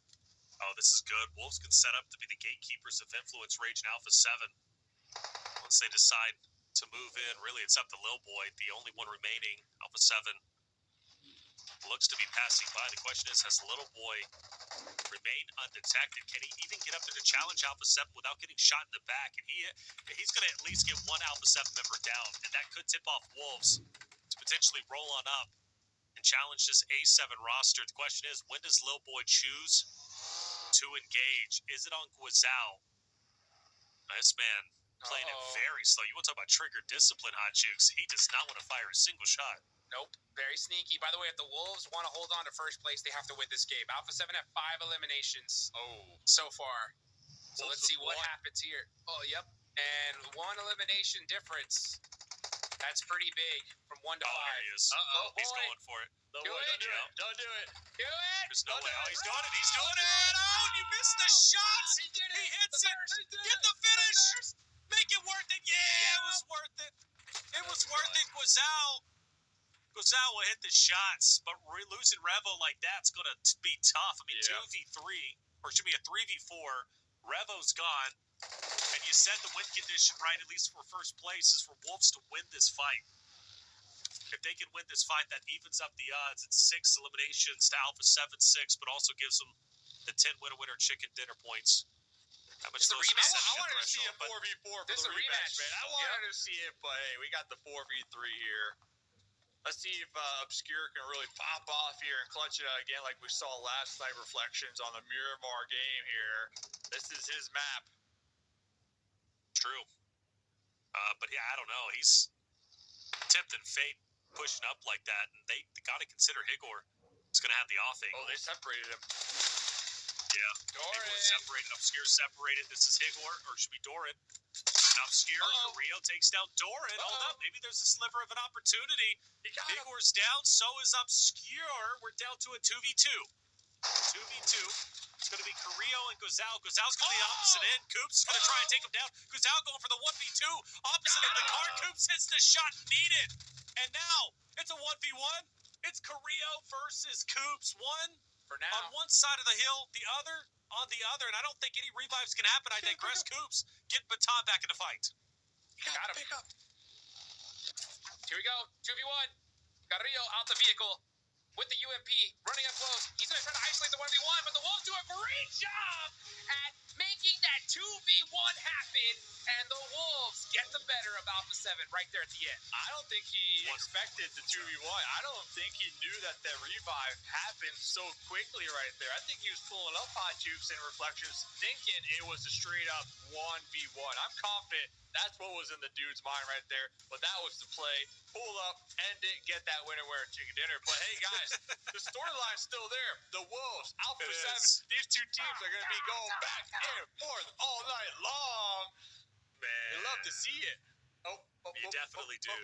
Oh, this is good. Wolves can set up to be the gatekeepers of Influence Rage and Alpha 7. Once they decide to move in, really it's up to Lil Boy, the only one remaining. Alpha 7 looks to be passing by. The question is, has Little Boy remained undetected? Can he even get up there to challenge Alpha 7 without getting shot in the back? And he's going to at least get 1 Alpha 7 member down, and that could tip off Wolves to potentially roll on up and challenge this A7 roster. The question is, when does Lil Boy choose to engage? Is it on Guizao? This man playing it very slow. You want to talk about trigger discipline, Hotjukes. He does not want to fire a single shot.
Nope. Very sneaky. By the way, if the Wolves want to hold on to first place, they have to win this game. Alpha 7 have 5 eliminations so far. So let's see what happens here. Oh, yep. And 1 elimination difference. That's pretty big from 1 to 5.
There he is. He's going for it.
Don't do it. Don't do it.
Do it.
There's no way. Oh, he's doing it. He's doing it. Oh, you missed the shot.
He did it.
He hits it. Get the finish. Make it worth it. Yeah, it was worth it. It was worth it. Guizao will hit the shots, but losing Revo like that's going to be tough. I mean, 2v3, or it should be a 3v4. Revo's gone. And you said the win condition, right, at least for first place, is for Wolves to win this fight. If they can win this fight, that evens up the odds. It's 6 eliminations to Alpha 7-6, but also gives them the 10 winner chicken dinner points. How much
it's a rematch.
I wanted to see a 4v4 for the rematch, man. I wanted to see it, but hey, we got the 4v3 here. Let's see if Obscure can really pop off here and clutch it out again like we saw last night. Reflections on the Miramar game here. This is his map.
True. But yeah, I don't know. He's tempting fate pushing up like that, and they got to consider Higor is going to have the off angle.
Oh, they separated him.
Yeah. Higor separated. Obscure separated. This is Higor, or it should be Doran. Obscure, Carrillo takes down Doran. Hold up, maybe there's a sliver of an opportunity. Igor's down, so is Obscure. We're down to a 2v2. 2v2. It's going to be Carrillo and Guzal. Guzal's going to be the opposite end. Coops is going to try and take him down. Guzal going for the 1v2. Opposite of the car. Coops hits the shot needed. And now it's a 1v1. It's Carrillo versus Coops. One
For now.
on one side of the hill, the other on the other. And I don't think any revives can happen. I digress. Coops get Baton back in the fight.
Got him. Here we go. 2v1. Carrillo out the vehicle with the UMP running up close. He's going to try to isolate the 1v1, but the Wolves do a great job at making that 2v1 happen, and the Wolves get the better of Alpha 7 right there at the end.
I don't think he expected the 2v1. I don't think he knew that revive happened so quickly right there. I think he was pulling up hot jukes and reflections, thinking it was a straight up 1v1. I'm confident that's what was in the dude's mind right there. But that was the play. Pull up, end it, get that winner, wear a chicken dinner. But hey, guys, the storyline's still there. The Wolves, Alpha 7, these two teams are going to be going back and forth all night long.
Man.
You love to see it.
You definitely do.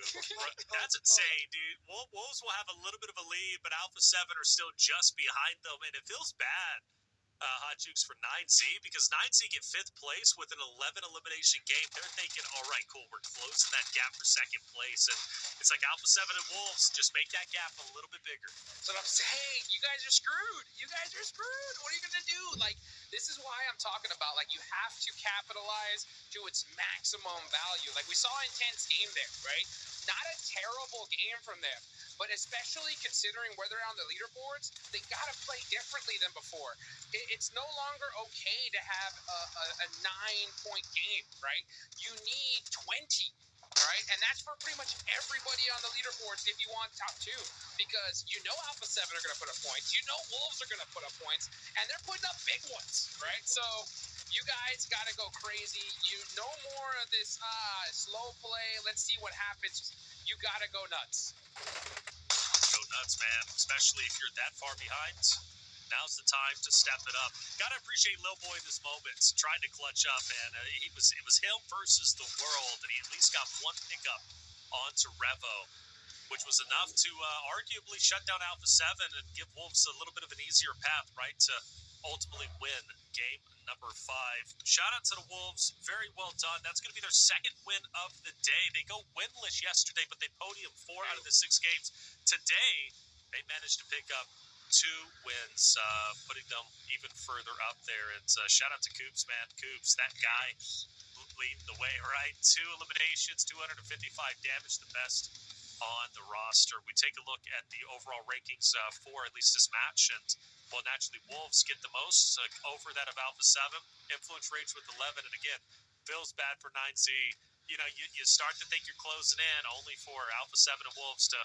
That's insane, dude. Wolves will have a little bit of a lead, but Alpha 7 are still just behind them, and it feels bad. Hot Jukes for 9Z, because 9Z get 5th place with an 11 elimination game. They're thinking, all right, cool, we're closing that gap for 2nd place. And it's like Alpha 7 and Wolves, just make that gap a little bit bigger.
That's what I'm saying. You guys are screwed. You guys are screwed. What are you going to do? Like, this is why I'm talking about, like, you have to capitalize to its maximum value. Like, we saw an intense game there, right? Not a terrible game from them. But especially considering where they're on the leaderboards, they got to play differently than before. It's no longer okay to have a 9-point game, right? You need 20, right? And that's for pretty much everybody on the leaderboards if you want top 2. Because you know Alpha 7 are going to put up points. You know Wolves are going to put up points. And they're putting up big ones, right? So you guys got to go crazy. You no more of this slow play. Let's see what happens. You got to go nuts.
Go nuts, man. Especially if you're that far behind. Now's the time to step it up. Gotta appreciate Lil Boy in this moment. Trying to clutch up, man. It was him versus the world, and he at least got one pickup onto Revo, which was enough to arguably shut down Alpha 7 and give Wolves a little bit of an easier path, right, to ultimately win game number 5. Shout out to the Wolves. Very well done. That's going to be their 2nd win of the day. They go winless yesterday, but they podium 4 out of the 6 games. Today, they managed to pick up 2 wins, putting them even further up there. And shout out to Coops, man. Coops, that guy leading the way, right? 2 eliminations, 255 damage, the best on the roster. We take a look at the overall rankings for at least this match, and well, naturally, Wolves get the most over that of Alpha 7. Influence rates with 11, and again, feels bad for 9Z. You know, you start to think you're closing in, only for Alpha 7 and Wolves to,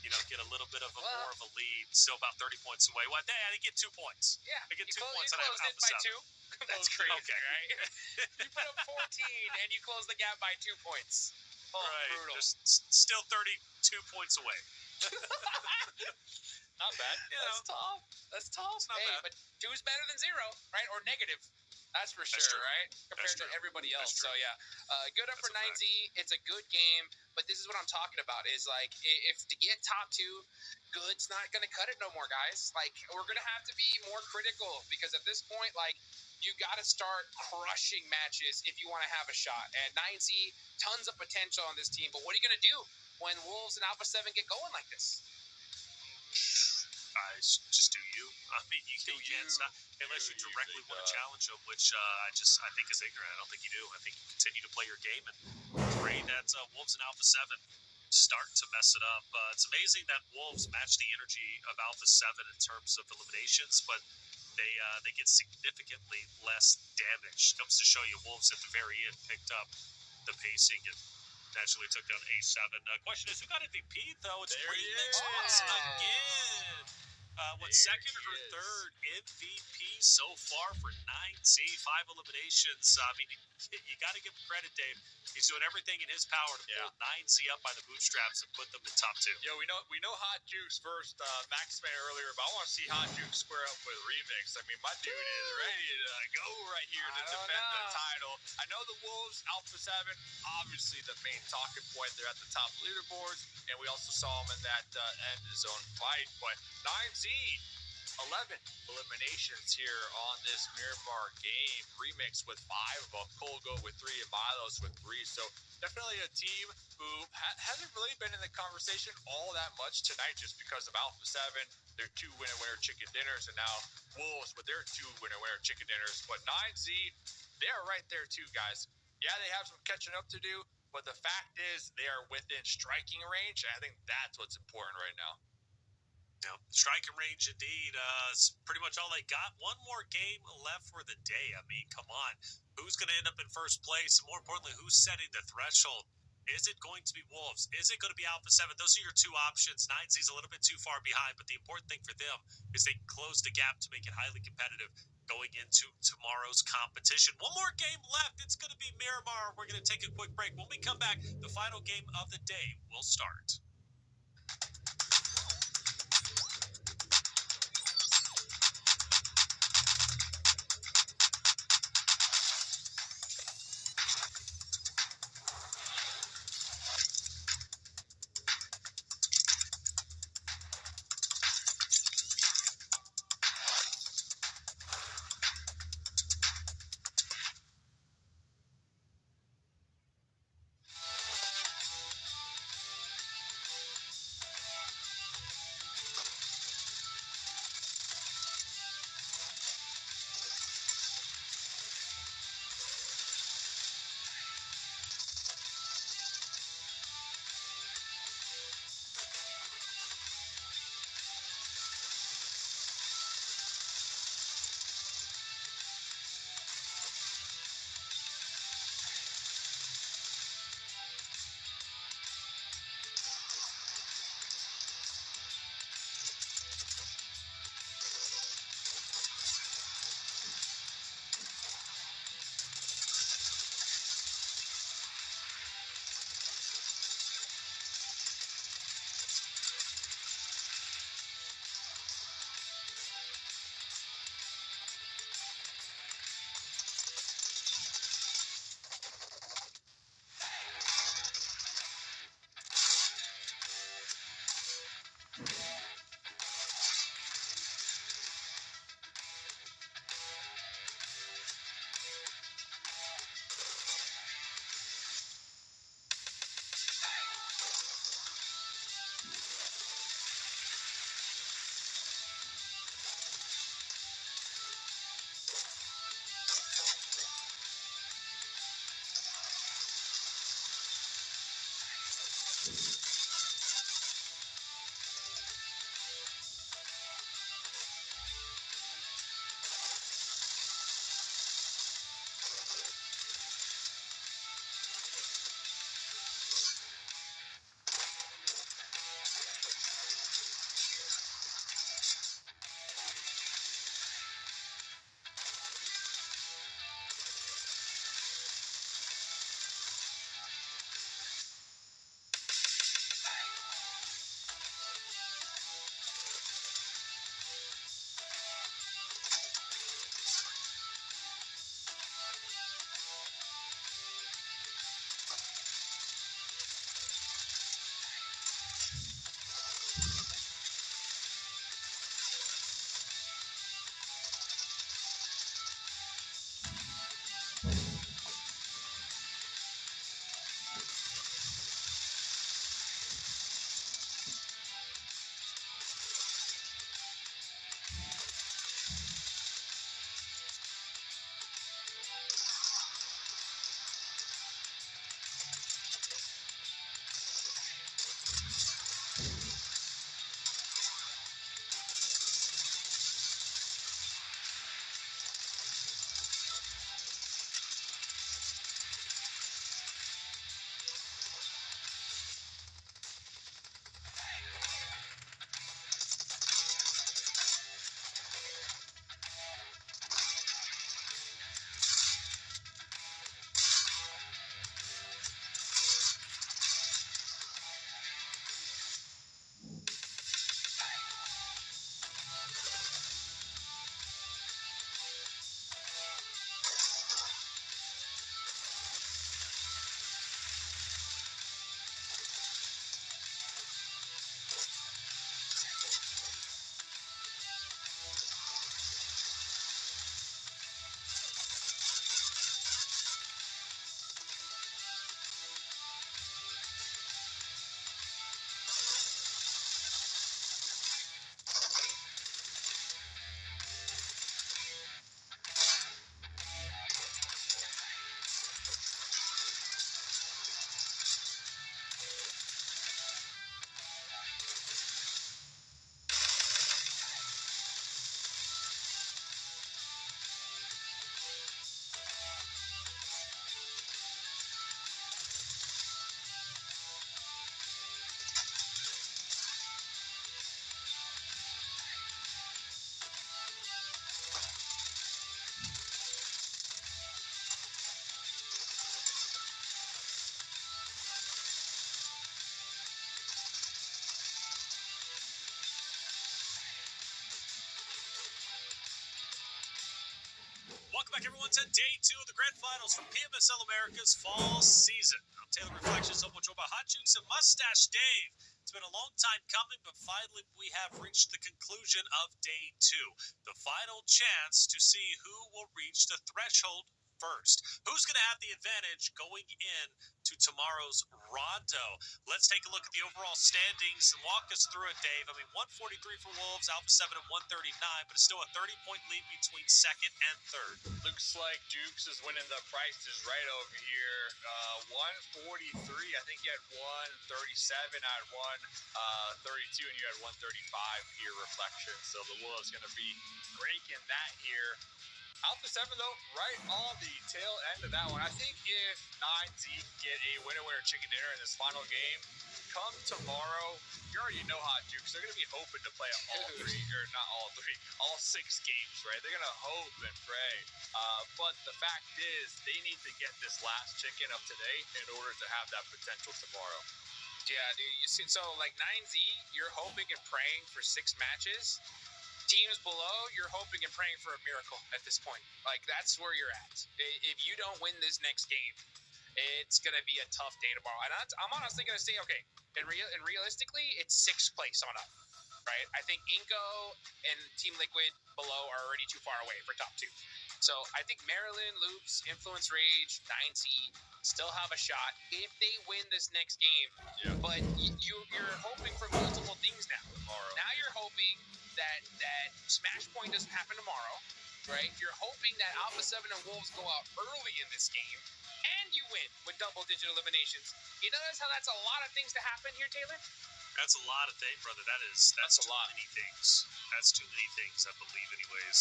you know, get a little bit of more of a lead. Still about 30 points away. Well, they get 2 points.
Yeah,
they get 2 points
on
Alpha 7.
That's crazy,
okay.
Right? You put up 14, and you close the gap by 2 points. Oh,
right,
brutal.
just still 32 points away.
Not bad.
That's tough.
It's not
hey,
bad.
but 2 is better than 0, right? Or negative. That's for sure,
true.
right? Compared
That's
to
true.
everybody
That's
else.
true.
So, yeah. Good up
That's
for
a
9Z. It's a good game. But this is what I'm talking about is, like, if to get top 2, good's not going to cut it no more, guys. Like, we're going to have to be more critical because at this point, like, you got to start crushing matches if you want to have a shot. And 9Z, tons of potential on this team. But what are you going to do when Wolves and Alpha 7 get going like this?
Just do you. I mean, you can't stop unless you directly want to challenge them, which I think is ignorant. I don't think you do. I think you continue to play your game and pray that Wolves and Alpha 7 start to mess it up. It's amazing that Wolves match the energy of Alpha 7 in terms of eliminations, but they get significantly less damage. Comes to show you, Wolves at the very end picked up the pacing and naturally took down A7. Question is, who got MVP though? It's
There he
Remix
is.
once again. Second or third MVP so far for 9Z, 5 eliminations. I mean, you got to give him credit, Dave. He's doing everything in his power to pull 9Z up by the bootstraps and put them in top 2.
Yeah, we know Hot Juice first. Max made earlier, but I want to see Hot Juice square up with Remix. I mean, my dude is ready to go right here to defend the title. I know the Wolves, Alpha 7, obviously the main talking point. They're at the top leaderboards, and we also saw them in that end zone fight. But 9Z, 11 eliminations here on this Miramar game. Remix with 5 of them, Colgo with 3, and Milos with 3. So definitely a team who hasn't really been in the conversation all that much tonight just because of Alpha 7, their 2 winner chicken dinners, and now Wolves with their 2 winner chicken dinners. But 9Z, they're right there too, guys. Yeah, they have some catching up to do, but the fact is they are within striking range, and I think that's what's important right now.
Striking range indeed. It's pretty much all they got. One more game left for the day. I mean, come on. Who's going to end up in first place? And more importantly, who's setting the threshold? Is it going to be Wolves? Is it going to be Alpha 7? Those are your 2 options. 9Z's a little bit too far behind, but the important thing for them is they close the gap to make it highly competitive going into tomorrow's competition. One more game left. It's going to be Miramar. We're going to take a quick break. When we come back, the final game of the day will start. Welcome back, everyone, to day 2 of the grand finals for PMSL America's fall season. I'm Taylor Reflections, joined by Hot Jukes and Mustache Dave. It's been a long time coming, but finally we have reached the conclusion of day 2. The final chance to see who will reach the threshold first. Who's going to have the advantage going in to tomorrow's Rondo? Let's take a look at the overall standings and walk us through it, Dave. I mean, 143 for Wolves, Alpha 7 at 139, but it's still a 30-point lead between second and third.
Looks like Jukes is winning the prices right over here. 143. I think you had 137. I had 132, and you had 135 here, Reflection. So the Wolves going to be breaking that here. Alpha 7, though, right on the tail end of that one. I think if 9Z get a winner-winner chicken dinner in this final game, come tomorrow, you already know Hot Jukes. They're going to be hoping to play all 6 games, right? They're going to hope and pray. But the fact is, they need to get this last chicken of today in order to have that potential tomorrow.
Yeah, dude. You see, so like 9Z, you're hoping and praying for 6 matches. Teams below, you're hoping and praying for a miracle at this point. Like, that's where you're at. If you don't win this next game, it's going to be a tough day tomorrow. And I'm honestly going to say, okay, and realistically, it's 6th place on up, right? I think Inco and Team Liquid below are already too far away for top 2. So I think Maryland, Loops, Influence Rage, 9Z still have a shot if they win this next game.
Yeah.
But you're hoping for multiple things now.
Tomorrow.
Now you're hoping that Smash Point doesn't happen tomorrow, right? You're hoping that Alpha 7 and Wolves go out early in this game, and you win with double-digit eliminations. You notice how that's a lot of things to happen here, Taylor?
That's a lot of things, brother. That's
a
too
lot.
many things. That's too many things, I believe, anyways.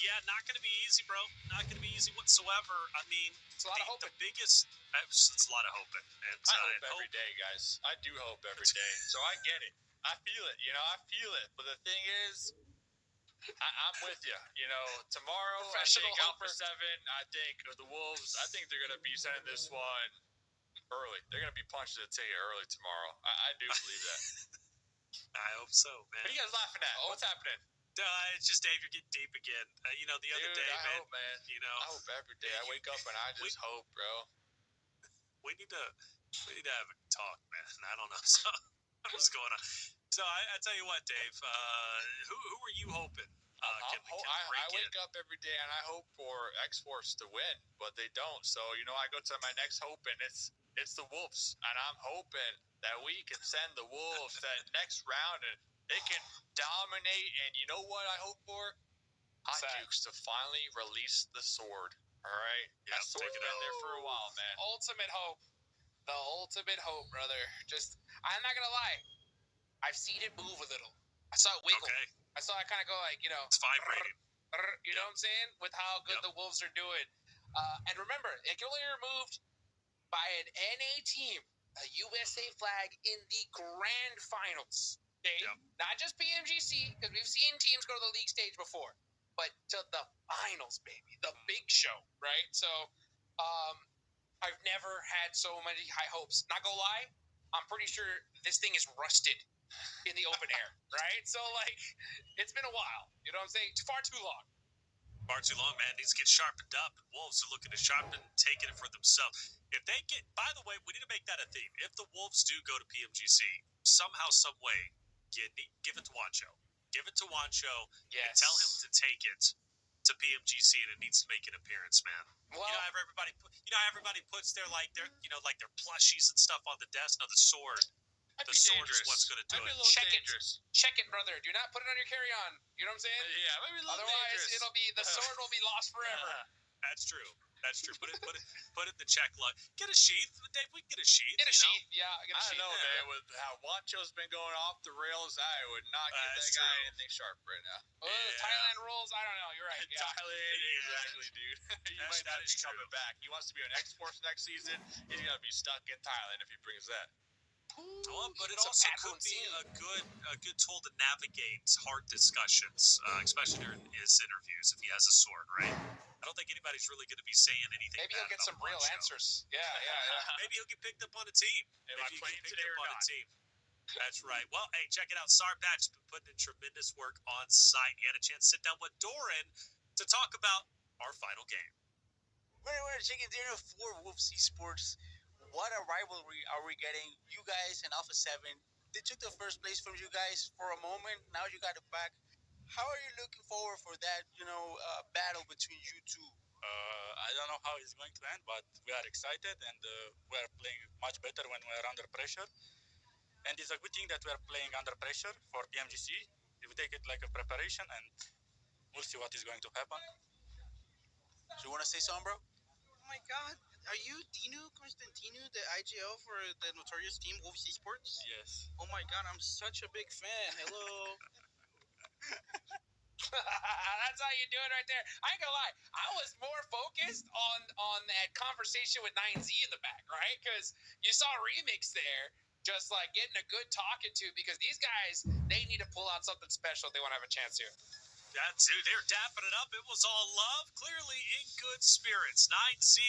Yeah, not going to be easy, bro. Not going to be easy whatsoever. I mean,
It's a lot of hoping.
the biggest, it's a lot of hoping. And
I hope every day, guys. I do hope every day. So I get it. I feel it. I feel it. But the thing is, I'm with you. Tomorrow, I
Professional
think
hoper.
Alpha 7, I think the Wolves, I think they're going to be sending this one early. They're going to be punching the ticket early tomorrow. I do believe that.
I hope so, man.
What are you guys laughing at? What's happening?
It's just, Dave, you're getting deep again. The other day,
I
man.
hope, man. I hope every day. I wake up and I just hope, bro.
We need to have a talk, man. I don't know. So, what's going on? So I tell you what, Dave. Who are you hoping?
I wake up every day and I hope for X-Force to win, but they don't. So I go to my next hope, and it's the Wolves, and I'm hoping that we can send the Wolves to that next round and they can dominate. And you know what I hope for? Hot Jukes to finally release the sword. All right, that sword's been there for a while, man.
Ultimate hope. The ultimate hope, brother. I'm not going to lie. I've seen it move a little. I saw it wiggle.
Okay.
I saw it kind of go like,
It's vibrating.
You know what I'm saying? With how good the Wolves are doing. And remember, it can only be removed by an NA team, a USA flag in the grand finals. Okay?
Yep.
Not just PMGC, because we've seen teams go to the league stage before, but to the finals, baby. The big show, right? So, I've never had so many high hopes. Not gonna lie, I'm pretty sure this thing is rusted in the open air, right? So, it's been a while. You know what I'm saying? Far too long.
Far too long, man. Needs to get sharpened up. And Wolves are looking to sharpen and taking it for themselves. If they get, by the way, we need to make that a theme. If the Wolves do go to PMGC, somehow, some way, give it to Wancho. Give it to Wancho and
Yes.
tell him to take it to PMGC, and it needs to make an appearance, man.
Well,
Everybody puts their their plushies and stuff on the desk. No, the sword. The sword is what's going to do
Might be a
it.
little
Check
dangerous.
Check it, brother. Do not put it on your carry-on. You know what I'm saying?
Yeah, maybe a little
Otherwise,
dangerous.
it'll be the sword will be lost forever.
That's true. Put it in the check lug. Get a sheath, Dave. We can get a sheath.
Get a sheath, yeah. Get a
I
sheath.
don't know, man. With how Wancho's been going off the rails, I would not give
That's
that guy
true.
anything sharp right now.
Oh,
Yeah.
Thailand rules. I don't know. You're right. Yeah.
Thailand,
Yeah.
exactly, dude. He might
That
not
is
be coming
true.
back. He wants to be on X-Force next season. He's gonna be stuck in Thailand if he brings that.
Well, but it
It's a
also
Pac-Man
could be
scene.
a good tool to navigate hard discussions, especially during his interviews if he has a sword, right? I don't think anybody's really going to be saying anything.
Maybe he'll
bad
get some
about
real
Wancho.
answers. Yeah.
Maybe he'll get picked up on a team.
Am I
Maybe he'll
playing
get picked
today
up
or
on a
not?
team. That's right. Well, hey, check it out. Sarpatch's been putting in tremendous work on site. He had a chance to sit down with Doran to talk about our final game.
We're Chicken Dinner for Wolves Esports. What a rivalry are we getting? You guys and Alpha 7, they took the first place from you guys for a moment. Now you got it back. How are you looking forward for that, battle between you two?
I don't know how it's going to end, but we are excited and we are playing much better when we are under pressure. And it's a good thing that we are playing under pressure for PMGC. We take it like a preparation and we'll see what is going to happen.
Do you want to say something, bro? Oh my God. Are you Dinu Constantinu, the IGL for the notorious team Wolves Esports?
Yes.
Oh my God, I'm such a big fan. Hello.
That's how you do it right there. I ain't gonna lie, I was more focused on that conversation with 9Z in the back, right? Because you saw Remix there, just like getting a good talking to, because these guys, they need to pull out something special if they want to have a chance here.
That's who they're dapping it up. It was all love, clearly in good spirits. 9Z,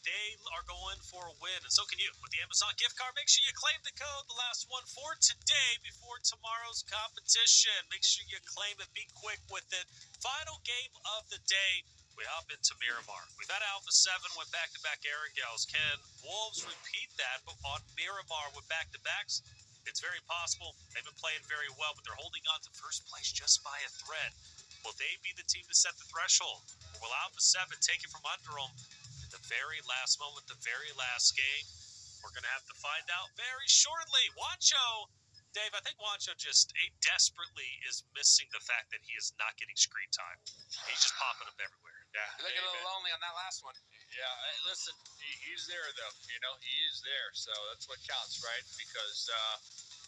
they are going for a win, and so can you. With the Amazon gift card, make sure you claim the code, the last one for today before tomorrow's competition. Make sure you claim it, be quick with it. Final game of the day, we hop into Miramar. We've had Alpha 7 with back-to-back Arengales. Can Wolves repeat that on Miramar with back-to-backs? It's very possible. They've been playing very well, but they're holding on to first place just by a thread. Will they be the team to set the threshold? Or will Alpha 7 take it from under them at the very last moment, the very last game? We're going to have to find out very shortly. Wancho, Dave, I think Wancho just desperately is missing the fact that he is not getting screen time. He's just popping up everywhere.
Yeah.
You're looking a little lonely on that last one.
Yeah, listen, he's there, though. He is there. So that's what counts, right? Because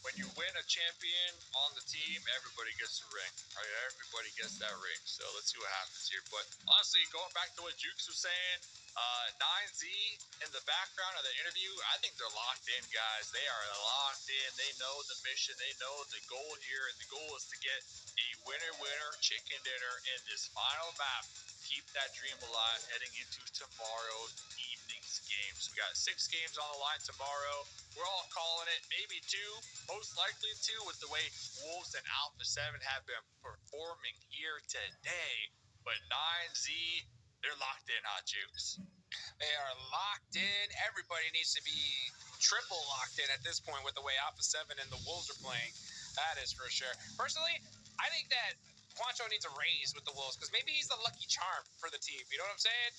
when you win a champion on the team, everybody gets a ring. Right? Everybody gets that ring. So let's see what happens here. But honestly, going back to what Jukes was saying, 9Z in the background of the interview, I think they're locked in, guys. They are locked in. They know the mission. They know the goal here. And the goal is to get a winner chicken dinner in this final map. Keep that dream alive heading into tomorrow evening's games. We got 6 games on the line tomorrow. We're all calling it, maybe 2, most likely 2, with the way Wolves and Alpha 7 have been performing here today. But 9Z, they're locked in, Hot Jukes.
They are locked in. Everybody needs to be triple locked in at this point with the way Alpha 7 and the Wolves are playing. That is for sure. Personally, I think that Quancho needs a raise with the Wolves because maybe he's the lucky charm for the team. You know what I'm saying?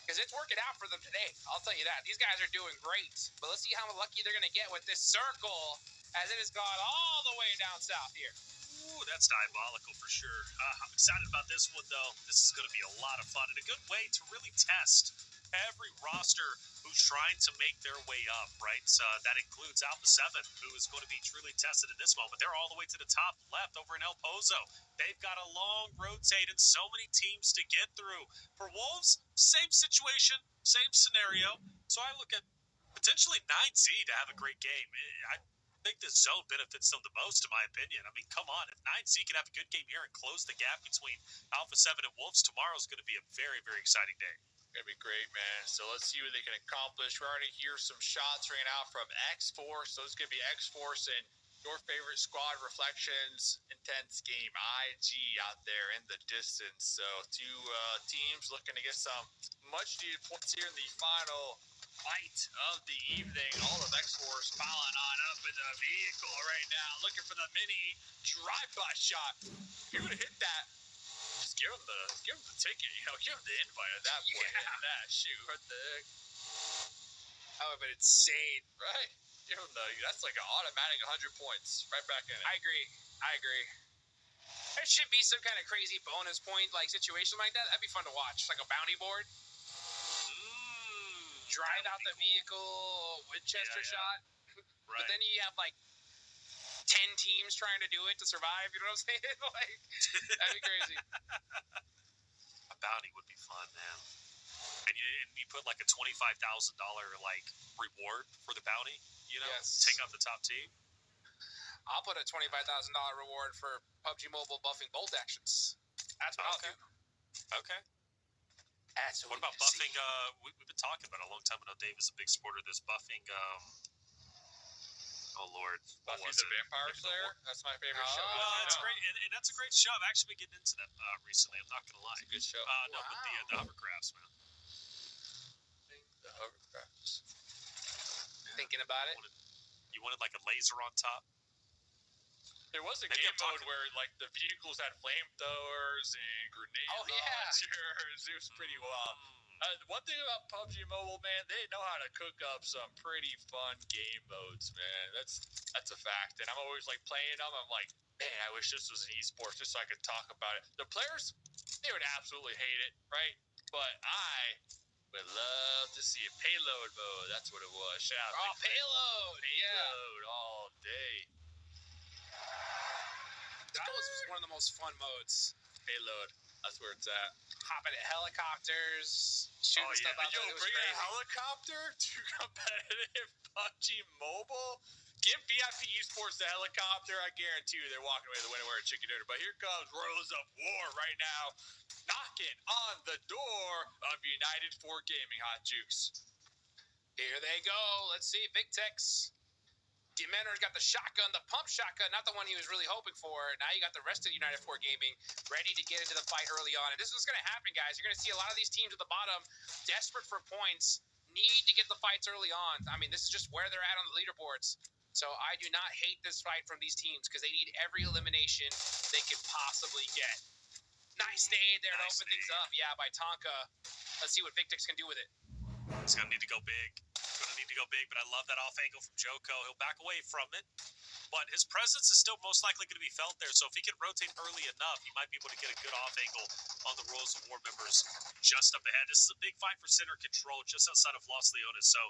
Because it's working out for them today. I'll tell you that. These guys are doing great. But let's see how lucky they're going to get with this circle as it has gone all the way down south here.
Ooh, that's diabolical for sure. I'm excited about this one, though. This is going to be a lot of fun and a good way to really test every roster who's trying to make their way up, right? That includes Alpha 7, who is going to be truly tested in this moment. They're all the way to the top left over in El Pozo. They've got a long rotate and so many teams to get through. For Wolves, same situation, same scenario. So I look at potentially 9Z to have a great game. I think the zone benefits them the most, in my opinion. I mean, come on. If 9Z can have a good game here and close the gap between Alpha 7 and Wolves, tomorrow's going to be a very, very exciting day.
Gonna be great, man. So let's see what they can accomplish. We're already hear some shots ringing out from X-Force. So it's gonna be X-Force and your favorite squad, Reflections. Intense game, IG out there in the distance. So 2 teams looking to get some much needed points here in the final fight of the evening. All of X-Force piling on up in the vehicle right now, looking for the mini drive-by shot. If you would have hit that, just give him the ticket, give him the invite at that point.
Yeah.
And that shoot, what the heck?
That would have been insane.
Right? Give him that's like an automatic 100 points right back in it.
I agree. There should be some kind of crazy bonus point like situation like that. That'd be fun to watch, like a bounty board. Drive out the vehicle, Winchester shot.
Right.
But then you have like 10 teams trying to do it to survive. You know what I'm saying? Like, that'd be crazy.
A bounty would be fun, man. And you put like a $25,000 like reward for the bounty.
Yes.
Take out the top team.
I'll put a $25,000 reward for PUBG Mobile buffing bolt actions. That's what I'll do.
Okay.
That's
what about buffing? We've been talking about it a long time. I know Dave is a big supporter of this buffing. Oh Lord, what
Buffy
was
the
it?
Vampire
Maybe the
Slayer. That's my favorite show.
Well, it's great, and that's a great show. I've actually been getting into that recently. I'm not gonna lie.
It's a good show.
No, but the hovercrafts, man.
The hovercrafts.
Thinking about it.
You wanted like a laser on top.
There was a
Maybe
game
I'm talking-
mode where like the vehicles had flamethrowers and grenade launchers. It was pretty wild. One thing about PUBG Mobile, man, they know how to cook up some pretty fun game modes, man. That's a fact. And I'm always like playing them. I'm like, man, I wish this was an esports just so I could talk about it. The players, they would absolutely hate it, right? But I would love to see a payload mode. That's what it was. Shout out.
Oh, payload.
Payload all day.
That was one of the most fun modes.
Payload. That's where it's at.
Hopping at helicopters, shooting stuff out
Yo,
there. It was
bring
crazy.
a helicopter to competitive PUBG Mobile. Give VIP Esports the helicopter. I guarantee you they're walking away with the winner wearing chicken dinner. But here comes Rose of War right now, knocking on the door of United 4 Gaming. Hot Jukes.
Here they go. Let's see. Big Tex. Dementor's got the shotgun, the pump shotgun, not the one he was really hoping for. Now you got the rest of United 4 Gaming ready to get into the fight early on. And this is what's going to happen, guys. You're going to see a lot of these teams at the bottom, desperate for points, need to get the fights early on. I mean, this is just where they're at on the leaderboards. So I do not hate this fight from these teams because they need every elimination they can possibly get. Nice nade there to open things up. Yeah, by Tonka. Let's see what Victix can do with it.
He's gonna need to go big. But I love that off angle from Joko. He'll back away from it, but his presence is still most likely going to be felt there. So if he can rotate early enough, he might be able to get a good off angle on the Rules of War members just up ahead. This is a big fight for center control just outside of Los Leones. So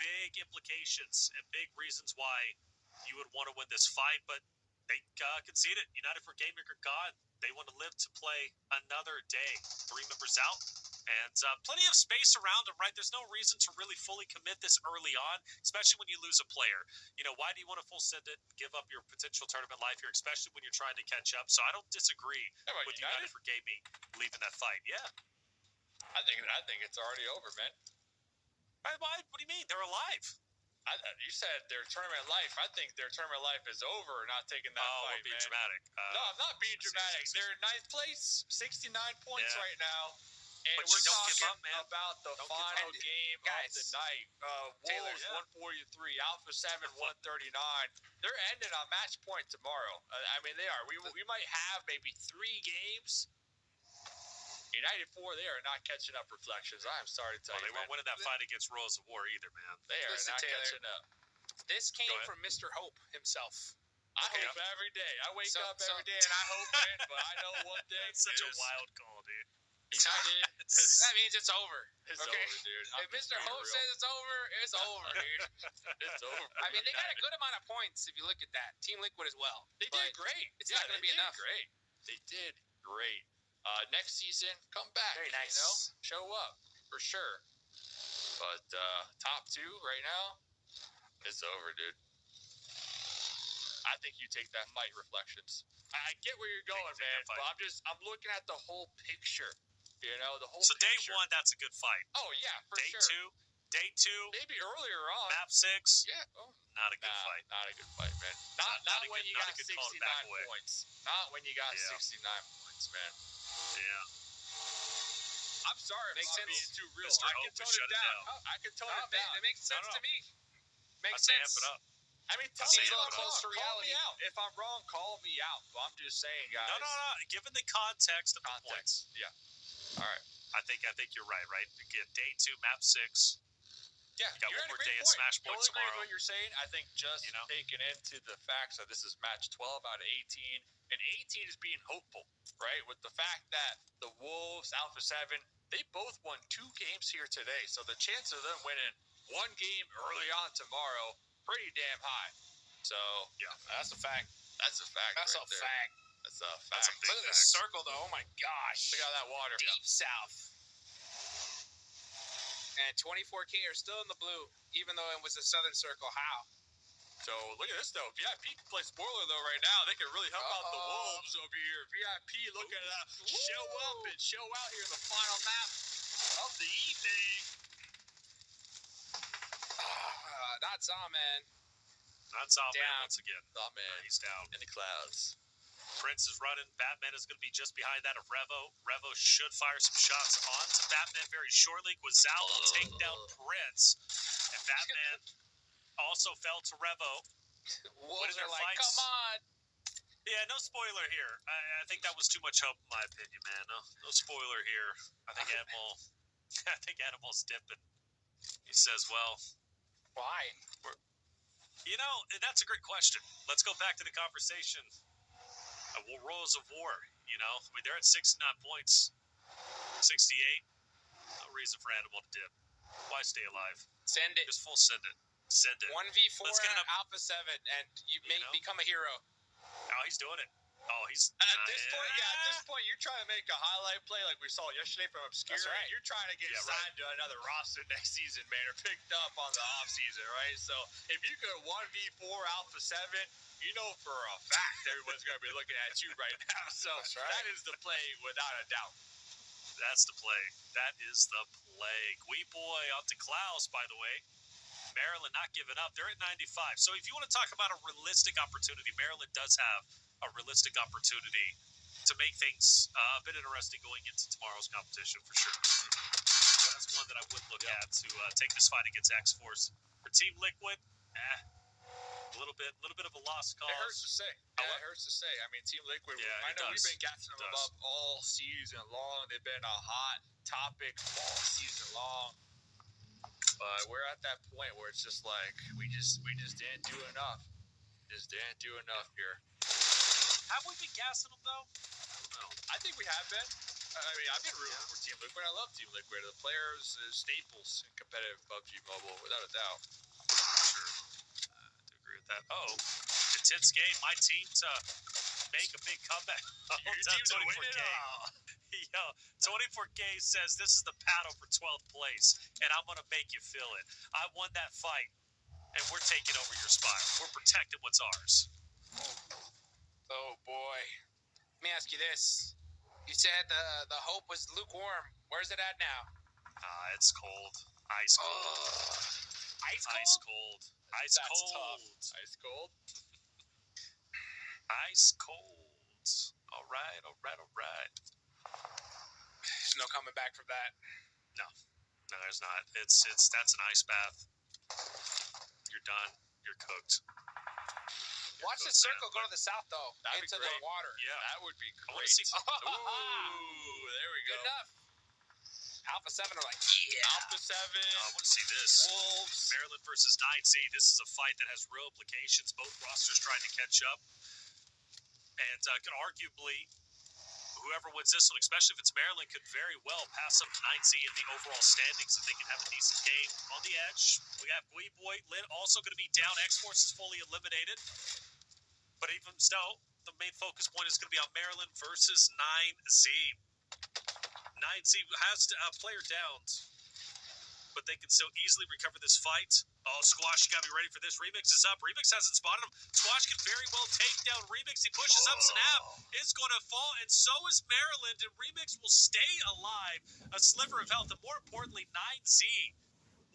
big implications and big reasons why you would want to win this fight, but they conceded. United for Gaming are gone. They want to live to play another day. 3 members out. And plenty of space around him, right? There's no reason to really fully commit this early on, especially when you lose a player. You know, why do you want to full send it, give up your potential tournament life here, especially when you're trying to catch up? So I don't disagree with United for Gaming leaving that fight. Yeah.
I think it's already over, man.
Why? What do you mean? They're alive.
You said their tournament life. I think their tournament life is over. Not taking that fight,
being
man.
dramatic.
No, I'm not being dramatic. They're in 9th place, 69 points right now. And
but
we're
don't give
talking
up, man.
about the final game
guys,
of the night. Wolves 143, Alpha 7 139. They're ending on match point tomorrow. I mean, they are. We might have maybe 3 games. United 4, they are not catching up. Reflections. I'm sorry to tell you,
they weren't winning that fight against Rules of War either, man.
They are not catching up.
This came from Mr. Hope himself.
I hope every day. I wake up every day and I hope, man. But I know one thing.
It's such a wild call, dude.
United.
That means it's over.
It's
okay?
over, dude.
If Mr. Hope says it's over, dude.
It's over.
I mean, they got a good amount of points if you look at that. Team Liquid as well.
They did great.
It's not going to be enough.
Great. They did great. Next season, come back.
Very nice.
You know? Show up for sure. But top 2 right now, it's over, dude. I think you take that fight, Reflections. I get where you're going, man. But I'm looking at the whole picture. You know, the whole
So
picture.
day 1, that's a good fight.
Oh, yeah, for
day
sure.
Day 2.
Maybe earlier on.
Map 6.
Yeah. Oh.
Not a good fight.
Not a good fight, man. Not when you got 69 points. Not when you got 69 points, man.
Yeah.
I'm sorry if I'm being too real.
Mr.
I
Hope
can tone
shut
it down. I can tone it down.
It makes sense to me. Makes
sense.
sense.
Amp it up.
I mean, tell me if I'm wrong. Call me out. If I'm wrong, call me out. But I'm just saying, guys.
No. Given the context of the points.
Yeah. All right.
I think you're right. Again, day 2, map 6.
Yeah,
you got
you're
one more
at a
day
great
at Smash
point.
Point
Totally agree
tomorrow.
with what you're saying. I think just taking into the facts that this is match 12 out of 18, and 18 is being hopeful, right? With the fact that the Wolves, Alpha 7, they both won 2 games here today, so the chance of them winning 1 game early on tomorrow, pretty damn high. So
yeah,
that's a fact.
That's a fact.
That's
right
a
there.
fact.
That's a fact.
Look at this circle, though. Oh my gosh!
Look at that water.
Deep south. And 24K are still in the blue, even though it was a southern circle. How?
So look at this though. VIP can play spoiler though right now. They can really help out the Wolves over here. VIP looking at show up and show out here in the final map of the evening.
That's all, man.
Not Zomman
Down.
once again.
Zomman.
He's down.
In the clouds.
Prince is running. Batman is going to be just behind that of Revo. Revo should fire some shots onto Batman very shortly. Guizal will take down Prince. And Batman also fell to Revo.
Wolves
their
are like,
fights?
come on.
Yeah, no spoiler here. I think that was too much hope, in my opinion, man. No spoiler here. I think Animal's dipping. He says, well,
Why?
you know, that's a great question. Let's go back to the conversation. Rules of war, you know? I mean, they're at 69 points. 68. No reason for Animal to dip. Why stay alive?
Send it.
Just full send it. Send it.
1v4
Let's get it up.
Alpha 7, and you may become a hero.
Oh, he's doing it. Oh, he's...
And at this point, you're trying to make a highlight play like we saw yesterday from Obscura.
That's right.
You're trying to get signed to another roster next season, man, or picked up on the off season, right? So if you go 1v4 Alpha 7, you know for a fact everyone's going to be looking at you right now. So that is the play without a doubt.
That's the play. That is the play. Gui Boy out to Klaus, by the way. Maryland not giving up. They're at 95. So if you want to talk about a realistic opportunity, Maryland does have a realistic opportunity to make things a bit interesting going into tomorrow's competition, for sure. That's one that I would look at to take this fight against X-Force. For Team Liquid, a little bit of a lost cause.
It hurts to say. Yeah, it hurts to say. I mean, Team Liquid, I know we've been gassing them up all season long. They've been a hot topic all season long. But we're at that point where it's just like we just didn't do enough. Just didn't do enough here.
Have we been gassing them though?
No, I think we have been. I mean, I've been rooting for Team Liquid. I love Team Liquid. The players, staples in competitive PUBG Mobile, without a doubt.
Sure. I do agree with that. Oh, intense game. My team to make a big comeback.
Your team to win it all.
Yo, 24K says this is the battle for 12th place, and I'm going to make you feel it. I won that fight, and we're taking over your spot. We're protecting what's ours.
Oh, boy. Let me ask you this. You said the hope was lukewarm. Where's it at now?
It's cold. Ice cold.
Ice cold?
Ice cold. Ice
That's
cold.
tough.
Ice cold?
Ice cold. All right.
There's no coming back from that.
No, there's not. That's an ice bath. You're done. You're cooked.
Watch the circle go to the south, though.
That'd
into
be great.
the water.
Yeah.
That would be
I want
great.
to see.
Ooh, there we go.
Good enough. Alpha 7 are like, yeah.
Alpha 7.
I want to see this.
Wolves.
Maryland versus 9Z. This is a fight that has real implications. Both rosters trying to catch up. And could arguably, whoever wins this one, especially if it's Maryland, could very well pass up 9Z in the overall standings if they can have a decent game. On the edge, we have Gui Boy. Lin also going to be down. X-Force is fully eliminated. But even so, the main focus point is going to be on Maryland versus 9Z. 9Z has a player down, but they can still easily recover this fight. Oh, Squash, you got to be ready for this. Remix is up. Remix hasn't spotted him. Squash can very well take down Remix. He pushes up. Snap is going to fall, and so is Maryland, and Remix will stay alive. A sliver of health, and more importantly, 9Z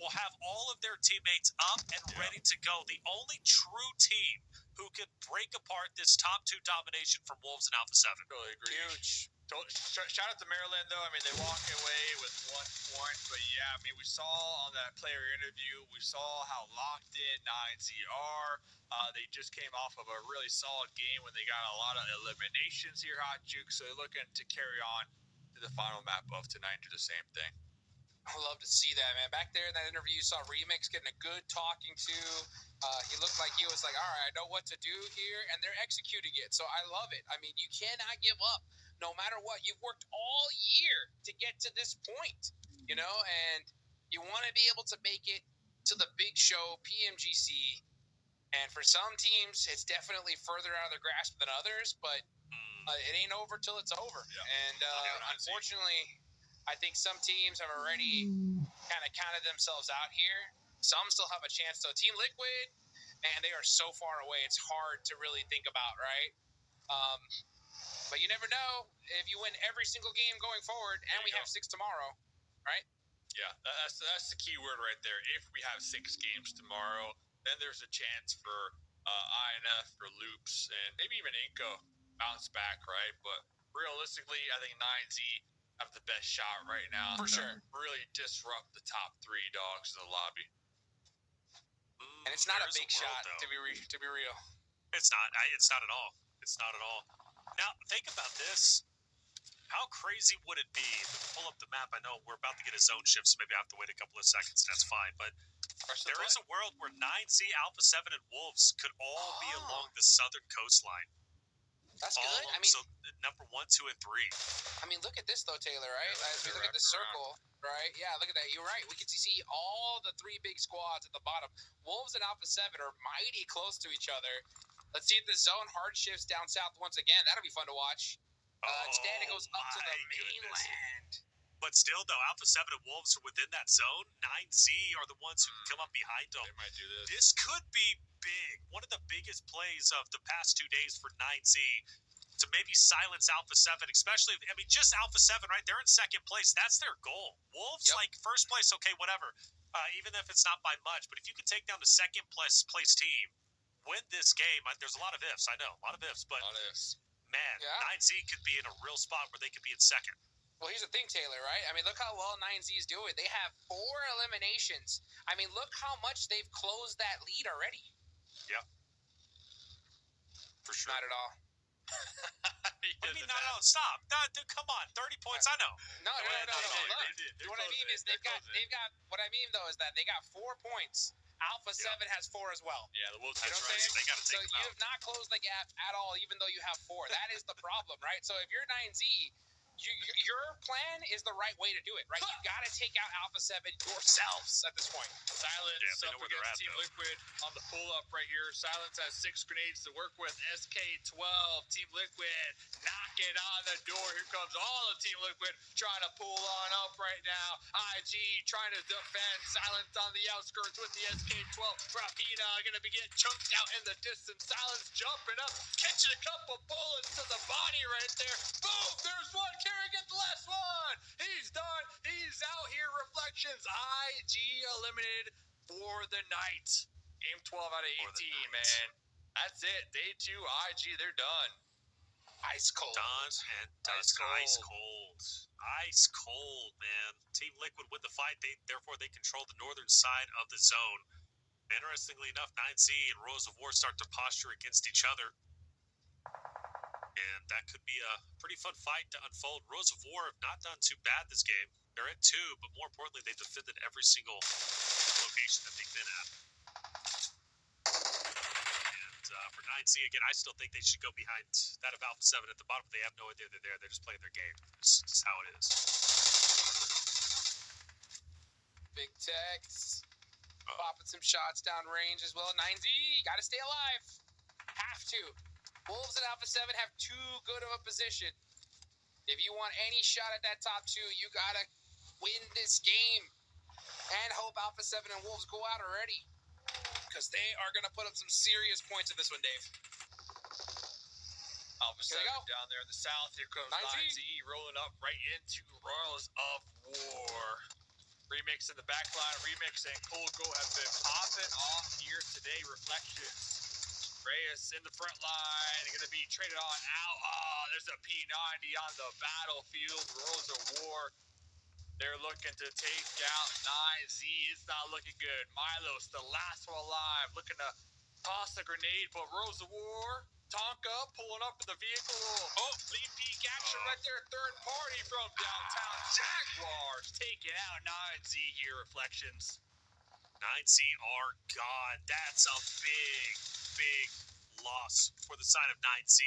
will have all of their teammates up and ready to go. The only true team who could break apart this top two domination from Wolves and Alpha 7.
Totally agree.
Huge.
Shout out to Maryland, though. I mean, they walked away with 1 point. But, yeah, I mean, we saw on that player interview, we saw how locked in 9Z are. They just came off of a really solid game when they got a lot of eliminations here, Hot Juke. So they're looking to carry on to the final map of tonight, do the same thing.
I love to see that, man. Back there in that interview, you saw Remix getting a good talking to. He looked like he was like, all right, I know what to do here, and they're executing it. So I love it. I mean, you cannot give up no matter what. You've worked all year to get to this point, you know, and you want to be able to make it to the big show, PMGC. And for some teams, it's definitely further out of their grasp than others, but it ain't over till it's over.
Yeah.
And unfortunately, I think some teams have already kind of counted themselves out here. Some still have a chance, though. Team Liquid, man, they are so far away. It's hard to really think about, right? But you never know if you win every single game going forward, and we have 6 tomorrow, right?
Yeah, that's the key word right there. If we have 6 games tomorrow, then there's a chance for INF or Loops, and maybe even Inko bounce back, right? But realistically, I think 9Z have the best shot right now.
For sure.
Really disrupt the top 3 dogs in the lobby.
And it's not a big
world,
shot,
though.
to be real.
It's not. It's not at all. It's not at all. Now, think about this. How crazy would it be if we pull up the map? I know we're about to get a zone shift, so maybe I have to wait a couple of seconds. That's fine. But there is a world where 9Z, Alpha 7, and Wolves could all be along the southern coastline.
That's good. I mean,
so number 1, 2, and 3.
I mean, look at this though, Taylor. Right? As we look at the circle, right? Yeah, look at that. You're right. We can see all the 3 big squads at the bottom. Wolves and Alpha 7 are mighty close to each other. Let's see if the zone hard shifts down south once again. That'll be fun to watch. Instead, it goes up to the mainland.
But still, though, Alpha 7 and Wolves are within that zone. 9Z are the ones who can come up behind them.
They might do this.
This could be big. One of the biggest plays of the past 2 days for 9Z to maybe silence Alpha 7, especially, I mean, just Alpha 7, right? They're in second place. That's their goal. Wolves, like, first place, okay, whatever. Even if it's not by much. But if you can take down the second place team, win this game, there's a lot of ifs, I know. A lot of ifs, but... Man, 9Z could be in a real spot where they could be in second.
Well, here's the thing, Taylor, right? I mean, look how well 9Z is doing. They have 4 eliminations. I mean, look how much they've closed that lead already.
Yep. For sure.
Not at all.
I mean, no, stop. Dude, come on, 30 points, I know.
No. Look, what I mean is they've got, what I mean, though, is that they got 4 points. Alpha 7 has 4 as well.
Yeah, the Wolves.
That's right. So they got to take them out.
So you have not closed the gap at all, even though you have 4. That is the problem, right? So if you're 9Z, your plan is the right way to do it, right? You got to take out Alpha 7 yourselves at this point.
Silence up against Team Liquid on the pull-up right here. Silence has 6 grenades to work with. SK12, Team Liquid knocking on the door. Here comes all of Team Liquid trying to pull on up right now. IG trying to defend. Silence on the outskirts with the SK12. Rapina going to be getting chunked out in the distance. Silence jumping up, catching a couple bullets to the body right there. Boom! There's one. Carry get the last one. He's done. He's out here. Reflections. IG eliminated for the night. Game 12 out of 18, man. That's it. Day 2, IG, they're done.
Ice cold.
Done and ice cold. Ice cold, man. Team Liquid with the fight. Therefore, they control the northern side of the zone. Interestingly enough, 9Z and Rose of War start to posture against each other. And that could be a pretty fun fight to unfold. Rose of War have not done too bad this game. They're at 2, but more importantly, they've defended every single location that they've been at. And for 9Z, again, I still think they should go behind that of Alpha 7 at the bottom. They have no idea they're there. They're just playing their game. It's just how it is.
Big Tex. Popping some shots down range as well. 9Z, got to stay alive. Have to. Wolves and Alpha 7 have too good of a position. If you want any shot at that top 2, you got to win this game. And hope Alpha 7 and Wolves go out already. Because they are going to put up some serious points in this one, Dave.
Alpha 7 down there in the south. Here comes 9Z rolling up right into Royals of War. Remix in the back line. Remix and Cold Go have been popping off here today. Reflections. Reyes in the front line. Going to be traded on out. Oh, there's a P90 on the battlefield. Royals of War. They're looking to take out 9Z. It's not looking good. Milos, the last one alive, looking to toss a grenade, but Rose of War, Tonka pulling up in the vehicle. Oh, lead peek action right there. Third party from downtown. Jaguars taking out 9Z here. Reflections.
9Z are gone. That's a big loss for the side of 9Z,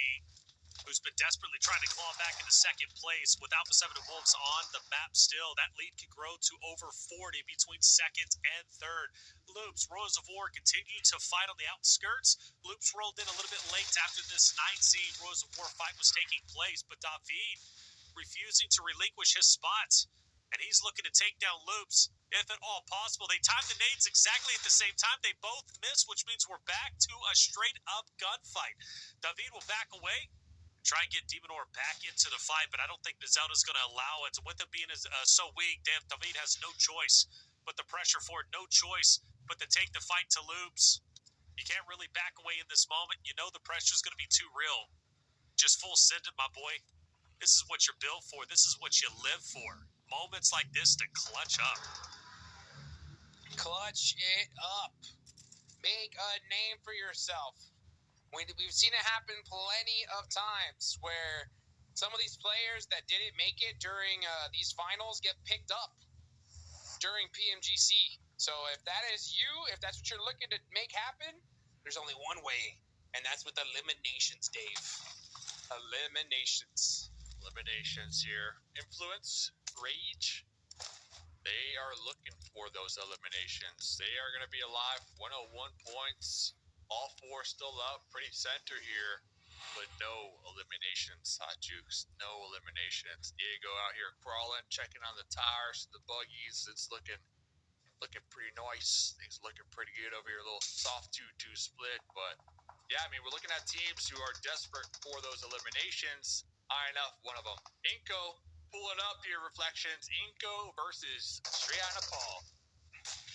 who's been desperately trying to claw back into second place with Alpha 7 and Wolves on the map still. That lead could grow to over 40 between second and third. Loops, Rose of War continue to fight on the outskirts. Loops rolled in a little bit late after this 9Z Rose of War fight was taking place, but David refusing to relinquish his spot. And he's looking to take down Loops, if at all possible. They timed the nades exactly at the same time. They both miss, which means we're back to a straight-up gunfight. David will back away, try and get Demonor back into the fight, but I don't think Zelda's going to allow it. With him being so weak, David has no choice but the pressure for it, no choice but to take the fight to Loops. You can't really back away in this moment. You know the pressure's going to be too real. Just full send it, my boy. This is what you're built for. This is what you live for. Moments like this to clutch up.
Clutch it up. Make a name for yourself. We've seen it happen plenty of times where some of these players that didn't make it during these finals get picked up during PMGC. So if that is you, if that's what you're looking to make happen, there's only one way, and that's with eliminations, Dave. Eliminations.
Eliminations here. Influence, Rage. They are looking for those eliminations. They are going to be alive. 101 points. All four still up. Pretty center here. But no eliminations. Hot Jukes. No eliminations. Diego out here crawling, checking on the tires, the buggies. It's looking pretty nice. Things looking pretty good over here. A little soft 2-2 split. But yeah, I mean, we're looking at teams who are desperate for those eliminations. Enough, one of them. Inko pulling up here, Reflections. Inko versus Straight Out Nepal.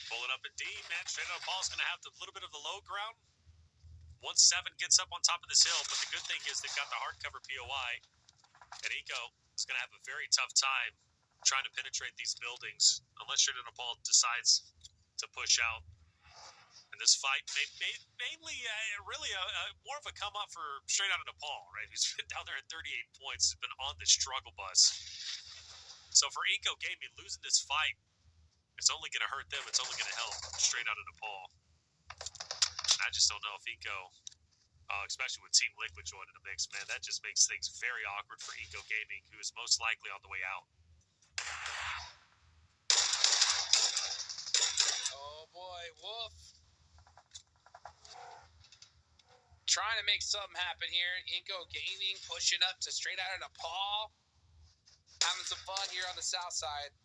Pulling up indeed, man. Straight Out Nepal's going to have a little bit of the low ground. 1-7 gets up on top of this hill, but the good thing is they've got the hardcover POI. And Inko is going to have a very tough time trying to penetrate these buildings unless Straight Out Nepal decides to push out. And this fight, mainly, really more of a come up for Straight Out of Nepal, right? Who's been down there at 38 points, has been on the struggle bus. So for Inko Gaming, losing this fight, it's only going to hurt them. It's only going to help Straight Out of Nepal. And I just don't know if Inko, especially with Team Liquid joining the mix, man, that just makes things very awkward for Inko Gaming, who is most likely on the way out.
Oh boy, Wolf. Trying to make something happen here. Inko Gaming pushing up to Straight Out of Nepal. Having some fun here on the south side.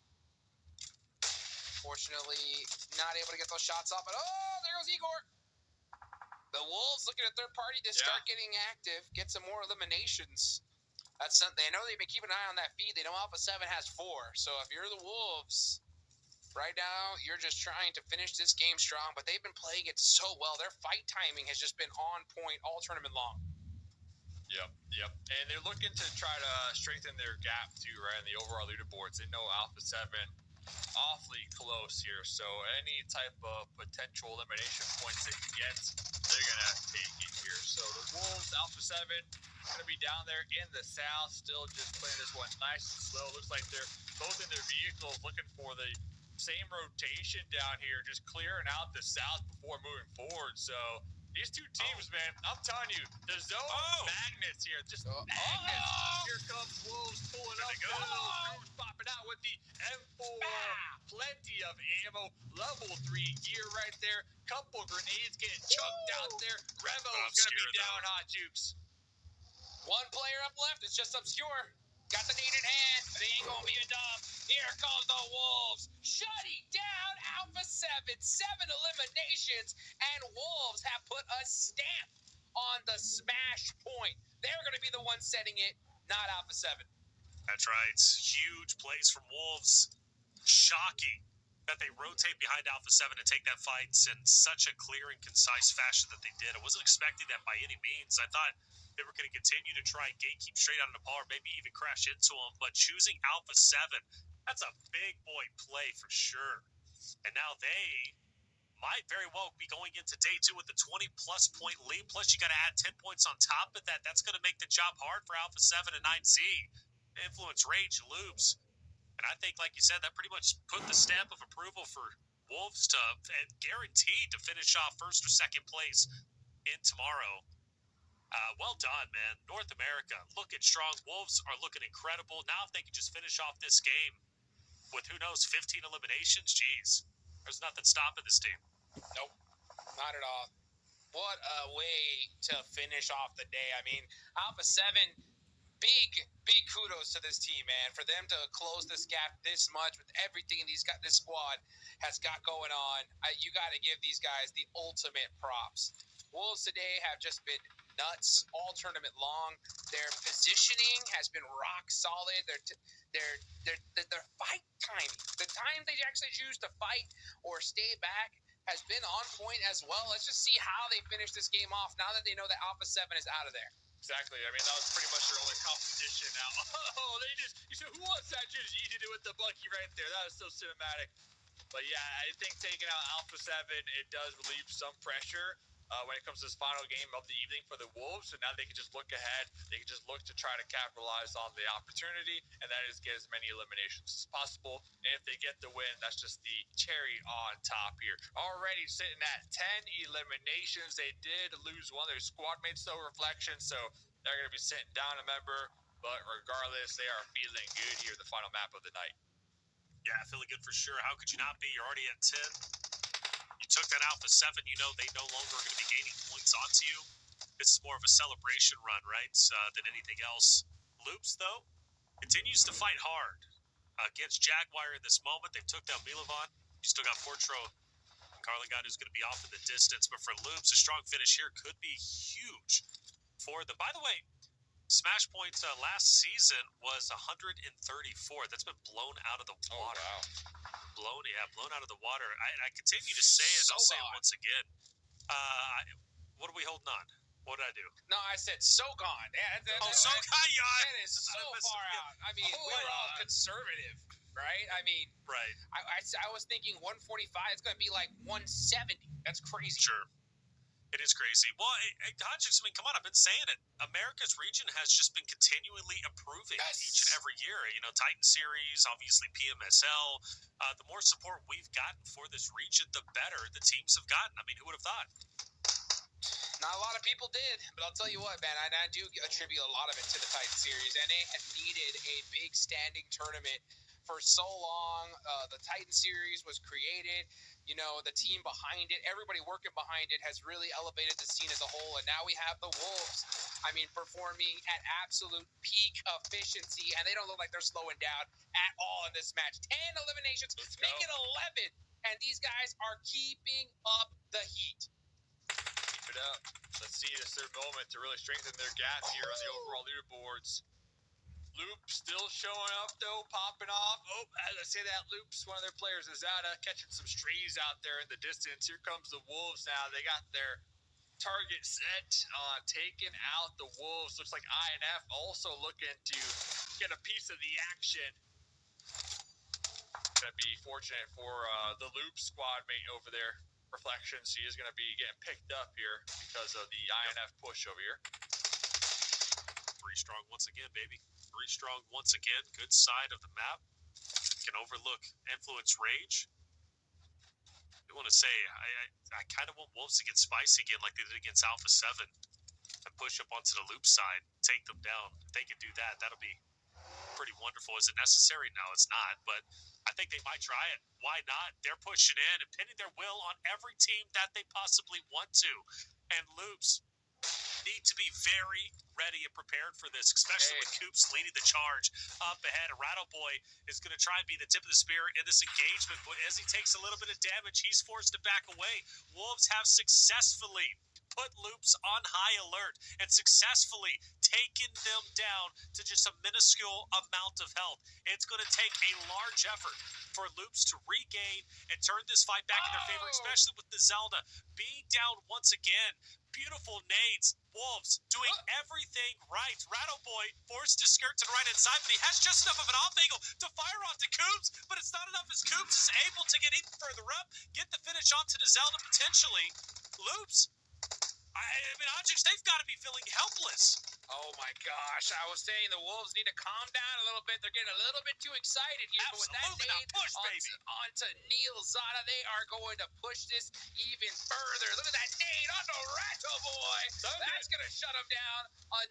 Fortunately, not able to get those shots off. But oh, there goes Igor. The Wolves looking at third party to start getting active, get some more eliminations. That's something. I know they've been keeping an eye on that feed. They know Alpha 7 has 4. So if you're the Wolves, right now you're just trying to finish this game strong. But they've been playing it so well. Their fight timing has just been on point all tournament long.
Yep. And they're looking to try to strengthen their gap too, right? In the overall leaderboards. They know Alpha 7 awfully close here. So any type of potential elimination points they can get, they're going to take it here. So the Wolves, Alpha 7, going to be down there in the south, still just playing this one nice and slow. Looks like they're both in their vehicles looking for the same rotation down here, just clearing out the south before moving forward. So these two teams, man, I'm telling you, the zone magnets here, just magnets. Here comes Wolves pulling up. Wolves popping out with the M4. Plenty of ammo. Level 3 gear right there. Couple grenades getting chucked out there. Revo's going to be down, Hot Jukes.
One player up left. It's just Obscure. Got the needed hand. But it ain't going to be enough. Here comes the Wolves. Shutting down Alpha 7. 7 eliminations. And Wolves have put a stamp on the smash point. They're going to be the ones setting it, not Alpha 7.
That's right. Huge plays from Wolves. Shocking that they rotate behind Alpha 7 to take that fight in such a clear and concise fashion that they did. I wasn't expecting that by any means. I thought they were going to continue to try and gatekeep Straight Out of Nepal, or maybe even crash into them. But choosing Alpha 7, that's a big boy play for sure. And now they might very well be going into day 2 with a 20-plus point lead. Plus, you got to add 10 points on top of that. That's going to make the job hard for Alpha 7 and 9Z. Influence, Rage, Lubes. And I think, like you said, that pretty much put the stamp of approval for Wolves to and guaranteed to finish off first or second place in tomorrow. Well done, man. North America looking strong. Wolves are looking incredible. Now, if they can just finish off this game with, who knows, 15 eliminations, geez, there's nothing stopping this team.
Nope, not at all. What a way to finish off the day. I mean, Alpha 7, big kudos to this team, man. For them to close this gap this much with everything this squad has got going on, you got to give these guys the ultimate props. Wolves today have just been nuts all tournament long. Their positioning has been rock solid. Their fight timing, the time they actually choose to fight or stay back, has been on point as well. Let's just see how they finish this game off now that they know that Alpha 7 is out of there.
Exactly. I mean, that was pretty much their only competition now. Oh, you said, who was that? Just eating it with the Bucky right there. That was so cinematic. But yeah, I think taking out Alpha 7, it does relieve some pressure when it comes to this final game of the evening for the Wolves. So now they can just look ahead. They can just look to try to capitalize on the opportunity, and that is get as many eliminations as possible. And if they get the win, that's just the cherry on top here. Already sitting at 10 eliminations. They did lose one of their squad mates, though, Reflection. So they're going to be sitting down a member. But regardless, they are feeling good here, the final map of the night.
Yeah, feeling good for sure. How could you not be? You're already at 10. You took that Alpha 7. You know they no longer are going to be gaining points onto you. This is more of a celebration run, right, than anything else. Loops, though, continues to fight hard against Jaguar in this moment. They took down Milovan. You still got Portro and Carlingott, who's going to be off in the distance. But for Loops, a strong finish here could be huge for them. By the way, Smash points last season was 134. That's been blown out of the water.
Oh, wow.
Blown out of the water. I continue to say it.
So
I'll say it
gone.
once again. What are we holding on? What did I do?
No, I said so gone. Yeah,
So gone, yeah.
That is so far out. I mean, we're all conservative, right? I mean,
right.
I was thinking 145. It's going to be like 170. That's crazy.
Sure. It is crazy. Well, Hodgins, I mean, come on, I've been saying it. America's region has just been continually improving each and every year. You know, Titan Series, obviously PMSL. The more support we've gotten for this region, the better the teams have gotten. I mean, who would have thought?
Not a lot of people did, but I'll tell you what, man, I do attribute a lot of it to the Titan Series, and they had needed a big standing tournament for so long. The Titan Series was created. You know, the team behind it, everybody working behind it has really elevated the scene as a whole. And now we have the Wolves, I mean, performing at absolute peak efficiency. And they don't look like they're slowing down at all in this match. 10 eliminations, make it 11. And these guys are keeping up the heat.
Keep it up. Let's see, this is their moment to really strengthen their gap here on the overall leaderboards. Loop still showing up, though, popping off. Oh, as I say that, Loop's one of their players, Azada, catching some strays out there in the distance. Here comes the Wolves now. They got their target set on taking out the Wolves. Looks like INF also looking to get a piece of the action. Going to be fortunate for the Loop squad mate over there, Reflection. She is going to be getting picked up here because of the INF push over here.
3 strong once again, baby. 3 strong once again. Good side of the map. Can overlook Influence Rage. I want to say, I kind of want Wolves to get spicy again like they did against Alpha 7 and push up onto the Loop side, take them down. If they can do that, that'll be pretty wonderful. Is it necessary? No, it's not, but I think they might try it. Why not? They're pushing in and pinning their will on every team that they possibly want to. And Loops need to be very ready and prepared for this, especially with Coops leading the charge up ahead. And Rattle Boy is going to try and be the tip of the spear in this engagement, but as he takes a little bit of damage, he's forced to back away. Wolves have successfully put Loops on high alert and successfully taken them down to just a minuscule amount of health. It's going to take a large effort for Loops to regain and turn this fight back in their favor, especially with the Zelda being down once again. Beautiful nades. Wolves doing everything right. Rattle Boy forced to skirt to the right hand side, but he has just enough of an off angle to fire onto Coops, but it's not enough as Coops is able to get even further up, get the finish onto the Zelda potentially. Loops, I mean, Objects, they've got to be feeling helpless.
Oh my gosh, I was saying the Wolves need to calm down a little bit. They're getting a little bit too excited here.
Absolutely,
but with that nade
push, baby.
onto Neil Zada, they are going to push this even further. Look at that nade onto Rattle Boy. That's going to shut him down.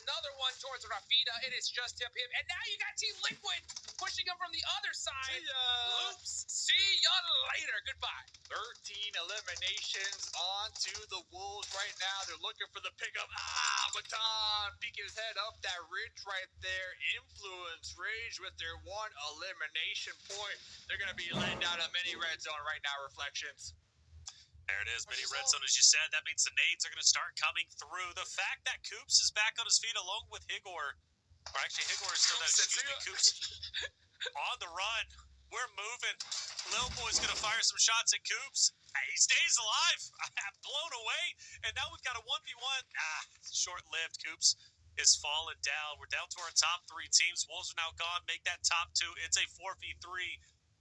Another one towards Rafina. It is just him. And now you got Team Liquid pushing him from the other side.
See ya.
Loops, see ya later. Goodbye.
13 eliminations onto the Wolves right now. They're looking for the pickup. Baton peeking his head up that ridge right there. Influence Rage with their 1 elimination point. They're going to be laying down a mini red zone right now, Reflections.
There it is, mini red zone, as you said. That means the nades are going to start coming through. The fact that Coops is back on his feet along with Higor, or actually Higor is still there, excuse me, Coops on the run. We're moving. Lil Boy's going to fire some shots at Coops. He stays alive. I'm blown away. And now we've got a 1v1. Short-lived. Coops is falling down. We're down to our top 3 teams. Wolves are now gone. Make that top 2. It's a 4v3.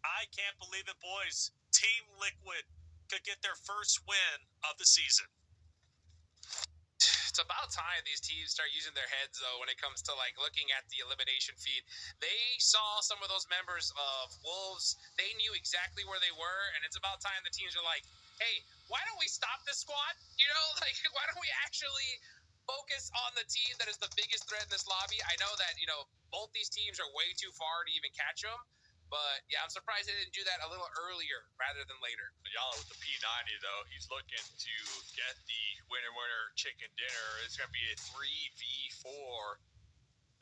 I can't believe it, boys. Team Liquid could get their first win of the season.
It's about time these teams start using their heads, though, when it comes to, like, looking at the elimination feed. They saw some of those members of Wolves. They knew exactly where they were, and it's about time the teams are like, hey, why don't we stop this squad? You know, like, why don't we actually focus on the team that is the biggest threat in this lobby? I know that, you know, both these teams are way too far to even catch them. But, yeah, I'm surprised they didn't do that a little earlier rather than later.
Yala with the P90, though, he's looking to get the winner chicken dinner. It's going to be a 3v4.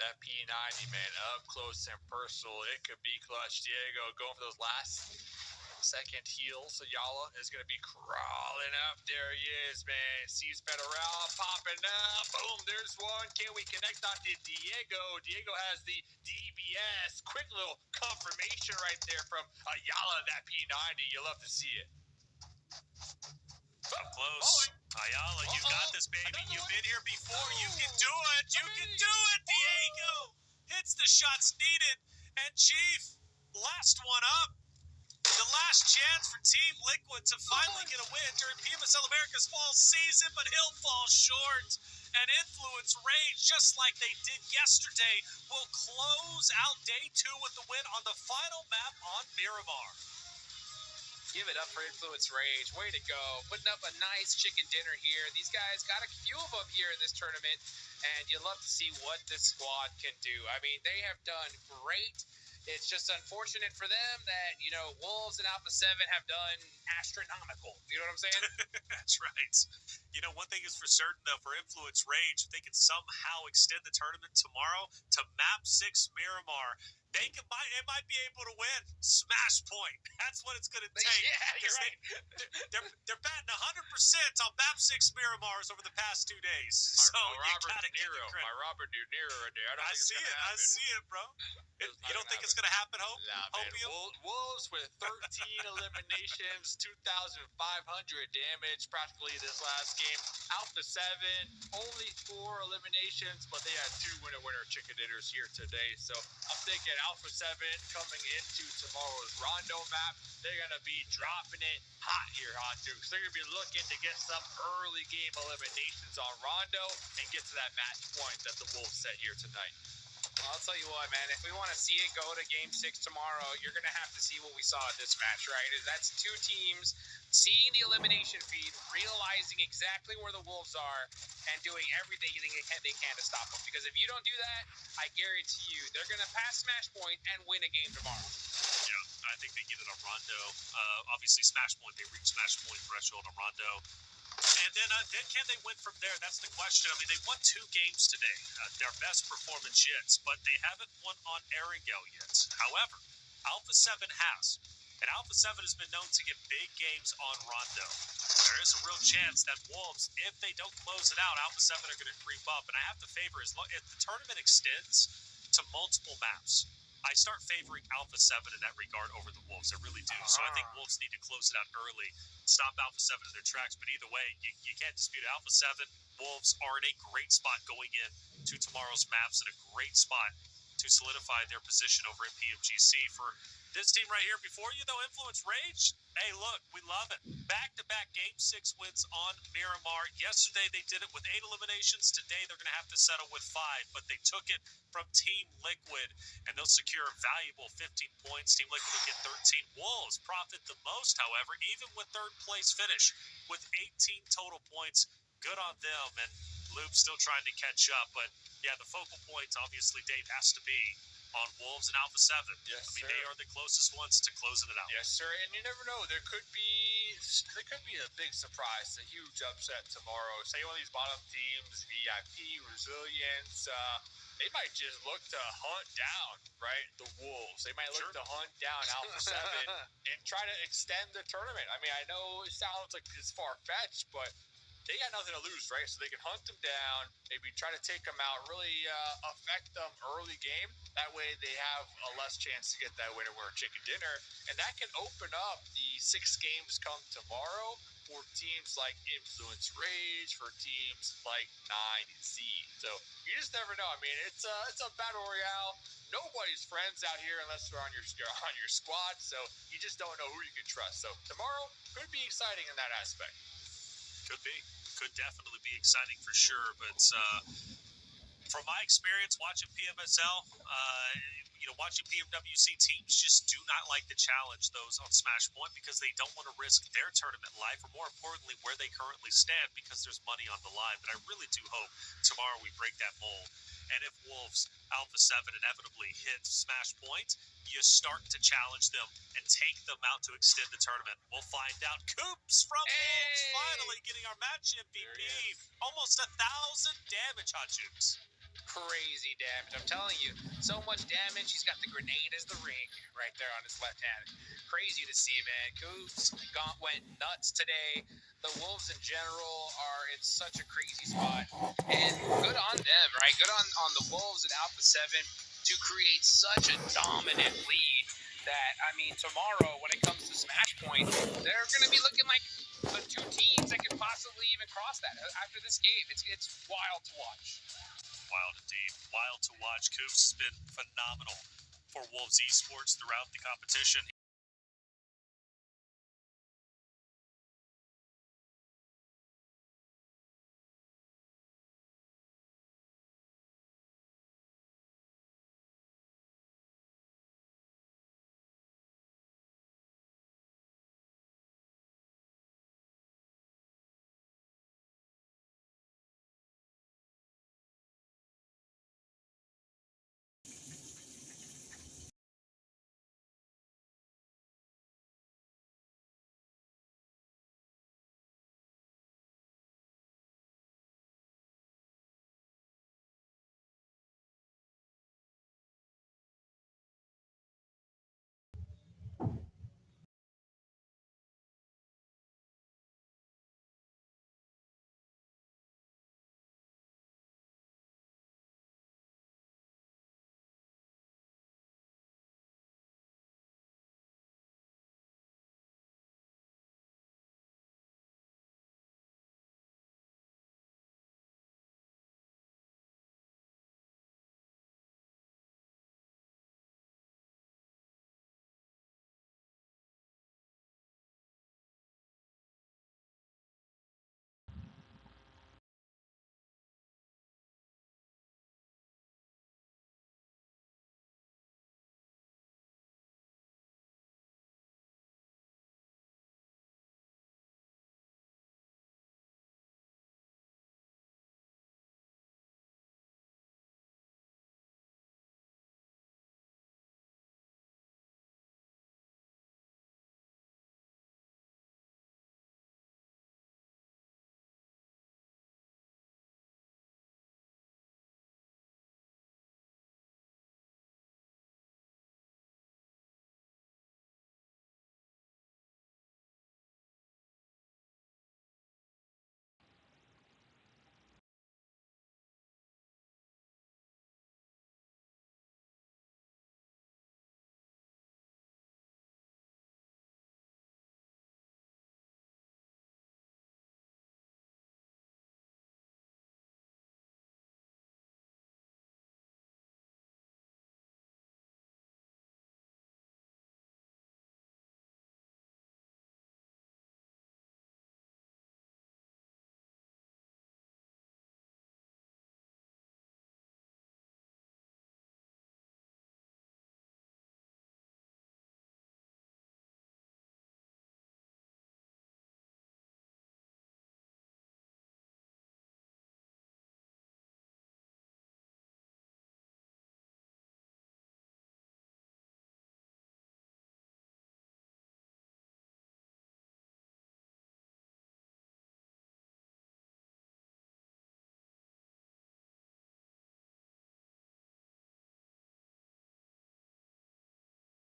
That P90, man, up close and personal. It could be clutch. Diego going for those last second heals. So Yala is going to be crawling up. There he is, man. Sees Federal popping up. Boom, there's one. Can we connect on to Diego? Diego has the DBS. Quick little confirmation right there from Ayala, that P90. You love to see it.
Up close. Ayala, you got this, baby. You've been here before. You can do it. You can do it. Diego hits the shots needed. And Chief, last one up. The last chance for Team Liquid to finally get a win during PMSL America's fall season, but he'll fall short. And Influence Rage, just like they did yesterday, will close out day 2 with the win on the final map on Miramar.
Give it up for Influence Rage. Way to go. Putting up a nice chicken dinner here. These guys got a few of them here in this tournament, and you love to see what this squad can do. I mean, they have done great. It's just unfortunate for them that, you know, Wolves and Alpha 7 have done astronomical. You know what I'm saying?
That's right. You know, one thing is for certain, though, for Influence Rage, if they can somehow extend the tournament tomorrow to Map 6 Miramar, it might be able to win. Smash point. That's what it's going to take.
Yeah, you're right.
They're batting 100% on Map 6 Miramars over the past 2 days. So you gotta give the credit.
My Robert De Niro right there.
I see it, bro. You don't think it's going to happen, Hope?
Nah, man. Wolves with 13 eliminations, 2,500 damage practically this last game. Alpha 7, only 4 eliminations, but they had 2 winner chicken dinners here today. So I'm thinking Alpha 7 coming into tomorrow's Rondo map, they're going to be dropping it hot here, Hot Dukes. They're going to be looking to get some early game eliminations on Rondo and get to that match point that the Wolves set here tonight.
Well, I'll tell you what, man. If we want to see it go to Game 6 tomorrow, you're going to have to see what we saw at this match, right? That's 2 teams seeing the elimination feed, realizing exactly where the Wolves are, and doing everything they can to stop them. Because if you don't do that, I guarantee you they're going to pass Smash Point and win a game tomorrow.
Yeah, I think they get it on Rondo. Obviously, Smash Point, they reach Smash Point threshold on Rondo. And then can they win from there? That's the question. I mean, they won 2 games today, their best performance yet, but they haven't won on Erangel yet. However, Alpha 7 has. And Alpha 7 has been known to get big games on Rondo. There is a real chance that Wolves, if they don't close it out, Alpha 7 are going to creep up. And I have to favor, if the tournament extends to multiple maps, I start favoring Alpha 7 in that regard over the Wolves. I really do. So I think Wolves need to close it out early, stop Alpha 7 in their tracks. But either way, you can't dispute it. Alpha 7, Wolves are in a great spot going in to tomorrow's maps, and a great spot to solidify their position over at PMGC. For this team right here before you, though, Influence Rage, hey, look, we love it. Back-to-back Game 6 wins on Miramar. Yesterday, they did it with 8 eliminations. Today, they're going to have to settle with 5, but they took it from Team Liquid, and they'll secure a valuable 15 points. Team Liquid will get 13. Wolves profit the most, however, even with third-place finish with 18 total points. Good on them, and Loop's still trying to catch up, but yeah, the focal point, obviously, Dave, has to be on Wolves and Alpha 7.
Yes,
I mean,
sir.
they are the closest ones to closing it out.
Yes, sir. And you never know. There could be a big surprise, a huge upset tomorrow. Say one of these bottom teams, VIP, Resilience, they might just look to hunt down, right, the Wolves. They might look to hunt down Alpha 7 and try to extend the tournament. I mean, I know it sounds like it's far-fetched, but they got nothing to lose, right? So they can hunt them down, maybe try to take them out, really affect them early game. That way they have a less chance to get that winner winner chicken dinner, and that can open up the 6 games come tomorrow for teams like Influence Rage, for teams like 9Z. So you just never know. I mean, it's a battle royale. Nobody's friends out here unless they're on your squad. So you just don't know who you can trust. So tomorrow could be exciting in that aspect.
Could be. Could definitely be exciting for sure. But from my experience watching PMSL, watching PMWC teams just do not like to challenge those on Smash Point because they don't want to risk their tournament life, or more importantly, where they currently stand, because there's money on the line. But I really do hope tomorrow we break that mold. And if Wolves Alpha 7 inevitably hit Smash Point, you start to challenge them and take them out to extend the tournament. We'll find out. Coops from Wolves finally getting our match MVP. Almost 1,000 damage, Hot Jukes.
Crazy damage. I'm telling you, so much damage. He's got the grenade as the ring right there on his left hand. Crazy to see, man. Coops went nuts today. The Wolves in general are in such a crazy spot. And good on them, right? Good on the Wolves and Alpha 7 to create such a dominant lead that, I mean, tomorrow when it comes to Smash Point, they're going to be looking like the 2 teams that could possibly even cross that after this game. It's wild to watch.
Wild indeed. Wild to watch. Coops has been phenomenal for Wolves Esports throughout the competition.